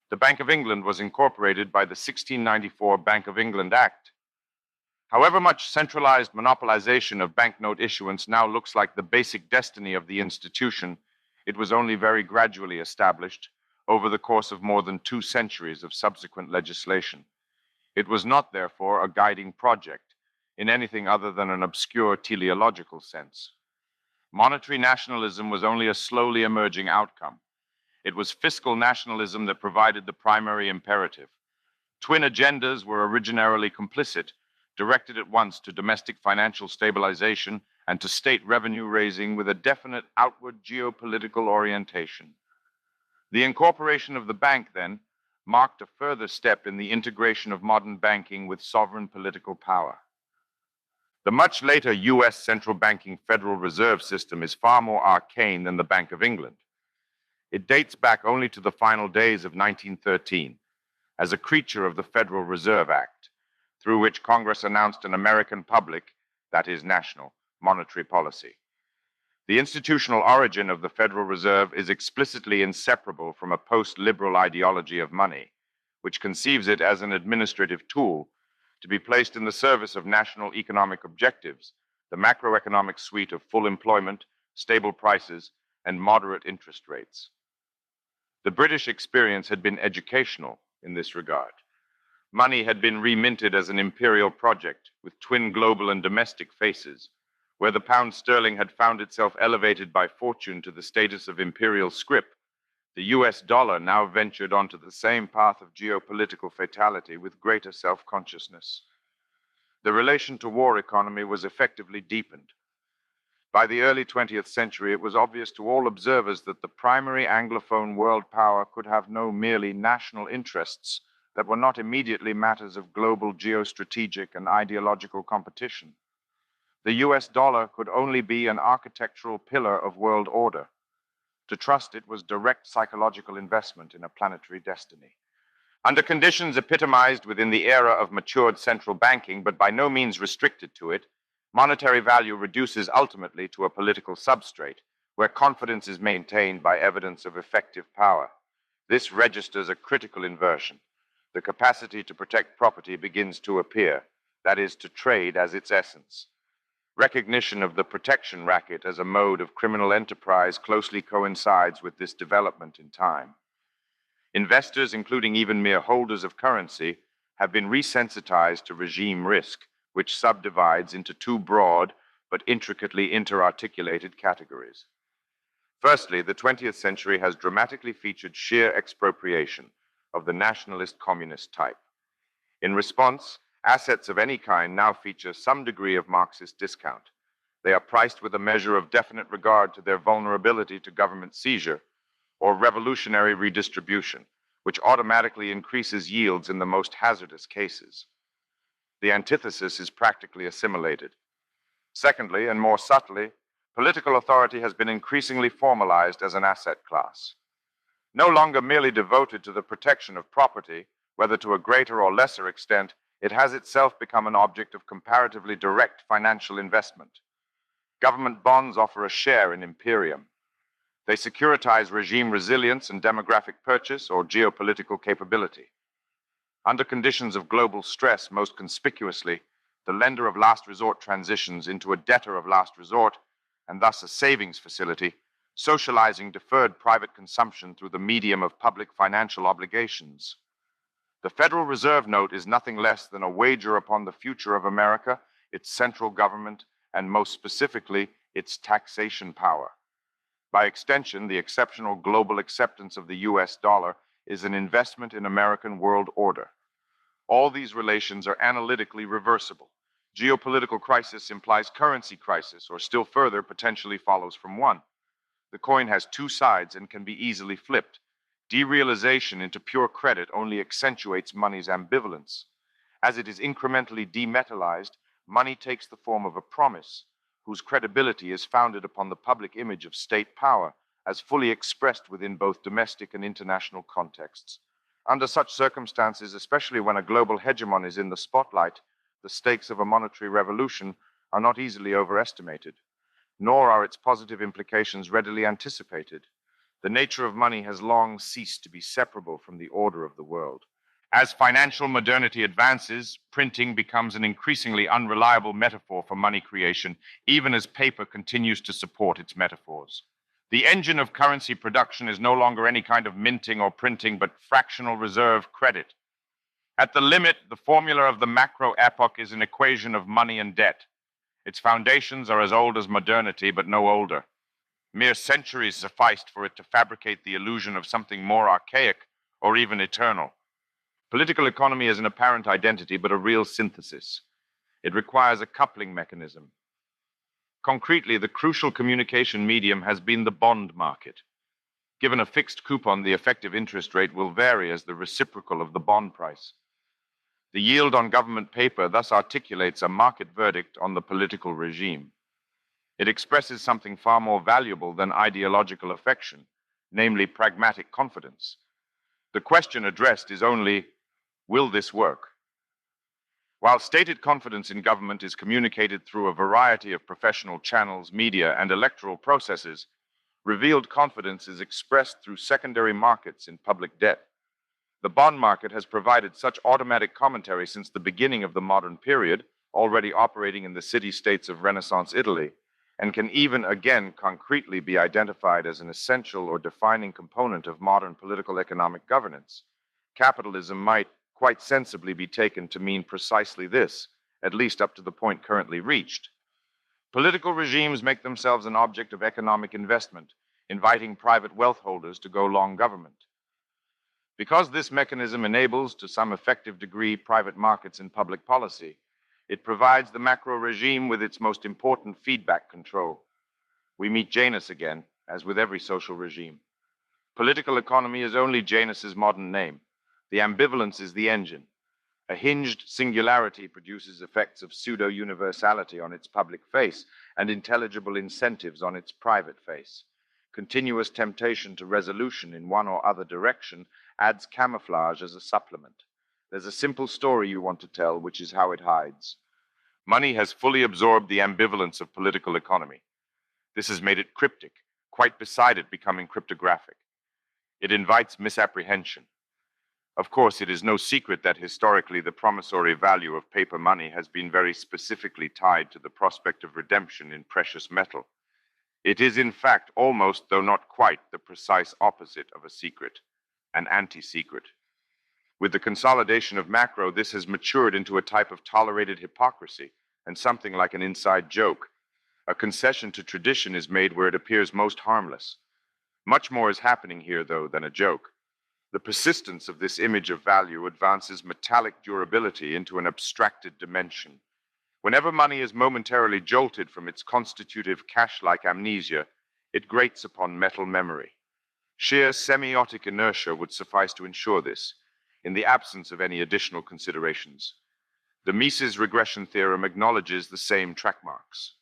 A: The Bank of England was incorporated by the 1694 Bank of England Act. However much centralized monopolization of banknote issuance now looks like the basic destiny of the institution, it was only very gradually established over the course of more than 2 centuries of subsequent legislation. It was not, therefore, a guiding project in anything other than an obscure teleological sense. Monetary nationalism was only a slowly emerging outcome. It was fiscal nationalism that provided the primary imperative. Twin agendas were originarily complicit, directed at once to domestic financial stabilization and to state revenue raising with a definite outward geopolitical orientation. The incorporation of the bank, then, marked a further step in the integration of modern banking with sovereign political power. The much later U.S. central banking Federal Reserve System is far more arcane than the Bank of England. It dates back only to the final days of 1913, as a creature of the Federal Reserve Act, through which Congress announced an American public, that is, national, monetary policy. The institutional origin of the Federal Reserve is explicitly inseparable from a post-liberal ideology of money, which conceives it as an administrative tool to be placed in the service of national economic objectives, the macroeconomic suite of full employment, stable prices, and moderate interest rates. The British experience had been educational in this regard. Money had been reminted as an imperial project with twin global and domestic faces, where the pound sterling had found itself elevated by fortune to the status of imperial scrip. The US dollar now ventured onto the same path of geopolitical fatality with greater self-consciousness. The relation to war economy was effectively deepened. By the early 20th century, it was obvious to all observers that the primary Anglophone world power could have no merely national interests that were not immediately matters of global geostrategic and ideological competition. The US dollar could only be an architectural pillar of world order. To trust it was direct psychological investment in a planetary destiny. Under conditions epitomized within the era of matured central banking, but by no means restricted to it, monetary value reduces ultimately to a political substrate, where confidence is maintained by evidence of effective power. This registers a critical inversion. The capacity to protect property begins to appear, that is, to trade as its essence. Recognition of the protection racket as a mode of criminal enterprise closely coincides with this development in time. Investors, including even mere holders of currency, have been resensitized to regime risk, which subdivides into two broad but intricately interarticulated categories. Firstly, the 20th century has dramatically featured sheer expropriation of the nationalist communist type. In response, assets of any kind now feature some degree of Marxist discount. They are priced with a measure of definite regard to their vulnerability to government seizure or revolutionary redistribution, which automatically increases yields in the most hazardous cases. The antithesis is practically assimilated. Secondly, and more subtly, political authority has been increasingly formalized as an asset class. No longer merely devoted to the protection of property, whether to a greater or lesser extent, it has itself become an object of comparatively direct financial investment. Government bonds offer a share in imperium. They securitize regime resilience and demographic purchase or geopolitical capability. Under conditions of global stress, most conspicuously, the lender of last resort transitions into a debtor of last resort, and thus a savings facility, socializing deferred private consumption through the medium of public financial obligations. The Federal Reserve note is nothing less than a wager upon the future of America, its central government, and most specifically, its taxation power. By extension, the exceptional global acceptance of the US dollar is an investment in American world order. All these relations are analytically reversible. Geopolitical crisis implies currency crisis, or still further, potentially follows from one. The coin has two sides and can be easily flipped. Derealization into pure credit only accentuates money's ambivalence. As it is incrementally demetallized, money takes the form of a promise, whose credibility is founded upon the public image of state power, as fully expressed within both domestic and international contexts. Under such circumstances, especially when a global hegemon is in the spotlight, the stakes of a monetary revolution are not easily overestimated, nor are its positive implications readily anticipated. The nature of money has long ceased to be separable from the order of the world. As financial modernity advances, printing becomes an increasingly unreliable metaphor for money creation, even as paper continues to support its metaphors. The engine of currency production is no longer any kind of minting or printing, but fractional reserve credit. At the limit, the formula of the macro epoch is an equation of money and debt. Its foundations are as old as modernity, but no older. Mere centuries sufficed for it to fabricate the illusion of something more archaic or even eternal. Political economy is an apparent identity, but a real synthesis. It requires a coupling mechanism. Concretely, the crucial communication medium has been the bond market. Given a fixed coupon, the effective interest rate will vary as the reciprocal of the bond price. The yield on government paper thus articulates a market verdict on the political regime. It expresses something far more valuable than ideological affection, namely pragmatic confidence. The question addressed is only, will this work? While stated confidence in government is communicated through a variety of professional channels, media, and electoral processes, revealed confidence is expressed through secondary markets in public debt. The bond market has provided such automatic commentary since the beginning of the modern period, already operating in the city-states of Renaissance Italy, and can even again concretely be identified as an essential or defining component of modern political economic governance. Capitalism might quite sensibly be taken to mean precisely this, at least up to the point currently reached. Political regimes make themselves an object of economic investment, inviting private wealth holders to go long government. Because this mechanism enables, to some effective degree, private markets in public policy, it provides the macro regime with its most important feedback control. We meet Janus again, as with every social regime. Political economy is only Janus's modern name. The ambivalence is the engine. A hinged singularity produces effects of pseudo-universality on its public face and intelligible incentives on its private face. Continuous temptation to resolution in one or other direction adds camouflage as a supplement. There's a simple story you want to tell, which is how it hides. Money has fully absorbed the ambivalence of political economy. This has made it cryptic, quite beside it becoming cryptographic. It invites misapprehension. Of course, it is no secret that historically the promissory value of paper money has been very specifically tied to the prospect of redemption in precious metal. It is, in fact, almost, though not quite, the precise opposite of a secret, an anti-secret. With the consolidation of macro, this has matured into a type of tolerated hypocrisy and something like an inside joke. A concession to tradition is made where it appears most harmless. Much more is happening here, though, than a joke. The persistence of this image of value advances metallic durability into an abstracted dimension. Whenever money is momentarily jolted from its constitutive cash-like amnesia, it grates upon metal memory. Sheer semiotic inertia would suffice to ensure this, in the absence of any additional considerations. The Mises regression theorem acknowledges the same track marks.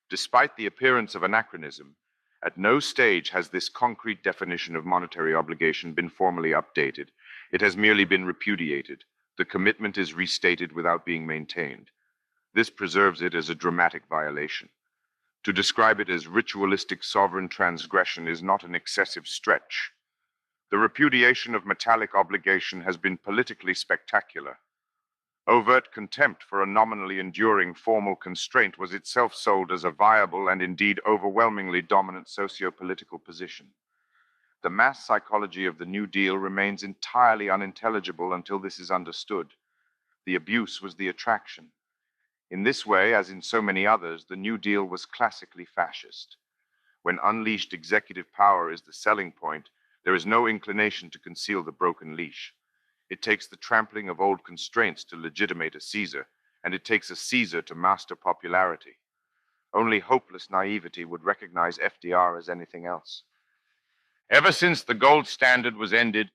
A: Despite the appearance of anachronism, at no stage has this concrete definition of monetary obligation been formally updated. It has merely been repudiated. The commitment is restated without being maintained. This preserves it as a dramatic violation. To describe it as ritualistic sovereign transgression is not an excessive stretch. The repudiation of metallic obligation has been politically spectacular. Overt contempt for a nominally enduring formal constraint was itself sold as a viable and indeed overwhelmingly dominant socio-political position. The mass psychology of the New Deal remains entirely unintelligible until this is understood. The abuse was the attraction. In this way, as in so many others, the New Deal was classically fascist. When unleashed executive power is the selling point, there is no inclination to conceal the broken leash. It takes the trampling of old constraints to legitimate a Caesar, and it takes a Caesar to master popularity. Only hopeless naivety would recognize FDR as anything else. Ever since the gold standard was ended,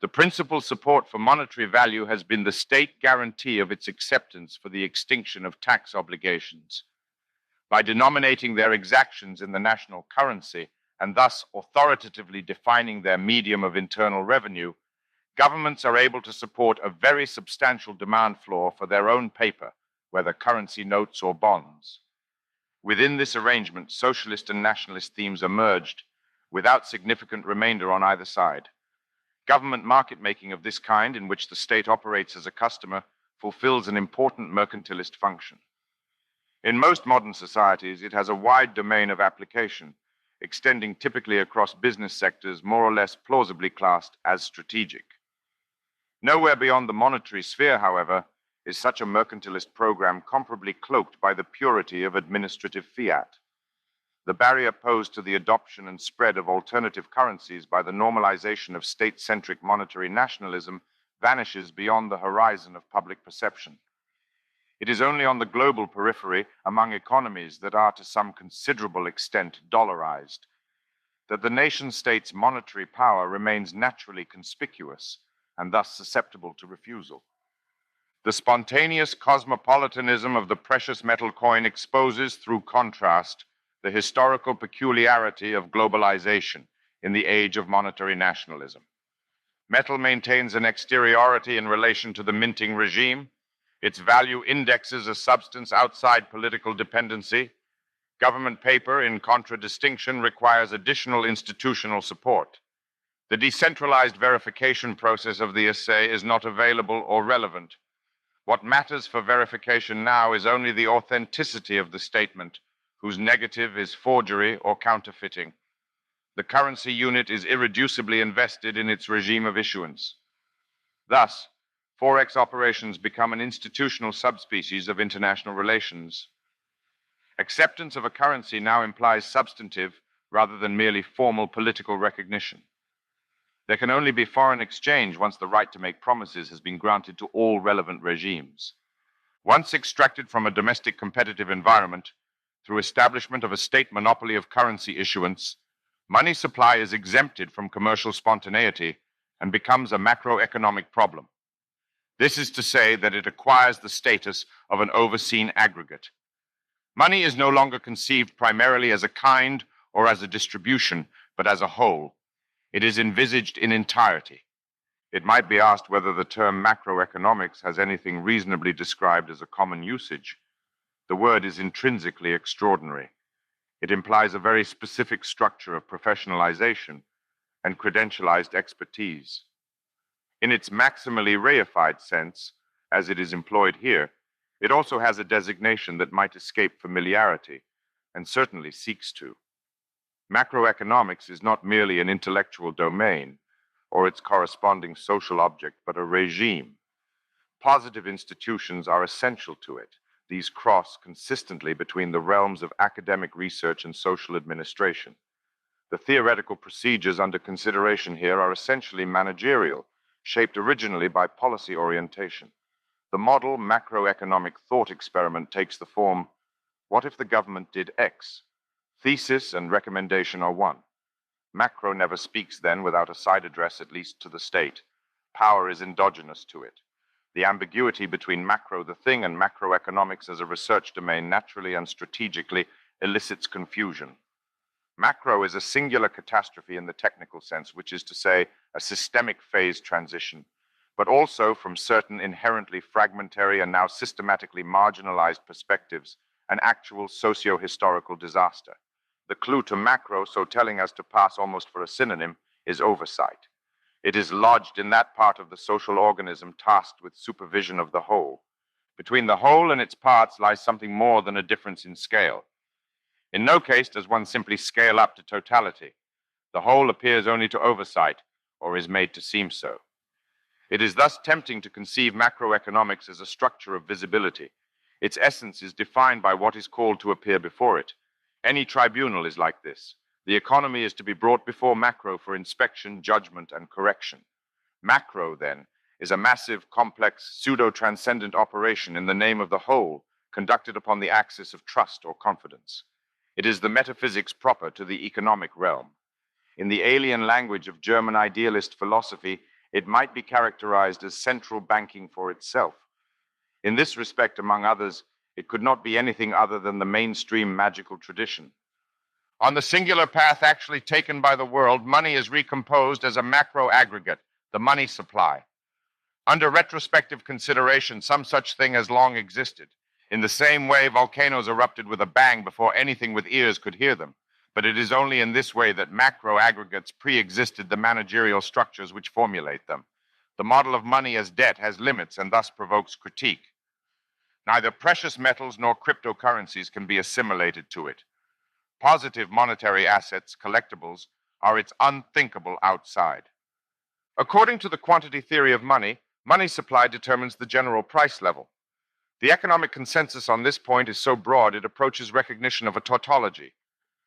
A: the principal support for monetary value has been the state guarantee of its acceptance for the extinction of tax obligations. By denominating their exactions in the national currency, and thus authoritatively defining their medium of internal revenue, governments are able to support a very substantial demand floor for their own paper, whether currency notes or bonds. Within this arrangement, socialist and nationalist themes are merged, without significant remainder on either side. Government market making of this kind, in which the state operates as a customer, fulfills an important mercantilist function. In most modern societies, it has a wide domain of application, extending typically across business sectors more or less plausibly classed as strategic. Nowhere beyond the monetary sphere, however, is such a mercantilist program comparably cloaked by the purity of administrative fiat. The barrier posed to the adoption and spread of alternative currencies by the normalization of state-centric monetary nationalism vanishes beyond the horizon of public perception. It is only on the global periphery, among economies that are to some considerable extent dollarized, that the nation-state's monetary power remains naturally conspicuous and thus susceptible to refusal. The spontaneous cosmopolitanism of the precious metal coin exposes, through contrast, the historical peculiarity of globalization in the age of monetary nationalism. Metal maintains an exteriority in relation to the minting regime. Its value indexes a substance outside political dependency. Government paper, in contradistinction, requires additional institutional support. The decentralized verification process of the assay is not available or relevant. What matters for verification now is only the authenticity of the statement, whose negative is forgery or counterfeiting. The currency unit is irreducibly invested in its regime of issuance. Thus, Forex operations become an institutional subspecies of international relations. Acceptance of a currency now implies substantive rather than merely formal political recognition. There can only be foreign exchange once the right to make promises has been granted to all relevant regimes. Once extracted from a domestic competitive environment, through establishment of a state monopoly of currency issuance, money supply is exempted from commercial spontaneity and becomes a macroeconomic problem. This is to say that it acquires the status of an overseen aggregate. Money is no longer conceived primarily as a kind or as a distribution, but as a whole. It is envisaged in entirety. It might be asked whether the term macroeconomics has anything reasonably described as a common usage. The word is intrinsically extraordinary. It implies a very specific structure of professionalization, and credentialized expertise. In its maximally reified sense, as it is employed here, it also has a designation that might escape familiarity, and certainly seeks to. Macroeconomics is not merely an intellectual domain or its corresponding social object, but a regime. Positive institutions are essential to it. These cross consistently between the realms of academic research and social administration. The theoretical procedures under consideration here are essentially managerial, shaped originally by policy orientation. The model macroeconomic thought experiment takes the form, what if the government did X? Thesis and recommendation are one. Macro never speaks then without a side address, at least to the state. Power is endogenous to it. The ambiguity between macro the thing and macroeconomics as a research domain naturally and strategically elicits confusion. Macro is a singular catastrophe in the technical sense, which is to say, a systemic phase transition, but also from certain inherently fragmentary and now systematically marginalized perspectives, an actual socio-historical disaster. The clue to macro, so telling as to pass almost for a synonym, is oversight. It is lodged in that part of the social organism tasked with supervision of the whole. Between the whole and its parts lies something more than a difference in scale. In no case does one simply scale up to totality. The whole appears only to oversight, or is made to seem so. It is thus tempting to conceive macroeconomics as a structure of visibility. Its essence is defined by what is called to appear before it. Any tribunal is like this. The economy is to be brought before macro for inspection, judgment, and correction. Macro, then, is a massive, complex, pseudo-transcendent operation in the name of the whole, conducted upon the axis of trust or confidence. It is the metaphysics proper to the economic realm. In the alien language of German idealist philosophy, it might be characterized as central banking for itself. In this respect, among others, it could not be anything other than the mainstream magical tradition. On the singular path actually taken by the world, money is recomposed as a macro aggregate, the money supply. Under retrospective consideration, some such thing has long existed. In the same way, volcanoes erupted with a bang before anything with ears could hear them. But it is only in this way that macro aggregates pre-existed the managerial structures which formulate them. The model of money as debt has limits and thus provokes critique. Neither precious metals nor cryptocurrencies can be assimilated to it. Positive monetary assets, collectibles, are its unthinkable outside. According to the quantity theory of money, money supply determines the general price level. The economic consensus on this point is so broad it approaches recognition of a tautology.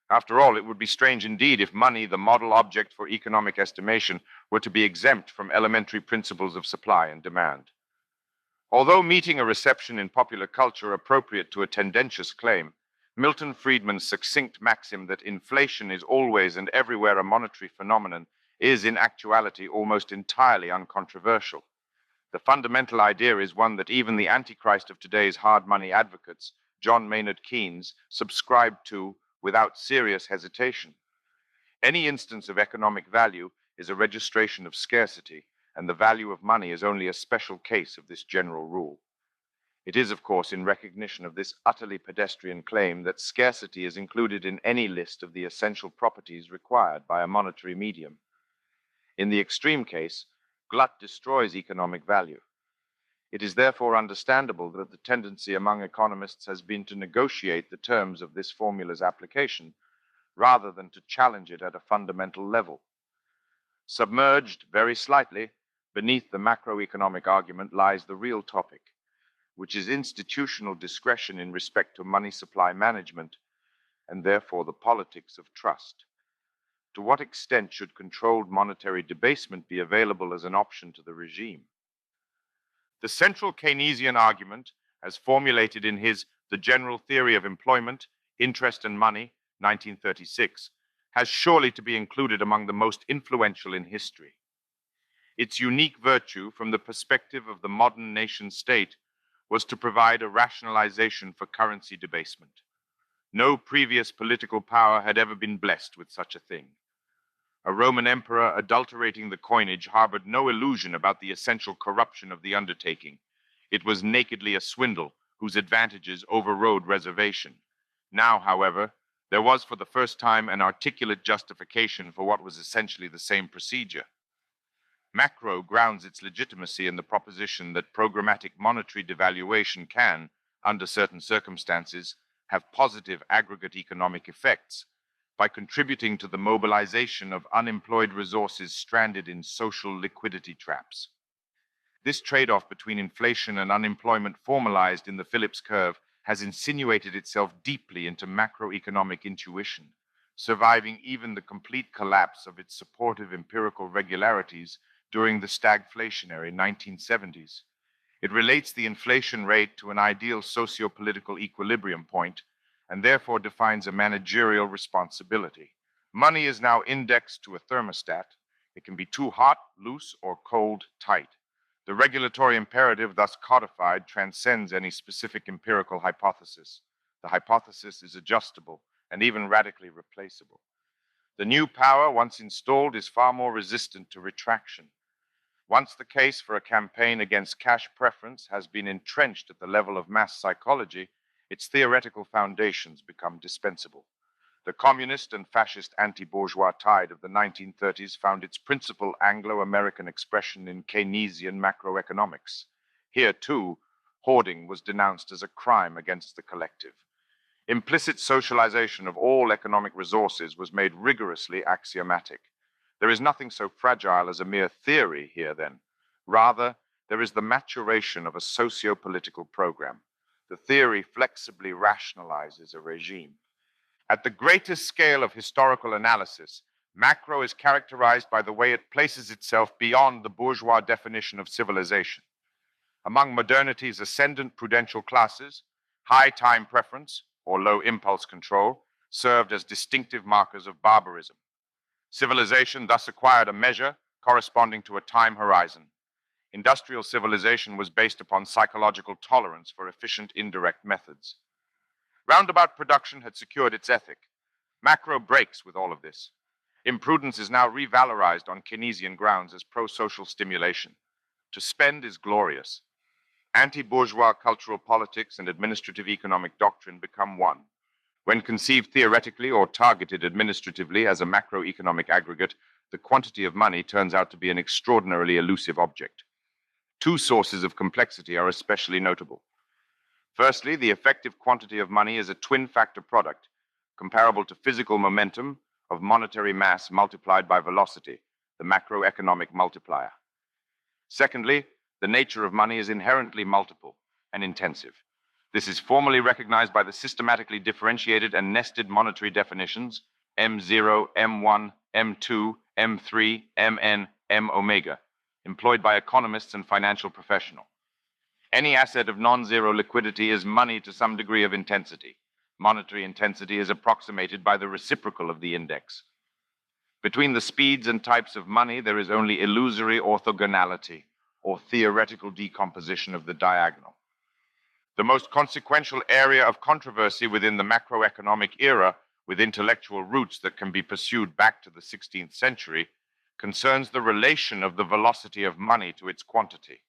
A: After all, it would be strange indeed if money, the model object for economic estimation, were to be exempt from elementary principles of supply and demand. Although meeting a reception in popular culture appropriate to a tendentious claim, Milton Friedman's succinct maxim that inflation is always and everywhere a monetary phenomenon is in actuality almost entirely uncontroversial. The fundamental idea is one that even the Antichrist of today's hard money advocates, John Maynard Keynes, subscribe to without serious hesitation. Any instance of economic value is a registration of scarcity, and the value of money is only a special case of this general rule. It is, of course, in recognition of this utterly pedestrian claim that scarcity is included in any list of the essential properties required by a monetary medium. In the extreme case, glut destroys economic value. It is therefore understandable that the tendency among economists has been to negotiate the terms of this formula's application rather than to challenge it at a fundamental level. Submerged, very slightly, beneath the macroeconomic argument lies the real topic, which is institutional discretion in respect to money supply management, and therefore the politics of trust. To what extent should controlled monetary debasement be available as an option to the regime? The central Keynesian argument, as formulated in his The General Theory of Employment, Interest and Money, 1936, has surely to be included among the most influential in history. Its unique virtue from the perspective of the modern nation state was to provide a rationalization for currency debasement. No previous political power had ever been blessed with such a thing. A Roman emperor adulterating the coinage harbored no illusion about the essential corruption of the undertaking. It was nakedly a swindle whose advantages overrode reservation. Now, however, There was for the first time an articulate justification for what was essentially the same procedure. Macro grounds its legitimacy in the proposition that programmatic monetary devaluation can, under certain circumstances, have positive aggregate economic effects by contributing to the mobilization of unemployed resources stranded in social liquidity traps. This trade-off between inflation and unemployment formalized in the Phillips curve has insinuated itself deeply into macroeconomic intuition, surviving even the complete collapse of its supportive empirical regularities during the stagflationary 1970s. It relates the inflation rate to an ideal socio-political equilibrium point and therefore defines a managerial responsibility. Money is now indexed to a thermostat. It can be too hot, loose, or cold, tight. The regulatory imperative thus codified transcends any specific empirical hypothesis. The hypothesis is adjustable and even radically replaceable. The new power, once installed, is far more resistant to retraction. Once the case for a campaign against cash preference has been entrenched at the level of mass psychology, its theoretical foundations become dispensable. The communist and fascist anti-bourgeois tide of the 1930s found its principal Anglo-American expression in Keynesian macroeconomics. Here, too, hoarding was denounced as a crime against the collective. Implicit socialization of all economic resources was made rigorously axiomatic. There is nothing so fragile as a mere theory here, then. Rather, there is the maturation of a socio-political program. The theory flexibly rationalizes a regime. At the greatest scale of historical analysis, macro is characterized by the way it places itself beyond the bourgeois definition of civilization. Among modernity's ascendant prudential classes, high time preference or low impulse control served as distinctive markers of barbarism. Civilization thus acquired a measure corresponding to a time horizon. Industrial civilization was based upon psychological tolerance for efficient indirect methods. Roundabout production had secured its ethic. Macro breaks with all of this. Imprudence is now revalorized on Keynesian grounds as pro-social stimulation. To spend is glorious. Anti-bourgeois cultural politics and administrative economic doctrine become one. When conceived theoretically or targeted administratively as a macroeconomic aggregate, the quantity of money turns out to be an extraordinarily elusive object. Two sources of complexity are especially notable. Firstly, the effective quantity of money is a twin-factor product, comparable to physical momentum of monetary mass multiplied by velocity, the macroeconomic multiplier. Secondly, the nature of money is inherently multiple and intensive. This is formally recognized by the systematically differentiated and nested monetary definitions M0, M1, M2, M3, Mn, M omega, employed by economists and financial professionals. Any asset of non-zero liquidity is money to some degree of intensity. Monetary intensity is approximated by the reciprocal of the index. Between the speeds and types of money, there is only illusory orthogonality, or theoretical decomposition of the diagonal. The most consequential area of controversy within the macroeconomic era, with intellectual roots that can be pursued back to the 16th century, concerns the relation of the velocity of money to its quantity.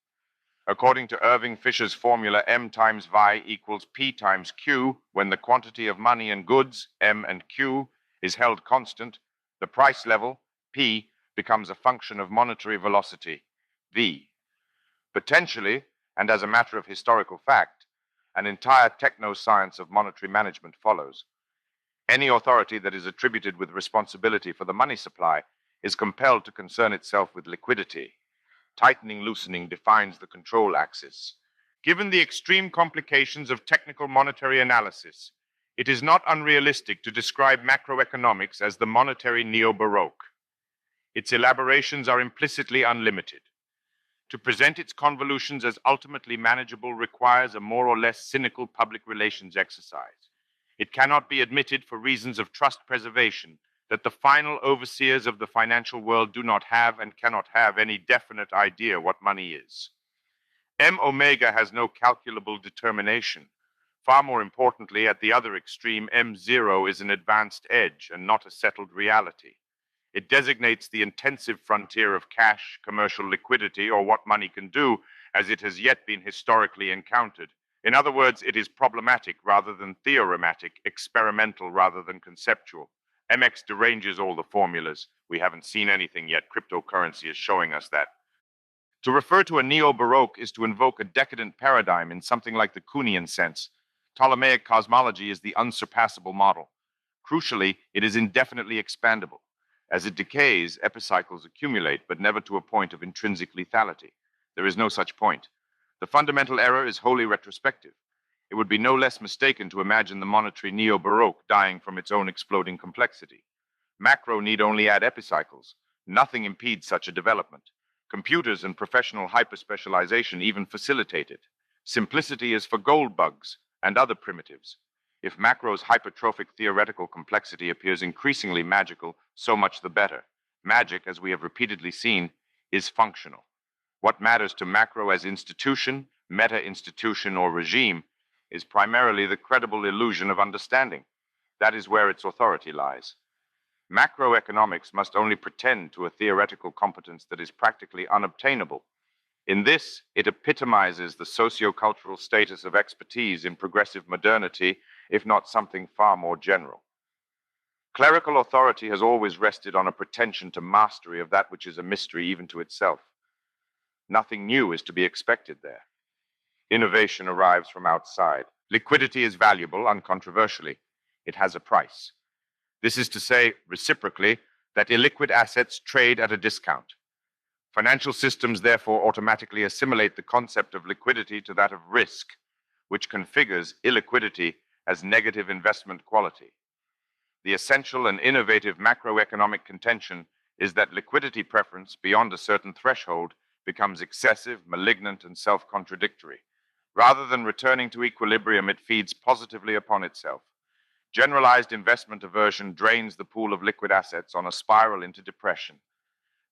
A: According to Irving Fisher's formula, M times Y equals P times Q, when the quantity of money and goods, M and Q, is held constant, the price level, P, becomes a function of monetary velocity, V. Potentially, and as a matter of historical fact, an entire techno-science of monetary management follows. Any authority that is attributed with responsibility for the money supply is compelled to concern itself with liquidity. Tightening, loosening defines the control axis. Given the extreme complications of technical monetary analysis, it is not unrealistic to describe macroeconomics as the monetary neo-Baroque. Its elaborations are implicitly unlimited. To present its convolutions as ultimately manageable requires a more or less cynical public relations exercise. It cannot be admitted for reasons of trust preservation that the final overseers of the financial world do not have and cannot have any definite idea what money is. M omega has no calculable determination. Far more importantly, at the other extreme, M0 is an advanced edge and not a settled reality. It designates the intensive frontier of cash, commercial liquidity, or what money can do, as it has yet been historically encountered, In other words, it is problematic rather than theorematic, experimental rather than conceptual. MX deranges all the formulas. We haven't seen anything yet. Cryptocurrency is showing us that. To refer to a neo-Baroque is to invoke a decadent paradigm in something like the Kuhnian sense. Ptolemaic cosmology is the unsurpassable model. Crucially, it is indefinitely expandable. As it decays, epicycles accumulate, but never to a point of intrinsic lethality. There is no such point. The fundamental error is wholly retrospective. It would be no less mistaken to imagine the monetary neo-Baroque dying from its own exploding complexity. Macro need only add epicycles. Nothing impedes such a development. Computers and professional hyperspecialization even facilitate it. Simplicity is for gold bugs and other primitives. If macro's hypertrophic theoretical complexity appears increasingly magical, so much the better. Magic, as we have repeatedly seen, is functional. What matters to macro as institution, meta-institution, or regime is primarily the credible illusion of understanding. That is where its authority lies. Macroeconomics must only pretend to a theoretical competence that is practically unobtainable. In this, it epitomizes the socio-cultural status of expertise in progressive modernity, if not something far more general. Clerical authority has always rested on a pretension to mastery of that which is a mystery even to itself. Nothing new is to be expected there. Innovation arrives from outside. Liquidity is valuable, uncontroversially. It has a price. This is to say, reciprocally, that illiquid assets trade at a discount. Financial systems therefore automatically assimilate the concept of liquidity to that of risk, which configures illiquidity as negative investment quality. The essential and innovative macroeconomic contention is that liquidity preference beyond a certain threshold becomes excessive, malignant, and self-contradictory. Rather than returning to equilibrium, it feeds positively upon itself. Generalized investment aversion drains the pool of liquid assets on a spiral into depression.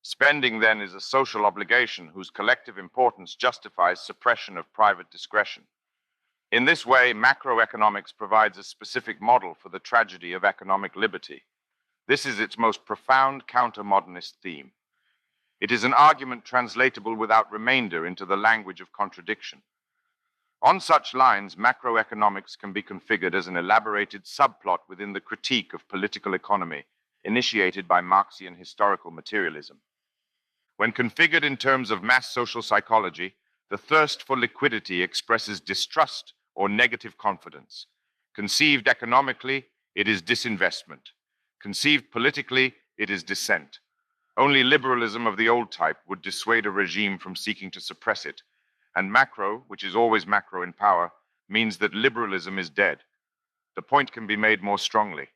A: Spending, then, is a social obligation whose collective importance justifies suppression of private discretion. In this way, macroeconomics provides a specific model for the tragedy of economic liberty. This is its most profound counter-modernist theme. It is an argument translatable without remainder into the language of contradiction. On such lines, macroeconomics can be configured as an elaborated subplot within the critique of political economy, initiated by Marxian historical materialism. When configured in terms of mass social psychology, the thirst for liquidity expresses distrust or negative confidence. Conceived economically, it is disinvestment. Conceived politically, it is dissent. Only liberalism of the old type would dissuade a regime from seeking to suppress it. And macro, which is always macro in power, means that liberalism is dead. The point can be made more strongly.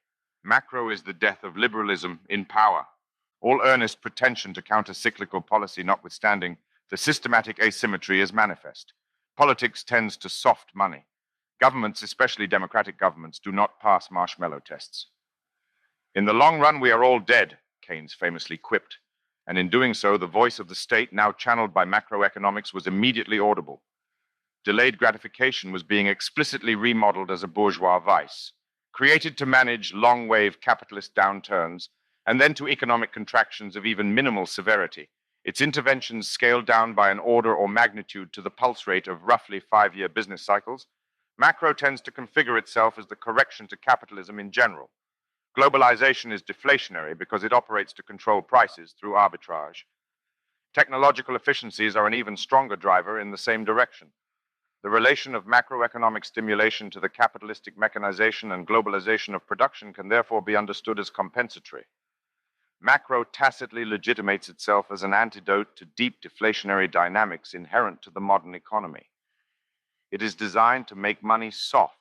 A: Macro is the death of liberalism in power. All earnest pretension to counter-cyclical policy notwithstanding, the systematic asymmetry is manifest. Politics tends to soft money. Governments, especially democratic governments, do not pass marshmallow tests. In the long run, we are all dead, Keynes famously quipped. And in doing so, the voice of the state, now channeled by macroeconomics, was immediately audible. Delayed gratification was being explicitly remodeled as a bourgeois vice, created to manage long-wave capitalist downturns, and then to economic contractions of even minimal severity, its interventions scaled down by an order or magnitude to the pulse rate of roughly 5-year business cycles. Macro tends to configure itself as the correction to capitalism in general. Globalization is deflationary because it operates to control prices through arbitrage. Technological efficiencies are an even stronger driver in the same direction. The relation of macroeconomic stimulation to the capitalistic mechanization and globalization of production can therefore be understood as compensatory. Macro tacitly legitimates itself as an antidote to deep deflationary dynamics inherent to the modern economy. It is designed to make money soft.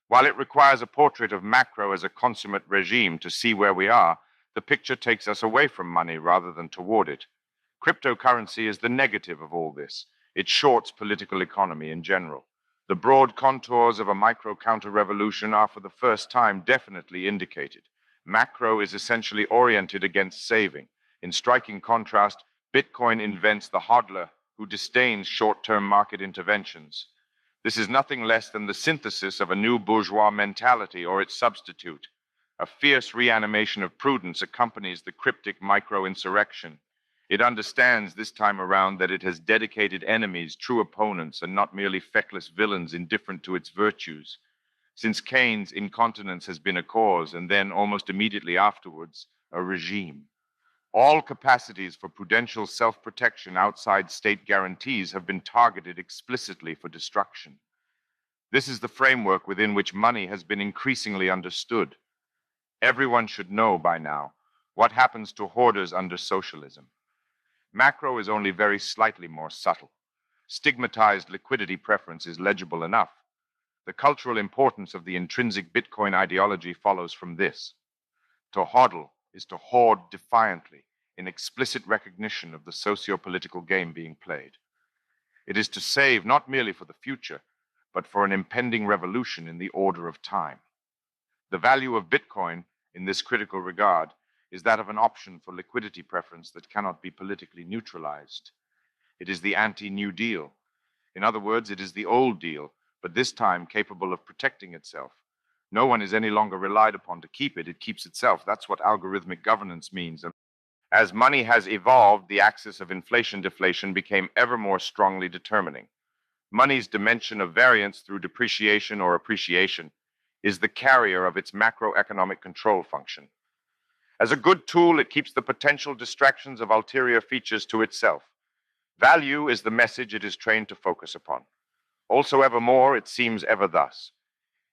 A: While it requires a portrait of macro as a consummate regime to see where we are, the picture takes us away from money rather than toward it. Cryptocurrency is the negative of all this. It shorts political economy in general. The broad contours of a micro-counter-revolution are for the first time definitely indicated. Macro is essentially oriented against saving. In striking contrast, Bitcoin invents the hodler who disdains short-term market interventions. This is nothing less than the synthesis of a new bourgeois mentality or its substitute. A fierce reanimation of prudence accompanies the cryptic micro-insurrection. It understands this time around that it has dedicated enemies, true opponents, and not merely feckless villains indifferent to its virtues. Since Cain's incontinence has been a cause, and then almost immediately afterwards, a regime. All capacities for prudential self-protection outside state guarantees have been targeted explicitly for destruction. This is the framework within which money has been increasingly understood. Everyone should know by now what happens to hoarders under socialism. Macro is only very slightly more subtle. Stigmatized liquidity preference is legible enough. The cultural importance of the intrinsic Bitcoin ideology follows from this. To hodl is to hoard defiantly, in explicit recognition of the socio-political game being played. It is to save not merely for the future, but for an impending revolution in the order of time. The value of Bitcoin in this critical regard is that of an option for liquidity preference that cannot be politically neutralized. It is the anti-New Deal. In other words, it is the old deal, but this time capable of protecting itself. No one is any longer relied upon to keep it. It keeps itself. That's what algorithmic governance means. As money has evolved, the axis of inflation-deflation became ever more strongly determining. Money's dimension of variance through depreciation or appreciation is the carrier of its macroeconomic control function. As a good tool, it keeps the potential distractions of ulterior features to itself. Value is the message it is trained to focus upon. Also evermore, it seems ever thus.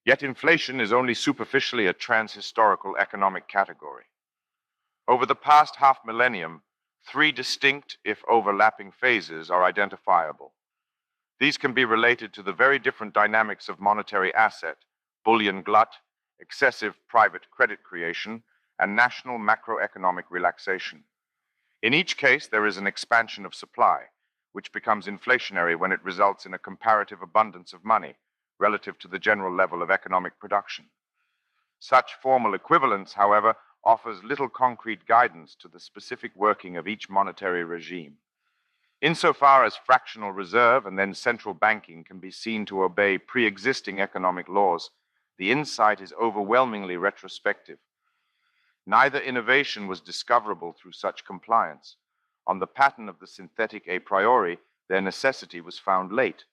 A: Yet inflation is only superficially a transhistorical economic category. Over the past half-millennium, three distinct, if overlapping phases are identifiable. These can be related to the very different dynamics of monetary asset, bullion glut, excessive private credit creation, and national macroeconomic relaxation. In each case, there is an expansion of supply, which becomes inflationary when it results in a comparative abundance of money relative to the general level of economic production. Such formal equivalence, however, offers little concrete guidance to the specific working of each monetary regime. Insofar as fractional reserve and then central banking can be seen to obey pre-existing economic laws, the insight is overwhelmingly retrospective. Neither innovation was discoverable through such compliance. On the pattern of the synthetic a priori, their necessity was found late.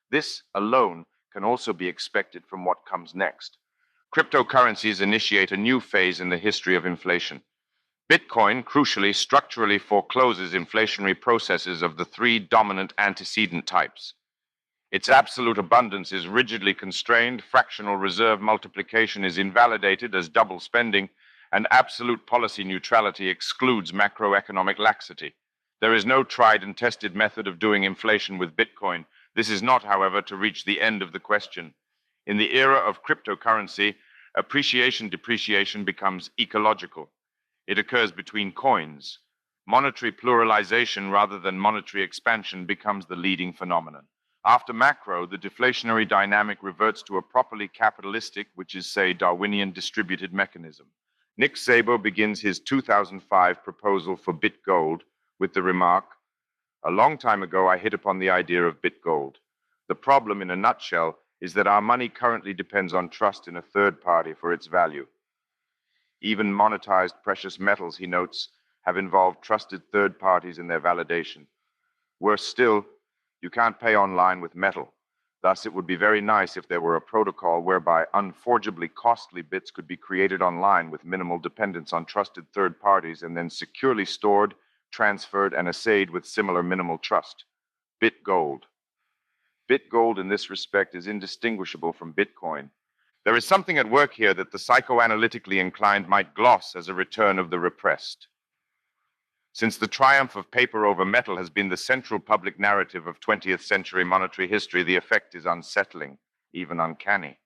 A: This alone can also be expected from what comes next. Cryptocurrencies initiate a new phase in the history of inflation. Bitcoin, crucially, structurally forecloses inflationary processes of the three dominant antecedent types. Its absolute abundance is rigidly constrained, fractional reserve multiplication is invalidated as double spending, and absolute policy neutrality excludes macroeconomic laxity. There is no tried and tested method of doing inflation with Bitcoin. This is not, however, to reach the end of the question. In the era of cryptocurrency, appreciation-depreciation becomes ecological. It occurs between coins. Monetary pluralization rather than monetary expansion becomes the leading phenomenon. After macro, the deflationary dynamic reverts to a properly capitalistic, which is, say, Darwinian distributed mechanism. Nick Szabo begins his 2005 proposal for BitGold with the remark, "A long time ago I hit upon the idea of BitGold. The problem, in a nutshell, is that our money currently depends on trust in a third party for its value. Even monetized precious metals," he notes, "have involved trusted third parties in their validation. Worse still, you can't pay online with metal. Thus, it would be very nice if there were a protocol whereby unforgeably costly bits could be created online with minimal dependence on trusted third parties and then securely stored, transferred, and assayed with similar minimal trust. BitGold. BitGold in this respect is indistinguishable from Bitcoin. There is something at work here that the psychoanalytically inclined might gloss as a return of the repressed. Since the triumph of paper over metal has been the central public narrative of 20th century monetary history, the effect is unsettling, even uncanny.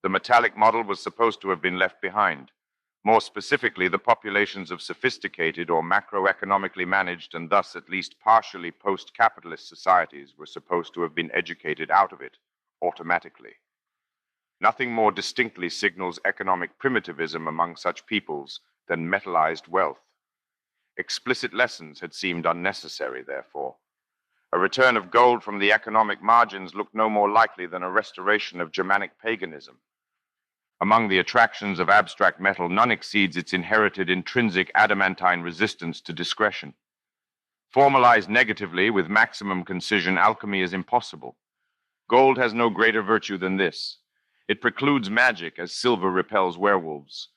A: The metallic model was supposed to have been left behind. More specifically, the populations of sophisticated or macroeconomically managed and thus at least partially post-capitalist societies were supposed to have been educated out of it automatically. Nothing more distinctly signals economic primitivism among such peoples than metallized wealth. Explicit lessons had seemed unnecessary, therefore. A return of gold from the economic margins looked no more likely than a restoration of Germanic paganism. Among the attractions of abstract metal, none exceeds its inherited intrinsic adamantine resistance to discretion. Formalized negatively with maximum concision, alchemy is impossible. Gold has no greater virtue than this. It precludes magic as silver repels werewolves.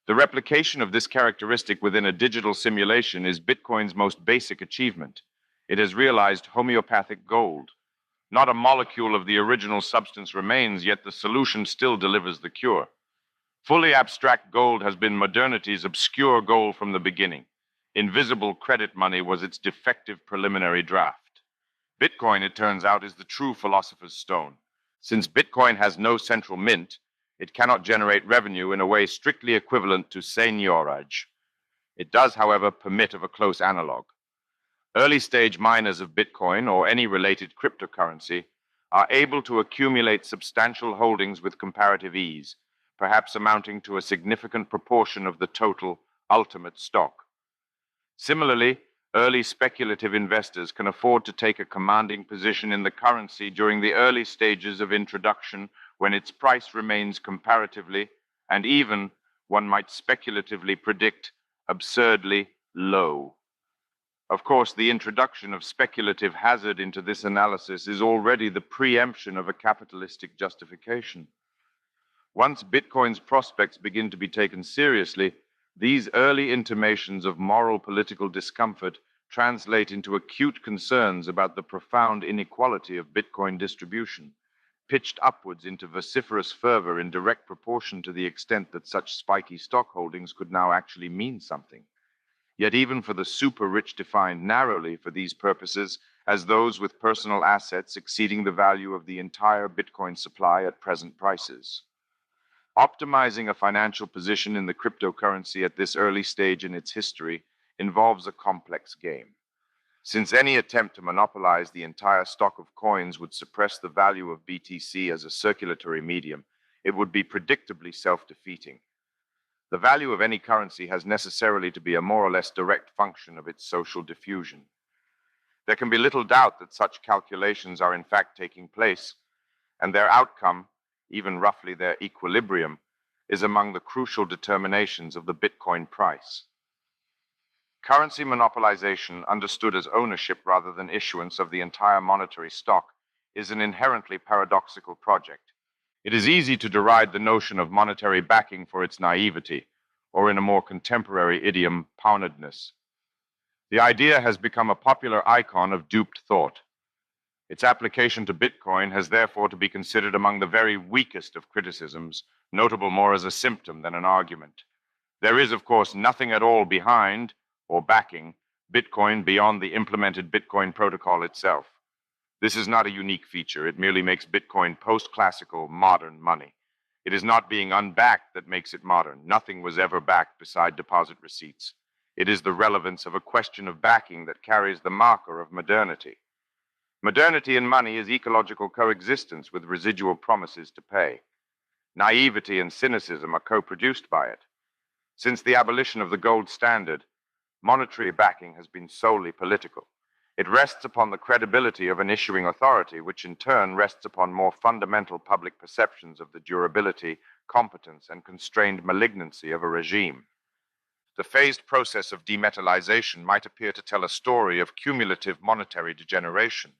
A: The replication of this characteristic within a digital simulation is Bitcoin's most basic achievement. It has realized homeopathic gold. Not a molecule of the original substance remains, yet the solution still delivers the cure. Fully abstract gold has been modernity's obscure goal from the beginning. Invisible credit money was its defective preliminary draft. Bitcoin, it turns out, is the true philosopher's stone. Since Bitcoin has no central mint, it cannot generate revenue in a way strictly equivalent to seigniorage. It does, however, permit of a close analog. Early-stage miners of Bitcoin or any related cryptocurrency are able to accumulate substantial holdings with comparative ease, perhaps amounting to a significant proportion of the total ultimate stock. Similarly, early speculative investors can afford to take a commanding position in the currency during the early stages of introduction when its price remains comparatively, and even, one might speculatively predict, absurdly low. Of course, the introduction of speculative hazard into this analysis is already the preemption of a capitalistic justification. Once Bitcoin's prospects begin to be taken seriously, these early intimations of moral political discomfort translate into acute concerns about the profound inequality of Bitcoin distribution, pitched upwards into vociferous fervor in direct proportion to the extent that such spiky stock holdings could now actually mean something. Yet even for the super-rich defined narrowly for these purposes as those with personal assets exceeding the value of the entire Bitcoin supply at present prices. Optimizing a financial position in the cryptocurrency at this early stage in its history involves a complex game. Since any attempt to monopolize the entire stock of coins would suppress the value of BTC as a circulatory medium, it would be predictably self-defeating. The value of any currency has necessarily to be a more or less direct function of its social diffusion. There can be little doubt that such calculations are in fact taking place, and their outcome, even roughly their equilibrium, is among the crucial determinations of the Bitcoin price. Currency monopolization, understood as ownership rather than issuance of the entire monetary stock, is an inherently paradoxical project. It is easy to deride the notion of monetary backing for its naivety, or in a more contemporary idiom, poundedness. The idea has become a popular icon of duped thought. Its application to Bitcoin has therefore to be considered among the very weakest of criticisms, notable more as a symptom than an argument. There is, of course, nothing at all behind, or backing, Bitcoin beyond the implemented Bitcoin protocol itself. This is not a unique feature. It merely makes Bitcoin post-classical, modern money. It is not being unbacked that makes it modern. Nothing was ever backed beside deposit receipts. It is the relevance of a question of backing that carries the marker of modernity. Modernity in money is ecological coexistence with residual promises to pay. Naivety and cynicism are co-produced by it. Since the abolition of the gold standard, monetary backing has been solely political. It rests upon the credibility of an issuing authority, which in turn rests upon more fundamental public perceptions of the durability, competence, and constrained malignancy of a regime. The phased process of demetallization might appear to tell a story of cumulative monetary degeneration.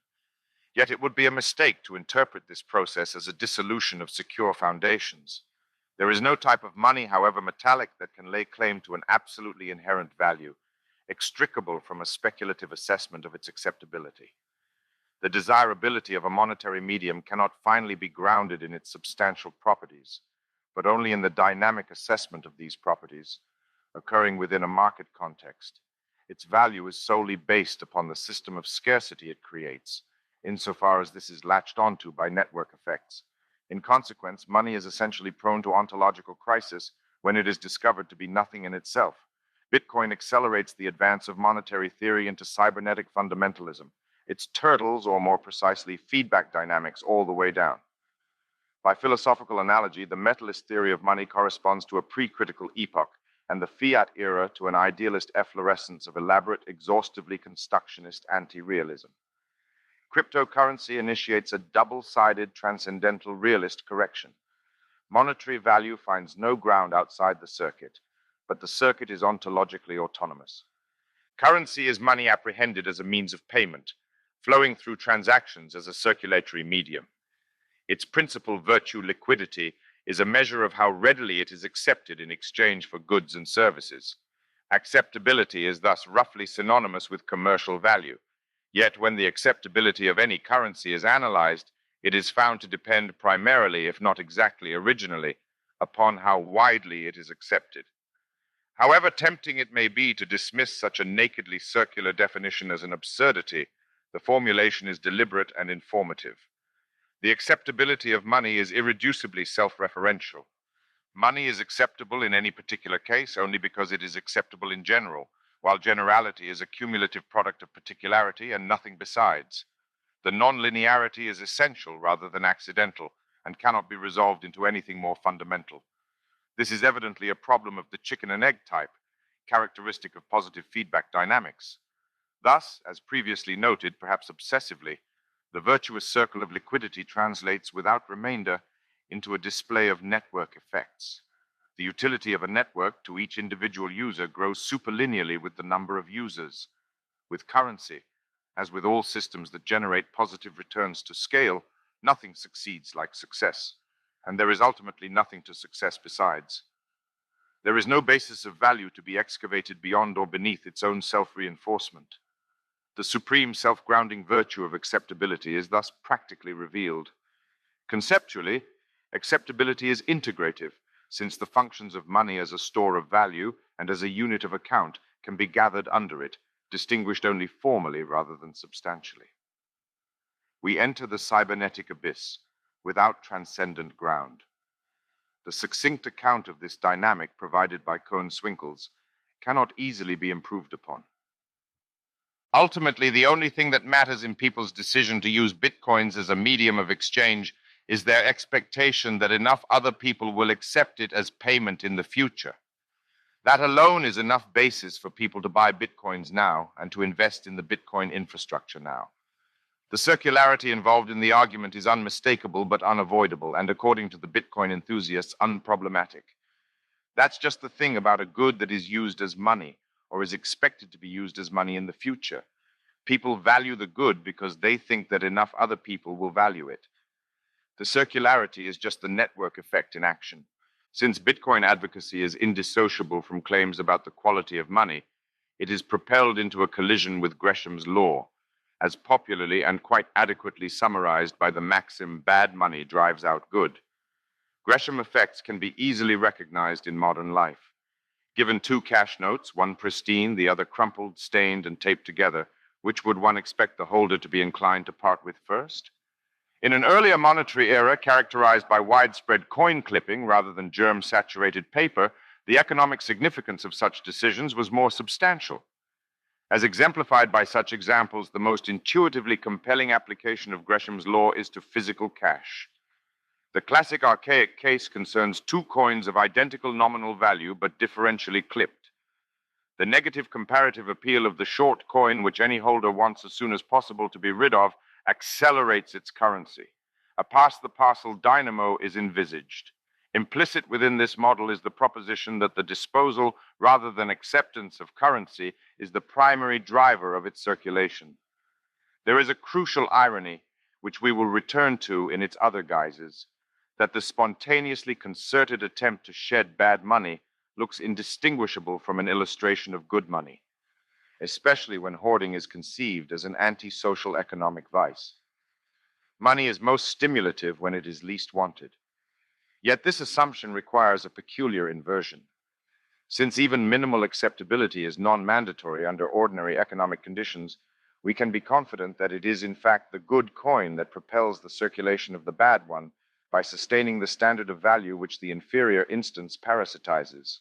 A: Yet it would be a mistake to interpret this process as a dissolution of secure foundations. There is no type of money, however metallic, that can lay claim to an absolutely inherent value, extricable from a speculative assessment of its acceptability. The desirability of a monetary medium cannot finally be grounded in its substantial properties, but only in the dynamic assessment of these properties, occurring within a market context. Its value is solely based upon the system of scarcity it creates, insofar as this is latched onto by network effects. In consequence, money is essentially prone to ontological crisis when it is discovered to be nothing in itself. Bitcoin accelerates the advance of monetary theory into cybernetic fundamentalism. Its turtles, or more precisely, feedback dynamics, all the way down. By philosophical analogy, the metalist theory of money corresponds to a pre-critical epoch, and the fiat era to an idealist efflorescence of elaborate, exhaustively constructionist anti-realism. Cryptocurrency initiates a double-sided transcendental realist correction. Monetary value finds no ground outside the circuit, but the circuit is ontologically autonomous. Currency is money apprehended as a means of payment, flowing through transactions as a circulatory medium. Its principal virtue, liquidity, is a measure of how readily it is accepted in exchange for goods and services. Acceptability is thus roughly synonymous with commercial value. Yet when the acceptability of any currency is analyzed, it is found to depend primarily, if not exactly originally, upon how widely it is accepted. However tempting it may be to dismiss such a nakedly circular definition as an absurdity, the formulation is deliberate and informative. The acceptability of money is irreducibly self-referential. Money is acceptable in any particular case only because it is acceptable in general, while generality is a cumulative product of particularity and nothing besides. The non-linearity is essential rather than accidental and cannot be resolved into anything more fundamental. This is evidently a problem of the chicken and egg type, characteristic of positive feedback dynamics. Thus, as previously noted, perhaps obsessively, the virtuous circle of liquidity translates without remainder into a display of network effects. The utility of a network to each individual user grows superlinearly with the number of users. With currency, as with all systems that generate positive returns to scale, nothing succeeds like success, and there is ultimately nothing to success besides. There is no basis of value to be excavated beyond or beneath its own self-reinforcement. The supreme self-grounding virtue of acceptability is thus practically revealed. Conceptually, acceptability is integrative, since the functions of money as a store of value and as a unit of account can be gathered under it, distinguished only formally rather than substantially. We enter the cybernetic abyss without transcendent ground. The succinct account of this dynamic provided by Cohn-Swinkels cannot easily be improved upon. Ultimately, the only thing that matters in people's decision to use bitcoins as a medium of exchange is their expectation that enough other people will accept it as payment in the future. That alone is enough basis for people to buy bitcoins now and to invest in the bitcoin infrastructure now. The circularity involved in the argument is unmistakable but unavoidable, and according to the bitcoin enthusiasts, unproblematic. That's just the thing about a good that is used as money, or is expected to be used as money in the future. People value the good because they think that enough other people will value it. The circularity is just the network effect in action. Since Bitcoin advocacy is indissociable from claims about the quality of money, it is propelled into a collision with Gresham's law, as popularly and quite adequately summarized by the maxim, bad money drives out good. Gresham effects can be easily recognized in modern life. Given two cash notes, one pristine, the other crumpled, stained, and taped together, which would one expect the holder to be inclined to part with first? In an earlier monetary era characterized by widespread coin clipping rather than germ-saturated paper, the economic significance of such decisions was more substantial. As exemplified by such examples, the most intuitively compelling application of Gresham's law is to physical cash. The classic archaic case concerns two coins of identical nominal value but differentially clipped. The negative comparative appeal of the short coin, which any holder wants as soon as possible to be rid of, accelerates its currency. A pass-the-parcel dynamo is envisaged. Implicit within this model is the proposition that the disposal rather than acceptance of currency is the primary driver of its circulation. There is a crucial irony, which we will return to in its other guises, that the spontaneously concerted attempt to shed bad money looks indistinguishable from an illustration of good money, especially when hoarding is conceived as an antisocial economic vice. Money is most stimulative when it is least wanted. Yet this assumption requires a peculiar inversion. Since even minimal acceptability is non-mandatory under ordinary economic conditions, we can be confident that it is in fact the good coin that propels the circulation of the bad one by sustaining the standard of value which the inferior instance parasitizes.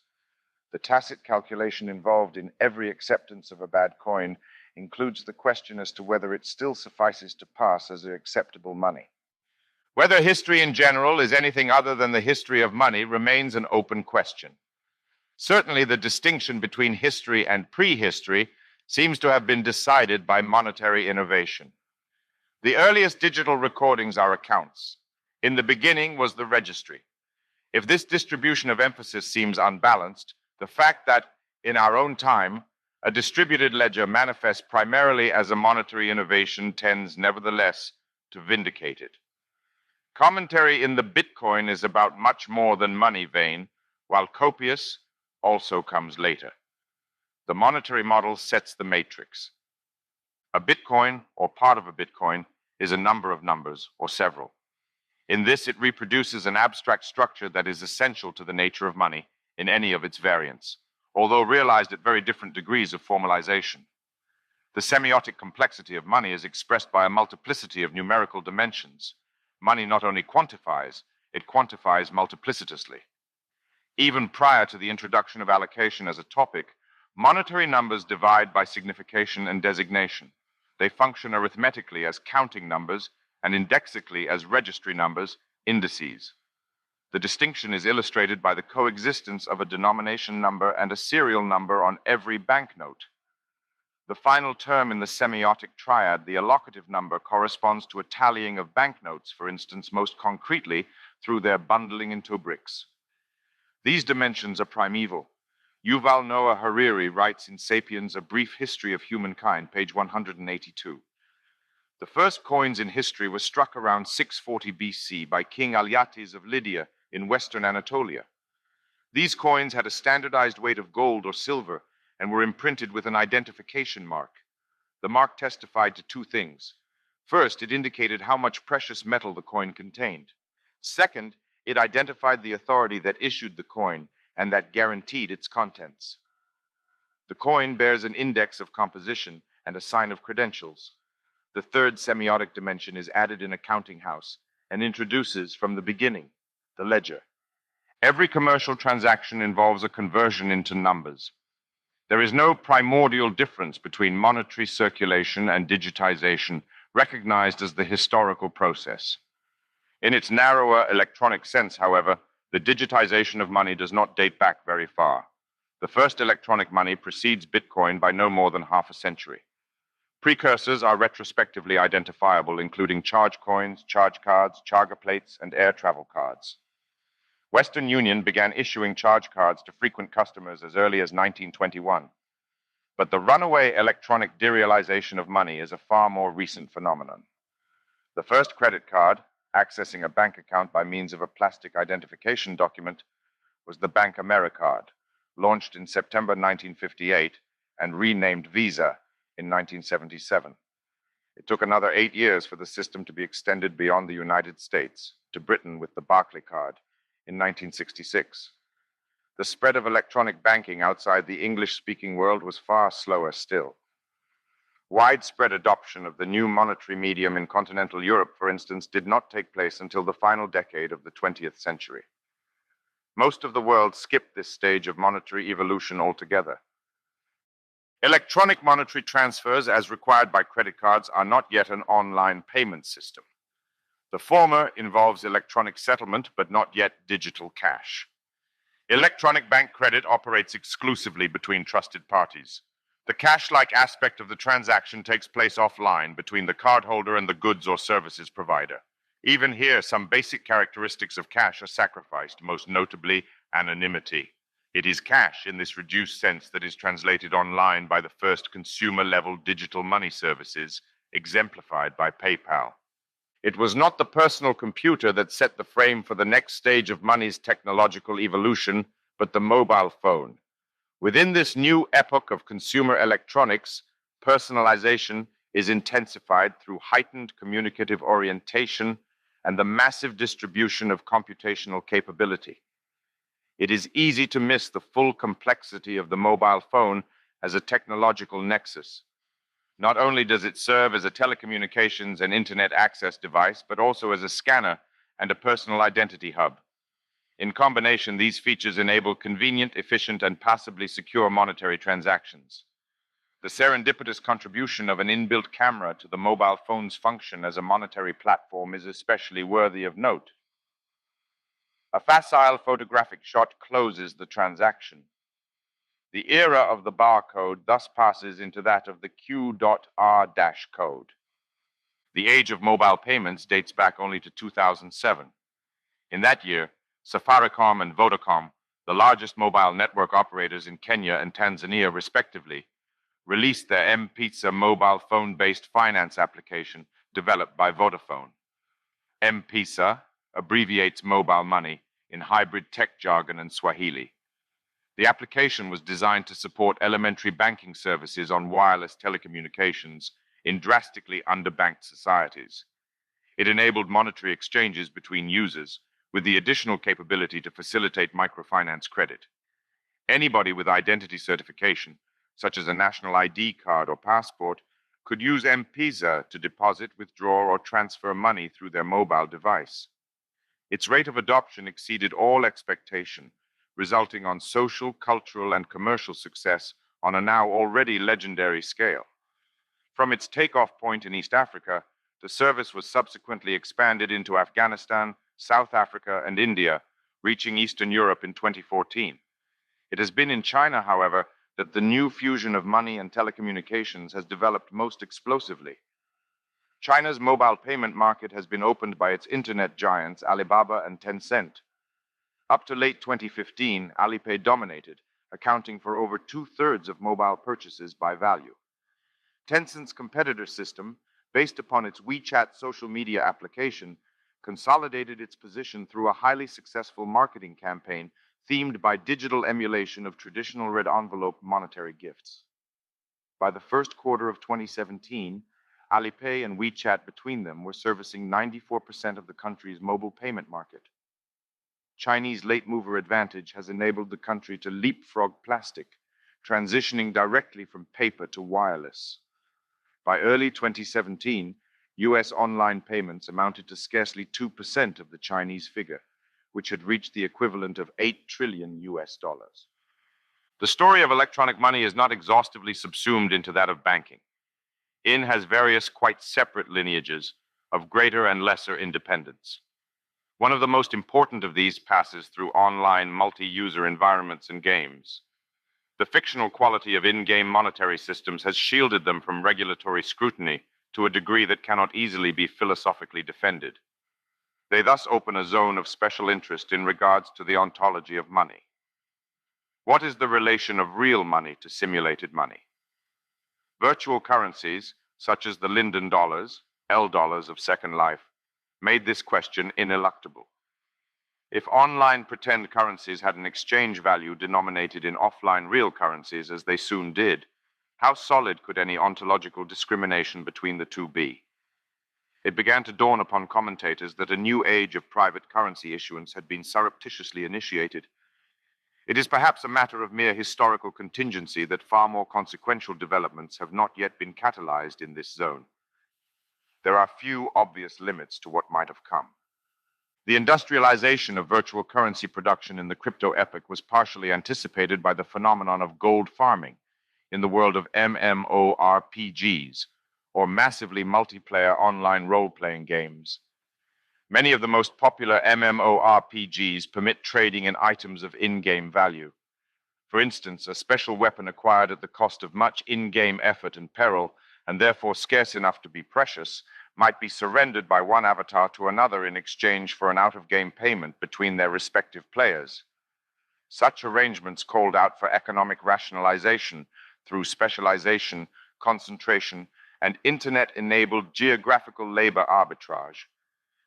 A: The tacit calculation involved in every acceptance of a bad coin includes the question as to whether it still suffices to pass as acceptable money. Whether history in general is anything other than the history of money remains an open question. Certainly, the distinction between history and prehistory seems to have been decided by monetary innovation. The earliest digital recordings are accounts. In the beginning was the registry. If this distribution of emphasis seems unbalanced, the fact that, in our own time, A distributed ledger manifests primarily as a monetary innovation tends nevertheless to vindicate it. Commentary in the Bitcoin is about much more than money vein, while copious also comes later. The monetary model sets the matrix. A Bitcoin, or part of a Bitcoin, is a number of numbers, or several. In this, it reproduces an abstract structure that is essential to the nature of money in any of its variants, although realized at very different degrees of formalization. The semiotic complexity of money is expressed by a multiplicity of numerical dimensions. Money not only quantifies, it quantifies multiplicitously. Even prior to the introduction of allocation as a topic, monetary numbers divide by signification and designation. They function arithmetically as counting numbers and indexically as registry numbers, indices. The distinction is illustrated by the coexistence of a denomination number and a serial number on every banknote. The final term in the semiotic triad, the allocative number, corresponds to a tallying of banknotes, for instance, most concretely through their bundling into bricks. These dimensions are primeval. Yuval Noah Harari writes in Sapiens, A Brief History of Humankind, page 182. The first coins in history were struck around 640 BC by King Alyattes of Lydia in western Anatolia. These coins had a standardized weight of gold or silver and were imprinted with an identification mark. The mark testified to two things. First, it indicated how much precious metal the coin contained. Second, it identified the authority that issued the coin and that guaranteed its contents. The coin bears an index of composition and a sign of credentials. The third semiotic dimension is added in a counting house and introduces from the beginning the ledger. Every commercial transaction involves a conversion into numbers. There is no primordial difference between monetary circulation and digitization, recognized as the historical process. In its narrower electronic sense, however, the digitization of money does not date back very far. The first electronic money precedes Bitcoin by no more than half a century. Precursors are retrospectively identifiable, including charge coins, charge cards, charger plates, and air travel cards. Western Union began issuing charge cards to frequent customers as early as 1921. But the runaway electronic derealization of money is a far more recent phenomenon. The first credit card, accessing a bank account by means of a plastic identification document, was the Bank AmeriCard, launched in September 1958 and renamed Visa in 1977. It took another 8 years for the system to be extended beyond the United States, to Britain with the Barclaycard in 1966. The spread of electronic banking outside the English-speaking world was far slower still. Widespread adoption of the new monetary medium in continental Europe, for instance, did not take place until the final decade of the 20th century. Most of the world skipped this stage of monetary evolution altogether. Electronic monetary transfers, as required by credit cards, are not yet an online payment system. The former involves electronic settlement, but not yet digital cash. Electronic bank credit operates exclusively between trusted parties. The cash-like aspect of the transaction takes place offline between the cardholder and the goods or services provider. Even here, some basic characteristics of cash are sacrificed, most notably anonymity. It is cash in this reduced sense that is translated online by the first consumer-level digital money services, exemplified by PayPal. It was not the personal computer that set the frame for the next stage of money's technological evolution, but the mobile phone. Within this new epoch of consumer electronics, personalization is intensified through heightened communicative orientation and the massive distribution of computational capability. It is easy to miss the full complexity of the mobile phone as a technological nexus. Not only does it serve as a telecommunications and internet access device, but also as a scanner and a personal identity hub. In combination, these features enable convenient, efficient, and passably secure monetary transactions. The serendipitous contribution of an inbuilt camera to the mobile phone's function as a monetary platform is especially worthy of note. A facile photographic shot closes the transaction. The era of the barcode thus passes into that of the Q.R- code. The age of mobile payments dates back only to 2007. In that year, Safaricom and Vodacom, the largest mobile network operators in Kenya and Tanzania respectively, released their M-Pizza mobile phone-based finance application developed by Vodafone. M-Pizza abbreviates mobile money in hybrid tech jargon and Swahili. The application was designed to support elementary banking services on wireless telecommunications in drastically underbanked societies. It enabled monetary exchanges between users with the additional capability to facilitate microfinance credit. Anybody with identity certification, such as a national ID card or passport, could use M-Pizza to deposit, withdraw, or transfer money through their mobile device. Its rate of adoption exceeded all expectation, resulting on social, cultural, and commercial success on a now already legendary scale. From its takeoff point in East Africa, the service was subsequently expanded into Afghanistan, South Africa, and India, reaching Eastern Europe in 2014. It has been in China, however, that the new fusion of money and telecommunications has developed most explosively. China's mobile payment market has been opened by its internet giants Alibaba and Tencent. Up to late 2015, Alipay dominated, accounting for over 2/3 of mobile purchases by value. Tencent's competitor system, based upon its WeChat social media application, consolidated its position through a highly successful marketing campaign themed by digital emulation of traditional red envelope monetary gifts. By the first quarter of 2017, Alipay and WeChat between them were servicing 94% of the country's mobile payment market. Chinese late mover advantage has enabled the country to leapfrog plastic, transitioning directly from paper to wireless. By early 2017, US online payments amounted to scarcely 2% of the Chinese figure, which had reached the equivalent of $8 trillion. The story of electronic money is not exhaustively subsumed into that of banking. It has various quite separate lineages of greater and lesser independence. One of the most important of these passes through online multi-user environments and games. The fictional quality of in-game monetary systems has shielded them from regulatory scrutiny to a degree that cannot easily be philosophically defended. They thus open a zone of special interest in regards to the ontology of money. What is the relation of real money to simulated money? Virtual currencies, such as the Linden dollars, L-dollars of Second Life, made this question ineluctable. If online pretend currencies had an exchange value denominated in offline real currencies, as they soon did, how solid could any ontological discrimination between the two be? It began to dawn upon commentators that a new age of private currency issuance had been surreptitiously initiated. It is perhaps a matter of mere historical contingency that far more consequential developments have not yet been catalyzed in this zone. There are few obvious limits to what might have come. The industrialization of virtual currency production in the crypto epoch was partially anticipated by the phenomenon of gold farming in the world of MMORPGs, or massively multiplayer online role-playing games. Many of the most popular MMORPGs permit trading in items of in-game value. For instance, a special weapon acquired at the cost of much in-game effort and peril, and therefore scarce enough to be precious, might be surrendered by one avatar to another in exchange for an out-of-game payment between their respective players. Such arrangements called out for economic rationalization through specialization, concentration, and internet-enabled geographical labor arbitrage.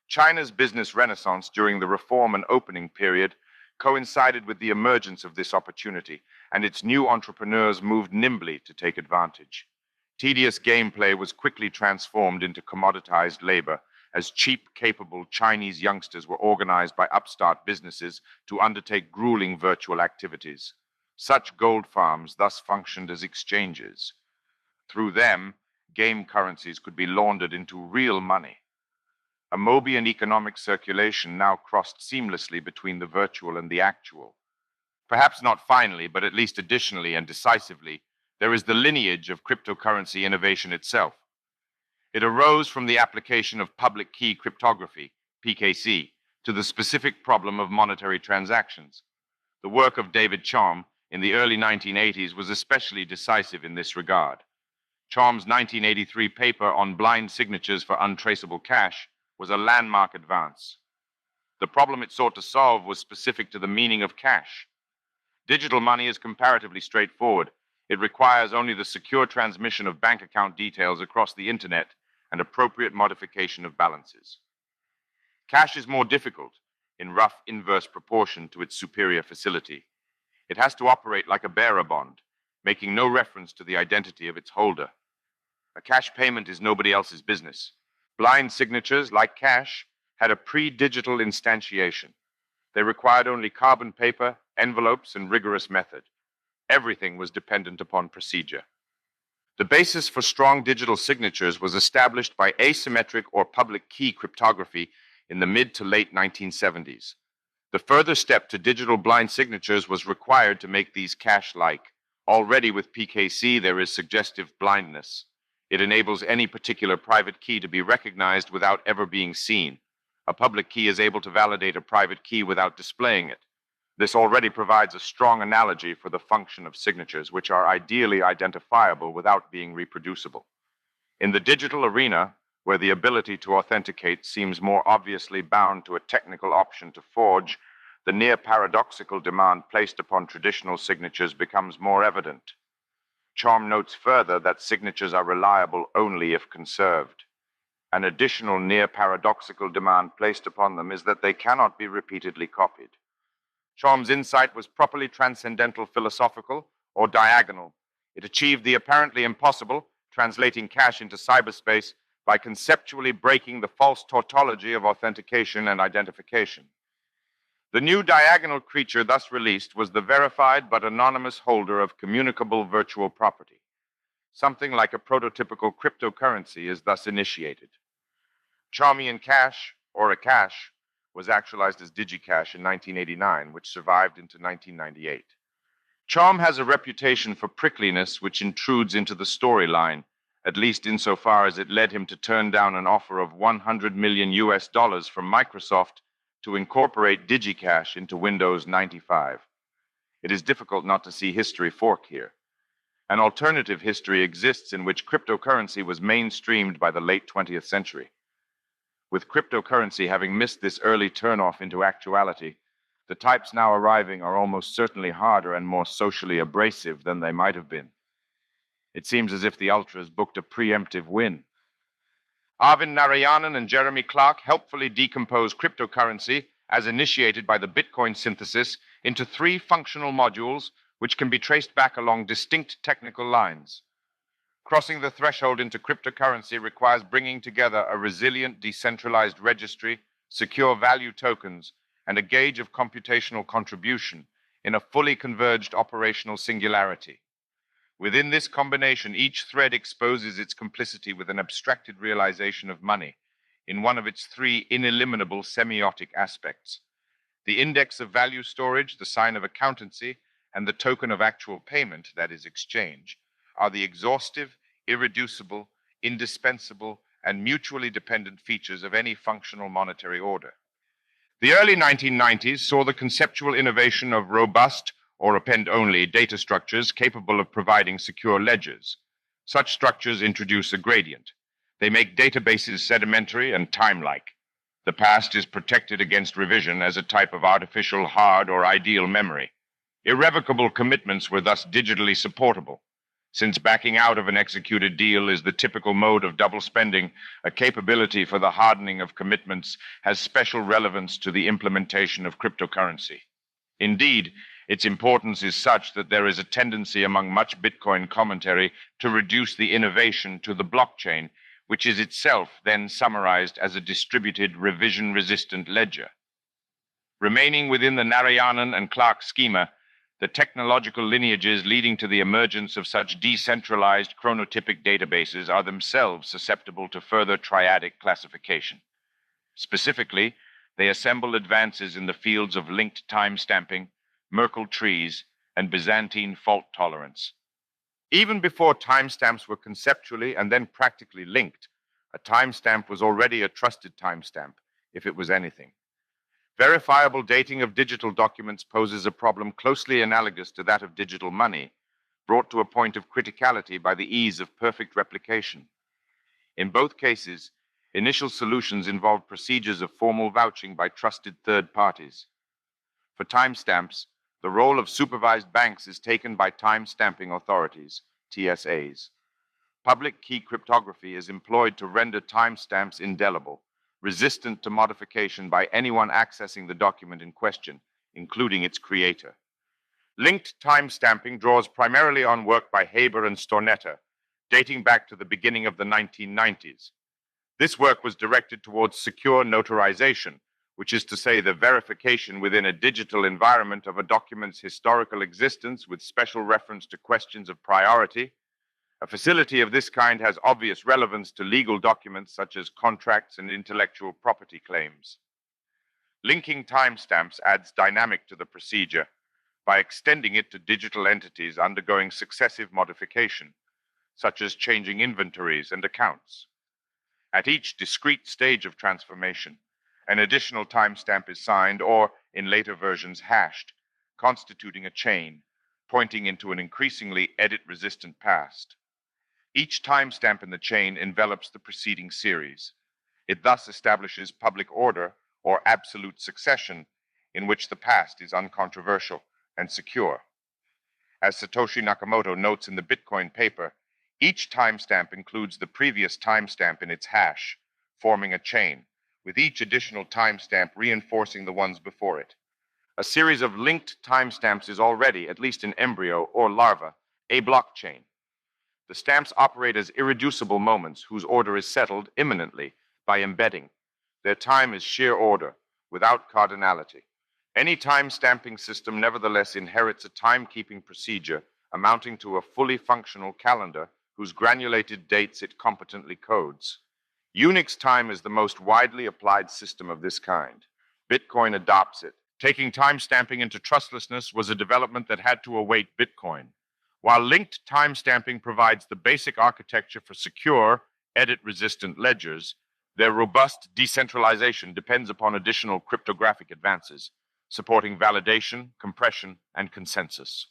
A: China's business renaissance during the reform and opening period coincided with the emergence of this opportunity, and its new entrepreneurs moved nimbly to take advantage. Tedious gameplay was quickly transformed into commoditized labor, as cheap, capable Chinese youngsters were organized by upstart businesses to undertake grueling virtual activities. Such gold farms thus functioned as exchanges. Through them, game currencies could be laundered into real money. A Mobian economic circulation now crossed seamlessly between the virtual and the actual. Perhaps not finally, but at least additionally and decisively, there is the lineage of cryptocurrency innovation itself. It arose from the application of public key cryptography, PKC, to the specific problem of monetary transactions. The work of David Chaum in the early 1980s was especially decisive in this regard. Chaum's 1983 paper on blind signatures for untraceable cash was a landmark advance. The problem it sought to solve was specific to the meaning of cash. Digital money is comparatively straightforward. It requires only the secure transmission of bank account details across the internet and appropriate modification of balances. Cash is more difficult in rough inverse proportion to its superior facility. It has to operate like a bearer bond, making no reference to the identity of its holder. A cash payment is nobody else's business. Blind signatures, like cash, had a pre-digital instantiation. They required only carbon paper, envelopes, and rigorous method. Everything was dependent upon procedure. The basis for strong digital signatures was established by asymmetric or public key cryptography in the mid to late 1970s. The further step to digital blind signatures was required to make these cash-like. Already with PKC there is suggestive blindness. It enables any particular private key to be recognized without ever being seen. A public key is able to validate a private key without displaying it. This already provides a strong analogy for the function of signatures, which are ideally identifiable without being reproducible. In the digital arena, where the ability to authenticate seems more obviously bound to a technical option to forge, the near paradoxical demand placed upon traditional signatures becomes more evident. Chom notes further that signatures are reliable only if conserved. An additional near paradoxical demand placed upon them is that they cannot be repeatedly copied. Chom's insight was properly transcendental philosophical or diagonal. It achieved the apparently impossible, translating cash into cyberspace by conceptually breaking the false tautology of authentication and identification. The new diagonal creature thus released was the verified but anonymous holder of communicable virtual property. Something like a prototypical cryptocurrency is thus initiated. Chaumian Cash, or a cash, was actualized as DigiCash in 1989, which survived into 1998. Chaum has a reputation for prickliness which intrudes into the storyline, at least insofar as it led him to turn down an offer of $100 million from Microsoft to incorporate DigiCash into Windows 95. It is difficult not to see history fork here. An alternative history exists in which cryptocurrency was mainstreamed by the late 20th century. With cryptocurrency having missed this early turnoff into actuality, the types now arriving are almost certainly harder and more socially abrasive than they might have been. It seems as if the Ultras booked a preemptive win. Arvind Narayanan and Jeremy Clark helpfully decompose cryptocurrency, as initiated by the Bitcoin synthesis, into 3 functional modules which can be traced back along distinct technical lines. Crossing the threshold into cryptocurrency requires bringing together a resilient decentralized registry, secure value tokens, and a gauge of computational contribution in a fully converged operational singularity. Within this combination, each thread exposes its complicity with an abstracted realization of money in one of its 3 ineliminable semiotic aspects. The index of value storage, the sign of accountancy, and the token of actual payment, that is exchange, are the exhaustive, irreducible, indispensable, and mutually dependent features of any functional monetary order. The early 1990s saw the conceptual innovation of robust, or append-only, data structures capable of providing secure ledgers. Such structures introduce a gradient. They make databases sedimentary and time-like. The past is protected against revision as a type of artificial hard or ideal memory. Irrevocable commitments were thus digitally supportable. Since backing out of an executed deal is the typical mode of double spending, a capability for the hardening of commitments has special relevance to the implementation of cryptocurrency. Indeed, its importance is such that there is a tendency among much Bitcoin commentary to reduce the innovation to the blockchain, which is itself then summarized as a distributed, revision-resistant ledger. Remaining within the Narayanan and Clark schema, the technological lineages leading to the emergence of such decentralized chronotypic databases are themselves susceptible to further triadic classification. Specifically, they assemble advances in the fields of linked timestamping, Merkle trees, and Byzantine fault tolerance. Even before timestamps were conceptually and then practically linked, a timestamp was already a trusted timestamp, if it was anything. Verifiable dating of digital documents poses a problem closely analogous to that of digital money, brought to a point of criticality by the ease of perfect replication. In both cases, initial solutions involved procedures of formal vouching by trusted third parties. For timestamps, The role of supervised banks is taken by time-stamping authorities, TSAs. Public key cryptography is employed to render timestamps indelible, resistant to modification by anyone accessing the document in question, including its creator. Linked timestamping draws primarily on work by Haber and Stornetta, dating back to the beginning of the 1990s. This work was directed towards secure notarization, which is to say the verification within a digital environment of a document's historical existence with special reference to questions of priority. A facility of this kind has obvious relevance to legal documents such as contracts and intellectual property claims. Linking timestamps adds dynamic to the procedure by extending it to digital entities undergoing successive modification, such as changing inventories and accounts. At each discrete stage of transformation, an additional timestamp is signed or, in later versions, hashed, constituting a chain, pointing into an increasingly edit-resistant past. Each timestamp in the chain envelops the preceding series. It thus establishes public order or absolute succession in which the past is uncontroversial and secure. As Satoshi Nakamoto notes in the Bitcoin paper, each timestamp includes the previous timestamp in its hash, forming a chain, with each additional timestamp reinforcing the ones before it. A series of linked timestamps is already, at least in embryo or larva, a blockchain. The stamps operate as irreducible moments whose order is settled imminently by embedding. Their time is sheer order, without cardinality. Any time-stamping system nevertheless inherits a timekeeping procedure amounting to a fully functional calendar whose granulated dates it competently codes. Unix time is the most widely applied system of this kind. Bitcoin adopts it. Taking timestamping into trustlessness was a development that had to await Bitcoin. While linked timestamping provides the basic architecture for secure, edit-resistant ledgers, their robust decentralization depends upon additional cryptographic advances, supporting validation, compression, and consensus.